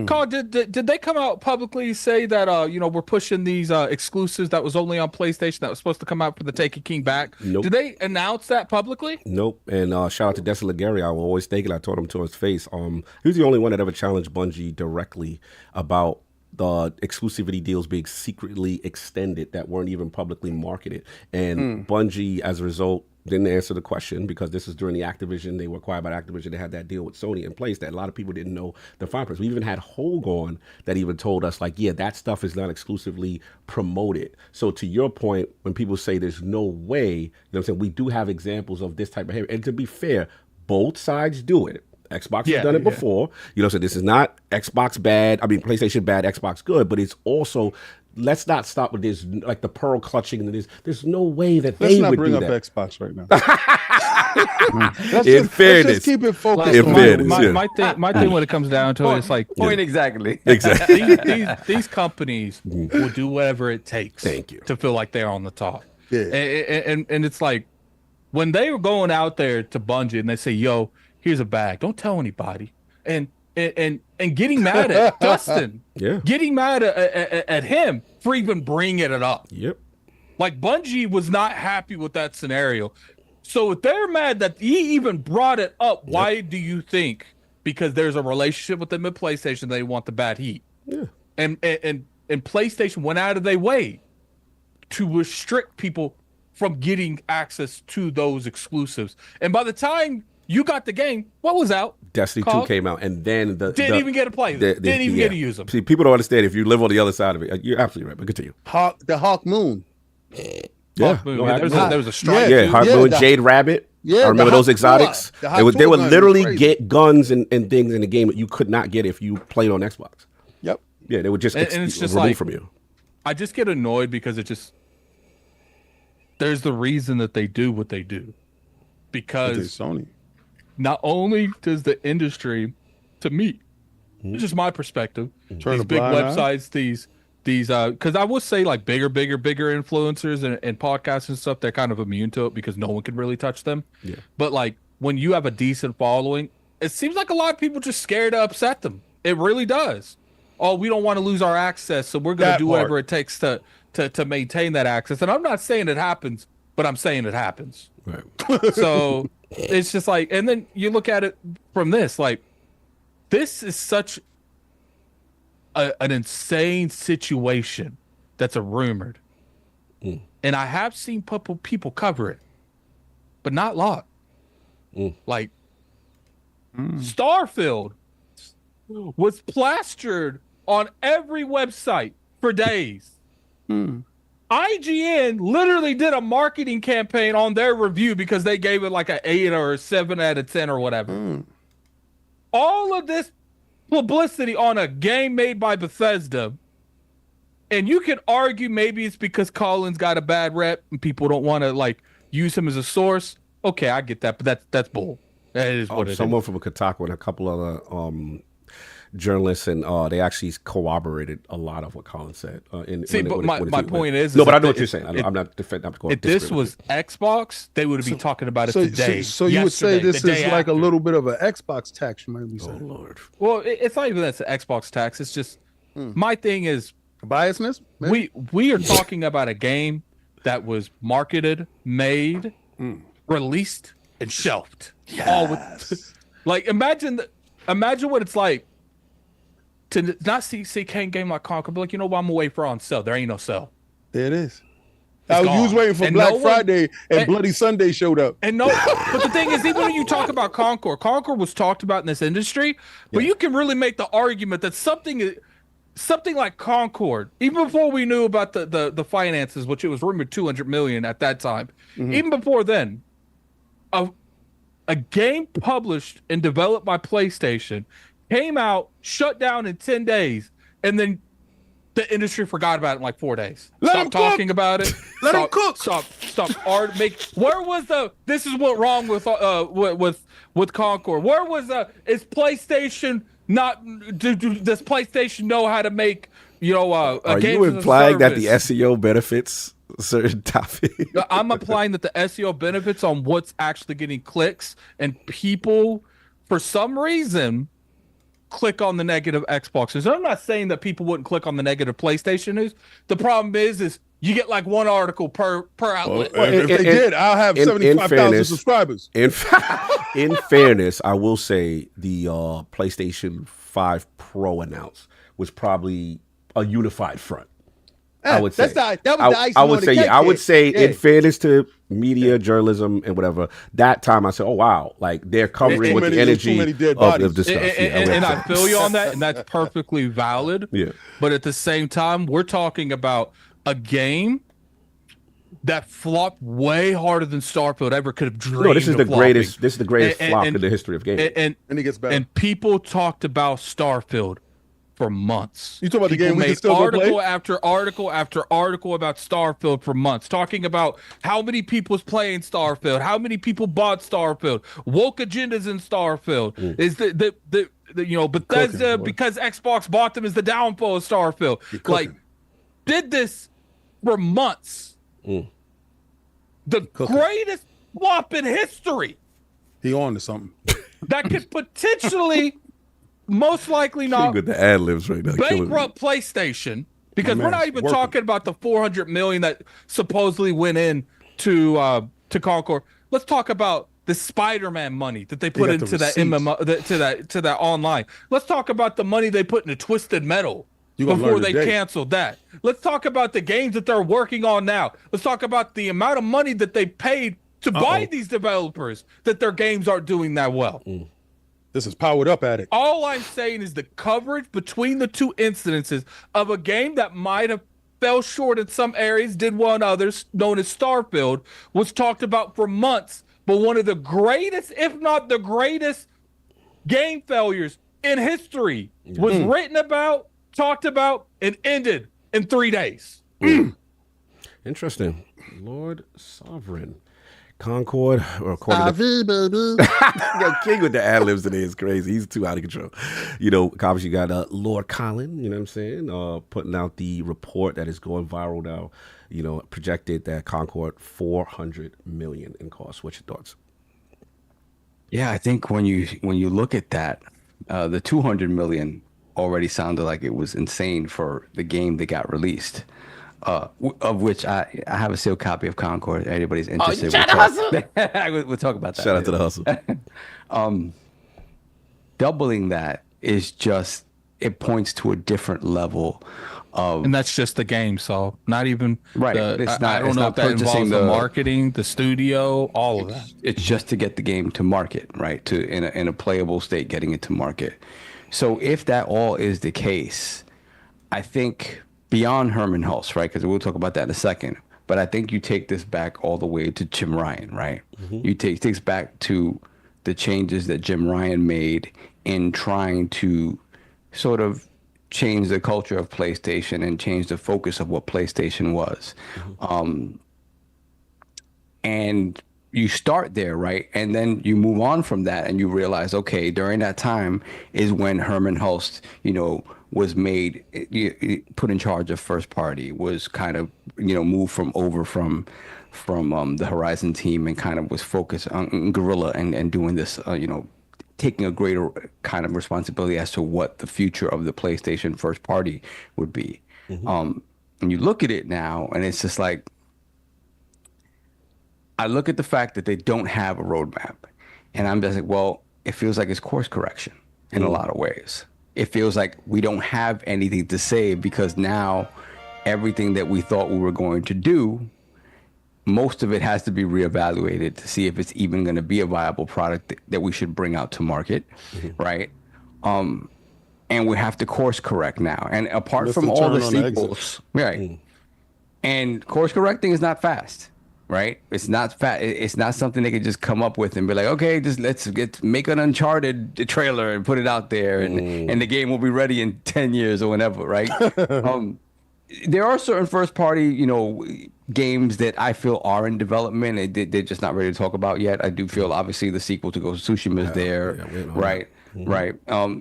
Carl, did they come out publicly say that we're pushing these exclusives that was only on PlayStation that was supposed to come out for the Taken King back? Nope. Did they announce that publicly? Nope. And shout out to Destiny Legary. I will always thank it. I told him to his face. He was the only one that ever challenged Bungie directly about the exclusivity deals being secretly extended that weren't even publicly marketed. And Bungie, as a result, didn't answer the question, because this is during the Activision. They were acquired by Activision. They had that deal with Sony in place that a lot of people didn't know the fine print. We even had Hogue on that even told us, like, yeah, that stuff is not exclusively promoted. So to your point, when people say there's no way, you know what I'm saying, we do have examples of this type of behavior. And to be fair, both sides do it. Xbox has done it before. You know, so this is not Xbox bad. I mean, PlayStation bad, Xbox good, but it's also, let's not stop with this, like the pearl clutching and this. There's no way that they would do that. Let's not bring up Xbox right now. In fairness, let's just keep it focused. In fairness, my thing when it comes down to it, it's like exactly. these companies will do whatever it takes. Thank you. To feel like they're on the top. Yeah. And it's like when they were going out there to Bungie and they say, "Yo, here's a bag. Don't tell anybody." And getting mad at Dustin, getting mad at him for even bringing it up. Yep. Like, Bungie was not happy with that scenario. So if they're mad that he even brought it up, why do you think? Because there's a relationship with them at PlayStation, they want the bad heat. Yeah. And PlayStation went out of their way to restrict people from getting access to those exclusives. And by the time you got the game, what was out? Destiny 2 came out, and then didn't even get to play them. Didn't even get to use them. See, people don't understand if you live on the other side of it. You're absolutely right, but continue. The Hawk Moon. Yeah, Hawk Moon. There was a strike. Yeah, Hawk Moon, Jade Rabbit. Yeah, I remember those exotics. They would literally crazy. get guns and things in the game that you could not get if you played on Xbox. Yep. Yeah, they would just it's just remove like, from you. I just get annoyed because there's the reason that they do what they do. Because Sony. Not only does the industry, to me, it's just my perspective, these big websites, these because I would say like bigger influencers and podcasts and stuff, they're kind of immune to it because no one can really touch them. Yeah. But like when you have a decent following, it seems like a lot of people just scared to upset them. It really does. Oh, we don't want to lose our access, so we're going to do whatever it takes to maintain that access. And I'm not saying it happens, but I'm saying it happens. Right. So it's just like, and then you look at it from this, like, this is such an insane situation that's rumored. And I have seen people cover it, but not a lot. Like, Starfield was plastered on every website for days. IGN literally did a marketing campaign on their review because they gave it like an 8 or a 7 out of 10 or whatever. All of this publicity on a game made by Bethesda, and you can argue maybe it's because Colin's got a bad rep and people don't want to like use him as a source. Okay, I get that, but that's bull. That is what it is. Someone from Kotaku and a couple other journalists, and they actually corroborated a lot of what Colin said. My point is no, but I know what you're saying. I'm not defending. If this was Xbox, they would be talking about it today. So you would say this is like a little bit of an Xbox tax, you might be saying. Oh Lord. Well, it's not even that's an Xbox tax. It's just my thing is biasness. Maybe? We are talking about a game that was marketed, made, released, and shelved. Yes. All with, like imagine what it's like to not see a game like Concord, but like, you know what, I'm away for on sale. There ain't no sale. There it is. You was waiting for Black Friday and Bloody Sunday showed up. And but the thing is, even when you talk about Concord was talked about in this industry, but you can really make the argument that something like Concord, even before we knew about the finances, which it was rumored 200 million at that time, even before then, a game published and developed by PlayStation came out, shut down in 10 days, and then the industry forgot about it in like 4 days. Stop talking about it. Let him cook. Stop. Where was this is what wrong with Concord? Where was is PlayStation not? Does PlayStation know how to make Are you implying that the SEO benefits certain topics? I'm implying that the SEO benefits on what's actually getting clicks, and people, for some reason, click on the negative Xbox news. I'm not saying that people wouldn't click on the negative PlayStation news. The problem is you get like one article per outlet. Well, if they did, I'll have 75,000 subscribers. In fairness, I will say the PlayStation 5 Pro announced was probably a unified front. I would say I would say in fairness to media, journalism, and whatever, that time I said, oh wow, like they're covering with the energy of the stuff. And I feel you on that, and that's perfectly valid. Yeah. But at the same time, we're talking about a game that flopped way harder than Starfield ever could have dreamed. No, this is the greatest. This is the greatest flop in the history of games. And it gets better. And people talked about Starfield for months. You talking about the game we can still article play? after article after article about Starfield for months, talking about how many people was playing Starfield, how many people bought Starfield, woke agendas in Starfield. Is the Bethesda because Xbox bought them is the downfall of Starfield. Like, did this for months. The greatest flop in history. He on to something. That could potentially most likely not with the ad libs right now, bankrupt PlayStation, because we're not even talking about the 400 million that supposedly went in to Concord. Let's talk about the Spider-Man money that they put into that MMO, to that online. Let's talk about the money they put into Twisted Metal before they canceled that. Let's talk about the games that they're working on now. Let's talk about the amount of money that they paid to buy these developers, that their games aren't doing that well. This is powered up Addict. All I'm saying is the coverage between the two incidences of a game that might have fell short in some areas, did well in others, known as Starfield, was talked about for months, but one of the greatest, if not the greatest, game failures in history was written about, talked about, and ended in 3 days. Interesting. Lord Sovereign. Concord, or baby. King with the ad libs today is crazy. He's too out of control. Obviously you got Lord Colin, you know what I'm saying, putting out the report that is going viral now, projected that Concord 400 million in cost. What's your thoughts? Yeah, I think when you look at that, the 200 million already sounded like it was insane for the game that got released. Of which I have a sealed copy of Concord. Anybody's interested? We'll talk about that. Shout out to the hustle. Doubling that is just, it points to a different level of, and that's just the game. So not even right. It's not. I don't know if that involves the marketing, the studio, all of that. It's just to get the game to market, right? To in a playable state, getting it to market. So if that all is the case, I think, beyond Herman Hulse, right? Because we'll talk about that in a second. But I think you take this back all the way to Jim Ryan, right? You take this back to the changes that Jim Ryan made in trying to sort of change the culture of PlayStation and change the focus of what PlayStation was. And you start there, right? And then you move on from that and you realize, okay, during that time is when Herman Hulst, was made, put in charge of first party, was kind of, moved from the Horizon team and kind of was focused on Guerrilla and doing this, taking a greater kind of responsibility as to what the future of the PlayStation first party would be. And you look at it now and it's just like, I look at the fact that they don't have a roadmap, and I'm just like, well, it feels like it's course correction in a lot of ways. It feels like we don't have anything to say because now everything that we thought we were going to do, most of it has to be reevaluated to see if it's even going to be a viable product that we should bring out to market, right? And we have to course correct now. And apart from all the sequels, right? And course correcting is not fast. Right, it's not It's not something they could just come up with and be like, okay, just let's make an Uncharted trailer and put it out there, and the game will be ready in 10 years or whenever. Right. There are certain first party, games that I feel are in development. They're just not ready to talk about yet. I do feel obviously the sequel to Ghost of Tsushima is there. Right. Right.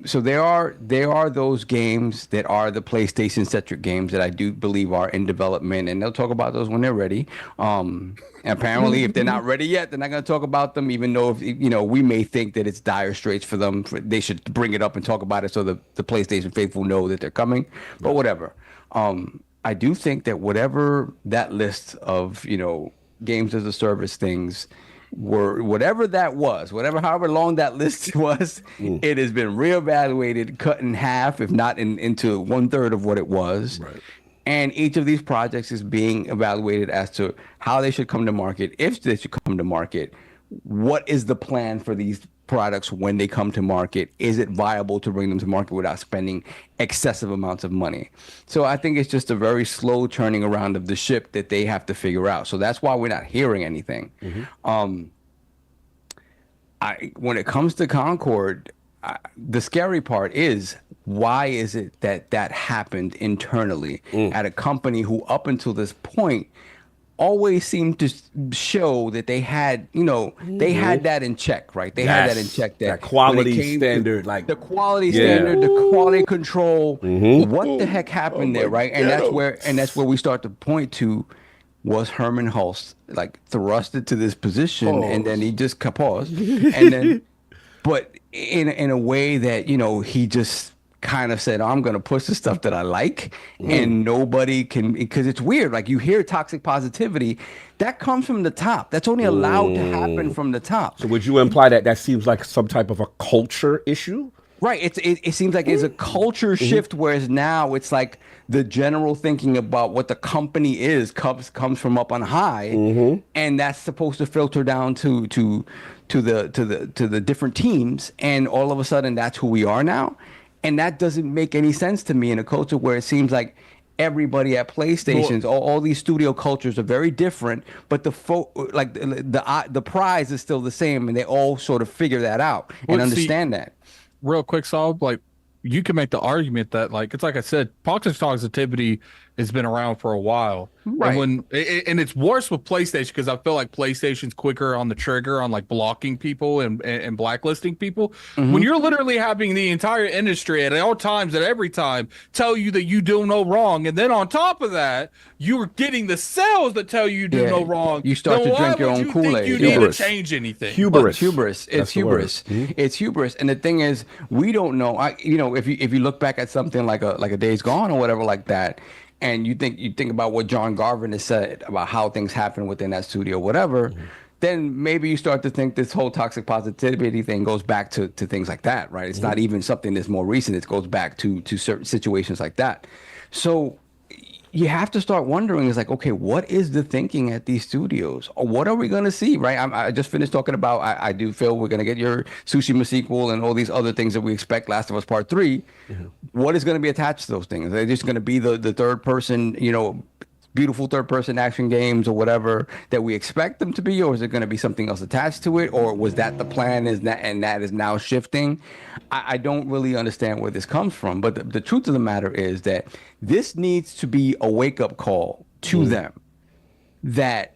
So there are those games that are the PlayStation centric games that I do believe are in development, and they'll talk about those when they're ready. Apparently, if they're not ready yet, they're not going to talk about them, even though we may think that it's dire straits for them. They should bring it up and talk about it so the PlayStation faithful know that they're coming. But whatever. I do think that whatever that list of games as a service things were, however long that list was, it has been reevaluated, cut in half, if not into 1/3 of what it was. Right. And each of these projects is being evaluated as to how they should come to market, if they should come to market, what is the plan for these products when they come to market? Is it viable to bring them to market without spending excessive amounts of money? So I think it's just a very slow turning around of the ship that they have to figure out. So that's why we're not hearing anything. When it comes to Concord, the scary part is, why is it that happened internally at a company who up until this point always seemed to show that they had, they had that in check, right? They had that in check. That quality standard, like the quality standard, the quality control. What the heck happened there, right? And that's where we start to point to, was Herman Hulst thrusted to this position, and then he just paused, and then, but in a way that he just kind of said, I'm going to push the stuff that I like, and nobody can, because it's weird. Like, you hear toxic positivity, that comes from the top. That's only allowed to happen from the top. So would you imply that seems like some type of a culture issue? Right. It seems like it's a culture shift, whereas now it's like the general thinking about what the company is comes from up on high, and that's supposed to filter down to the different teams, and all of a sudden that's who we are now. And that doesn't make any sense to me in a culture where it seems like everybody at PlayStations, all these studio cultures are very different, but the prize is still the same, and they all sort of figure that out and understand that. Real quick, Saul, you can make the argument that, it's like I said, toxic positivity has been around for a while. Right. And it's worse with PlayStation, because I feel like PlayStation's quicker on the trigger on blocking people and blacklisting people. When you're literally having the entire industry at all times, at every time, tell you that you do no wrong, and then on top of that, you're getting the sales that tell you do no wrong. You start to drink your own Kool-Aid. You need to change anything. Hubris. It's hubris. It's hubris. And the thing is, we don't know. If you look back at something like a Days Gone or whatever like that, and you think about what John Garvin has said about how things happen within that studio, whatever, then maybe you start to think this whole toxic positivity thing goes back to things like that, right? It's not even something that's more recent. It goes back to certain situations like that. So you have to start wondering, is okay, what is the thinking at these studios? Or what are we going to see, right? I just finished talking about, I do feel we're going to get your Tsushima sequel and all these other things that we expect, Last of Us Part 3. What is going to be attached to those things? Are they just going to be the third person, beautiful third person action games or whatever that we expect them to be, or is it going to be something else attached to it, or was that the plan and that is now shifting? I don't really understand where this comes from, but the truth of the matter is that this needs to be a wake-up call to them that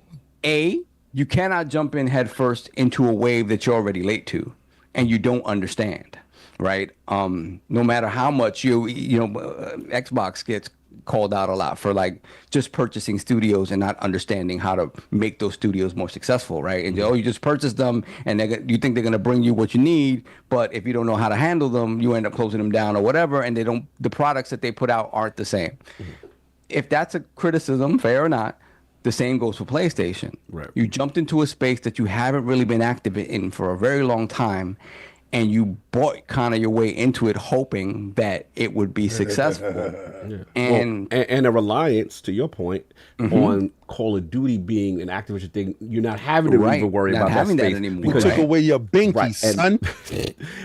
you cannot jump in head first into a wave that you're already late to, and you don't understand, right? No matter how much Xbox gets called out a lot for like just purchasing studios and not understanding how to make those studios more successful, right? And you just purchase them and you think they're going to bring you what you need, but if you don't know how to handle them, you end up closing them down or whatever, and the products that they put out aren't the same. If that's a criticism, fair or not, the same goes for PlayStation. Right. You jumped into a space that you haven't really been active in for a very long time, and you bought kind of your way into it hoping that it would be successful. And a reliance, to your point, on Call of Duty being an Activision thing, you're not having to even worry about that space anymore. We took away your binky, son.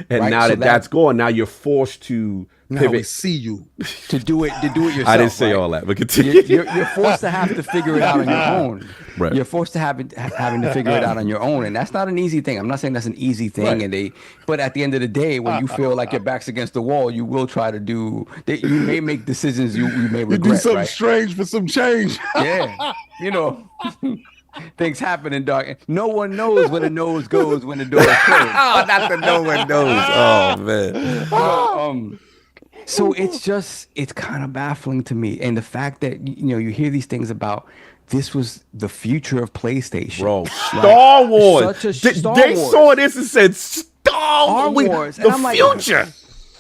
And now that's gone, now you're forced to now we see you to do it yourself. I didn't say all that, but continue. You're forced to have to figure it out on your own. Right. You're forced to having to figure it out on your own, and that's not an easy thing. I'm not saying that's an easy thing, but at the end of the day, when you feel like your back's against the wall, you will try to do. You may make decisions you may regret. You do something strange for some change. Yeah, things happen in dark. No one knows where the nose goes when the door is closed. Oh, not that no one knows. Oh man. So it's kind of baffling to me, and the fact that you hear these things about this was the future of PlayStation, bro. Star Wars. They Wars. saw this and said Star Wars, and the I'm like, future.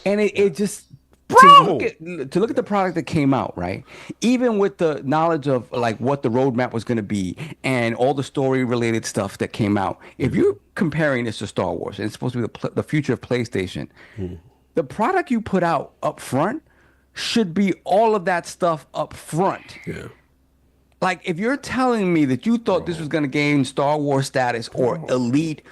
And it just. Bro. To look at the product that came out, right? Even with the knowledge of like what the roadmap was going to be and all the story related stuff that came out, if you're comparing this to Star Wars and it's supposed to be the future of PlayStation, the product you put out up front should be all of that stuff up front. Yeah. Like if you're telling me that you thought this was going to gain Star Wars status or elite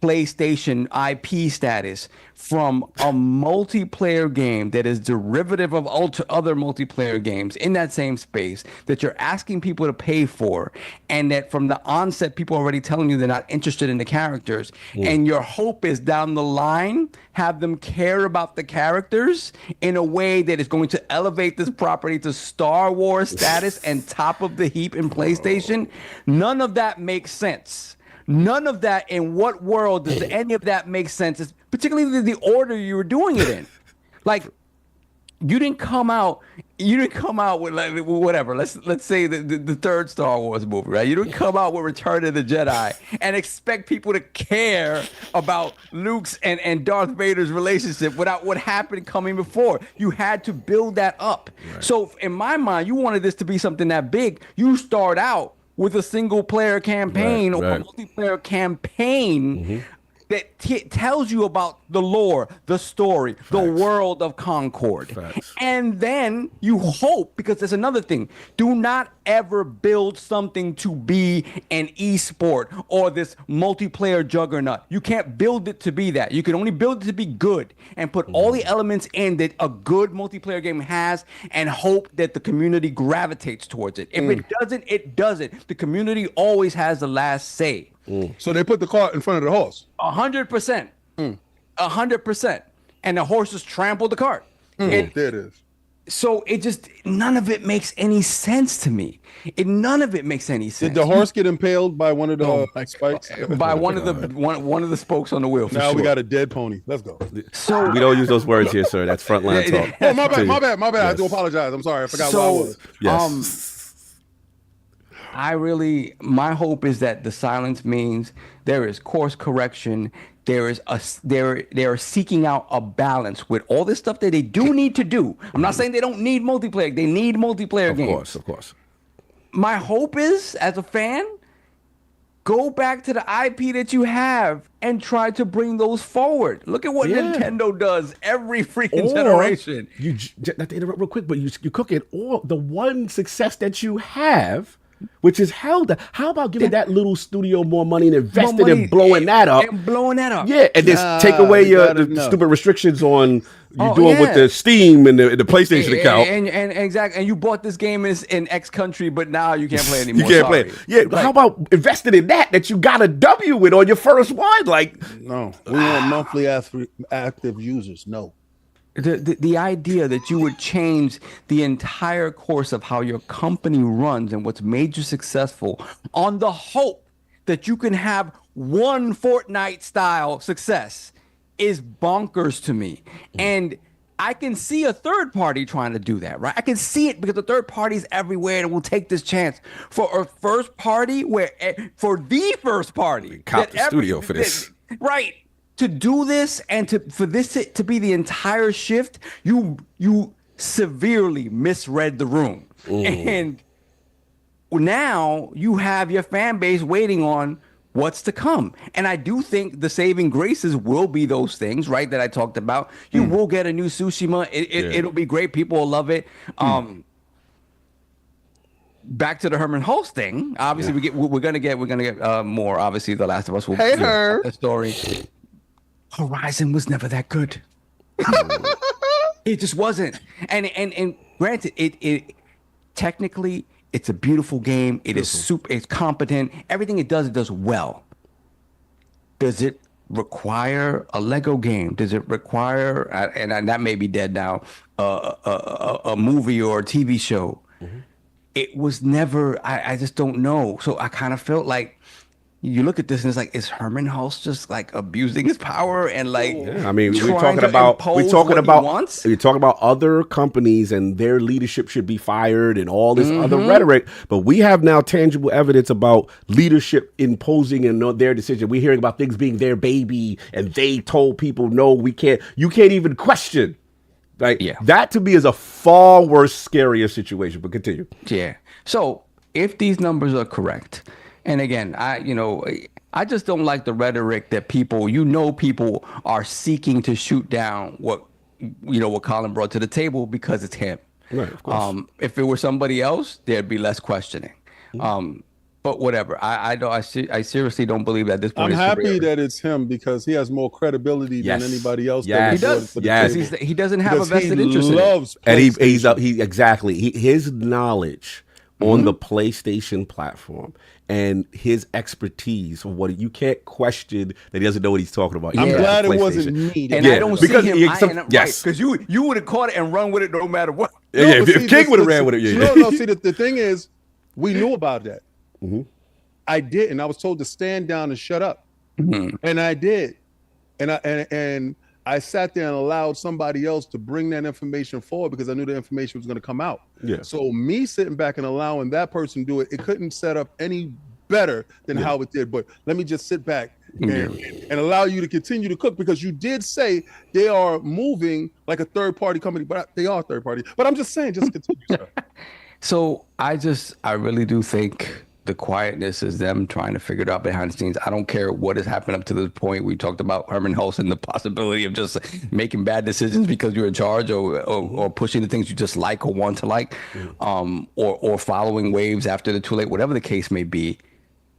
PlayStation IP status from a multiplayer game that is derivative of other multiplayer games in that same space that you're asking people to pay for, and that from the onset people are already telling you they're not interested in the characters, and your hope is down the line have them care about the characters in a way that is going to elevate this property to Star Wars status and top of the heap in PlayStation. None of that makes sense. None of that. In what world does any of that make sense? It's particularly the order you were doing it in. Like, you didn't come out with like whatever. Let's say the third Star Wars movie, right? You didn't come out with Return of the Jedi and expect people to care about Luke's and Darth Vader's relationship without what happened coming before. You had to build that up. Right. So in my mind, you wanted this to be something that big. You start out with a single player campaign or a multiplayer campaign that tells you about the lore, the story, the world of Concord. And then you hope, because there's another thing, do not ever build something to be an esport or this multiplayer juggernaut. You can't build it to be that. You can only build it to be good and put all the elements in that a good multiplayer game has and hope that the community gravitates towards it. If it doesn't, it doesn't. The community always has the last say. So they put the cart in front of the horse. 100%. 100%. And the horses trampled the cart. There it is. So it just, none of it makes any sense to me. None of it makes any sense. Did the horse get impaled by one of the spikes? By one of the spokes on the wheel. Now we got a dead pony. Let's go. So we don't use those words here, sir. That's frontline talk. Oh, my bad. Yes. I do apologize. I'm sorry. I forgot what I was. Yes. My hope is that the silence means there is course correction. They are seeking out a balance with all this stuff that they do need to do. I'm not saying they don't need multiplayer. They need multiplayer games. Of course. My hope is, as a fan, go back to the IP that you have and try to bring those forward. Look at what Nintendo does every freaking generation. Not to interrupt real quick, but you cook it all. The one success that you have, which is held. How about giving that little studio more money and investing in blowing that up? Yeah, and just take away the stupid restrictions on you doing with the Steam and the PlayStation account. And exactly. And you bought this game in X country, but now you can't play it anymore. You can't play it. Yeah, like, how about investing in that you got a W with on your first one? Like, no, we want monthly active users. No. The idea that you would change the entire course of how your company runs and what's made you successful on the hope that you can have one Fortnite style success is bonkers to me. And I can see a third party trying to do that, right? I can see it because the third party's everywhere and will take this chance. For a first party, for the first party, cop the studio for this, right? To do this and for this to be the entire shift, you severely misread the room, and now you have your fan base waiting on what's to come. And I do think the saving graces will be those things, right, that I talked about. You will get a new Tsushima. It'll be great. People will love it. Back to the Herman Hulst thing. Obviously, we're gonna get more. Obviously, The Last of Us will be a story. Horizon was never that good. It just wasn't. And granted, it technically, it's a beautiful game. It is super. It's competent. Everything it does well. Does it require a Lego game? Does it require, and that may be dead now, a movie or a TV show? It was never. I just don't know. So I kind of felt like you look at this and it's like, is Herman Hulst just like abusing his power and like? Yeah, I mean, we're talking about other companies and their leadership should be fired and all this other rhetoric. But we have now tangible evidence about leadership imposing and their decision. We're hearing about things being their baby and they told people, no, we can't. You can't even question. Like that to me is a far worse, scarier situation. But continue. Yeah. So if these numbers are correct. And again, I just don't like the rhetoric that people are seeking to shoot down what Colin brought to the table because it's him. Right, of course. If it were somebody else, there'd be less questioning. But whatever. I seriously don't believe that at this point. I'm happy that it's him because he has more credibility than anybody else. He does. He doesn't have a vested interest in it. And his knowledge on the PlayStation platform and his expertise of what you can't question that he doesn't know what he's talking about. I'm glad it wasn't me. And I don't see him. Because you would have caught it and run with it no matter what. If King would have ran with it, See, the thing is, we knew about that. I did, and I was told to stand down and shut up, and I did, and I sat there and allowed somebody else to bring that information forward because I knew the information was going to come out. Yeah. So me sitting back and allowing that person to do it, it couldn't set up any better than how it did. But let me just sit back and allow you to continue to cook because you did say they are moving like a third-party company, but they are third-party. But I'm just saying, just continue, sir. So I really do think the quietness is them trying to figure it out behind the scenes. I don't care what has happened up to this point. We talked about Herman Hulst and the possibility of just making bad decisions because you're in charge or pushing the things you just like or want to like, or following waves after they're too late, whatever the case may be.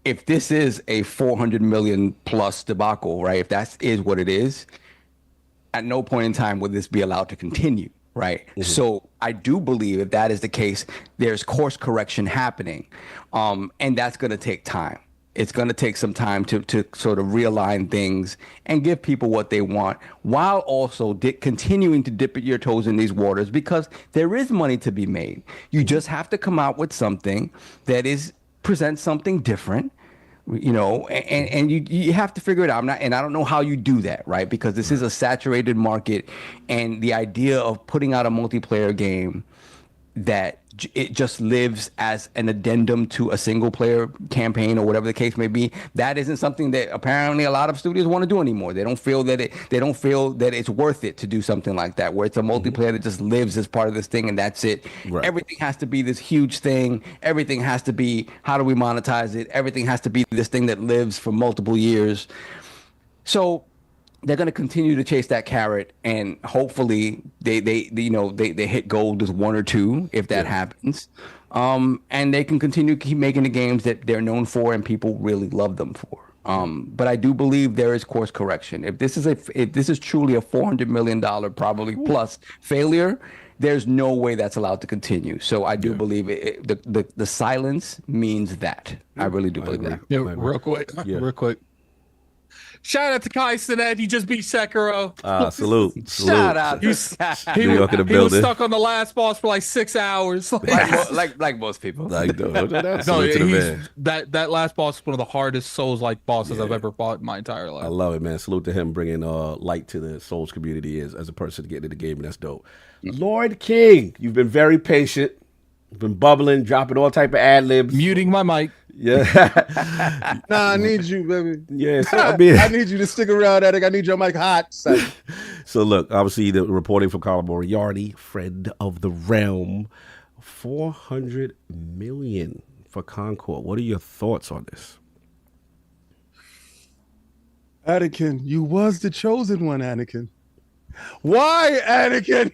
If this is a 400 million plus debacle, right? If that is what it is, at no point in time would this be allowed to continue. Right. So I do believe if that is the case, there's course correction happening. And that's going to take time. It's going to take some time to sort of realign things and give people what they want while also continuing to dip your toes in these waters because there is money to be made. You just have to come out with something that presents something different. And you have to figure it out. I don't know how you do that, right? Because this is a saturated market, and the idea of putting out a multiplayer game that it just lives as an addendum to a single player campaign or whatever the case may be, that isn't something that apparently a lot of studios want to do anymore. They don't feel that it's worth it to do something like that, where it's a multiplayer that just lives as part of this thing and that's it. Right. Everything has to be this huge thing. Everything has to be, how do we monetize it? Everything has to be this thing that lives for multiple years. So they're going to continue to chase that carrot, and hopefully they hit gold with one or two if that happens, and they can continue to keep making the games that they're known for and people really love them for. But I do believe there is course correction. If this is truly a $400 million probably plus failure, there's no way that's allowed to continue. So I do believe the silence means that. I really do believe that. Yeah, real quick. Shout out to Kai Cenat. He just beat Sekiro. Salute. Shout out. He was stuck on the last boss for like 6 hours. like most people. Like, that last boss is one of the hardest Souls-like bosses I've ever fought in my entire life. I love it, man. Salute to him bringing light to the Souls community as a person to get into the game, and that's dope. Lord King, you've been very patient. You've been bubbling, dropping all type of ad-libs. Muting my mic. Yeah. Nah, I need you, baby. Yeah, so, I mean, I need you to stick around, Attic. I need your mic hot. Son. So look, obviously the reporting from Colin Moriarty, friend of the realm, 400 million for Concord. What are your thoughts on this? Anakin, you was the chosen one, Anakin. Why, Anakin?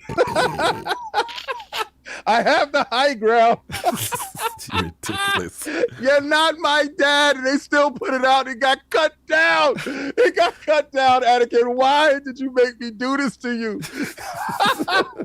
I have the high ground. You're ridiculous. You're not my dad, and they still put it out. It got cut down. It got cut down, Anakin. Why did you make me do this to you?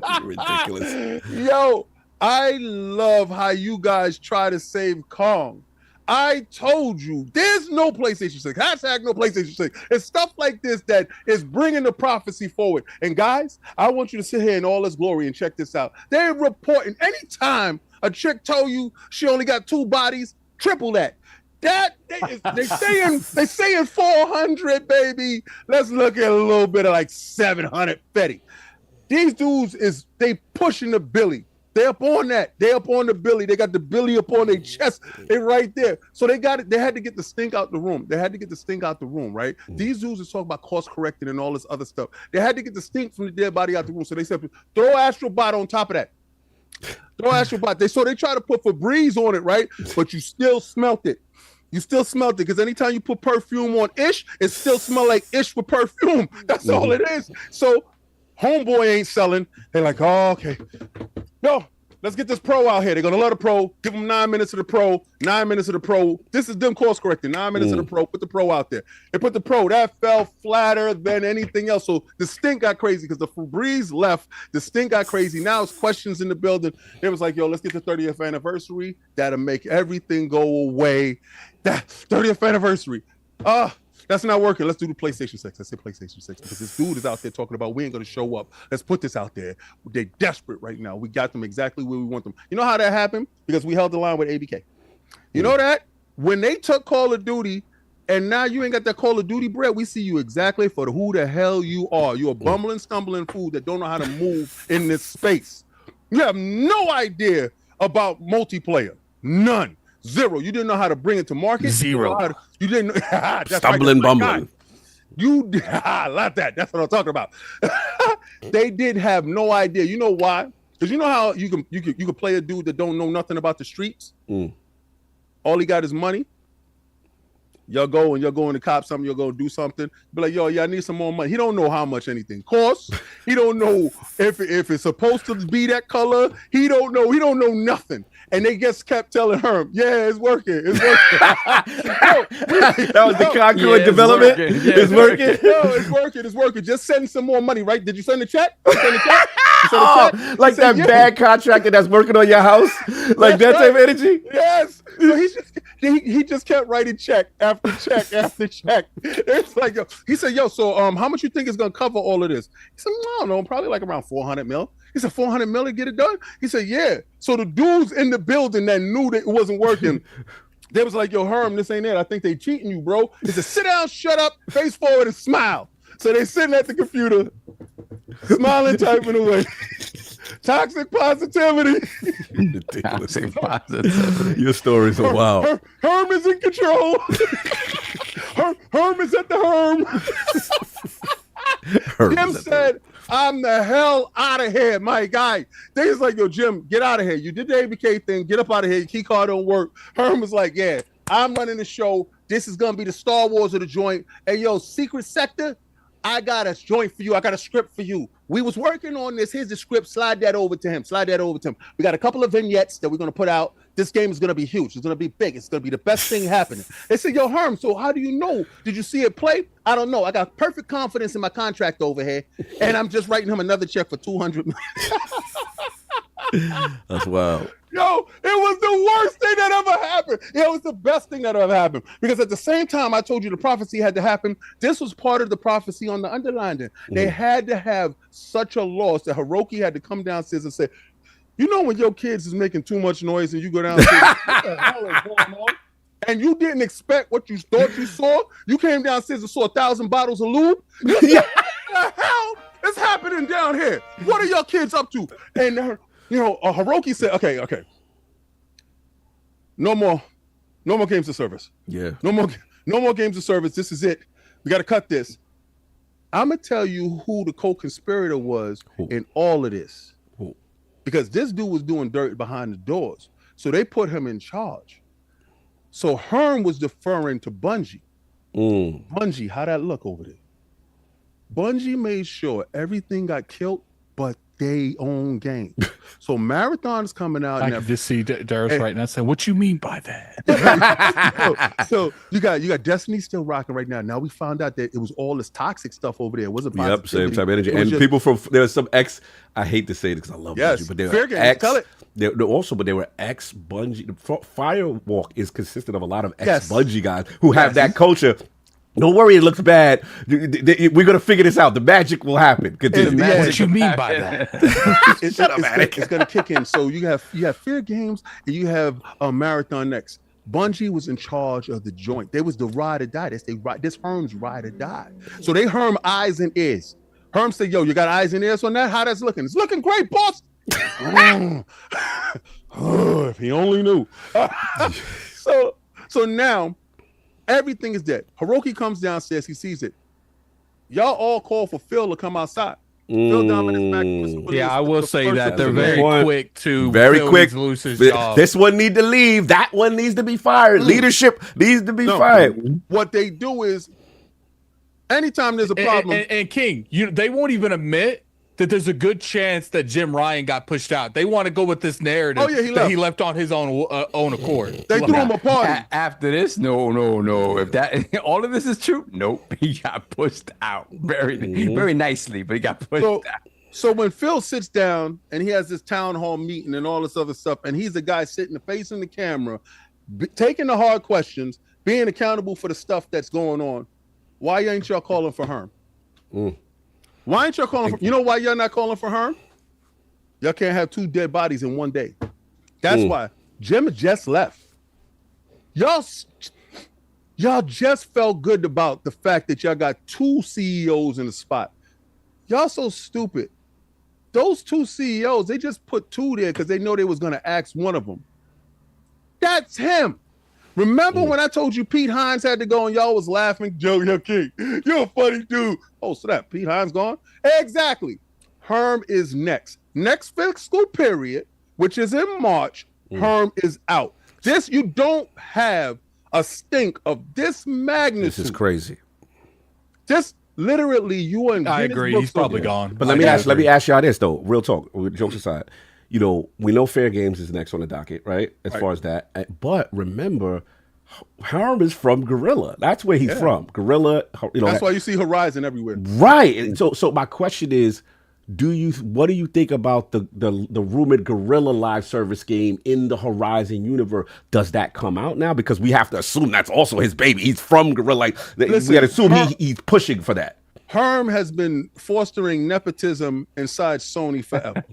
You're ridiculous. Yo, I love how you guys try to save Kong. I told you, there's no PlayStation 6. Hashtag no PlayStation 6. It's stuff like this that is bringing the prophecy forward. And guys, I want you to sit here in all its glory and check this out. They're reporting anytime a chick told you she only got 2 bodies, triple that. They saying 400, baby. Let's look at a little bit of like 700 Fetty. These dudes they pushing the Billy. They up on that. They up on the Billy. They got the Billy up on their chest. They right there. So they got it. They had to get the stink out the room. Right? These dudes are talking about course correcting and all this other stuff. They had to get the stink from the dead body out the room. So they said, throw Astral Bot on top of that. Throw Astral Bot. So they try to put Febreze on it, right? But you still smelt it. You still smelled it because anytime you put perfume on Ish, it still smell like Ish with perfume. That's all it is. So homeboy ain't selling. They're like, oh, okay. No, let's get this pro out here. They're going to love the pro. Give them 9 minutes of the pro. 9 minutes of the pro. This is them course correcting. 9 minutes of the pro. Put the pro out there. They put the pro. That fell flatter than anything else. So the stink got crazy because the Febreze left. The stink got crazy. Now it's questions in the building. It was like, yo, let's get the 30th anniversary. That'll make everything go away. That 30th anniversary. That's not working. Let's do the PlayStation 6. Let's say PlayStation 6 because this dude is out there talking about we ain't going to show up. Let's put this out there. They're desperate right now. We got them exactly where we want them. You know how that happened? Because we held the line with ABK. You know that? When they took Call of Duty and now you ain't got that Call of Duty bread, we see you exactly for who the hell you are. You're a bumbling, stumbling fool that don't know how to move in this space. You have no idea about multiplayer. None. Zero. You didn't know how to bring it to market. Zero. You didn't. That's Stumbling, right, bumbling. You like that. That's what I'm talking about. They did have no idea. You know why? Because you know how you can play a dude that don't know nothing about the streets. All he got is money. You'll go and you'll go in the cop something. You'll go do something. Be like, yo, yeah, I need some more money. He don't know how much anything costs. He don't know if it's supposed to be that color. He don't know. He don't know nothing. And they just kept telling her, yeah, it's working. It's working. That was the Concord development. It's working. No, it's working. It's working. Just send some more money, right? Did you send the check? Like that bad contractor that's working on your house? Like that type of energy? Yes. So he just kept writing check after check after check. It's like, yo, he said, yo, so how much you think is going to cover all of this? He said, I don't know, probably like around 400 mil. He said, 400 mil to get it done? He said, yeah. So the dudes in the building that knew that it wasn't working, they was like, yo, Herm, this ain't it. I think they cheating you, bro. He said, sit down, shut up, face forward, and smile. So they sitting at the computer, smiling, typing away. Toxic positivity. Ridiculous. Your stories are wild. Herm is in control. Herm is at the Herm. Jim said, I'm the hell out of here, my guy. They was like, yo, Jim, get out of here. You did the ABK thing. Get up out of here. Your key card don't work. Herm was like, yeah, I'm running the show. This is going to be the Star Wars of the joint. Hey, yo, Secret Sector, I got a joint for you. I got a script for you. We was working on this. Here's the script. Slide that over to him. We got a couple of vignettes that we're going to put out. This game is going to be huge. It's going to be big. It's going to be the best thing happening. They said, yo, Herm, so how do you know? Did you see it play? I don't know. I got perfect confidence in my contract over here, and I'm just writing him another check for $200 million. That's wild. Yo, it was the worst thing that ever happened. perfect. It was the best thing that ever happened. Because at the same time, I told you the prophecy had to happen. This was part of the prophecy on the underlining. They had to have such a loss that Hiroki had to come downstairs and say, you know when your kids is making too much noise and you go downstairs, what the hell is going on? And you didn't expect what you thought you saw. You came downstairs and saw 1,000 bottles of lube. You said, what the hell is happening down here? What are your kids up to? And Hiroki said, okay. No more games of service. Yeah. No more games of service. This is it. We got to cut this. I'm gonna tell you who the co-conspirator was in all of this. Because this dude was doing dirt behind the doors. So they put him in charge. So Herm was deferring to Bungie. Bungie, how that look over there? Bungie made sure everything got killed, but they own game. So Marathon's coming out. I can just see Darius right now saying, "What you mean by that?" so you got Destiny still rocking right now. Now we found out that it was all this toxic stuff over there. It wasn't positivity. Same type of energy. And people from there was some ex. I hate to say it because I love Bungie, but they were ex. Tell it. But they were ex Bungie. Firewalk is consistent of a lot of ex Bungie guys who have that culture. Don't worry, it looks bad. We're gonna figure this out. The magic will happen. What you mean by that? It's gonna kick in. So you have Fear Games and you have Marathon next. Bungie was in charge of the joint. They was the ride or die. This Herm's ride or die. So they Herm eyes and ears. Herm said, "Yo, you got eyes and ears on that? How that's looking? It's looking great, boss." If he only knew. So now. Everything is dead. Hiroki comes downstairs. He sees it. Y'all all call for Phil to come outside. Phil I will say that they're very quick to lose his job. This one need to leave. That one needs to be fired. Leadership needs to be fired. What they do is, anytime there's a problem, and King, they won't even admit that there's a good chance that Jim Ryan got pushed out. They want to go with this narrative that he left on his own accord. They threw him a party. After this, no. If that all of this is true, nope. He got pushed out very nicely, but he got pushed out. So when Phil sits down and he has this town hall meeting and all this other stuff, and he's the guy sitting facing the camera, taking the hard questions, being accountable for the stuff that's going on, why ain't y'all calling for Herm? Why ain't y'all calling for, you know why y'all not calling for Herm? Y'all can't have 2 dead bodies in one day. That's why. Jim just left. Y'all just felt good about the fact that y'all got 2 CEOs in the spot. Y'all so stupid. Those 2 CEOs, they just put 2 there because they know they was going to ask one of them. That's him. Remember when I told you Pete Hines had to go and y'all was laughing? Joe, you're king. You're a funny dude. Oh, so that Pete Hines gone? Exactly. Herm is next. Next fiscal period, which is in March, Herm is out. You don't have a stink of this magnitude. This is crazy. Just literally you and I agree. He's probably gone. But let me ask y'all this though. Real talk. Jokes aside. We know Fair Games is next on the docket, right? As far as that. But remember, Herm is from Gorilla. That's where he's from. Gorilla. That's why you see Horizon everywhere. Right. And so my question is, what do you think about the rumored Gorilla live service game in the Horizon universe? Does that come out now? Because we have to assume that's also his baby. He's from Gorilla. We got to assume he's pushing for that. Herm has been fostering nepotism inside Sony forever.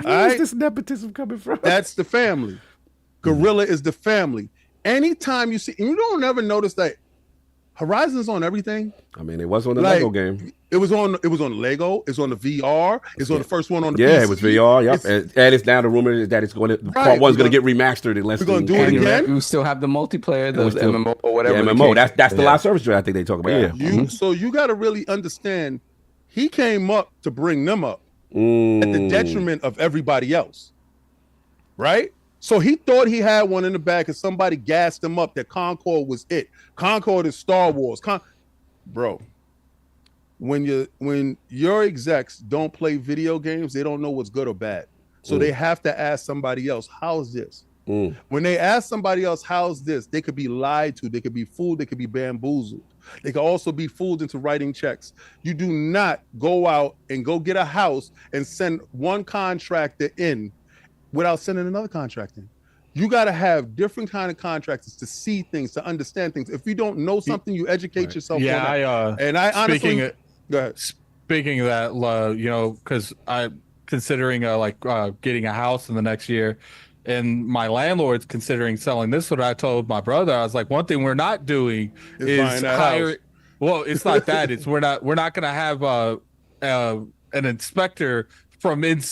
Where's this nepotism coming from? That's the family. Gorilla is the family. Anytime you see, and you don't ever notice that Horizon's on everything. I mean, it was on the Lego game. It was on Lego. It's on the VR. It's on the first one on the PC. It was VR. Yep. And it's now the rumor that it's going to part 1's going to get remastered unless we're going to do it again. We still have the multiplayer, the MMO or whatever. Yeah, MMO. That's the live service I think they talk about. Yeah. So you got to really understand. He came up to bring them up at the detriment of everybody else, right? So he thought he had one in the bag because somebody gassed him up that Concord was it. Concord is Star Wars. Bro, when your execs don't play video games, they don't know what's good or bad. So they have to ask somebody else, how's this? When they ask somebody else, how's this? They could be lied to. They could be fooled. They could be bamboozled. They could also be fooled into writing checks. You do not go out and go get a house and send one contractor in without sending another contract in. You got to have different kind of contractors to see things, to understand things. If you don't know something, you educate yourself. Yeah, and I honestly, go ahead. Speaking of that, you know, because I'm considering getting a house in the next year, and my landlord's considering selling this. What I told my brother, I was like, one thing we're not doing is hire. Well, it's not that. It's we're not gonna have an inspector from in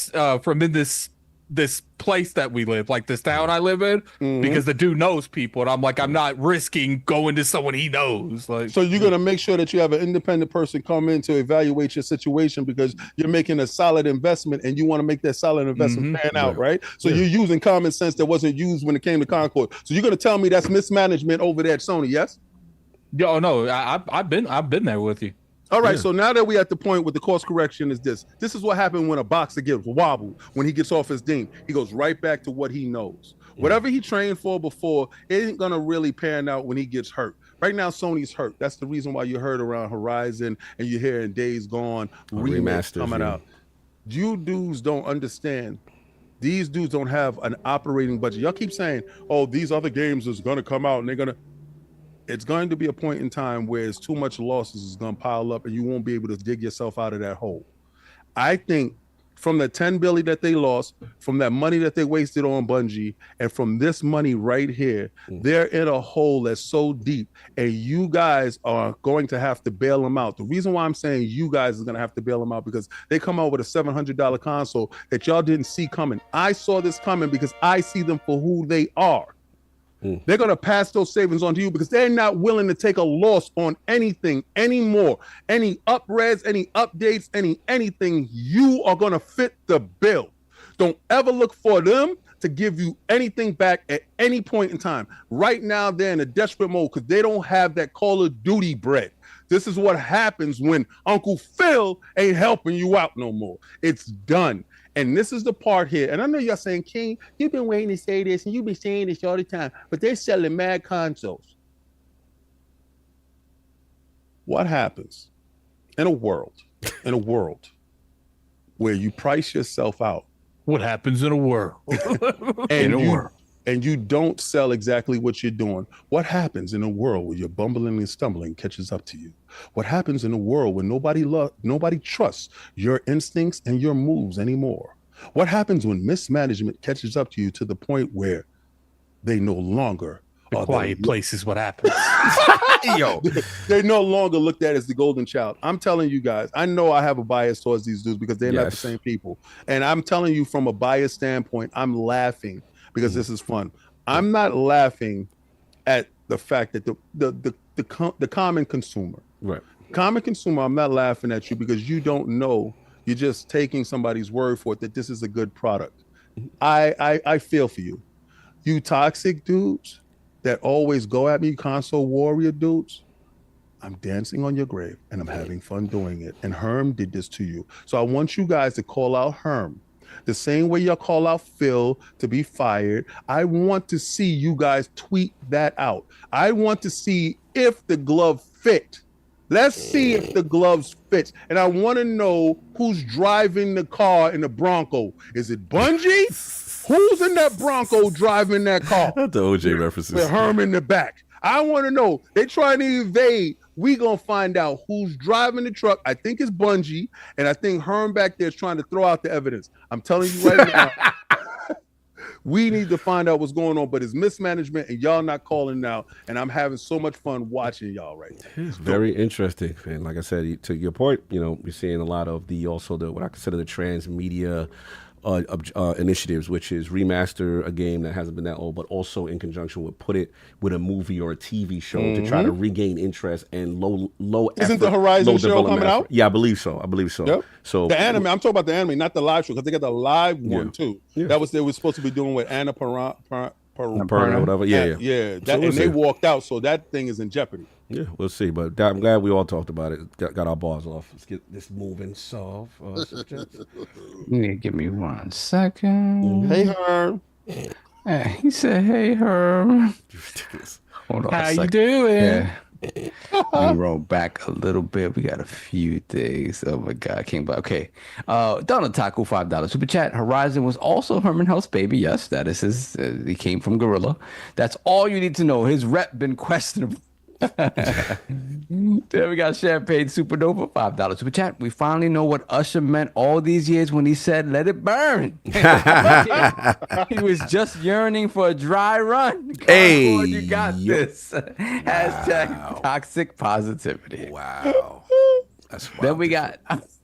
this place that we live, like this town I live in, because the dude knows people, and I'm like, I'm not risking going to someone he knows. Like, so you're gonna make sure that you have an independent person come in to evaluate your situation because you're making a solid investment, and you want to make that solid investment pan out, right? So you're using common sense that wasn't used when it came to Concord. So you're gonna tell me that's mismanagement over there at Sony, yes? Yo, no, I've been there with you. All right, so now that we're at the point with the course correction is this is what happened when a boxer gets wobbled, when he gets off his ding. He goes right back to what he knows. Whatever he trained for before, it ain't going to really pan out when he gets hurt. Right now, Sony's hurt. That's the reason why you heard around Horizon and you're hearing Days Gone, Remastered coming out. You dudes don't understand. These dudes don't have an operating budget. Y'all keep saying, oh, these other games is going to come out and they're going to... It's going to be a point in time where it's too much losses is going to pile up and you won't be able to dig yourself out of that hole. I think from the $10 billion that they lost, from that money that they wasted on Bungie, and from this money right here, they're in a hole that's so deep, and you guys are going to have to bail them out. The reason why I'm saying you guys are going to have to bail them out because they come out with a $700 console that y'all didn't see coming. I saw this coming because I see them for who they are. They're going to pass those savings on to you because they're not willing to take a loss on anything anymore. Any up-res, any updates, anything, you are going to fit the bill. Don't ever look for them to give you anything back at any point in time. Right now, they're in a desperate mode because they don't have that Call of Duty bread. This is what happens when Uncle Phil ain't helping you out no more. It's done. And this is the part here. And I know y'all saying, King, you've been waiting to say this and you've been saying this all the time, but they're selling mad consoles. What happens in a world where you price yourself out? What happens in a world? And you don't sell exactly what you're doing. What happens in a world where you're bumbling and stumbling catches up to you? What happens in a world where nobody trusts your instincts and your moves anymore? What happens when mismanagement catches up to you to the point where they no longer the quiet place is what happens. Yo, they no longer looked at as the golden child. I'm telling you guys, I know I have a bias towards these dudes because they're not the same people. And I'm telling you from a bias standpoint, I'm laughing because this is fun. I'm not laughing at the fact that the common consumer, common consumer, I'm not laughing at you because you don't know. You're just taking somebody's word for it that this is a good product. I feel for you. You toxic dudes that always go at me, console warrior dudes, I'm dancing on your grave and I'm having fun doing it. And Herm did this to you. So I want you guys to call out Herm. The same way y'all call out Phil to be fired. I want to see you guys tweet that out. I want to see if the glove fit. Let's see if the gloves fit. And I want to know who's driving the car in the Bronco. Is it Bungie? Who's in that Bronco driving that car? The OJ references. With Herm in the back. I want to know. They trying to evade. We gonna find out who's driving the truck. I think it's Bungie, and I think Herm back there is trying to throw out the evidence. I'm telling you right now, we need to find out what's going on. But it's mismanagement, and y'all not calling out. And I'm having so much fun watching y'all right now. It's very interesting, and like I said, to your point, you know, you're seeing a lot of what I consider the transmedia initiatives, which is remaster a game that hasn't been that old, but also in conjunction with put it with a movie or a TV show to try to regain interest and low Isn't the Horizon show coming out? Yeah, I believe so. Yep. So the anime, I'm talking about the anime, not the live show, because they got the live one too. Yeah. That was they were supposed to be doing with Anna Parana or whatever. Yeah. And they walked out, so that thing is in jeopardy. Yeah, we'll see. But I'm glad we all talked about it. Got our bars off. Let's get this moving. Give me 1 second. Hey, Herm. He said, "Hey, Herm." Ridiculous. Hold on. How you doing? Yeah. Let me roll back a little bit. We got a few things. Oh my God, I can't buy. Okay. Donald Taco, $5 super chat. Horizon was also Herman Hell's baby. Yes, that is his. He came from Gorilla. That's all you need to know. His rep been questionable. Then we got Champagne Supernova, $5 super chat. We finally know what Usher meant all these years when he said, "Let it burn." He was just yearning for a dry run. Hey, Concord, you got this. Hashtag toxic positivity. Wow. That's wild. Then we got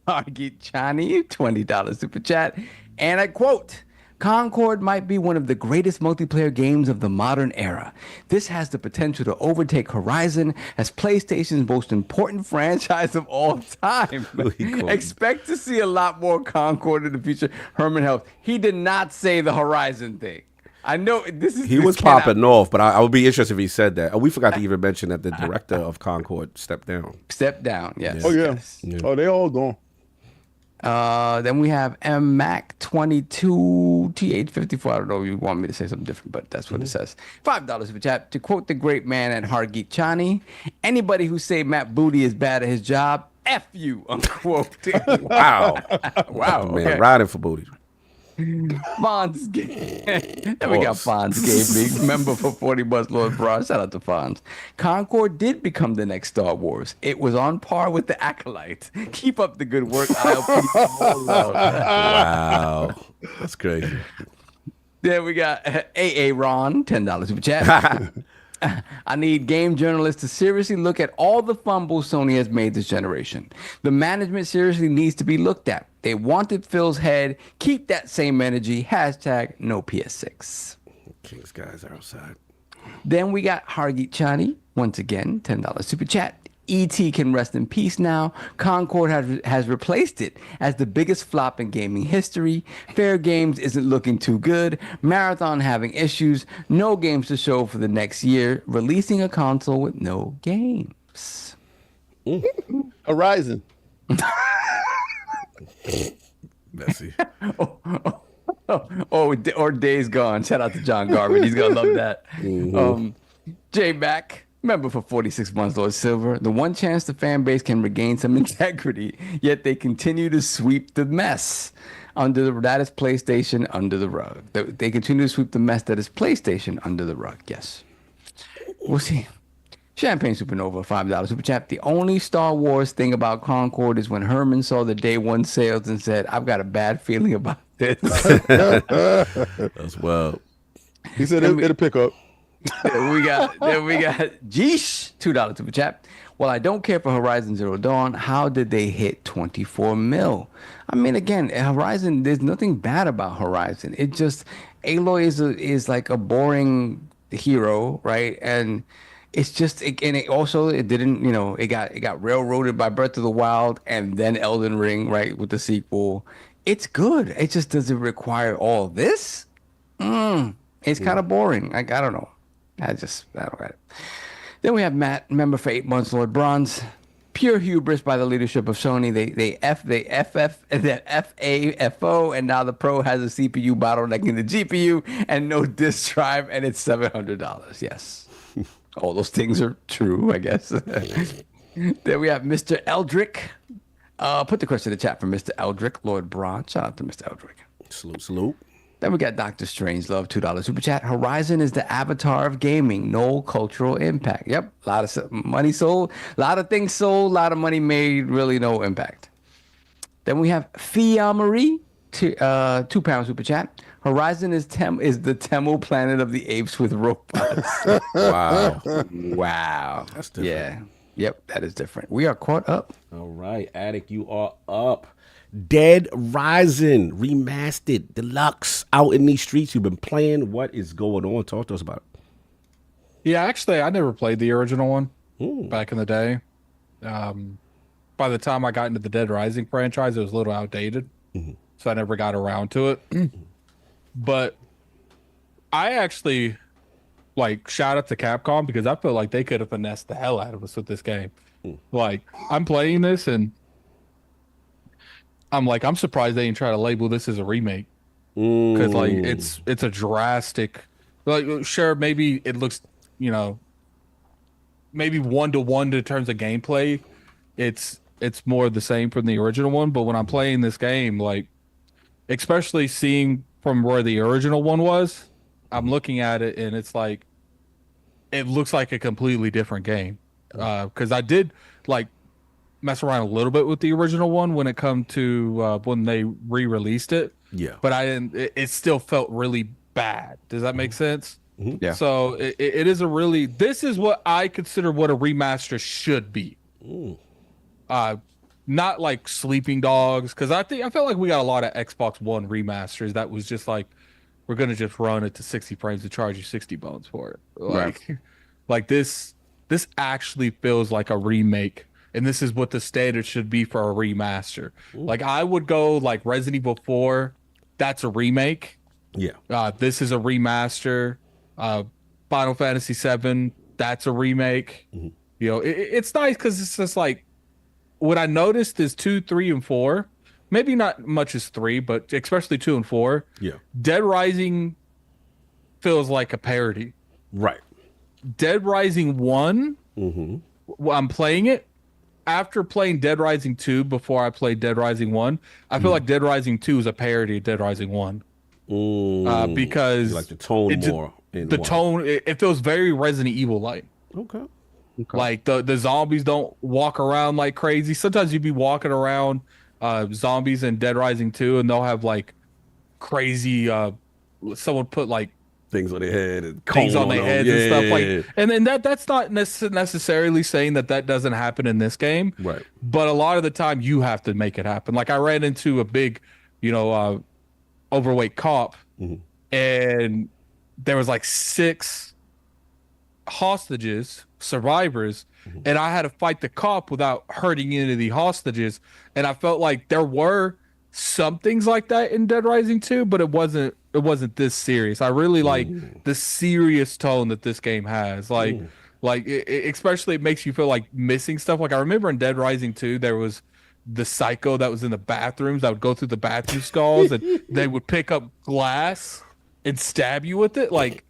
Argy Chani, $20 super chat. And I quote, Concord might be one of the greatest multiplayer games of the modern era. This has the potential to overtake Horizon as PlayStation's most important franchise of all time. Expect to see a lot more Concord in the future. Herman Helps. He did not say the Horizon thing. I know this is. He was popping off, but I would be interested if he said that. Oh, we forgot to even mention that the director of Concord stepped down. Stepped down, yes. Oh, yeah. Yes. Oh, they all gone. Then we have MMAC22 TH54. I don't know if you want me to say something different, but that's what it says. $5 for chat. To quote the great man at Hargeet Chani, anybody who say Matt Booty is bad at his job, F you, unquote. Wow. Wow. Man, Okay. riding for booty. Fonz Then we got Fonz Gaming, member for 40 months, Lord Broad. Shout out to Fonz. Concord did become the next Star Wars. It was on par with the Acolyte. Keep up the good work, ILP. Wow. That's crazy. Then we got AA Ron, $10 super chat. I need game journalists to seriously look at all the fumbles Sony has made this generation. The management seriously needs to be looked at. They wanted Phil's head. Keep that same energy. Hashtag no PS6. King's guys are outside. Then we got Hargeet Chani, once again, $10 super chat. E.T. can rest in peace now. Concord has replaced it as the biggest flop in gaming history. Fair Games isn't looking too good. Marathon having issues. No games to show for the next year. Releasing a console with no games. Horizon. Messy. Or Days Gone. Shout out to John Garvin. He's going to love that. J-Mac. Member for 46 months, Lord Silver. The one chance the fan base can regain some integrity, yet they continue to sweep the mess that is PlayStation under the rug. They continue to sweep the mess that is PlayStation under the rug. Yes. We'll see. Champagne Supernova, $5 super chat. The only Star Wars thing about Concord is when Herman saw the day one sales and said, "I've got a bad feeling about this." That's wild. He said it'll pick up. Then we got Jeesh, $2 super chat. Well, I don't care for Horizon Zero Dawn. How did they hit 24 mil? I mean, again, Horizon, there's nothing bad about Horizon. It just, Aloy is like a boring hero, right? And it's just, it didn't, it got railroaded by Breath of the Wild and then Elden Ring, right, with the sequel. It's good. It just doesn't require all this. It's kind of boring. I don't know. I don't get it. Then we have Matt, member for 8 months, Lord Bronze. Pure hubris by the leadership of Sony. They FAFO, and now the Pro has a CPU bottlenecking the GPU and no disk drive, and it's $700. Yes. All those things are true, I guess. Then we have Mr. Eldrick. Put the question in the chat for Mr. Eldrick, Lord Bronze. Shout out to Mr. Eldrick. Salute. Then we got Dr. Strangelove, $2 super chat. Horizon is the avatar of gaming, no cultural impact. Yep, a lot of money sold, a lot of things sold, a lot of money made, really no impact. Then we have Fia Marie, £2 super chat. Horizon is the Temple planet of the apes with robots. Wow. Wow. That's different. Yeah. Yep, that is different. We are caught up. All right, Addict, you are up. Dead Rising Remastered Deluxe out in these streets. You've been playing. What is going on? Talk to us about it. Yeah, actually, I never played the original one back in the day. By the time I got into the Dead Rising franchise, it was a little outdated, so I never got around to it. But I actually shout out to Capcom because I feel like they could have finessed the hell out of us with this game. Like, I'm playing this and I'm surprised they didn't try to label this as a remake because it's a drastic, sure, maybe it looks maybe 1-to-1 in terms of gameplay, it's more the same from the original one. But when I'm playing this game, like especially seeing from where the original one was, I'm looking at it and it's like it looks like a completely different game. Because I did like mess around a little bit with the original one when it come to when they re-released it. Yeah. But I didn't. It still felt really bad. Does that make sense? Yeah. So it is a really. This is what I consider what a remaster should be. Not like Sleeping Dogs, because I felt like we got a lot of Xbox One remasters that was just like we're gonna just run it to 60 frames and charge you 60 bones for it. Like, Right. like this actually feels like a remake, and this is what the standard should be for a remaster. Like I would go like Resident Evil 4, that's a remake. Yeah. This is a remaster. Final Fantasy 7, that's a remake. You know, it's nice because it's just like what I noticed is 2, 3, and 4. Maybe not much as 3, but especially 2 and 4. Yeah. Dead Rising feels like a parody. Right. Dead Rising 1, I'm playing it. After playing Dead Rising 2 before I played Dead Rising 1, I feel like Dead Rising 2 is a parody of Dead Rising 1. Because You like the tone more. The tone, it feels very Resident Evil like. Okay. Like the zombies don't walk around like crazy. Sometimes you'd be walking around zombies in Dead Rising 2 and they'll have like crazy someone put like things on their head and things on their heads and stuff like, yeah. and then that's not necessarily saying that doesn't happen in this game, Right. but a lot of the time you have to make it happen. Like I ran into a big overweight cop and there was like 6 hostages, survivors, and I had to fight the cop without hurting any of the hostages. And I felt like there were some things like that in Dead Rising 2, but it wasn't this serious. I really like the serious tone that this game has. Like especially it makes you feel like missing stuff. Like I remember in Dead Rising 2, there was the psycho that was in the bathrooms that would go through the bathroom stalls and they would pick up glass and stab you with it. Like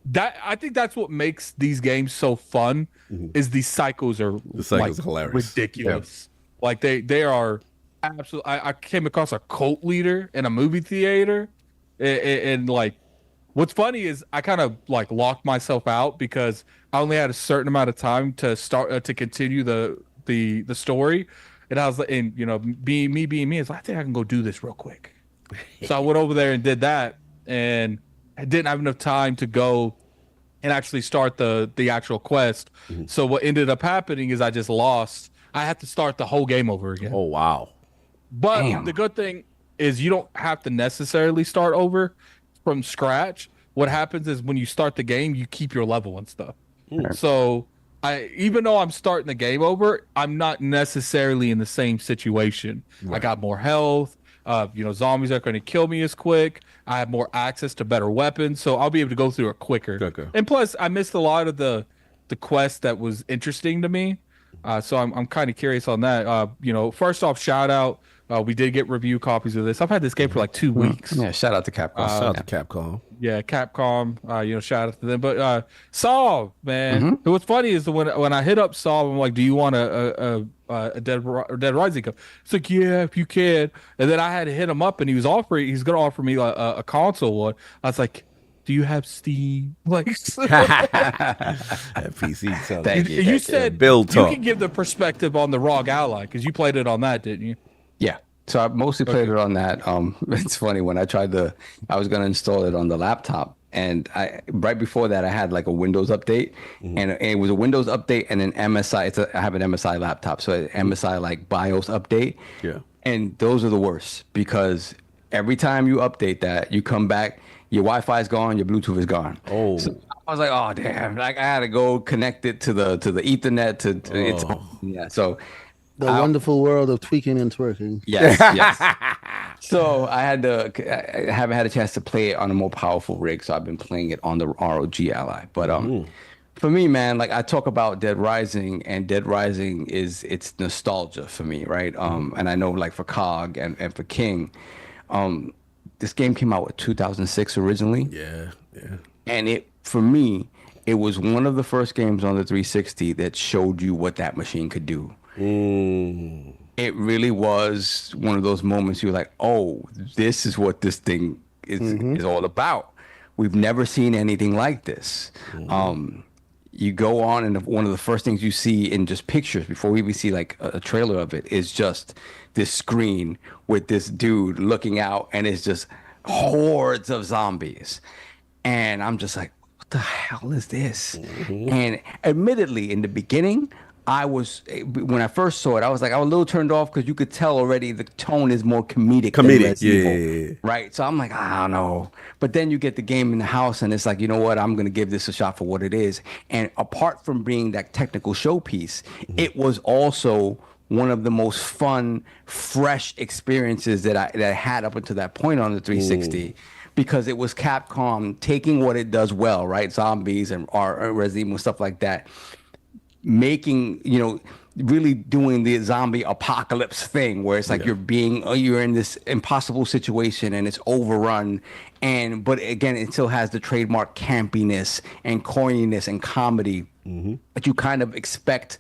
that, I think that's what makes these games so fun. Is these psychos are like hilarious, ridiculous. Yeah. Like they are absolutely. I came across a cult leader in a movie theater, and like, what's funny is I kind of like locked myself out because I only had a certain amount of time to start to continue the story, and I was like, and being me, it's like I think I can go do this real quick. So I went over there and did that, and I didn't have enough time to go and actually start the actual quest. So what ended up happening is I just lost. I had to start the whole game over again. Oh, wow. But the good thing is you don't have to necessarily start over from scratch. What happens is when you start the game, you keep your level and stuff. So even though I'm starting the game over, I'm not necessarily in the same situation. Right. I got more health. Zombies aren't going to kill me as quick. I have more access to better weapons, so I'll be able to go through it quicker. Okay. And plus, I missed a lot of the quest that was interesting to me. So I'm kind of curious on that. First off, shout out. We did get review copies of this. I've had this game for like 2 weeks. Yeah, shout out to Capcom. Shout out to Capcom. Yeah, Capcom. Shout out to them. But Saul, man, what's funny is when I hit up Saul, I'm like, "Do you want a Dead Rising cup?" It's like, "Yeah, if you can." And then I had to hit him up, and he's going to offer me a console one. I was like, "Do you have Steam?" Like, PC. Thank you. You said build you talk. can give the perspective on the ROG Ally because you played it on that, didn't you? Yeah. So I mostly played it on that. It's funny when I was going to install it on the laptop, and right before that I had like a Windows update, and it was a Windows update and an MSI. I have an MSI laptop, so an MSI like BIOS update. Yeah. And those are the worst because every time you update that, you come back, your Wi-Fi is gone, your Bluetooth is gone. Oh. So I was like, oh damn! Like I had to go connect it to the Ethernet So. The wonderful world of tweaking and twerking. Yes. So I haven't had a chance to play it on a more powerful rig, so I've been playing it on the ROG Ally. But for me, man, like I talk about Dead Rising, and Dead Rising it's nostalgia for me, right? And I know like for Cog and for King, this game came out with 2006 originally. Yeah. And for me, it was one of the first games on the 360 that showed you what that machine could do. It really was one of those moments you're like, oh, this is what this thing is all about. We've never seen anything like this. You go on, and one of the first things you see in just pictures before we even see like a trailer of it is just this screen with this dude looking out, and it's just hordes of zombies. And I'm just like, what the hell is this? And admittedly, in the beginning, when I first saw it, I was a little turned off because you could tell already the tone is more comedic than Resident Evil, right? So I'm like, I don't know. But then you get the game in the house, and it's like, you know what? I'm going to give this a shot for what it is. And apart from being that technical showpiece, it was also one of the most fun, fresh experiences that I had up until that point on the 360. Because it was Capcom taking what it does well, right? Zombies and Resident Evil, stuff like that. Making, really doing the zombie apocalypse thing where it's like you're in this impossible situation and it's overrun, but again, it still has the trademark campiness and corniness and comedy that you kind of expect,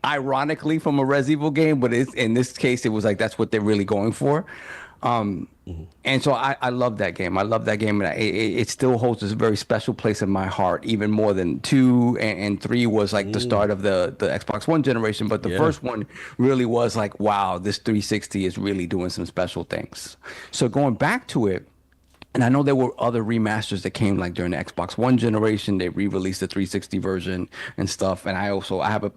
ironically from a Resident Evil game, but in this case it was like that's what they're really going for. And so I love that game. I love that game, and it still holds this very special place in my heart, even more than 2 and 3 was like the start of the Xbox One generation. But the first one really was like, wow, this 360 is really doing some special things. So going back to it, and I know there were other remasters that came like during the Xbox One generation. They re-released the 360 version and stuff. And I have a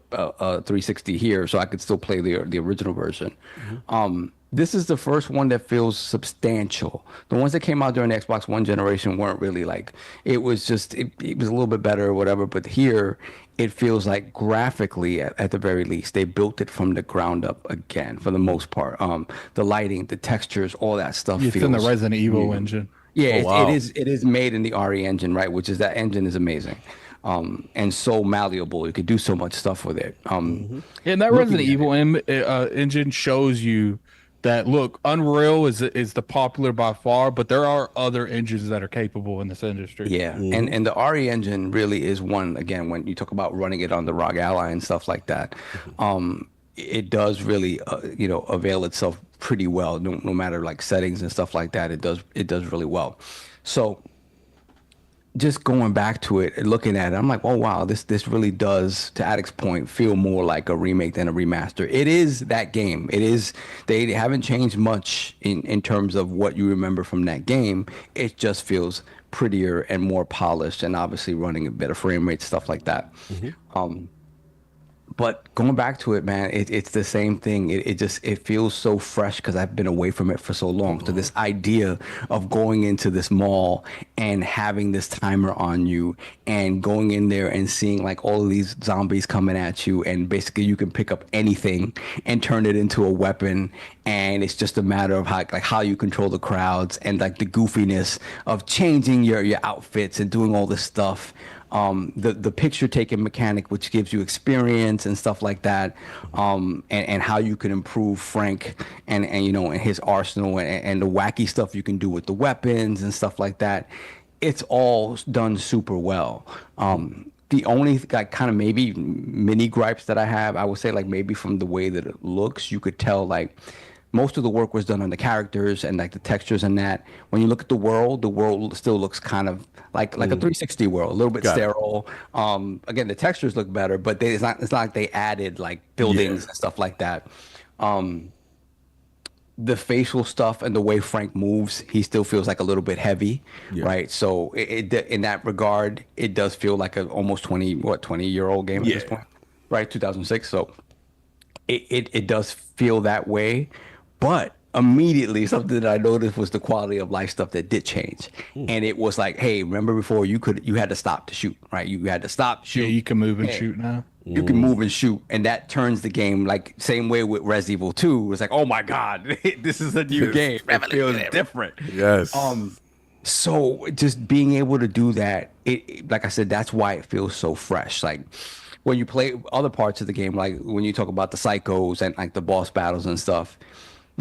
360 here, so I could still play the original version. This is the first one that feels substantial. The ones that came out during the Xbox One generation weren't really like, it was just, it was a little bit better or whatever. But here, it feels like graphically, at the very least, they built it from the ground up again, for the most part. The lighting, the textures, all that stuff. It's in the Resident Evil engine. Yeah, it is made in the RE engine, right? Which is, that engine is amazing. And so malleable. You could do so much stuff with it. And that Resident Evil engine shows you that, look, Unreal is the popular by far, but there are other engines that are capable in this industry. Yeah, and the RE engine really is one, again, when you talk about running it on the ROG Ally and stuff like that, it does really, avail itself pretty well, no matter like settings and stuff like that. It does really well. So just going back to it and looking at it, I'm like, oh wow, this really does, to Addict's point, feel more like a remake than a remaster. It is that game. It is, they haven't changed much in terms of what you remember from that game. It just feels prettier and more polished, and obviously running a better frame rate, stuff like that. But going back to it, man, it's the same thing. It feels so fresh because I've been away from it for so long. So this idea of going into this mall and having this timer on you and going in there and seeing like all of these zombies coming at you, and basically you can pick up anything and turn it into a weapon, and it's just a matter of how you control the crowds, and like the goofiness of changing your outfits and doing all this stuff. The picture taking mechanic, which gives you experience and stuff like that, and how you can improve Frank and his arsenal, and the wacky stuff you can do with the weapons and stuff like that. It's all done super well. The only kind of maybe mini gripes that I have, I would say, like maybe from the way that it looks, you could tell like most of the work was done on the characters and like the textures and that. When you look at the world still looks kind of like a 360 world, a little bit sterile. Again, the textures look better, but it's not like they added like buildings and stuff like that. The facial stuff and the way Frank moves, he still feels like a little bit heavy, right? So it in that regard, it does feel like an almost 20-year-old game at this point, right? 2006. So it does feel that way. But immediately, something that I noticed was the quality of life stuff that did change. And it was like, hey, remember before you had to stop to shoot, right? You had to stop, shoot. Yeah, you can move and shoot now. You can move and shoot, and that turns the game like same way with Resident Evil 2. It's like, oh my God, this is a new game. It feels different. Yes. So just being able to do that, it like I said, that's why it feels so fresh. Like when you play other parts of the game, like when you talk about the psychos and like the boss battles and stuff,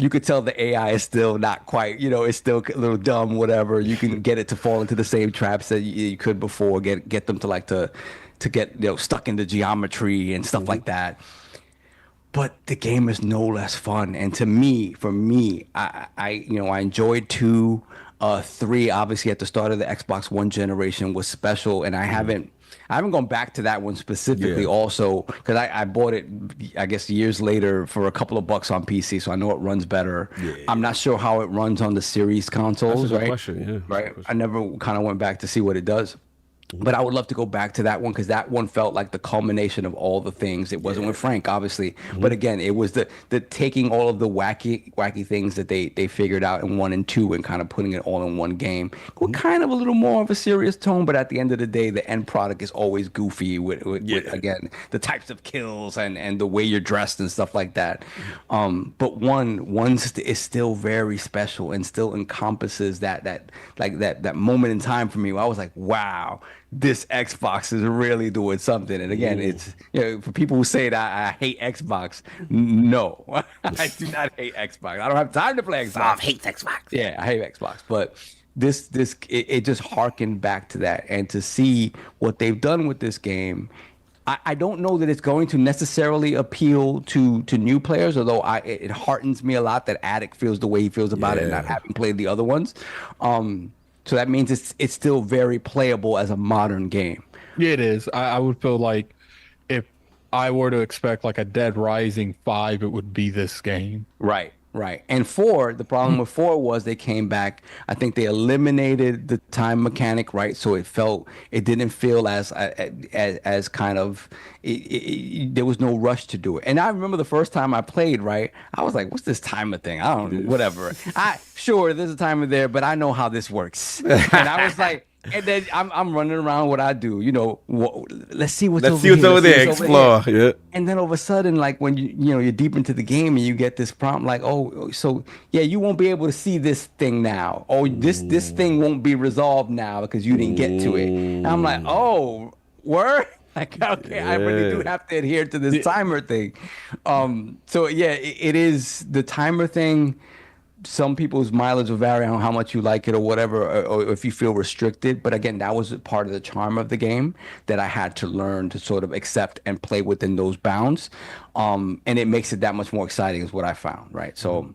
you could tell the AI is still not quite, it's still a little dumb, whatever. You can get it to fall into the same traps that you could before, get them to get stuck into geometry and stuff like that. But the game is no less fun. And for me, I enjoyed 2, 3. Obviously, at the start of the Xbox One generation was special, and I haven't gone back to that one specifically. Also, because I bought it, I guess, years later for a couple of bucks on PC, so I know it runs better. Yeah. I'm not sure how it runs on the series consoles. That's a good question. Yeah, right. I never kind of went back to see what it does. But I would love to go back to that one because that one felt like the culmination of all the things. It wasn't with Frank, obviously, but again, it was the taking all of the wacky things that they figured out in 1 and 2 and kind of putting it all in one game with kind of a little more of a serious tone. But at the end of the day, the end product is always goofy with again, the types of kills and the way you're dressed and stuff like that. But one is still very special and still encompasses that moment in time for me where I was like, wow, this Xbox is really doing something. And again, it's for people who say that I hate Xbox, no, I do not hate Xbox. I don't have time to play Xbox. I hate Xbox. Yeah, I hate Xbox. But it just harkened back to that, and to see what they've done with this game. I don't know that it's going to necessarily appeal to new players, although it heartens me a lot that Attic feels the way he feels about it, not having played the other ones. So that means it's still very playable as a modern game. Yeah, it is. I would feel like if I were to expect like a Dead Rising 5, it would be this game. Right. And 4, the problem with 4 was they came back. I think they eliminated the time mechanic, right? So it didn't feel as kind of, there was no rush to do it. And I remember the first time I played, right? I was like, what's this timer thing? I don't know, whatever. Sure, there's a timer there, but I know how this works. And I was like, and then I'm running around what I do, let's see what's over there. Explore. Yeah. And then all of a sudden, like when you're deep into the game and you get this prompt like, oh, so yeah, you won't be able to see this thing now. Oh, this thing won't be resolved now because you didn't get to it. And I'm like, oh, word? Like, okay, I really do have to adhere to this timer thing. So yeah, it is the timer thing. Some people's mileage will vary on how much you like it or whatever, or if you feel restricted. But again, that was part of the charm of the game that I had to learn to sort of accept and play within those bounds. And it makes it that much more exciting is what I found, right? So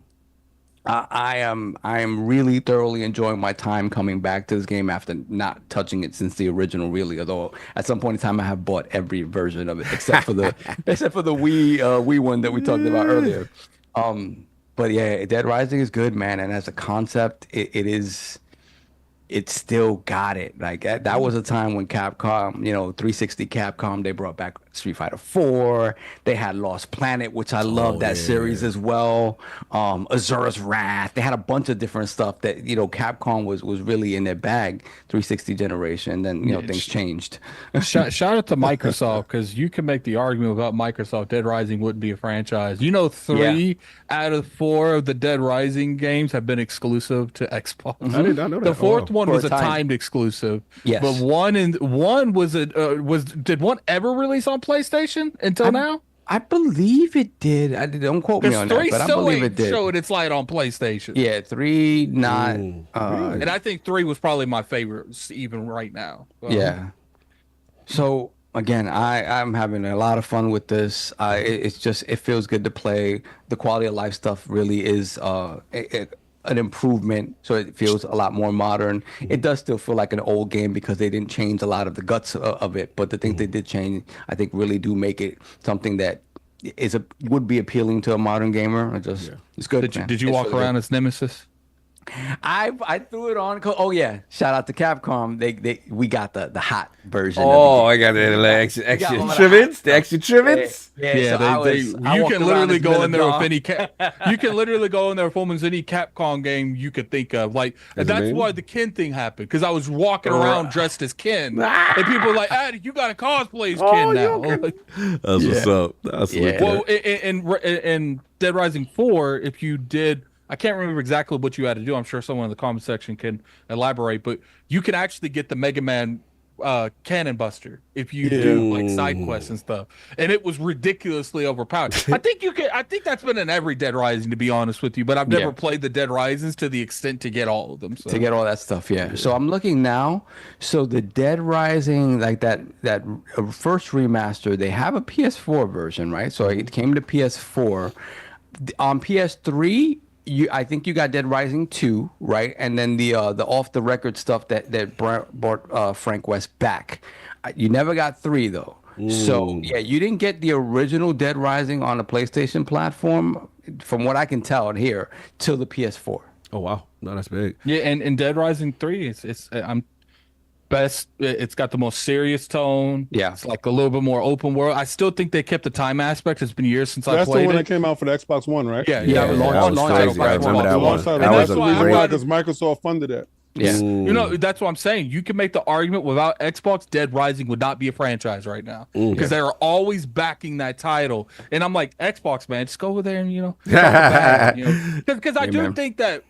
I am really thoroughly enjoying my time coming back to this game after not touching it since the original, really. Although at some point in time I have bought every version of it except for the Wii one that we talked about earlier. But yeah, Dead Rising is good, man. And as a concept, it still got it. Like that was a time when Capcom, 360 Capcom, they brought back Street Fighter 4. They had Lost Planet, which I love that series as well. Azura's Wrath. They had a bunch of different stuff that, Capcom was really in their bag, 360 generation. Then, things changed. Shout out to Microsoft, because you can make the argument about Microsoft. Dead Rising wouldn't be a franchise. 3 out of 4 of the Dead Rising games have been exclusive to Xbox. I did not know that. The fourth one was a timed exclusive. Yes. But one did one ever release on PlayStation until now? I believe it did. Don't quote me on that, but I believe it did. Showed its light on PlayStation. Yeah, 3 not. And I think 3 was probably my favorite, even right now. Yeah. So again, I'm having a lot of fun with this. It feels good to play. The quality of life stuff really is an improvement, so it feels a lot more modern. It does still feel like an old game because they didn't change a lot of the guts of it, but the things they did change, I think, really do make it something that would be appealing to a modern gamer. It's good. Did you walk around as Nemesis? I threw it on. Oh yeah, shout out to Capcom. We got the hot version. Oh, I got the extra trimmings. The extra trimmings. Yeah. You can literally go in there with any. You can literally go in there with almost any Capcom game you could think of. Like that's why the Ken thing happened, because I was walking around dressed as Ken, and people were like, "Addy, you got to cosplay as Ken now." That's what's up. That's well, in Dead Rising 4, if you did. I can't remember exactly what you had to do. I'm sure someone in the comment section can elaborate, but you can actually get the Mega Man cannon buster if you do like side quests and stuff, and it was ridiculously overpowered. I think that's been in every Dead Rising, to be honest with you, but I've never played the Dead Risings to the extent to get all of them. So. To get all that stuff, So I'm looking now. So the Dead Rising, like that first remaster, they have a PS4 version, right? So it came to PS4. On PS3, I think you got Dead Rising 2, right? And then the off the record stuff that brought Frank West back. You never got 3 though. So yeah, you didn't get the original Dead Rising on a PlayStation platform, from what I can tell and hear, till the PS4. Oh wow, no, that's big. Yeah, and Dead Rising 3, it's got the most serious tone. Yeah, it's like a little bit more open world. I still think they kept the time aspect. It's been years since I played it. That's the one that came out for the Xbox One, right? Yeah. Long crazy. I remember that one. That was great because Microsoft funded it. Yeah, you know, that's what I'm saying. You can make the argument without Xbox, Dead Rising would not be a franchise right now because they're always backing that title. And I'm like, Xbox, man, just go over there and because I do think that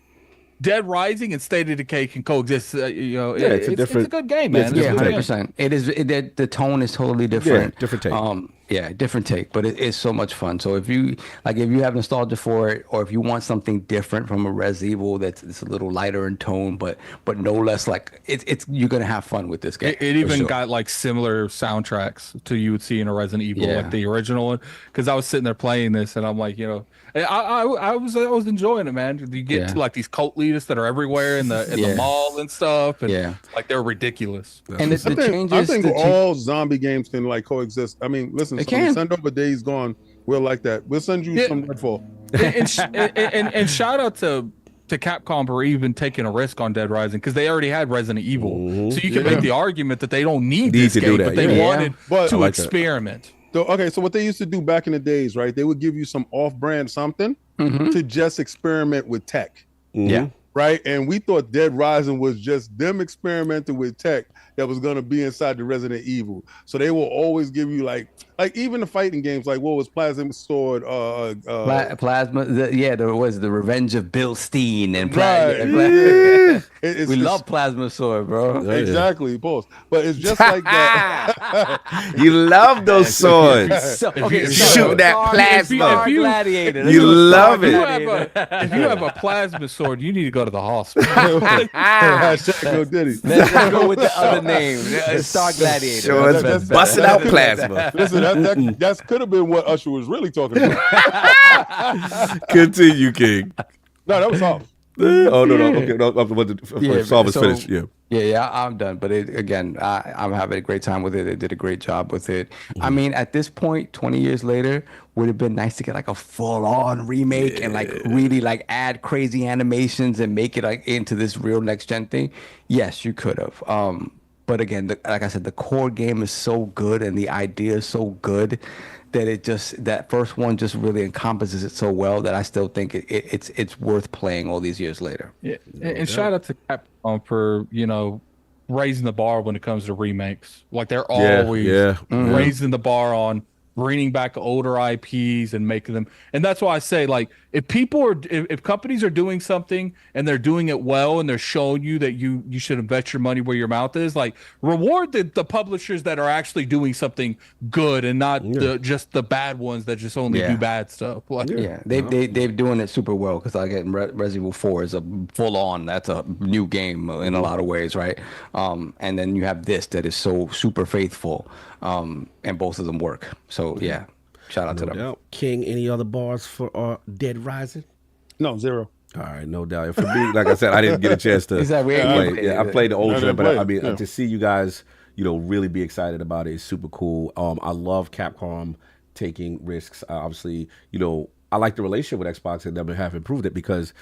Dead Rising and State of Decay can coexist. It's a good game, man. Yeah, 100%. It is. The tone is totally different. Yeah, different take. Different take, but it is so much fun. So if you have nostalgia for it, or if you want something different from a Res Evil that's a little lighter in tone, but no less like it's you're gonna have fun with this game. It even got like similar soundtracks to you would see in a Resident Evil, like the original one. Because I was sitting there playing this, and I'm like, I was enjoying it, man. You get to like these cult leaders that are everywhere in the mall and stuff, and like they're ridiculous. And the changes. I think all zombie games can like coexist. I mean, listen, send over Days Gone. We'll like that. We'll send you some Redfall. And shout out to Capcom for even taking a risk on Dead Rising because they already had Resident Evil, so you can make the argument that they don't need this game, but they wanted to experiment. So what they used to do back in the days, right? They would give you some off-brand something to just experiment with tech. Right? And we thought Dead Rising was just them experimenting with tech that was going to be inside the Resident Evil. So they will always give you like even the fighting games, like what was Plasma Sword? Plasma, the Revenge of Bill Steen and we love Plasma Sword, bro. Exactly, pause. But it's just like that. You love those swords. Shoot that plasma. You love it. If you have a plasma sword, you need to go to the hospital. Let's go with the other name, Star Gladiator. Sure, that's busting out plasma. Listen, that could have been what Usher was really talking about. Continue, King. No, that was all. Oh no! Okay, Saul was finished. Yeah, I'm done. But I'm having a great time with it. They did a great job with it. I mean, at this point, 20 years later, would have been nice to get like a full-on remake and like really like add crazy animations and make it like into this real next-gen thing. Yes, you could have. But again, like I said, the core game is so good and the idea is so good that that first one just really encompasses it so well that I still think it's worth playing all these years later. Yeah, and shout out to Capcom for raising the bar when it comes to remakes. Like they're always raising the bar on bringing back older IPs and making them. And that's why I say, like, if companies are doing something and they're doing it well and they're showing you that you should invest your money where your mouth is, like, reward the publishers that are actually doing something good and not just the bad ones that just only do bad stuff. Like, they're doing it super well because I get Resident Evil 4 is a full on. That's a new game in a lot of ways, right? And then you have this that is so super faithful. And both of them work. So yeah, shout out to them. Doubt. King, any other bars for Dead Rising? No, 0. All right, no doubt. For me, like I said, I didn't get a chance to play. I played the old one, but to see you guys, really be excited about it is super cool. I love Capcom taking risks. Obviously, I like the relationship with Xbox and them have improved it because,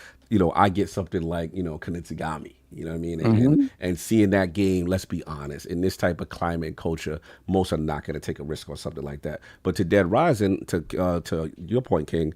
I get something like, Kunitsigami, you know what I mean? And seeing that game, let's be honest, in this type of climate and culture, most are not going to take a risk on something like that. But to Dead Rising, to your point, King,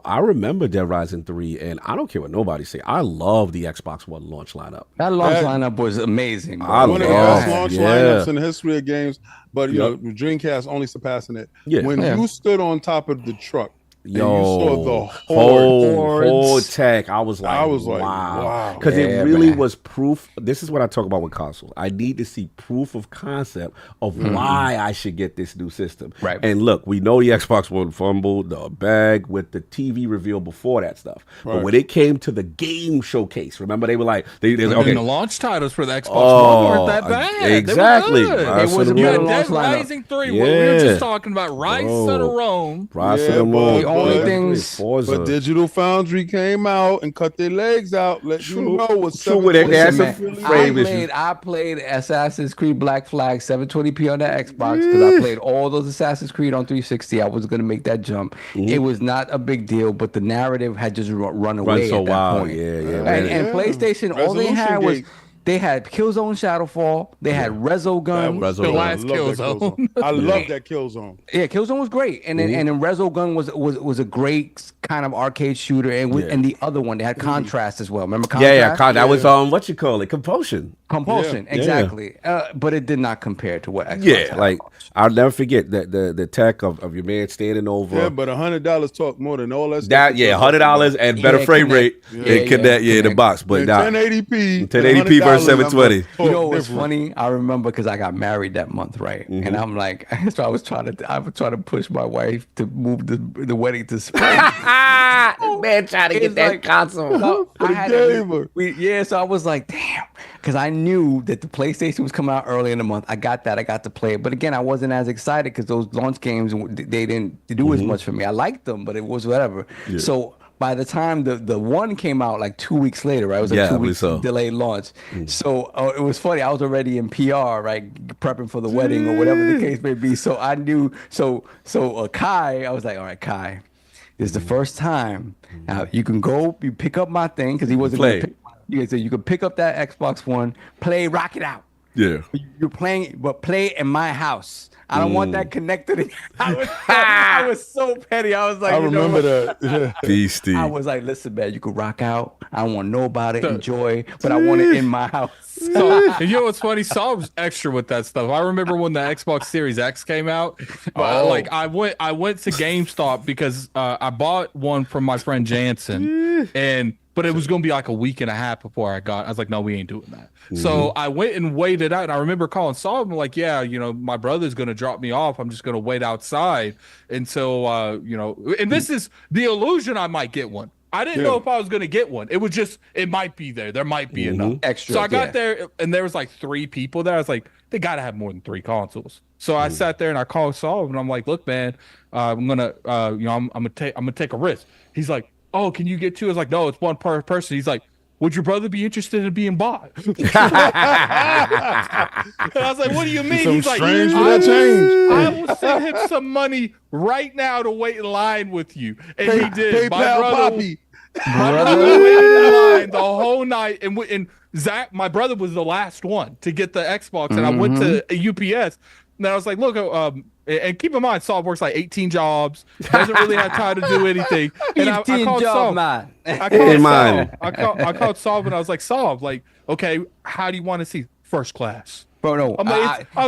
I remember Dead Rising 3, and I don't care what nobody say. I love the Xbox One launch lineup. That launch lineup was amazing. One of the best launch lineups in the history of games, but Dreamcast only surpassing it. Yeah. When you stood on top of the truck saw the whole tech. I was like, wow. Because it really was proof. This is what I talk about with consoles. I need to see proof of concept of why I should get this new system. Right. And look, we know the Xbox One fumbled the bag with the TV reveal before that stuff. Right. But when it came to the game showcase, remember they were like, okay, the launch titles for the Xbox One weren't that bad. Exactly. It wasn't Dead Rising 3. We were just talking about Rise of the Rome. Rise of the Rome. The only things, but Digital Foundry came out and cut their legs out. Let you know what's up. I played Assassin's Creed Black Flag 720p on that Xbox because I played all those Assassin's Creed on 360. I was gonna make that jump. It was not a big deal, but the narrative had just run away at that point. And PlayStation, all they had was. They had Killzone Shadowfall. They had Rezo Gun. The last Killzone. I love that Killzone. Yeah, Killzone was great, and then Rezo Gun was a great kind of arcade shooter, and the other one they had Contrast as well. Remember Contrast? That was what you call it, Compulsion. Exactly. But it did not compare to what Xbox had. Like I'll never forget that the tech of your man standing over. Yeah, but $100 talk more than all that. $100 and better frame rate and connect in the box, but 1080p versus 720. You know what's funny? I remember because I got married that month, right? And I'm like, so I was trying to push my wife to move the wedding to spring. Man, trying to get that console. So so I was like, damn, because I knew that the PlayStation was coming out early in the month. I got that. I got to play it. But again, I wasn't as excited because those launch games, they didn't do as much for me. I liked them, but it was whatever. Yeah. So by the time the one came out like 2 weeks later, right? It was a 2 weeks delayed launch. So it was funny. I was already in PR, right? Prepping for the wedding or whatever the case may be. So I knew, so Kai, I was like, all right, Kai, this is the first time. Now you can go, you pick up my thing because he wasn't going to pick. So you can pick up that Xbox One, play Rock It Out. Yeah. You're playing, but play in my house. I don't want that connected. I was so petty. I was like, I remember that. Beastie. I was like, listen, man, you can rock out. I don't want to know about it, enjoy, but I want it in my house. So, you know what's funny? Saul was extra with that stuff. I remember when the Xbox Series X came out. Like I went to GameStop because I bought one from my friend Jansen, but it was going to be like a week and a half before I was like, no, we ain't doing that. So I went and waited out. And I remember calling Saul and like, yeah, my brother's going to drop me off. I'm just going to wait outside until, and this is the illusion I might get one. I didn't know if I was going to get one. It was just, it might be there. There might be enough. Extra. So I got there and there was like 3 people there. I was like, they got to have more than 3 consoles. So I sat there and I called Saul and I'm like, look, man, I'm going to, I'm going to take a risk. He's like, oh, can you get 2? I was like, no, it's one per person. He's like, would your brother be interested in being bought? And I was like, what do you mean? He's like, I will send him some money right now to wait in line with you. And he did. My brother waited in line the whole night. And Zach, my brother was the last one to get the Xbox. And I went to a UPS. And I was like, look, and keep in mind, Saul works like 18 jobs, doesn't really have time to do anything. And I called Saul. I called Saul and I was like, Saul, like, okay, how do you want to see first class? Bro, no,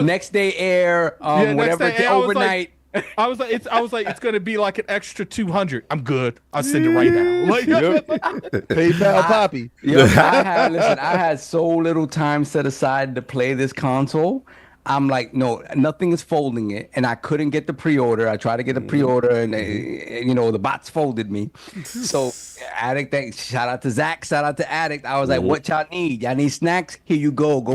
next day air, whatever, day, overnight. I was like, it's gonna be like an extra 200. I'm good. I'll send it right now. Like, PayPal Poppy. I had so little time set aside to play this console. I'm like, no, nothing is folding it, and I couldn't get the pre-order. I tried to get a pre-order, and the bots folded me. So, Addict, shout out to Zach, shout out to Addict. I was like, what y'all need? Y'all need snacks? Here you go. Go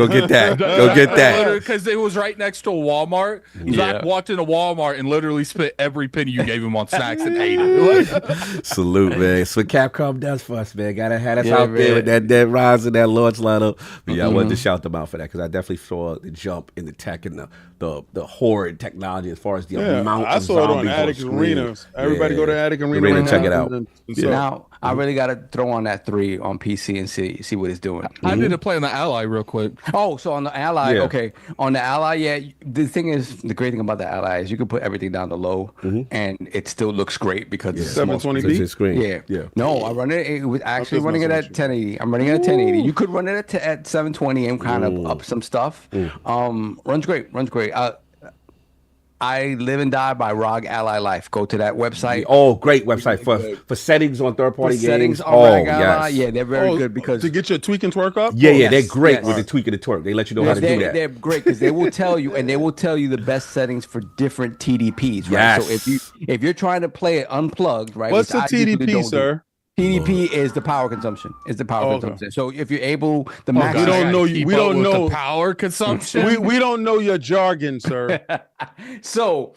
get that. Go get that. Because it was right next to a Walmart. Zach walked into Walmart and literally spent every penny you gave him on snacks and ate it. Salute, man. So Capcom does for us, man. Gotta have us out there with that Dead Rising, that launch lineup. But I wanted to shout them out for that because I definitely saw the jump in the tech and the horrid technology as far as the amount of zombies. I saw it on Attic Arena. Everybody go to Attic Arena. Check it out. Now I really got to throw on that 3 on PC and see what it's doing. I need to play on the Ally real quick. Oh, so on the Ally, okay. On the Ally, the thing is, the great thing about the Ally is you can put everything down to low and it still looks great because it's 720p screen. Yeah. No, I run it. It was actually running it at 1080. I'm running it at 1080. You could run it at 720 and kind of up some stuff. Runs great. I Live and Die by ROG Ally Life. Go to that website. Oh, great website for settings on third-party games. Settings on Oh, ROG Ally. yes. Yeah, they're very good because to get your tweak and twerk up. Yeah, yes, they're great yes. with the tweak and the twerk. They let you know how to do that. They're great because they will tell you, and they will tell you the best settings for different TDPs. Right. Yes. So if you're trying to play it unplugged, right? What's the which I usually TDP, don't sir? do. TDP is the power consumption. Is the power consumption. So if you're able, the max. we don't know. Keep We up don't with know the power consumption. We don't know your jargon, sir. So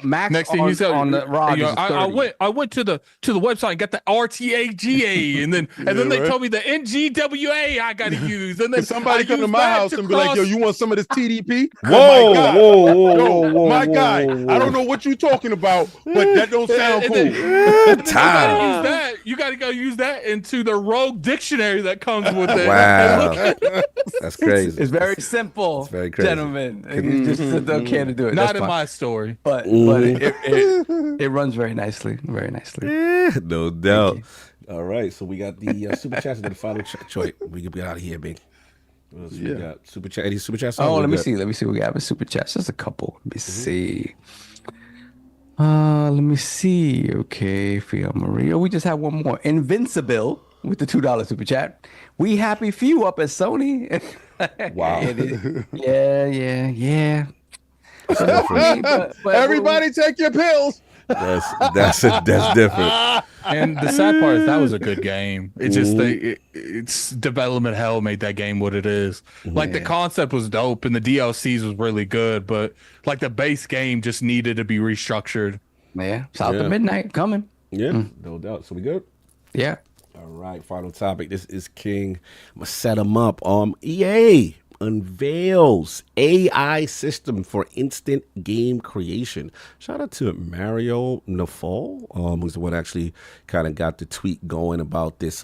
max Next thing on, you said, on the ROG is 30. I went to the website and got the RTAGA, and then they told me the NGWA I got to use, and then If somebody I come to used my that house to and be like, cross- "Yo, you want some of this TDP?" Whoa, Oh my God. whoa, My guy, I don't know what you're talking about, but that don't sound And cool. then- Time. you gotta go use that into the Rogue dictionary that comes with it. Wow. That's crazy. It's very simple. It's very crazy. Gentlemen. You just don't care to do it. Not That's in fine. my story. But it runs very nicely. Very nicely. No doubt. All right, so we got the super chats and the final choice. We can get out of here, big. What else we got? Super chat. Any super chats? Oh, let me see. Let me see. We got a super chat. Just a couple. Let me see. Let me see. Okay, Fia Maria. We just have one more. Invincible with the $2 super chat. We happy few up at Sony. Wow. Yeah. But Everybody, take your pills. That's different. And the sad part is that was a good game. It just it's development hell made that game what it is. Like the concept was dope and the DLCs was really good, but like the base game just needed to be restructured. Yeah, South of Midnight coming. Yeah, no doubt. So we good? Yeah. All right, final topic. This is King. I'm gonna set him up. EA unveils AI system for instant game creation. Shout out to Mario Nafal, who's the one actually kind of got the tweet going about this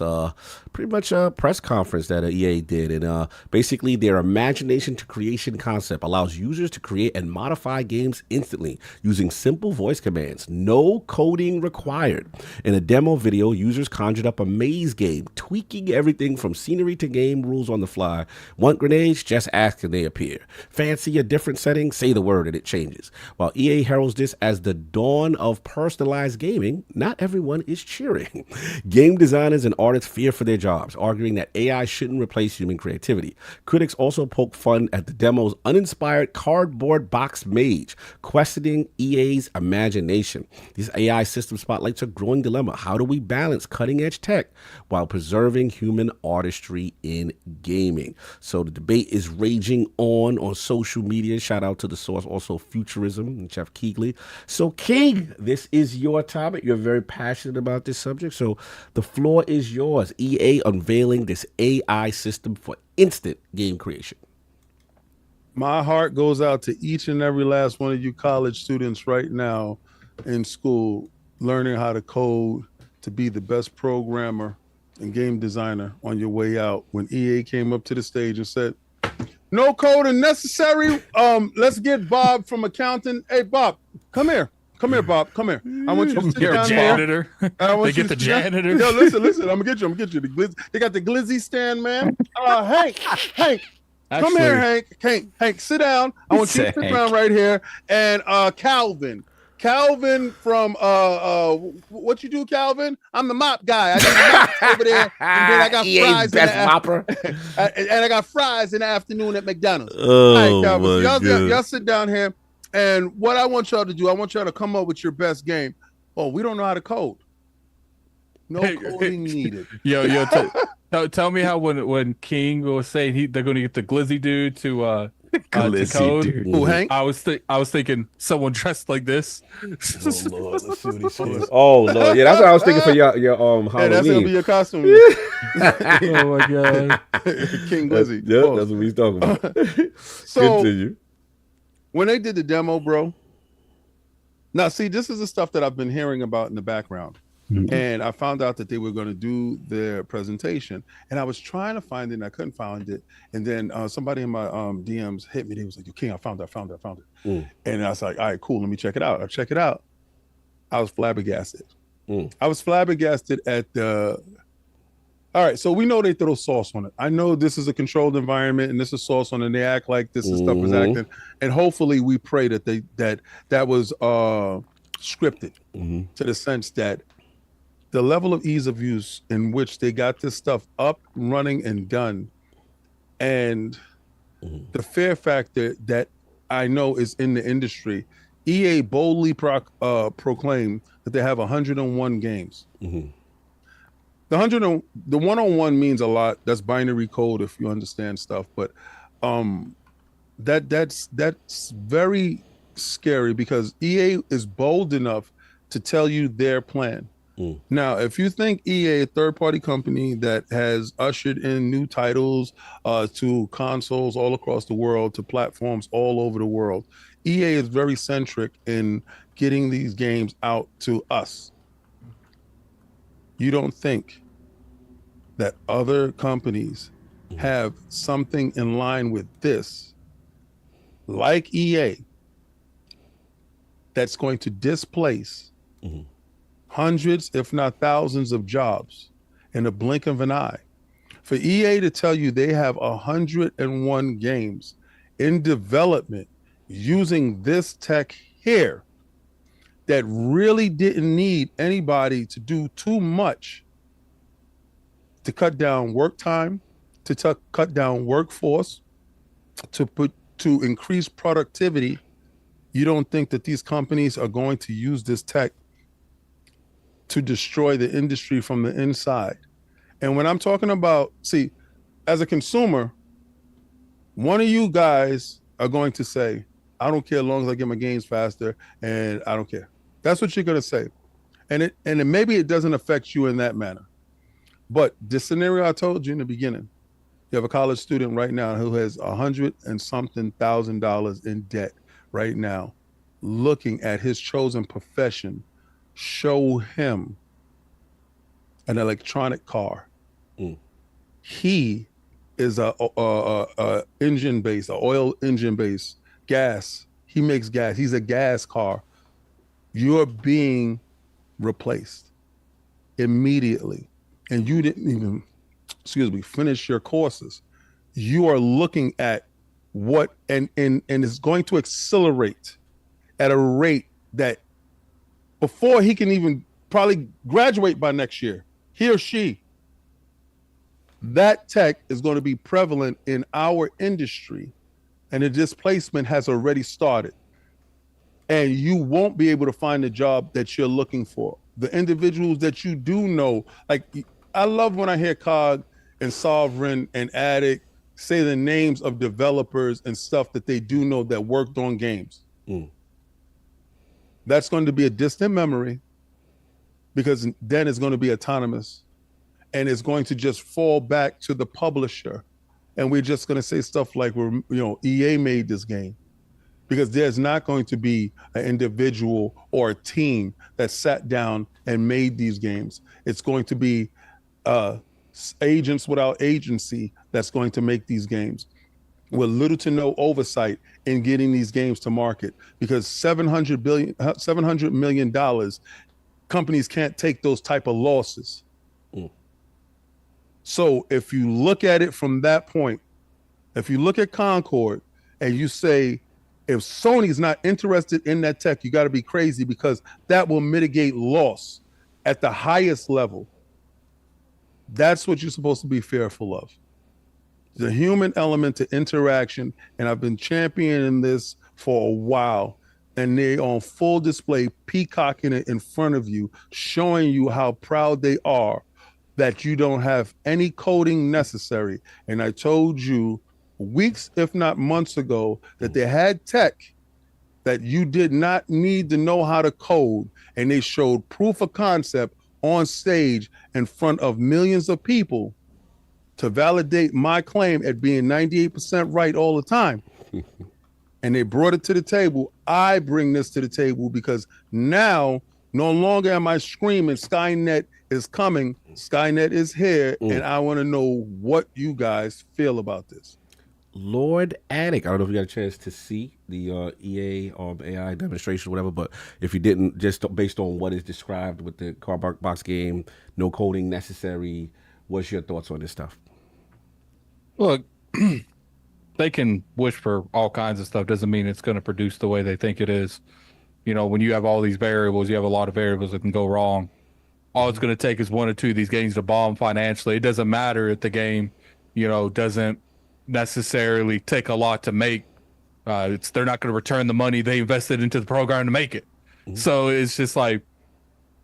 pretty much a press conference that EA did. And basically their imagination to creation concept allows users to create and modify games instantly using simple voice commands, no coding required. In a demo video, users conjured up a maze game, tweaking everything from scenery to game rules on the fly. Want grenades? Just ask and they appear. Fancy a different setting? Say the word and it changes. While EA heralds this as the dawn of personalized gaming, not everyone is cheering. Game designers and artists fear for their jobs, arguing that AI shouldn't replace human creativity. Critics also poke fun at the demo's uninspired cardboard box mage, questioning EA's imagination. These AI system spotlights a growing dilemma. How do we balance cutting-edge tech while preserving human artistry in gaming? So the debate is raging on social media. Shout out to the source, also Futurism and Jeff Keighley. So King, this is your topic. You're very passionate about this subject, so the floor is yours. EA unveiling this AI system for instant game creation. My heart goes out to each and every last one of you college students right now in school, learning how to code to be the best programmer and game designer on your way out. When EA came up to the stage and said, "No coding necessary. Let's get Bob from accounting. Hey, Bob, come here. Come here, Bob. Come here. I want you to sit You're down a here. janitor. I want They you get the to sit down. janitor. Yo, listen. I'm gonna get you. They got the glizzy stand, man. Hank, come here, Hank, sit down. I want you to sit down right here. And Calvin from what you do, Calvin? I'm the mop guy. I do the mop over there, and then I got fries. Best mopper. And I got fries in the afternoon at McDonald's. Oh, All right, Calvin. my God. Y'all sit down here. And what I want y'all to do, I want y'all to come up with your best game. Oh, we don't know how to code. No coding needed. Tell me how when King was saying they're going to get the glizzy dude to code. Dude. Who, Hank? I was thinking someone dressed like this. Oh Lord, let's see what he says. Oh Lord, yeah, that's what I was thinking for your Halloween. Hey, that's gonna be your costume. Oh my God. King Glizzy. Yeah, that's what he's talking about. So Continue. when they did the demo, bro. Now, see, this is the stuff that I've been hearing about in the background. Mm-hmm. And I found out that they were going to do their presentation, and I was trying to find it, and I couldn't find it. And then somebody in my DMs hit me. They was like, "King, I found it. Mm. And I was like, all right, cool. Let me check it out. I check it out. I was flabbergasted. I was flabbergasted at the All right, so we know they throw sauce on it. I know this is a controlled environment and this is sauce on it, and they act like this is stuff is acting. And hopefully we pray that that was scripted to the sense that the level of ease of use in which they got this stuff up, running, and done, and the fear factor that I know is in the industry. EA boldly proclaimed that they have 101 games. The 101 means a lot. That's binary code if you understand stuff, but that's very scary because EA is bold enough to tell you their plan. Now, if you think EA, a third-party company that has ushered in new titles to consoles all across the world, to platforms all over the world, EA is very centric in getting these games out to us. You don't think that other companies have something in line with this, like EA, that's going to displace hundreds, if not thousands, of jobs in a blink of an eye? For EA to tell you they have 101 games in development using this tech here that really didn't need anybody to do too much to cut down work time, to cut down workforce, to increase productivity. You don't think that these companies are going to use this tech to destroy the industry from the inside? And when I'm talking about, see, as a consumer, one of you guys are going to say, I don't care as long as I get my games faster, and I don't care. That's what you're going to say. And maybe it doesn't affect you in that manner. But the scenario I told you in the beginning, you have a college student right now who has $100,000 and something in debt right now, looking at his chosen profession show him an electronic car. He is a engine base, a oil engine base, gas. He makes gas. He's a gas car. You're being replaced immediately, and you didn't even, finish your courses. You are looking at what, and it's going to accelerate at a rate that before he can even probably graduate by next year, he or she, that tech is going to be prevalent in our industry, and the displacement has already started. And you won't be able to find the job that you're looking for. The individuals that you do know, like, I love when I hear Cog and Sovereign and Addict say the names of developers and stuff that they do know that worked on games. That's going to be a distant memory, because then it's going to be autonomous, and it's going to just fall back to the publisher. And we're just going to say stuff like, EA made this game, because there's not going to be an individual or a team that sat down and made these games. It's going to be agents without agency that's going to make these games, with little to no oversight in getting these games to market, because $700 million, companies can't take those type of losses. So if you look at it from that point, if you look at Concord and you say, if Sony's not interested in that tech, you got to be crazy, because that will mitigate loss at the highest level. That's what you're supposed to be fearful of. The human element to interaction, and I've been championing this for a while, and they're on full display, peacocking it in front of you, showing you how proud they are that you don't have any coding necessary. And I told you weeks, if not months ago, that they had tech that you did not need to know how to code, and they showed proof of concept on stage in front of millions of people to validate my claim at being 98% right all the time. And they brought it to the table. I bring this to the table because now no longer am I screaming Skynet is coming, Skynet is here, and I want to know what you guys feel about this. Lord Addict, I don't know if you got a chance to see the EA AI demonstration or whatever, but if you didn't, just based on what is described with the cardboard box game, no coding necessary, What's your thoughts on this stuff? Look, they can wish for all kinds of stuff. Doesn't mean it's going to produce the way they think it is. You know, when you have all these variables, you have a lot of variables that can go wrong. All it's going to take is one or two of these games to bomb financially. It doesn't matter if the game, you know, doesn't necessarily take a lot to make. They're not going to return the money they invested into the program to make it. So it's just like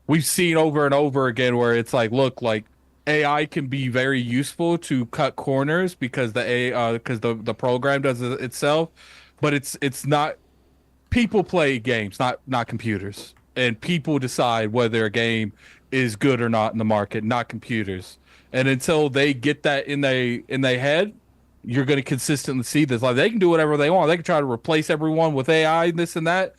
we've seen over and over again where it's like, look, like AI can be very useful to cut corners because the program does it itself, but it's not. People play games, not computers, and people decide whether a game is good or not in the market, not computers. And until they get that in their head, you're going to consistently see this. Like they can do whatever they want. They can try to replace everyone with AI and this and that.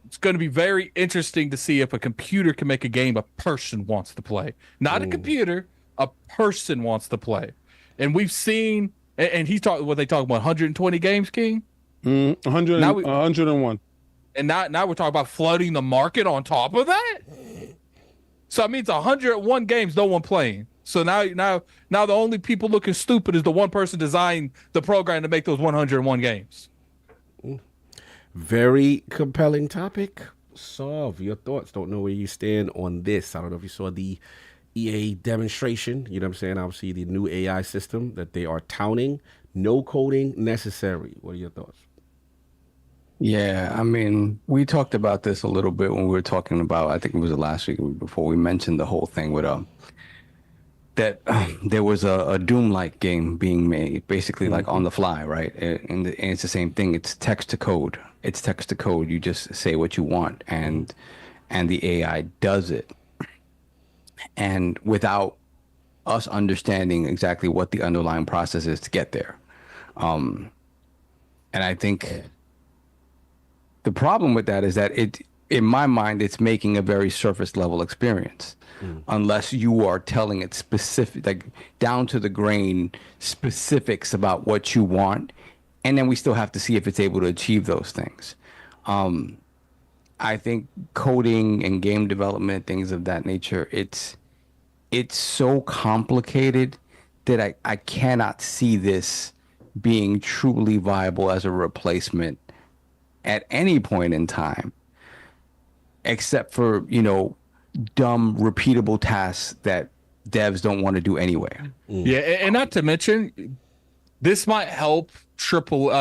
It's going to be very interesting to see if a computer can make a game a person wants to play. Not a computer, a person wants to play. And we've seen, and he's talking, what they talk about, 120 games, King? 101. And now we're talking about flooding the market on top of that? So it means 101 games, no one playing. So now the only people looking stupid is the one person designed the program to make those 101 games. Very compelling topic. Solve your thoughts. Don't know where you stand on this. I don't know if you saw the EA demonstration. You know what I'm saying? Obviously, the new AI system that they are touting. No coding necessary. What are your thoughts? Yeah, I mean, we talked about this a little bit when we were talking about, I think it was the last week before we mentioned the whole thing with that there was a Doom-like game being made, basically like on the fly, right? And it's the same thing. It's text to code. It's text to code. You just say what you want, and the AI does it. And without us understanding exactly what the underlying process is to get there. And I think the problem with that is that in my mind, it's making a very surface level experience. Unless you are telling it specific, like down to the grain specifics about what you want. And then we still have to see if it's able to achieve those things. I think coding and game development, things of that nature, it's so complicated that I cannot see this being truly viable as a replacement at any point in time, except for, you know, dumb repeatable tasks that devs don't want to do anyway. Yeah, and not to mention, this might help AAA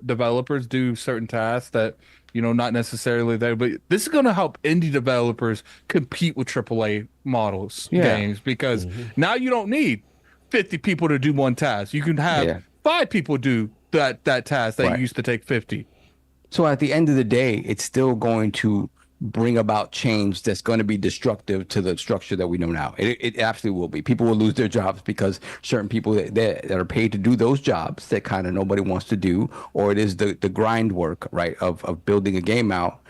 developers do certain tasks that, you know, not necessarily there, but this is going to help indie developers compete with AAA games, because now you don't need 50 people to do one task. You can have 5 people do that task that used to take 50. So at the end of the day, it's still going to bring about change that's going to be destructive to the structure that we know now. It absolutely will be. People will lose their jobs because certain people that are paid to do those jobs that kind of nobody wants to do, or it is the grind work, right, of building a game out.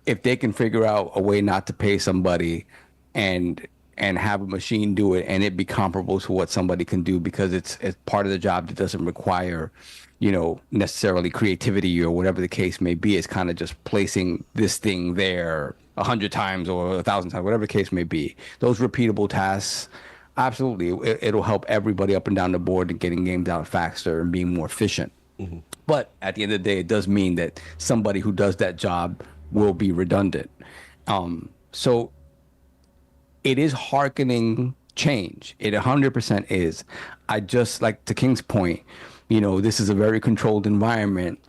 If they can figure out a way not to pay somebody and have a machine do it and it be comparable to what somebody can do because it's part of the job that doesn't require, you know, necessarily creativity or whatever the case may be. It's kind of just placing this thing there 100 times or 1,000 times, whatever the case may be. Those repeatable tasks, absolutely, it'll help everybody up and down the board in getting games out faster and being more efficient. But at the end of the day, it does mean that somebody who does that job will be redundant. So it is hearkening change. It 100% is. I just, like to King's point, you know, this is a very controlled environment.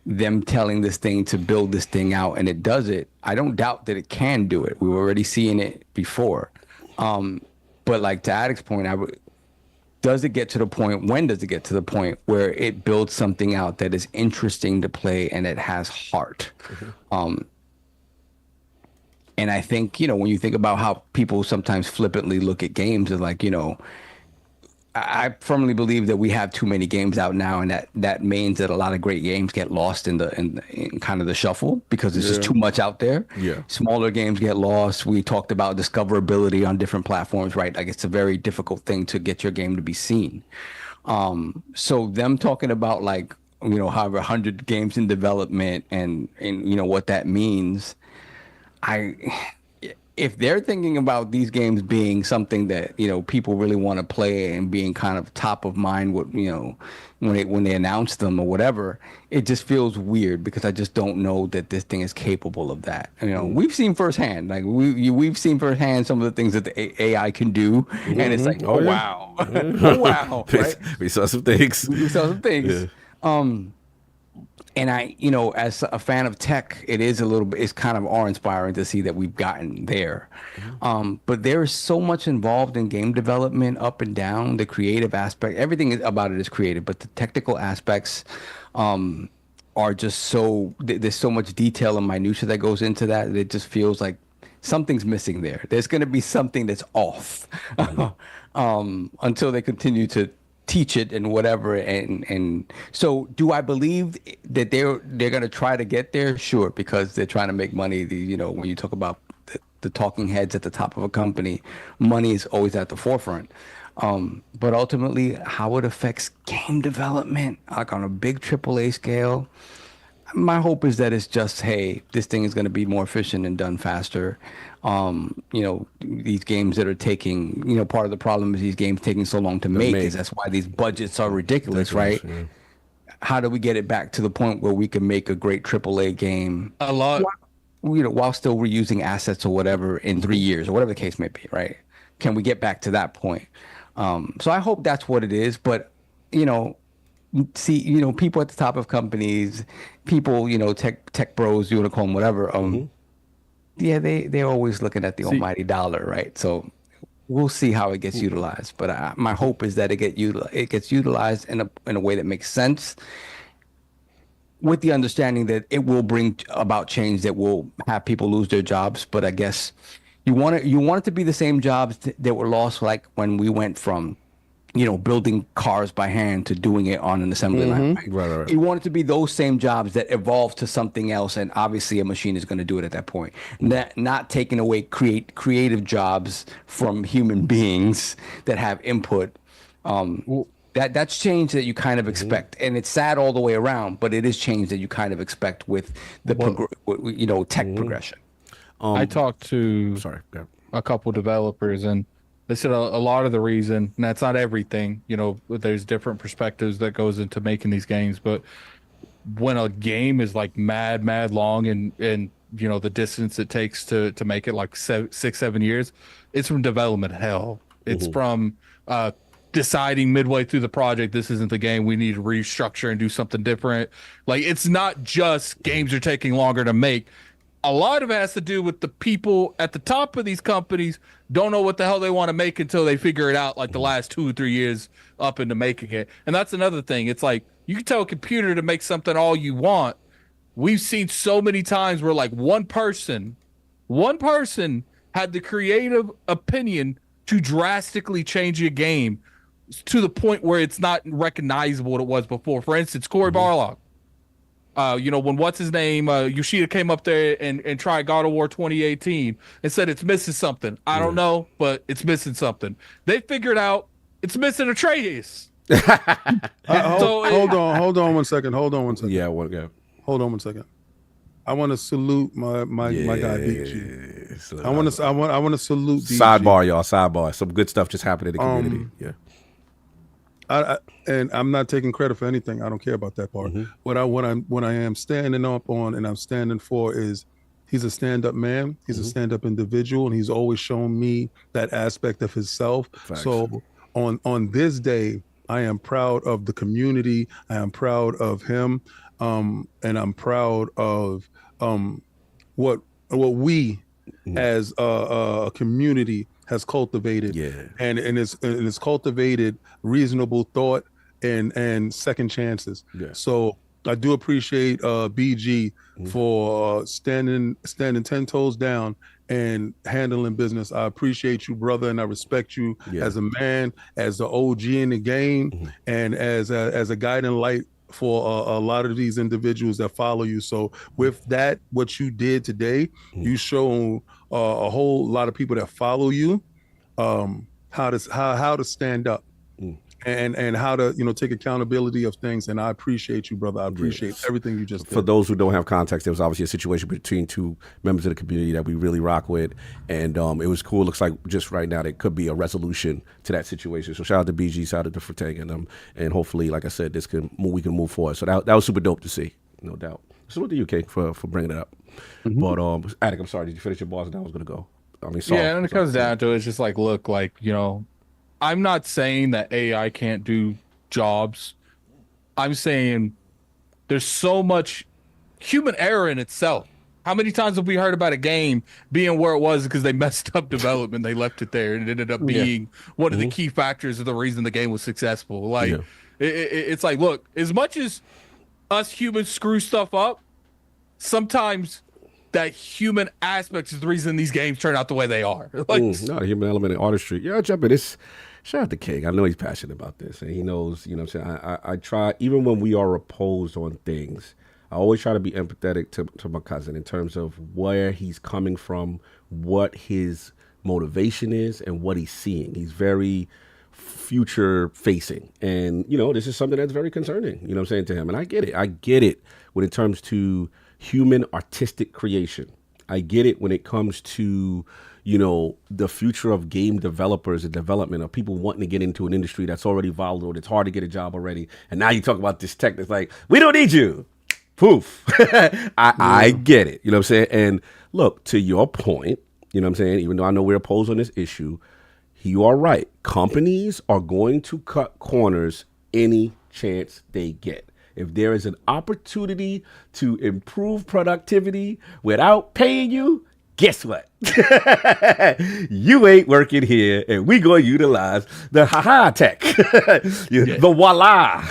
Them telling this thing to build this thing out and it does it. I don't doubt that it can do it. We were already seeing it before. But like to Addict's point, does it get to the point, when does it get to the point where it builds something out that is interesting to play and it has heart? And I think, you know, when you think about how people sometimes flippantly look at games, it's like, you know, I firmly believe that we have too many games out now, and that means that a lot of great games get lost in kind of the shuffle because there's just too much out there. Yeah, smaller games get lost. We talked about discoverability on different platforms, right? Like it's a very difficult thing to get your game to be seen. So them talking about, like, you know, however 100 games in development and you know what that means, if they're thinking about these games being something that, you know, people really want to play and being kind of top of mind, with, you know, when they announce them or whatever, it just feels weird because I just don't know that this thing is capable of that. You know, we've seen firsthand, like we've seen firsthand some of the things that the AI can do, and it's like, oh wow, oh wow, right? We saw some things. We saw some things. Yeah. And I, you know, as a fan of tech, it is a little bit, it's kind of awe-inspiring to see that we've gotten there. But there is so much involved in game development, up and down, the creative aspect, everything about it is creative, but the technical aspects are just so, there's so much detail and minutia that goes into that. It just feels like something's missing there. There's going to be something that's off until they continue to teach it and whatever. And so do I believe that they're going to try to get there? Sure, because they're trying to make money. You know, when you talk about the talking heads at the top of a company, money is always at the forefront. But ultimately, how it affects game development, like on a big AAA scale, my hope is that it's just, hey, this thing is going to be more efficient and done faster. You know, these games that are taking, you know, part of the problem is these games taking so long to make. Is that's why these budgets are ridiculous, right? Yeah. How do we get it back to the point where we can make a great AAA game a lot, you know, while still reusing assets or whatever in 3 years or whatever the case may be, right? Can we get back to that point? So I hope that's what it is. But, you know, see, you know, people at the top of companies, people, you know, tech bros, you want to call them whatever. Yeah, they're always looking at the almighty dollar, right? So we'll see how it gets utilized. But my hope is that it gets utilized in a way that makes sense, with the understanding that it will bring about change that will have people lose their jobs. But I guess you want it to be the same jobs that were lost, like when we went from, you know, building cars by hand to doing it on an assembly line. Right. You want it to be those same jobs that evolve to something else, and obviously a machine is going to do it at that point. Not taking away creative jobs from human beings that have input. That's change that you kind of expect, and it's sad all the way around, but it is change that you kind of expect with the tech progression. I talked to a couple developers, and they said a lot of the reason, and that's not everything, you know, there's different perspectives that goes into making these games, but when a game is like mad long and you know, the distance it takes to make it, like 6-7 years, it's from development hell. It's from deciding midway through the project, this isn't the game, we need to restructure and do something different. Like, it's not just games are taking longer to make. A lot of it has to do with the people at the top of these companies don't know what the hell they want to make until they figure it out, like the last 2 or 3 years up into making it. And that's another thing. It's like, you can tell a computer to make something all you want. We've seen so many times where, like, one person had the creative opinion to drastically change a game to the point where it's not recognizable what it was before. For instance, Cory Barlog. You know, when what's his name, Yoshida came up there and tried God of War 2018 and said it's missing something. I don't know, but it's missing something. They figured out it's missing Atreus. Hold on one second. Yeah, what go? Hold on one second. I want to salute my guy BG. I want to salute BG. Sidebar, y'all. Sidebar. Some good stuff just happened in the community. And I'm not taking credit for anything. I don't care about that part. What I am standing up on and I'm standing for is he's a stand-up man. He's a stand-up individual, and he's always shown me that aspect of himself. Facts. So on this day, I am proud of the community. I am proud of him, and I'm proud of what we as a community has cultivated, and it's cultivated reasonable thought and second chances. So I do appreciate BG for standing 10 toes down and handling business. I appreciate you, brother, and I respect you as a man, as the OG in the game, and as a guiding light for a lot of these individuals that follow you. So with that, what you did today, you show a whole lot of people that follow you how to stand up and how to take accountability of things. And I appreciate you, brother. I appreciate everything you just did. For those who don't have context, there was obviously a situation between two members of the community that we really rock with, and it was cool. Looks like just right now there could be a resolution to that situation. So shout out to BG, shout out to Fratang, and hopefully, like I said, we can move forward. So that was super dope to see, no doubt. Salute to you, K, for bringing it up. But Attic, I'm sorry, did you finish your bars? And I was gonna go. Yeah, and it comes down to it, it's just like, look, like, I'm not saying that AI can't do jobs. I'm saying there's so much human error in itself. How many times have we heard about a game being where it was because they messed up development, they left it there, and it ended up being one of the key factors of the reason the game was successful. Like, it's like, look, as much as us humans screw stuff up, sometimes that human aspect is the reason these games turn out the way they are. Like, no, the human element in artistry. Yeah, I'll jump in. Shout out to King. I know he's passionate about this, and he knows, what I'm saying. I try, even when we are opposed on things, I always try to be empathetic to my cousin in terms of where he's coming from, what his motivation is, and what he's seeing. He's very future facing, and this is something that's very concerning, what I'm saying, to him. And I get it when it comes to human artistic creation. I get it when it comes to the future of game developers and development, of people wanting to get into an industry that's already volatile. It's hard to get a job already, and now you talk about this tech that's like, we don't need you. Poof. I get it, what I'm saying. And look, to your point, what I'm saying, even though I know we're opposed on this issue, you are right. Companies are going to cut corners any chance they get. If there is an opportunity to improve productivity without paying you, guess what? You ain't working here, and we gonna utilize the tech, the voila.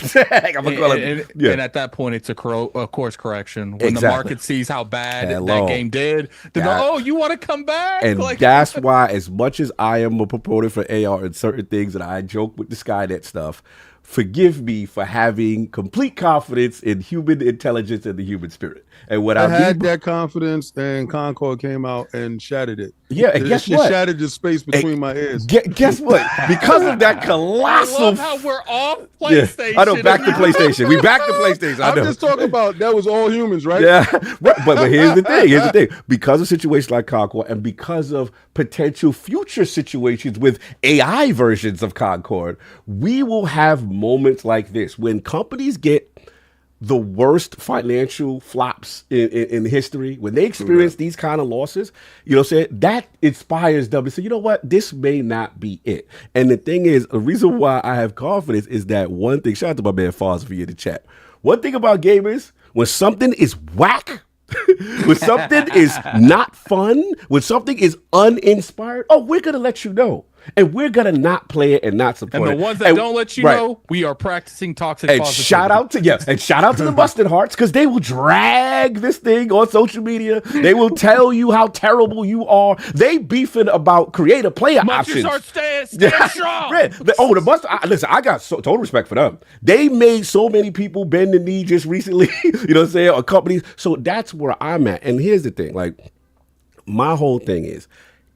And at that point, it's a course correction. When the market sees how bad that game did, they're like, oh, you want to come back? And that's why, as much as I am a proponent for AR and certain things, and I joke with the Skynet stuff, forgive me for having complete confidence in human intelligence and the human spirit. And what I had that confidence, and Concord came out and shattered it. Yeah, and guess what? Shattered the space between my ears. Guess what? Because of that colossal. I love how we're off PlayStation. Yeah, I know, back to PlayStation. We back to PlayStation. I know. I'm just talking about that was all humans, right? Yeah, right. But here's the thing. Because of situations like Concord, and because of potential future situations with AI versions of Concord, we will have moments like this when companies get the worst financial flops in history, when they experience these kind of losses, that inspires them to say, you know what, this may not be it. And the thing is, the reason why I have confidence is that one thing, shout out to my man Fozzy in the chat. One thing about gamers, when something is whack, when something is not fun, when something is uninspired, we're going to let you know. And we're going to not play it and not support it. And the ones that don't let you know, we are practicing toxic positivity. Shout out to the Busted Hearts, because they will drag this thing on social media. They will tell you how terrible you are. They beefing about creator player options. Stand strong. The Busted, listen, I got total respect for them. They made so many people bend the knee just recently, or companies. So that's where I'm at. And here's the thing, like, my whole thing is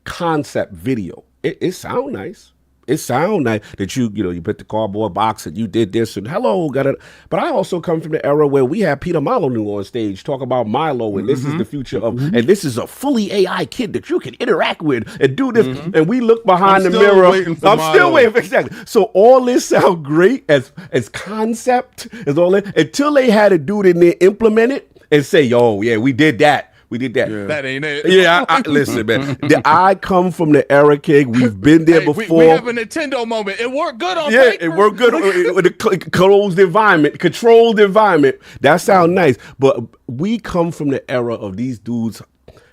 concept video. It sound nice. It sound nice that you put the cardboard box and you did this and hello, got it. But I also come from the era where we had Peter Molyneux on stage talk about Milo, and this is the future of, and this is a fully AI kid that you can interact with and do this. And we look behind the mirror. I'm still waiting for exactly. So all this sound great as concept, as all that, until they had a dude in there implement it and say, yo, yeah, we did that. We did that. Yeah. That ain't it. Yeah, listen, man. I come from the era, King. We've been there before. We have a Nintendo moment. It worked good on paper. It worked good with a controlled environment. That sounds nice. But we come from the era of these dudes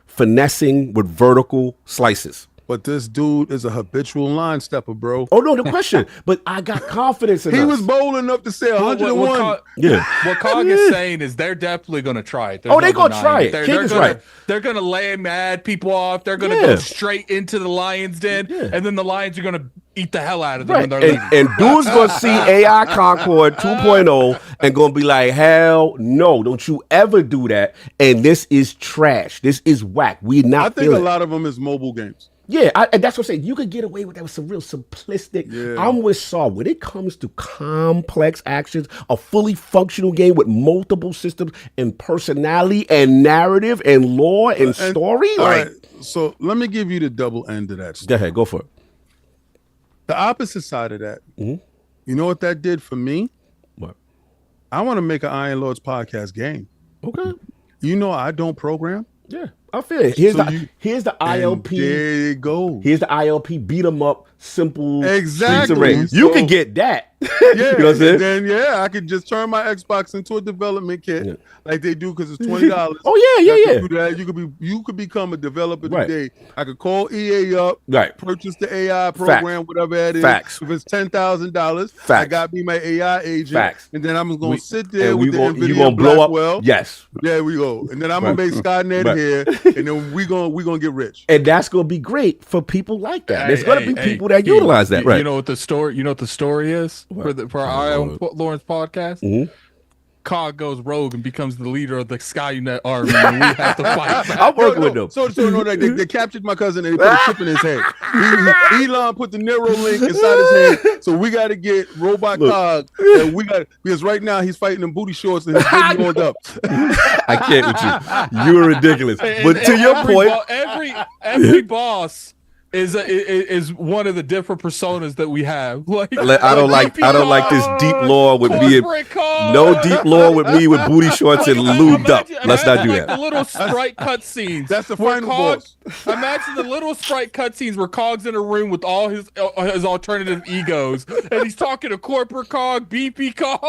finessing with vertical slices. But this dude is a habitual line stepper, bro. Oh, no, the question. But I got confidence in He was bold enough to say 101. What Cog is saying is they're definitely going to try it. They're going to try it. They're going to lay mad people off. They're going to go straight into the lion's den, and then the lions are going to eat the hell out of them when they're leaving. And dude's going to see AI Concord 2.0 and going to be like, hell no, don't you ever do that. And this is trash. This is whack. I think a lot of them is mobile games. Yeah, and that's what I'm saying. You could get away with that with some real simplistic. Yeah. I'm with Saw. When it comes to complex actions, a fully functional game with multiple systems and personality and narrative and lore and story. All Like, right, so let me give you the double end of that. go ahead, go for it. The opposite side of that. Mhm. You know what that did for me? What? I want to make an Iron Lords podcast game. Okay. You know I don't program. Yeah, I feel it. Here's So the And ILP. there you go. Here's the ILP beat 'em up, simple Exactly. Streets of Rage. You So- can get that. Yeah, You know what I'm saying? and then I could just turn my Xbox into a development kit, Yeah. like they do, because it's $20. Oh yeah. Do that. You could become a developer Right. today. I could call EA up, Right. purchase the AI program, whatever that is. Facts. If it's $10,000, I Facts. got me my AI agent, Facts. and then I'm gonna sit there And with you the gonna NVIDIA blow up. Blackwell. Yes. There we go. And then I'm Right. gonna make Skynet Right. here, and then we gonna get rich. And that's gonna be great for people like that. There's gonna be people that Q, utilize that, right? You know what the story? You know what the story is for our own Lawrence podcast? Mhm. Cog goes rogue and becomes the leader of the Skynet army, and we have to fight. I'm working with them. So no, they captured my cousin and they put a chip in his head. Elon put the Neuralink inside his head. So we got to get Robot Cog, and because right now he's fighting in booty shorts and his booty rolled up. I can't with you. You're ridiculous. But to your every point, every boss is one of the different personas that we have. Like I don't like this deep lore with me. No deep lore with me with booty shorts and lubed up. Let's not do like that. The little sprite cutscenes. That's the where final Cog- boss. Imagine the little sprite cutscenes where Cog's in a room with all his alternative egos, and he's talking to corporate Cog, BP Cog.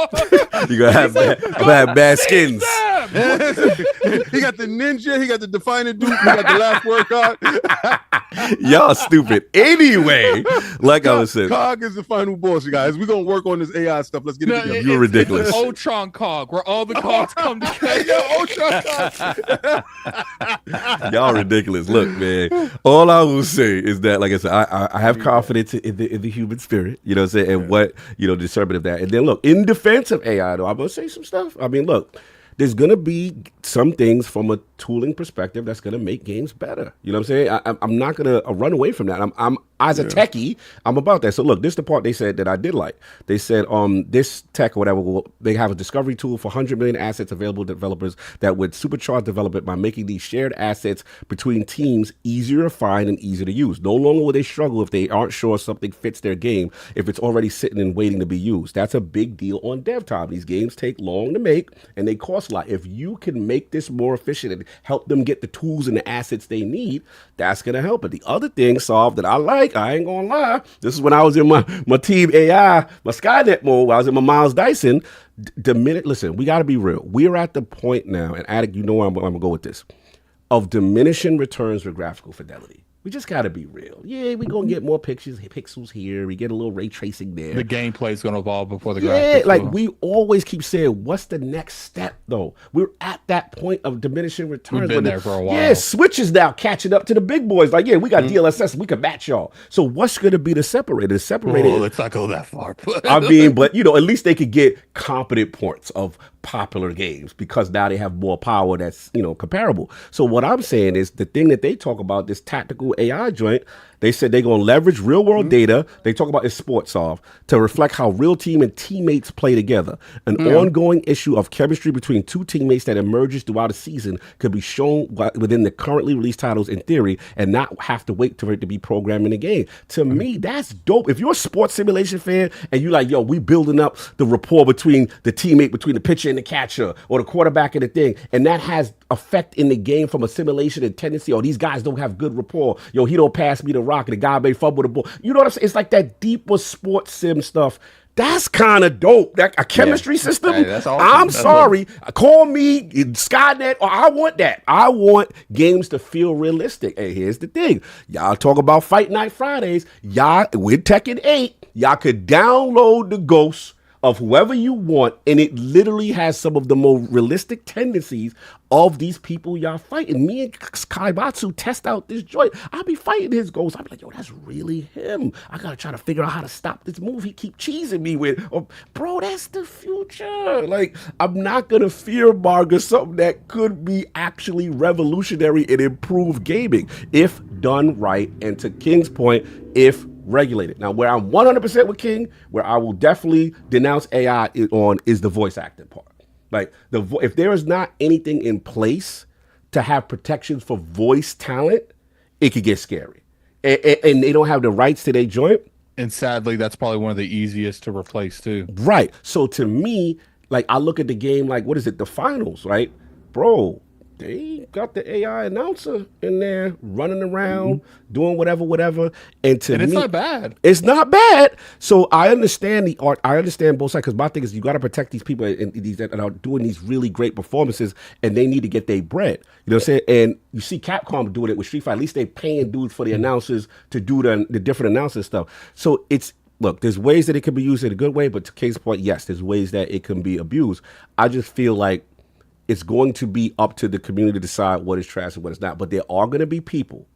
You're gonna have bad skins. He got the ninja, he got the defining dude, he got the last word card. Y'all stupid. Anyway, like I was saying, Cog is the final boss, you guys. We're gonna work on this AI stuff. Let's get it together. You're ridiculous. It's Ultron Cog, where all the Cogs come together. Ultron Cog. Y'all ridiculous. Look, man. All I will say is that, like I said, I have confidence in the human spirit. You know what I'm saying, and what discernment of that. And then look, in defense of AI, though, I'm gonna say some stuff. I mean, look. There's going to be some things from a tooling perspective that's going to make games better. You know what I'm saying? I'm not going to run away from that. I'm as a techie, I'm about that. So look, this is the part they said that I did like. They said this tech or whatever, they have a discovery tool for 100 million assets available to developers that would supercharge development by making these shared assets between teams easier to find and easier to use. No longer will they struggle if they aren't sure something fits their game, if it's already sitting and waiting to be used. That's a big deal on dev time. These games take long to make and they cost a lot. If you can make this more efficient and help them get the tools and the assets they need, that's going to help it. The other thing solved that I like, I ain't going to lie, this is when I was in my team AI, my Skynet mode, I was in my Miles Dyson. Listen, we got to be real. We're at the point now, and Attic, you know where I'm going to go with this, of diminishing returns with graphical fidelity. We just got to be real. Yeah, we're going to get more pixels here. We get a little ray tracing there. The gameplay is going to evolve before the graphics. Yeah, like we always keep saying, what's the next step, though? We're at that point of diminishing returns. We've been there for a while. Yeah, Switch is now catching up to the big boys. Like, yeah, we got DLSS. We can match y'all. So what's going to be the separator? The separator. Oh, let's not go that far. I mean, but, at least they could get competent ports of popular games because now they have more power that's, comparable. So what I'm saying is the thing that they talk about, this tactical AI joint, they said they're going to leverage real world data. They talk about this SportsSoft to reflect how real team and teammates play together. An ongoing issue of chemistry between two teammates that emerges throughout a season could be shown within the currently released titles in theory and not have to wait for it to be programmed in the game. To me, that's dope. If you're a sports simulation fan and you're like, yo, we building up the rapport between the teammate, between the pitcher and the catcher or the quarterback and the thing, and that has effect in the game from a simulation and tendency, these guys don't have good rapport. Yo, he don't pass me the rock and the guy may fumble the ball. You know what I'm saying? It's like that deeper sports sim stuff. That's kind of dope. That a chemistry system. Hey, that's awesome. I'm sorry. Call me Skynet, or I want that. I want games to feel realistic. And here's the thing. Y'all talk about Fight Night Fridays. Y'all, with Tekken 8, y'all could download the ghosts of whoever you want, and it literally has some of the more realistic tendencies of these people y'all fighting. Me and Kaibatsu test out this joint. I'll be fighting his ghost. I'll be like, yo, that's really him. I gotta try to figure out how to stop this move he keep cheesing me with. Or, bro, that's the future. Like, I'm not gonna fearmonger something that could be actually revolutionary and improve gaming if done right, and to King's point, if regulated. Now, where I'm 100% with King, where I will definitely denounce AI on, is the voice acting part. Like, if there is not anything in place to have protections for voice talent, it could get scary. And they don't have the rights to their joint. And sadly, that's probably one of the easiest to replace too. Right. So to me, like, I look at the game like, what is it? The finals, right? Bro, they got the AI announcer in there running around, doing whatever. And to me, it's not bad. It's not bad. So I understand the art. I understand both sides, because my thing is, you got to protect these people that are doing these really great performances, and they need to get their bread. You know what I'm saying? And you see Capcom doing it with Street Fighter. At least they paying dudes for the announcers to do the different announcers stuff. So look, there's ways that it can be used in a good way, but to King's point, yes, there's ways that it can be abused. I just feel like it's going to be up to the community to decide what is trash and what is not. But there are going to be people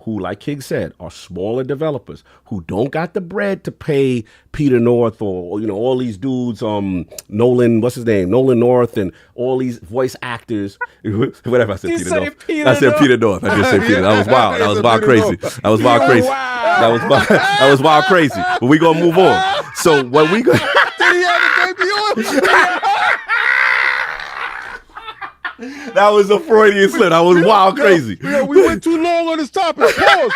who, like King said, are smaller developers who don't got the bread to pay Peter North or all these dudes, Nolan, what's his name? Nolan North, and all these voice actors. Whatever I said, Peter North. I said Peter North. I just said Peter. That was wild. That was wild crazy. That was wild crazy. That was wild crazy. But we gonna move on. So when we go, Did he have a baby on? that was a Freudian slip. That was wild crazy. We went too long on this topic. Pause.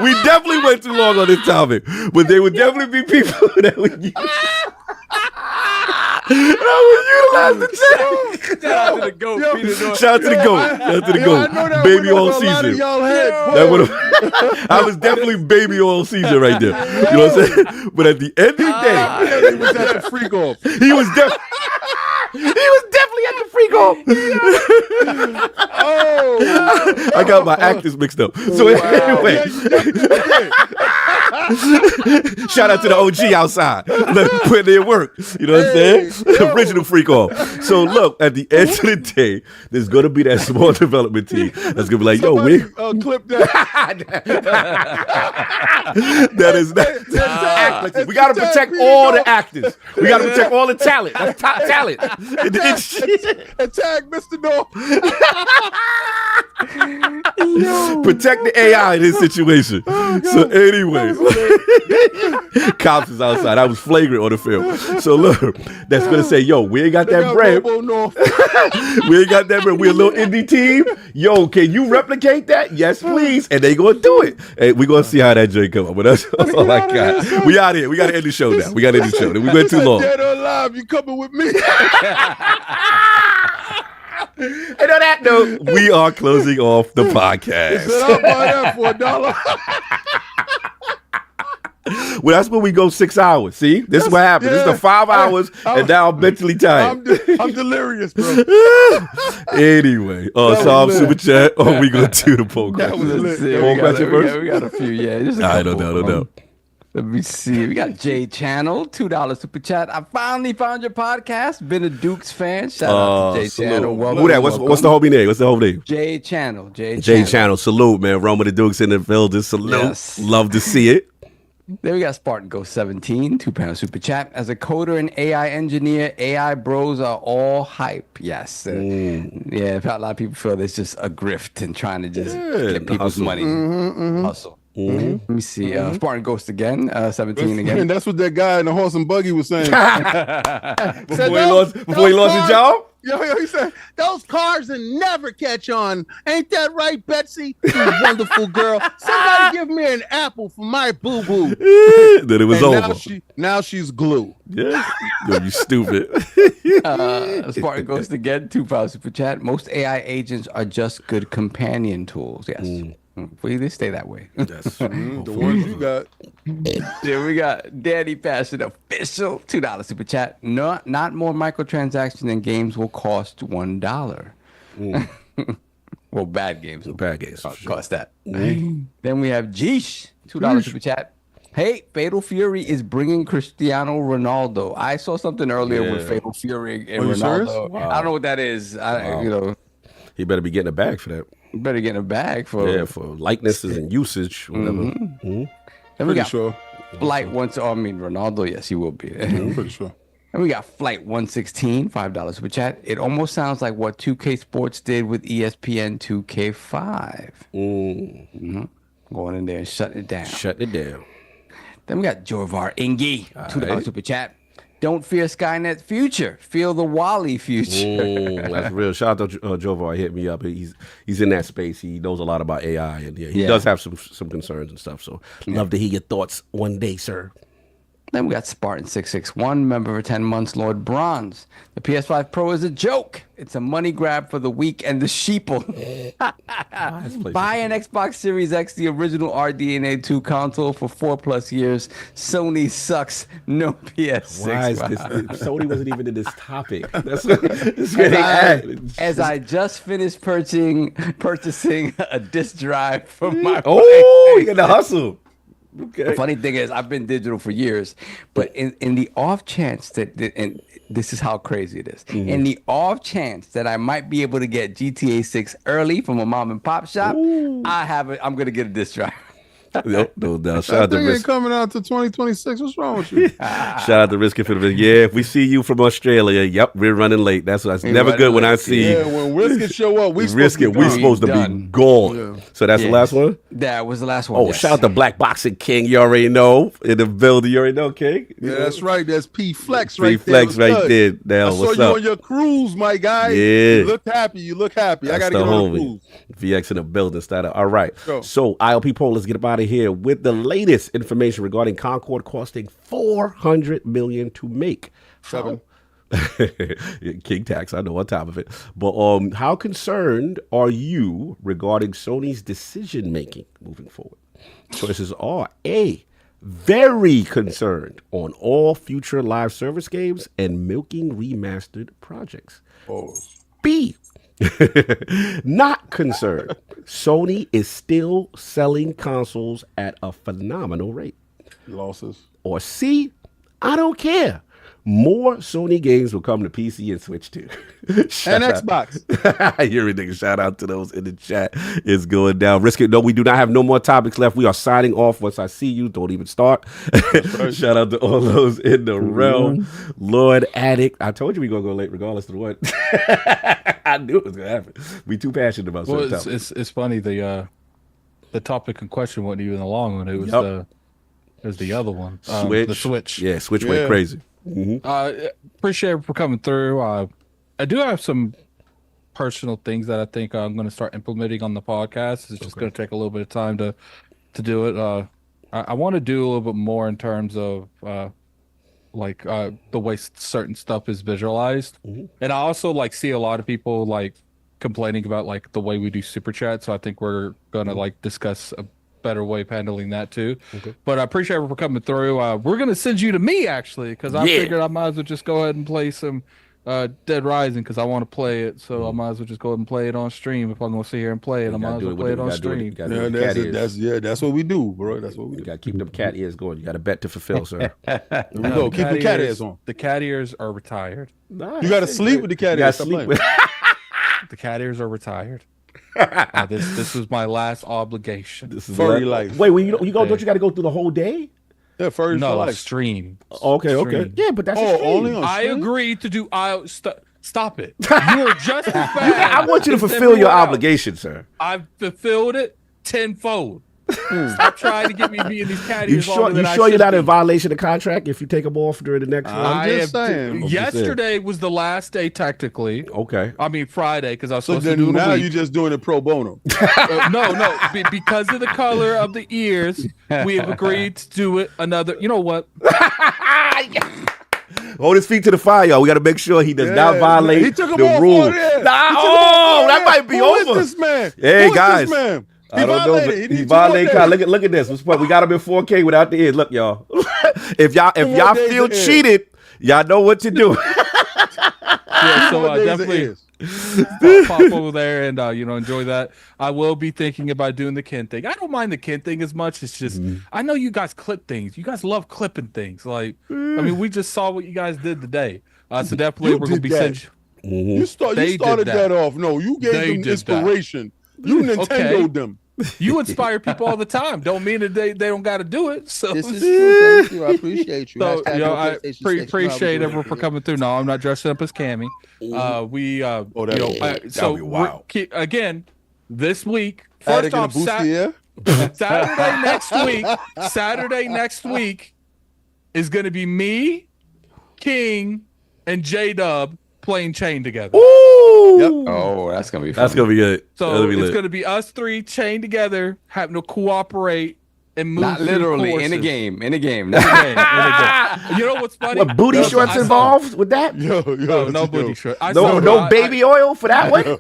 We definitely went too long on this topic, but there would definitely be people that would use. Utilize the chat. Shout out to the GOAT, Peter North. Shout out to the GOAT. Shout out to the GOAT. Baby oil season. That would have. I was definitely baby oil season right there. You know what I'm saying? But at the end of the day, He was at the free golf. he was definitely at the free golf. Oh, I got my actors mixed up. So anyway, shout out to the OG outside, putting in work. You know what I'm saying? Original freak off. So look, at the end of the day, there's gonna be that small development team that's gonna be like, yo, we clip that. that is not. We gotta protect all the actors. We gotta protect all the talent. That's top talent. And tag Mr. North. Protect the AI in this situation. So anyway, cops is outside. I was flagrant on the film. So look, that's gonna say, yo, we ain't got that bread. We ain't got that bread. We a little indie team. Yo, can you replicate that? Yes, please. And they gonna do it. And we gonna see how that joint come up. But that's all I got. We out here. We gotta end the show now. We gotta end the show. We went too long. Dead or alive, you coming with me? And on that note, we are closing off the podcast. I'll buy that for $1. Well, that's when we go 6 hours. See, this is what happened. This is the 5 hours, and now I'm mentally tired. I'm delirious, bro. Anyway, so I'm super chat. Oh, we gonna do the poll question. Poll question first. We got a few. Yeah, just a I couple. don't know. Let me see. We got J Channel, $2 super chat. I finally found your podcast. Been a Dukes fan. Shout out to J Channel. Welcome. Who that? What's the homie name? What's the whole name? J Channel. J Channel. Salute, man. Roma the Dukes in the building. Salute. Yes. Love to see it. Then we got Spartan Ghost 17, £2 super chat. As a coder and AI engineer, AI bros are all hype. Yes. Yeah, a lot of people feel it's just a grift and trying to just get people's money. Hustle. Let me see. Spartan Ghost again, 17 again. And that's what that guy in the horse and buggy was saying. Before he lost his job? Yo, he said, those cars will never catch on. Ain't that right, Betsy? You wonderful girl. Somebody give me an apple for my boo-boo. Then it was over. Now she's glue. Yeah. Yo, you stupid. Spartan Ghost again, £2 super chat. Most AI agents are just good companion tools. Yes. Will they stay that way? That's the ones you got. Then we got Daddy Passion Official, $2 super chat. Not more microtransactions in games will cost $1. Well, bad games will cost that. Then we have Jeesh, $2 super chat. Hey, Fatal Fury is bringing Cristiano Ronaldo. I saw something earlier with Fatal Fury and Ronaldo. Wow. I don't know what that is. He better be getting a bag for that. Better get a bag for for likenesses and usage, whatever. Then we got Flight Ronaldo, yes, he will be. I'm pretty sure. And we got Flight 116, $5 super chat. It almost sounds like what 2K Sports did with ESPN 2K5. Going in there and shutting it down. Shutting it down. Then we got Jorvar Ingi, $2 super chat. Don't fear Skynet's future. Feel the Wally future. That's real. Shout out to Jovar. Hit me up. He's in that space. He knows a lot about AI, and he does have some concerns and stuff. So love to hear your thoughts one day, sir. Then we got Spartan661, member for 10 months, Lord Bronze. The PS5 Pro is a joke. It's a money grab for the weak and the sheeple. Buy an Xbox Series X, the original RDNA 2 console for 4+ years. Sony sucks. No PS6. Why is this? Sony wasn't even in this topic. That's as I just finished purchasing a disc drive for my you got the hustle. Okay. The funny thing is, I've been digital for years, but in the off chance that, and this is how crazy it is, in the off chance that I might be able to get GTA 6 early from a mom and pop shop, I'm gonna get a disc drive. No doubt. Shout out to Risk. Ain't coming out to 2026. What's wrong with you? Shout out to Risk for the yeah. If we see you from Australia, yep, we're running late. That's never good when I see. Yeah, when Risk show up, we supposed to be gone. Yeah. So that's the last one. That was the last one. Oh, shout out to Black Boxing King. You already know in the building. You already know, King. Yeah, that's right. That's P Flex right there. P Flex right there. Now, I saw you on your cruise, my guy. Yeah, you look happy. You look happy. I gotta get on the cruise. VX in the building. All right. So ILP Poll. Let's get up out of here with the latest information regarding Concord costing $400 million to make. King tax, I know, on top of it. But how concerned are you regarding Sony's decision making moving forward? Choices are A, very concerned on all future live service games and milking remastered projects. B, not concerned. Sony is still selling consoles at a phenomenal rate. Losses. Or C, I don't care. More Sony games will come to PC and Switch too. And Xbox. You're ridiculous. Shout out to those in the chat. It's going down. Risk it. No, we do not have no more topics left. We are signing off. Once I see you, don't even start. Shout out to all those in the realm. Lord Addict. I told you we going to go late regardless of what. I knew it was going to happen. We too passionate about certain topics. It's funny. The topic in question wasn't even a long one. It was the other one. Switch. The Switch. Yeah, Switch went crazy. Appreciate it for coming through. I do have some personal things that I think I'm going to start implementing on the podcast. It's just going to take a little bit of time to do it. I want to do a little bit more in terms of the way certain stuff is visualized, and I also see a lot of people complaining about the way we do super chat. So I think we're going to discuss a better way of handling that too. But I appreciate it for coming through. We're gonna send you to me actually because I figured I might as well just go ahead and play some Dead Rising because I want to play it. So I might as well just go ahead and play it on stream. If I'm gonna sit here and play it, I might as well play it on stream. That's what we do, bro. That's what we do. You gotta keep them cat ears going. You got a bet to fulfill, sir. Here we go. Keep the cat ears on. The cat ears are retired. Nice. You gotta sleep with the cat ears. The cat ears are retired. This was my last obligation. This is furry life. Wait, when you go, don't you got to go through the whole day? Yeah, furry life. Stream. Okay. Yeah, but that's only on I agreed to do. Stop it. You are just as bad. I want you to fulfill your obligation, sir. I've fulfilled it tenfold. Stop trying to get me being these cat ears. You sure you're not in violation of contract if you take them off during the next one? I'm just saying. Yesterday was the last day technically. Okay. I mean Friday because I was supposed to do it. Now you're just doing it pro bono. No. Because of the color of the ears, we have agreed to do it another. You know what? Hold his feet to the fire, y'all. We got to make sure he does not violate the rules. That might be over. Who is this man? Hey, guys. This man? I don't know. He violated. Look at this. We got him in 4K without the ears. Look, y'all. if y'all feel cheated, y'all know what to do. Yeah, so definitely pop over there and enjoy that. I will be thinking about doing the Ken thing. I don't mind the Ken thing as much. It's just I know you guys clip things. You guys love clipping things. We just saw what you guys did today. So definitely we're gonna be sent. You started that off. No, you gave them inspiration. You Nintendo'd them. You inspire people all the time. Don't mean that they don't got to do it. So this is true. Thank you. I appreciate you. So, I appreciate everyone for coming through. No, I'm not dressing up as Cammy. Wow. Again, this week, first off, Saturday next week is going to be me, King, and J-Dub playing Chain together. Ooh. Yep. Oh, that's gonna be fun. That's gonna be good. So it's going to be us three chained together, having to cooperate and move. Not literally courses. in a game. In a game. In a game. You know what's funny? What booty shorts involved with that? No booty shorts. No baby oil for that one. No,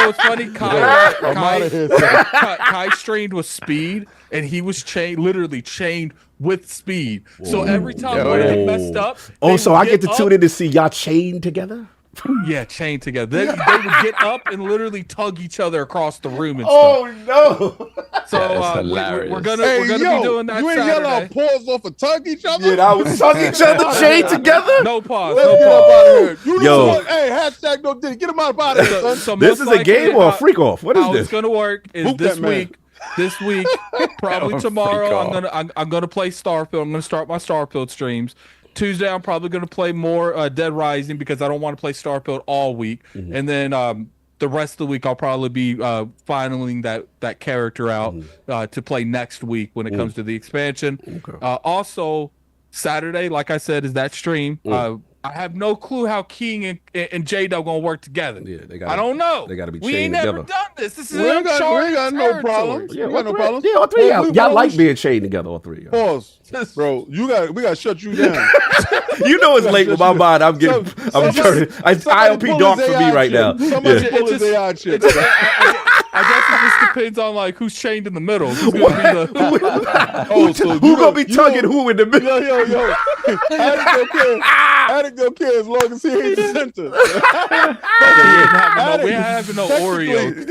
it's funny. Kai strained with speed, and he was literally chained with speed. Whoa. So every time one get messed up, so I get to tune in to see y'all chained together. Yeah, chained together. They would get up and literally tug each other across the room and no! So we're gonna be doing that. You ain't yell out pause off and tug each other. Yeah, I was tugging each other chained together. No pause. Let's get up out of here. You know what? Hey, hashtag no diddy. Get him out of here, son. So this is a game or a freak off? What is how this? It's gonna work is this week, probably tomorrow. I'm gonna play Starfield. I'm gonna start my Starfield streams. Tuesday, I'm probably going to play more Dead Rising because I don't want to play Starfield all week. Mm-hmm. And then the rest of the week, I'll probably be finaling that character out to play next week when it comes to the expansion. Okay. Also, Saturday, like I said, is that stream. I have no clue how King and J-Dub going to work together. Yeah, I don't know. They got to be chained together. We ain't never done this. This is we ain't got no problems. Yeah, all three of y'all like being chained together, all three of y'all. Pause. Bro, we got to shut you down. You know it's late with my mind. I'm turning. It's ILP dark for me right now. Somebody pull his AI shit. I guess it just depends on like who's chained in the middle. Who's gonna be tugging who in the middle? Yo. Addict don't care as long as he ain't the center. We're having no Oreo.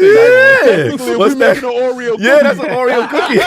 Technically, we making an Oreo cookie. Yeah, that's an Oreo cookie.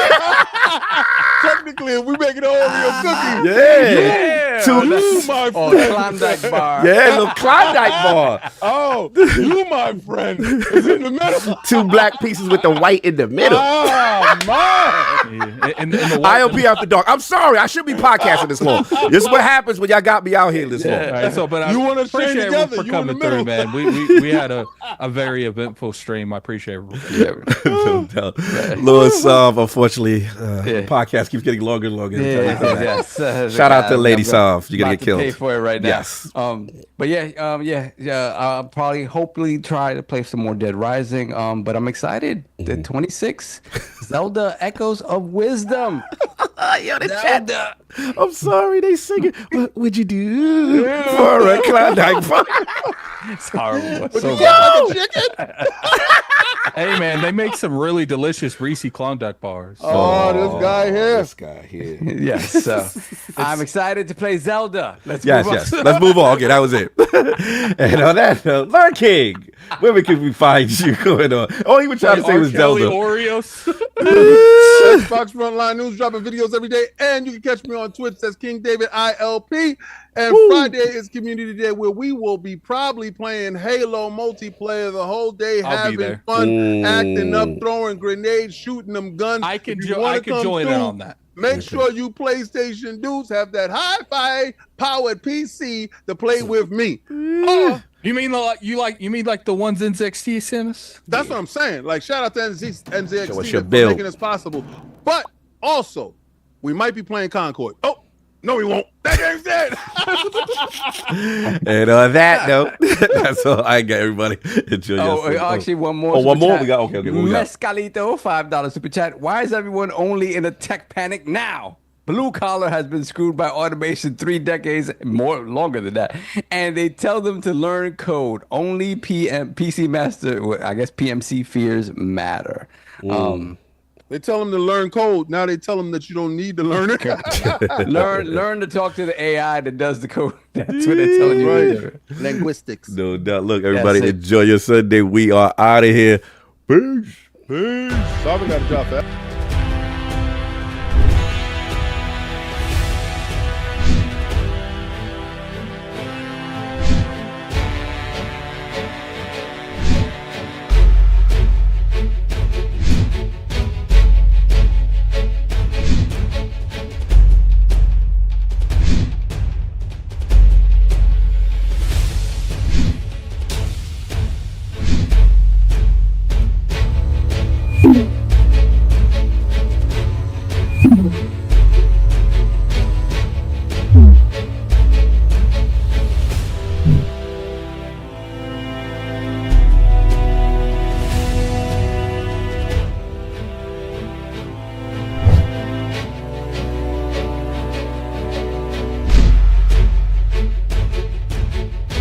Technically, we making an Oreo cookie. Yeah. You my friend. Klondike bar. Yeah, little Klondike bar. Oh, you my friend. It's in the middle. 2 black pieces with the white in the middle. Oh, man. And ILP After Dark. I'm sorry. I should be podcasting this long. This is what happens when y'all got me out here this long. All right, so, but you want to appreciate together. For you coming through, man. We had a very eventful stream. I appreciate it. Lewis, unfortunately, podcast keeps getting longer and longer. Yes. Shout out to Lady Sov. You're gonna get killed. Pay for it right now. Yes. But I'll probably hopefully try to play some more Dead Rising. But I'm excited. The 26th, Zelda Echoes of Wisdom. Yo, the chat. I'm sorry, they singing. What would you do for a Klondike bar? It's horrible. So hey man, they make some really delicious Reese Klondike bars. Oh, this guy here. Yes. I'm excited to play Zelda. Let's move on. Let's move on. Okay, that was it. And on that note, Lord King, where can we find you going on? All you were trying to say was Zelda. Oreos. Xbox Frontline News, dropping videos every day, and you can catch me on Twitch. That's King David ILP. And Friday is Community Day, where we will be probably playing Halo multiplayer the whole day, having fun, acting up, throwing grenades, shooting them guns. I can join in on that. Make sure you PlayStation dudes have that hi-fi powered PC to play with me. You mean like the ones NZXT sent us? That's what I'm saying. Like, shout out to NZXT for your making this possible. But also, we might be playing Concord. Oh, no, we won't. That game's dead. And on that note, that's all I got, everybody. Enjoy yourself. Actually, one more. One more? We got, okay. Mescalito, $5 super chat. Why is everyone only in a tech panic now? Blue collar has been screwed by automation 3 decades, longer than that. And they tell them to learn code. Only PC Master, I guess PMC fears matter. They tell them to learn code. Now they tell them that you don't need to learn it. learn to talk to the AI that does the code. That's what they're telling you. Right. Linguistics. No doubt. Look, everybody, enjoy your Sunday. We are out of here. Peace. Sorry, we got to drop that.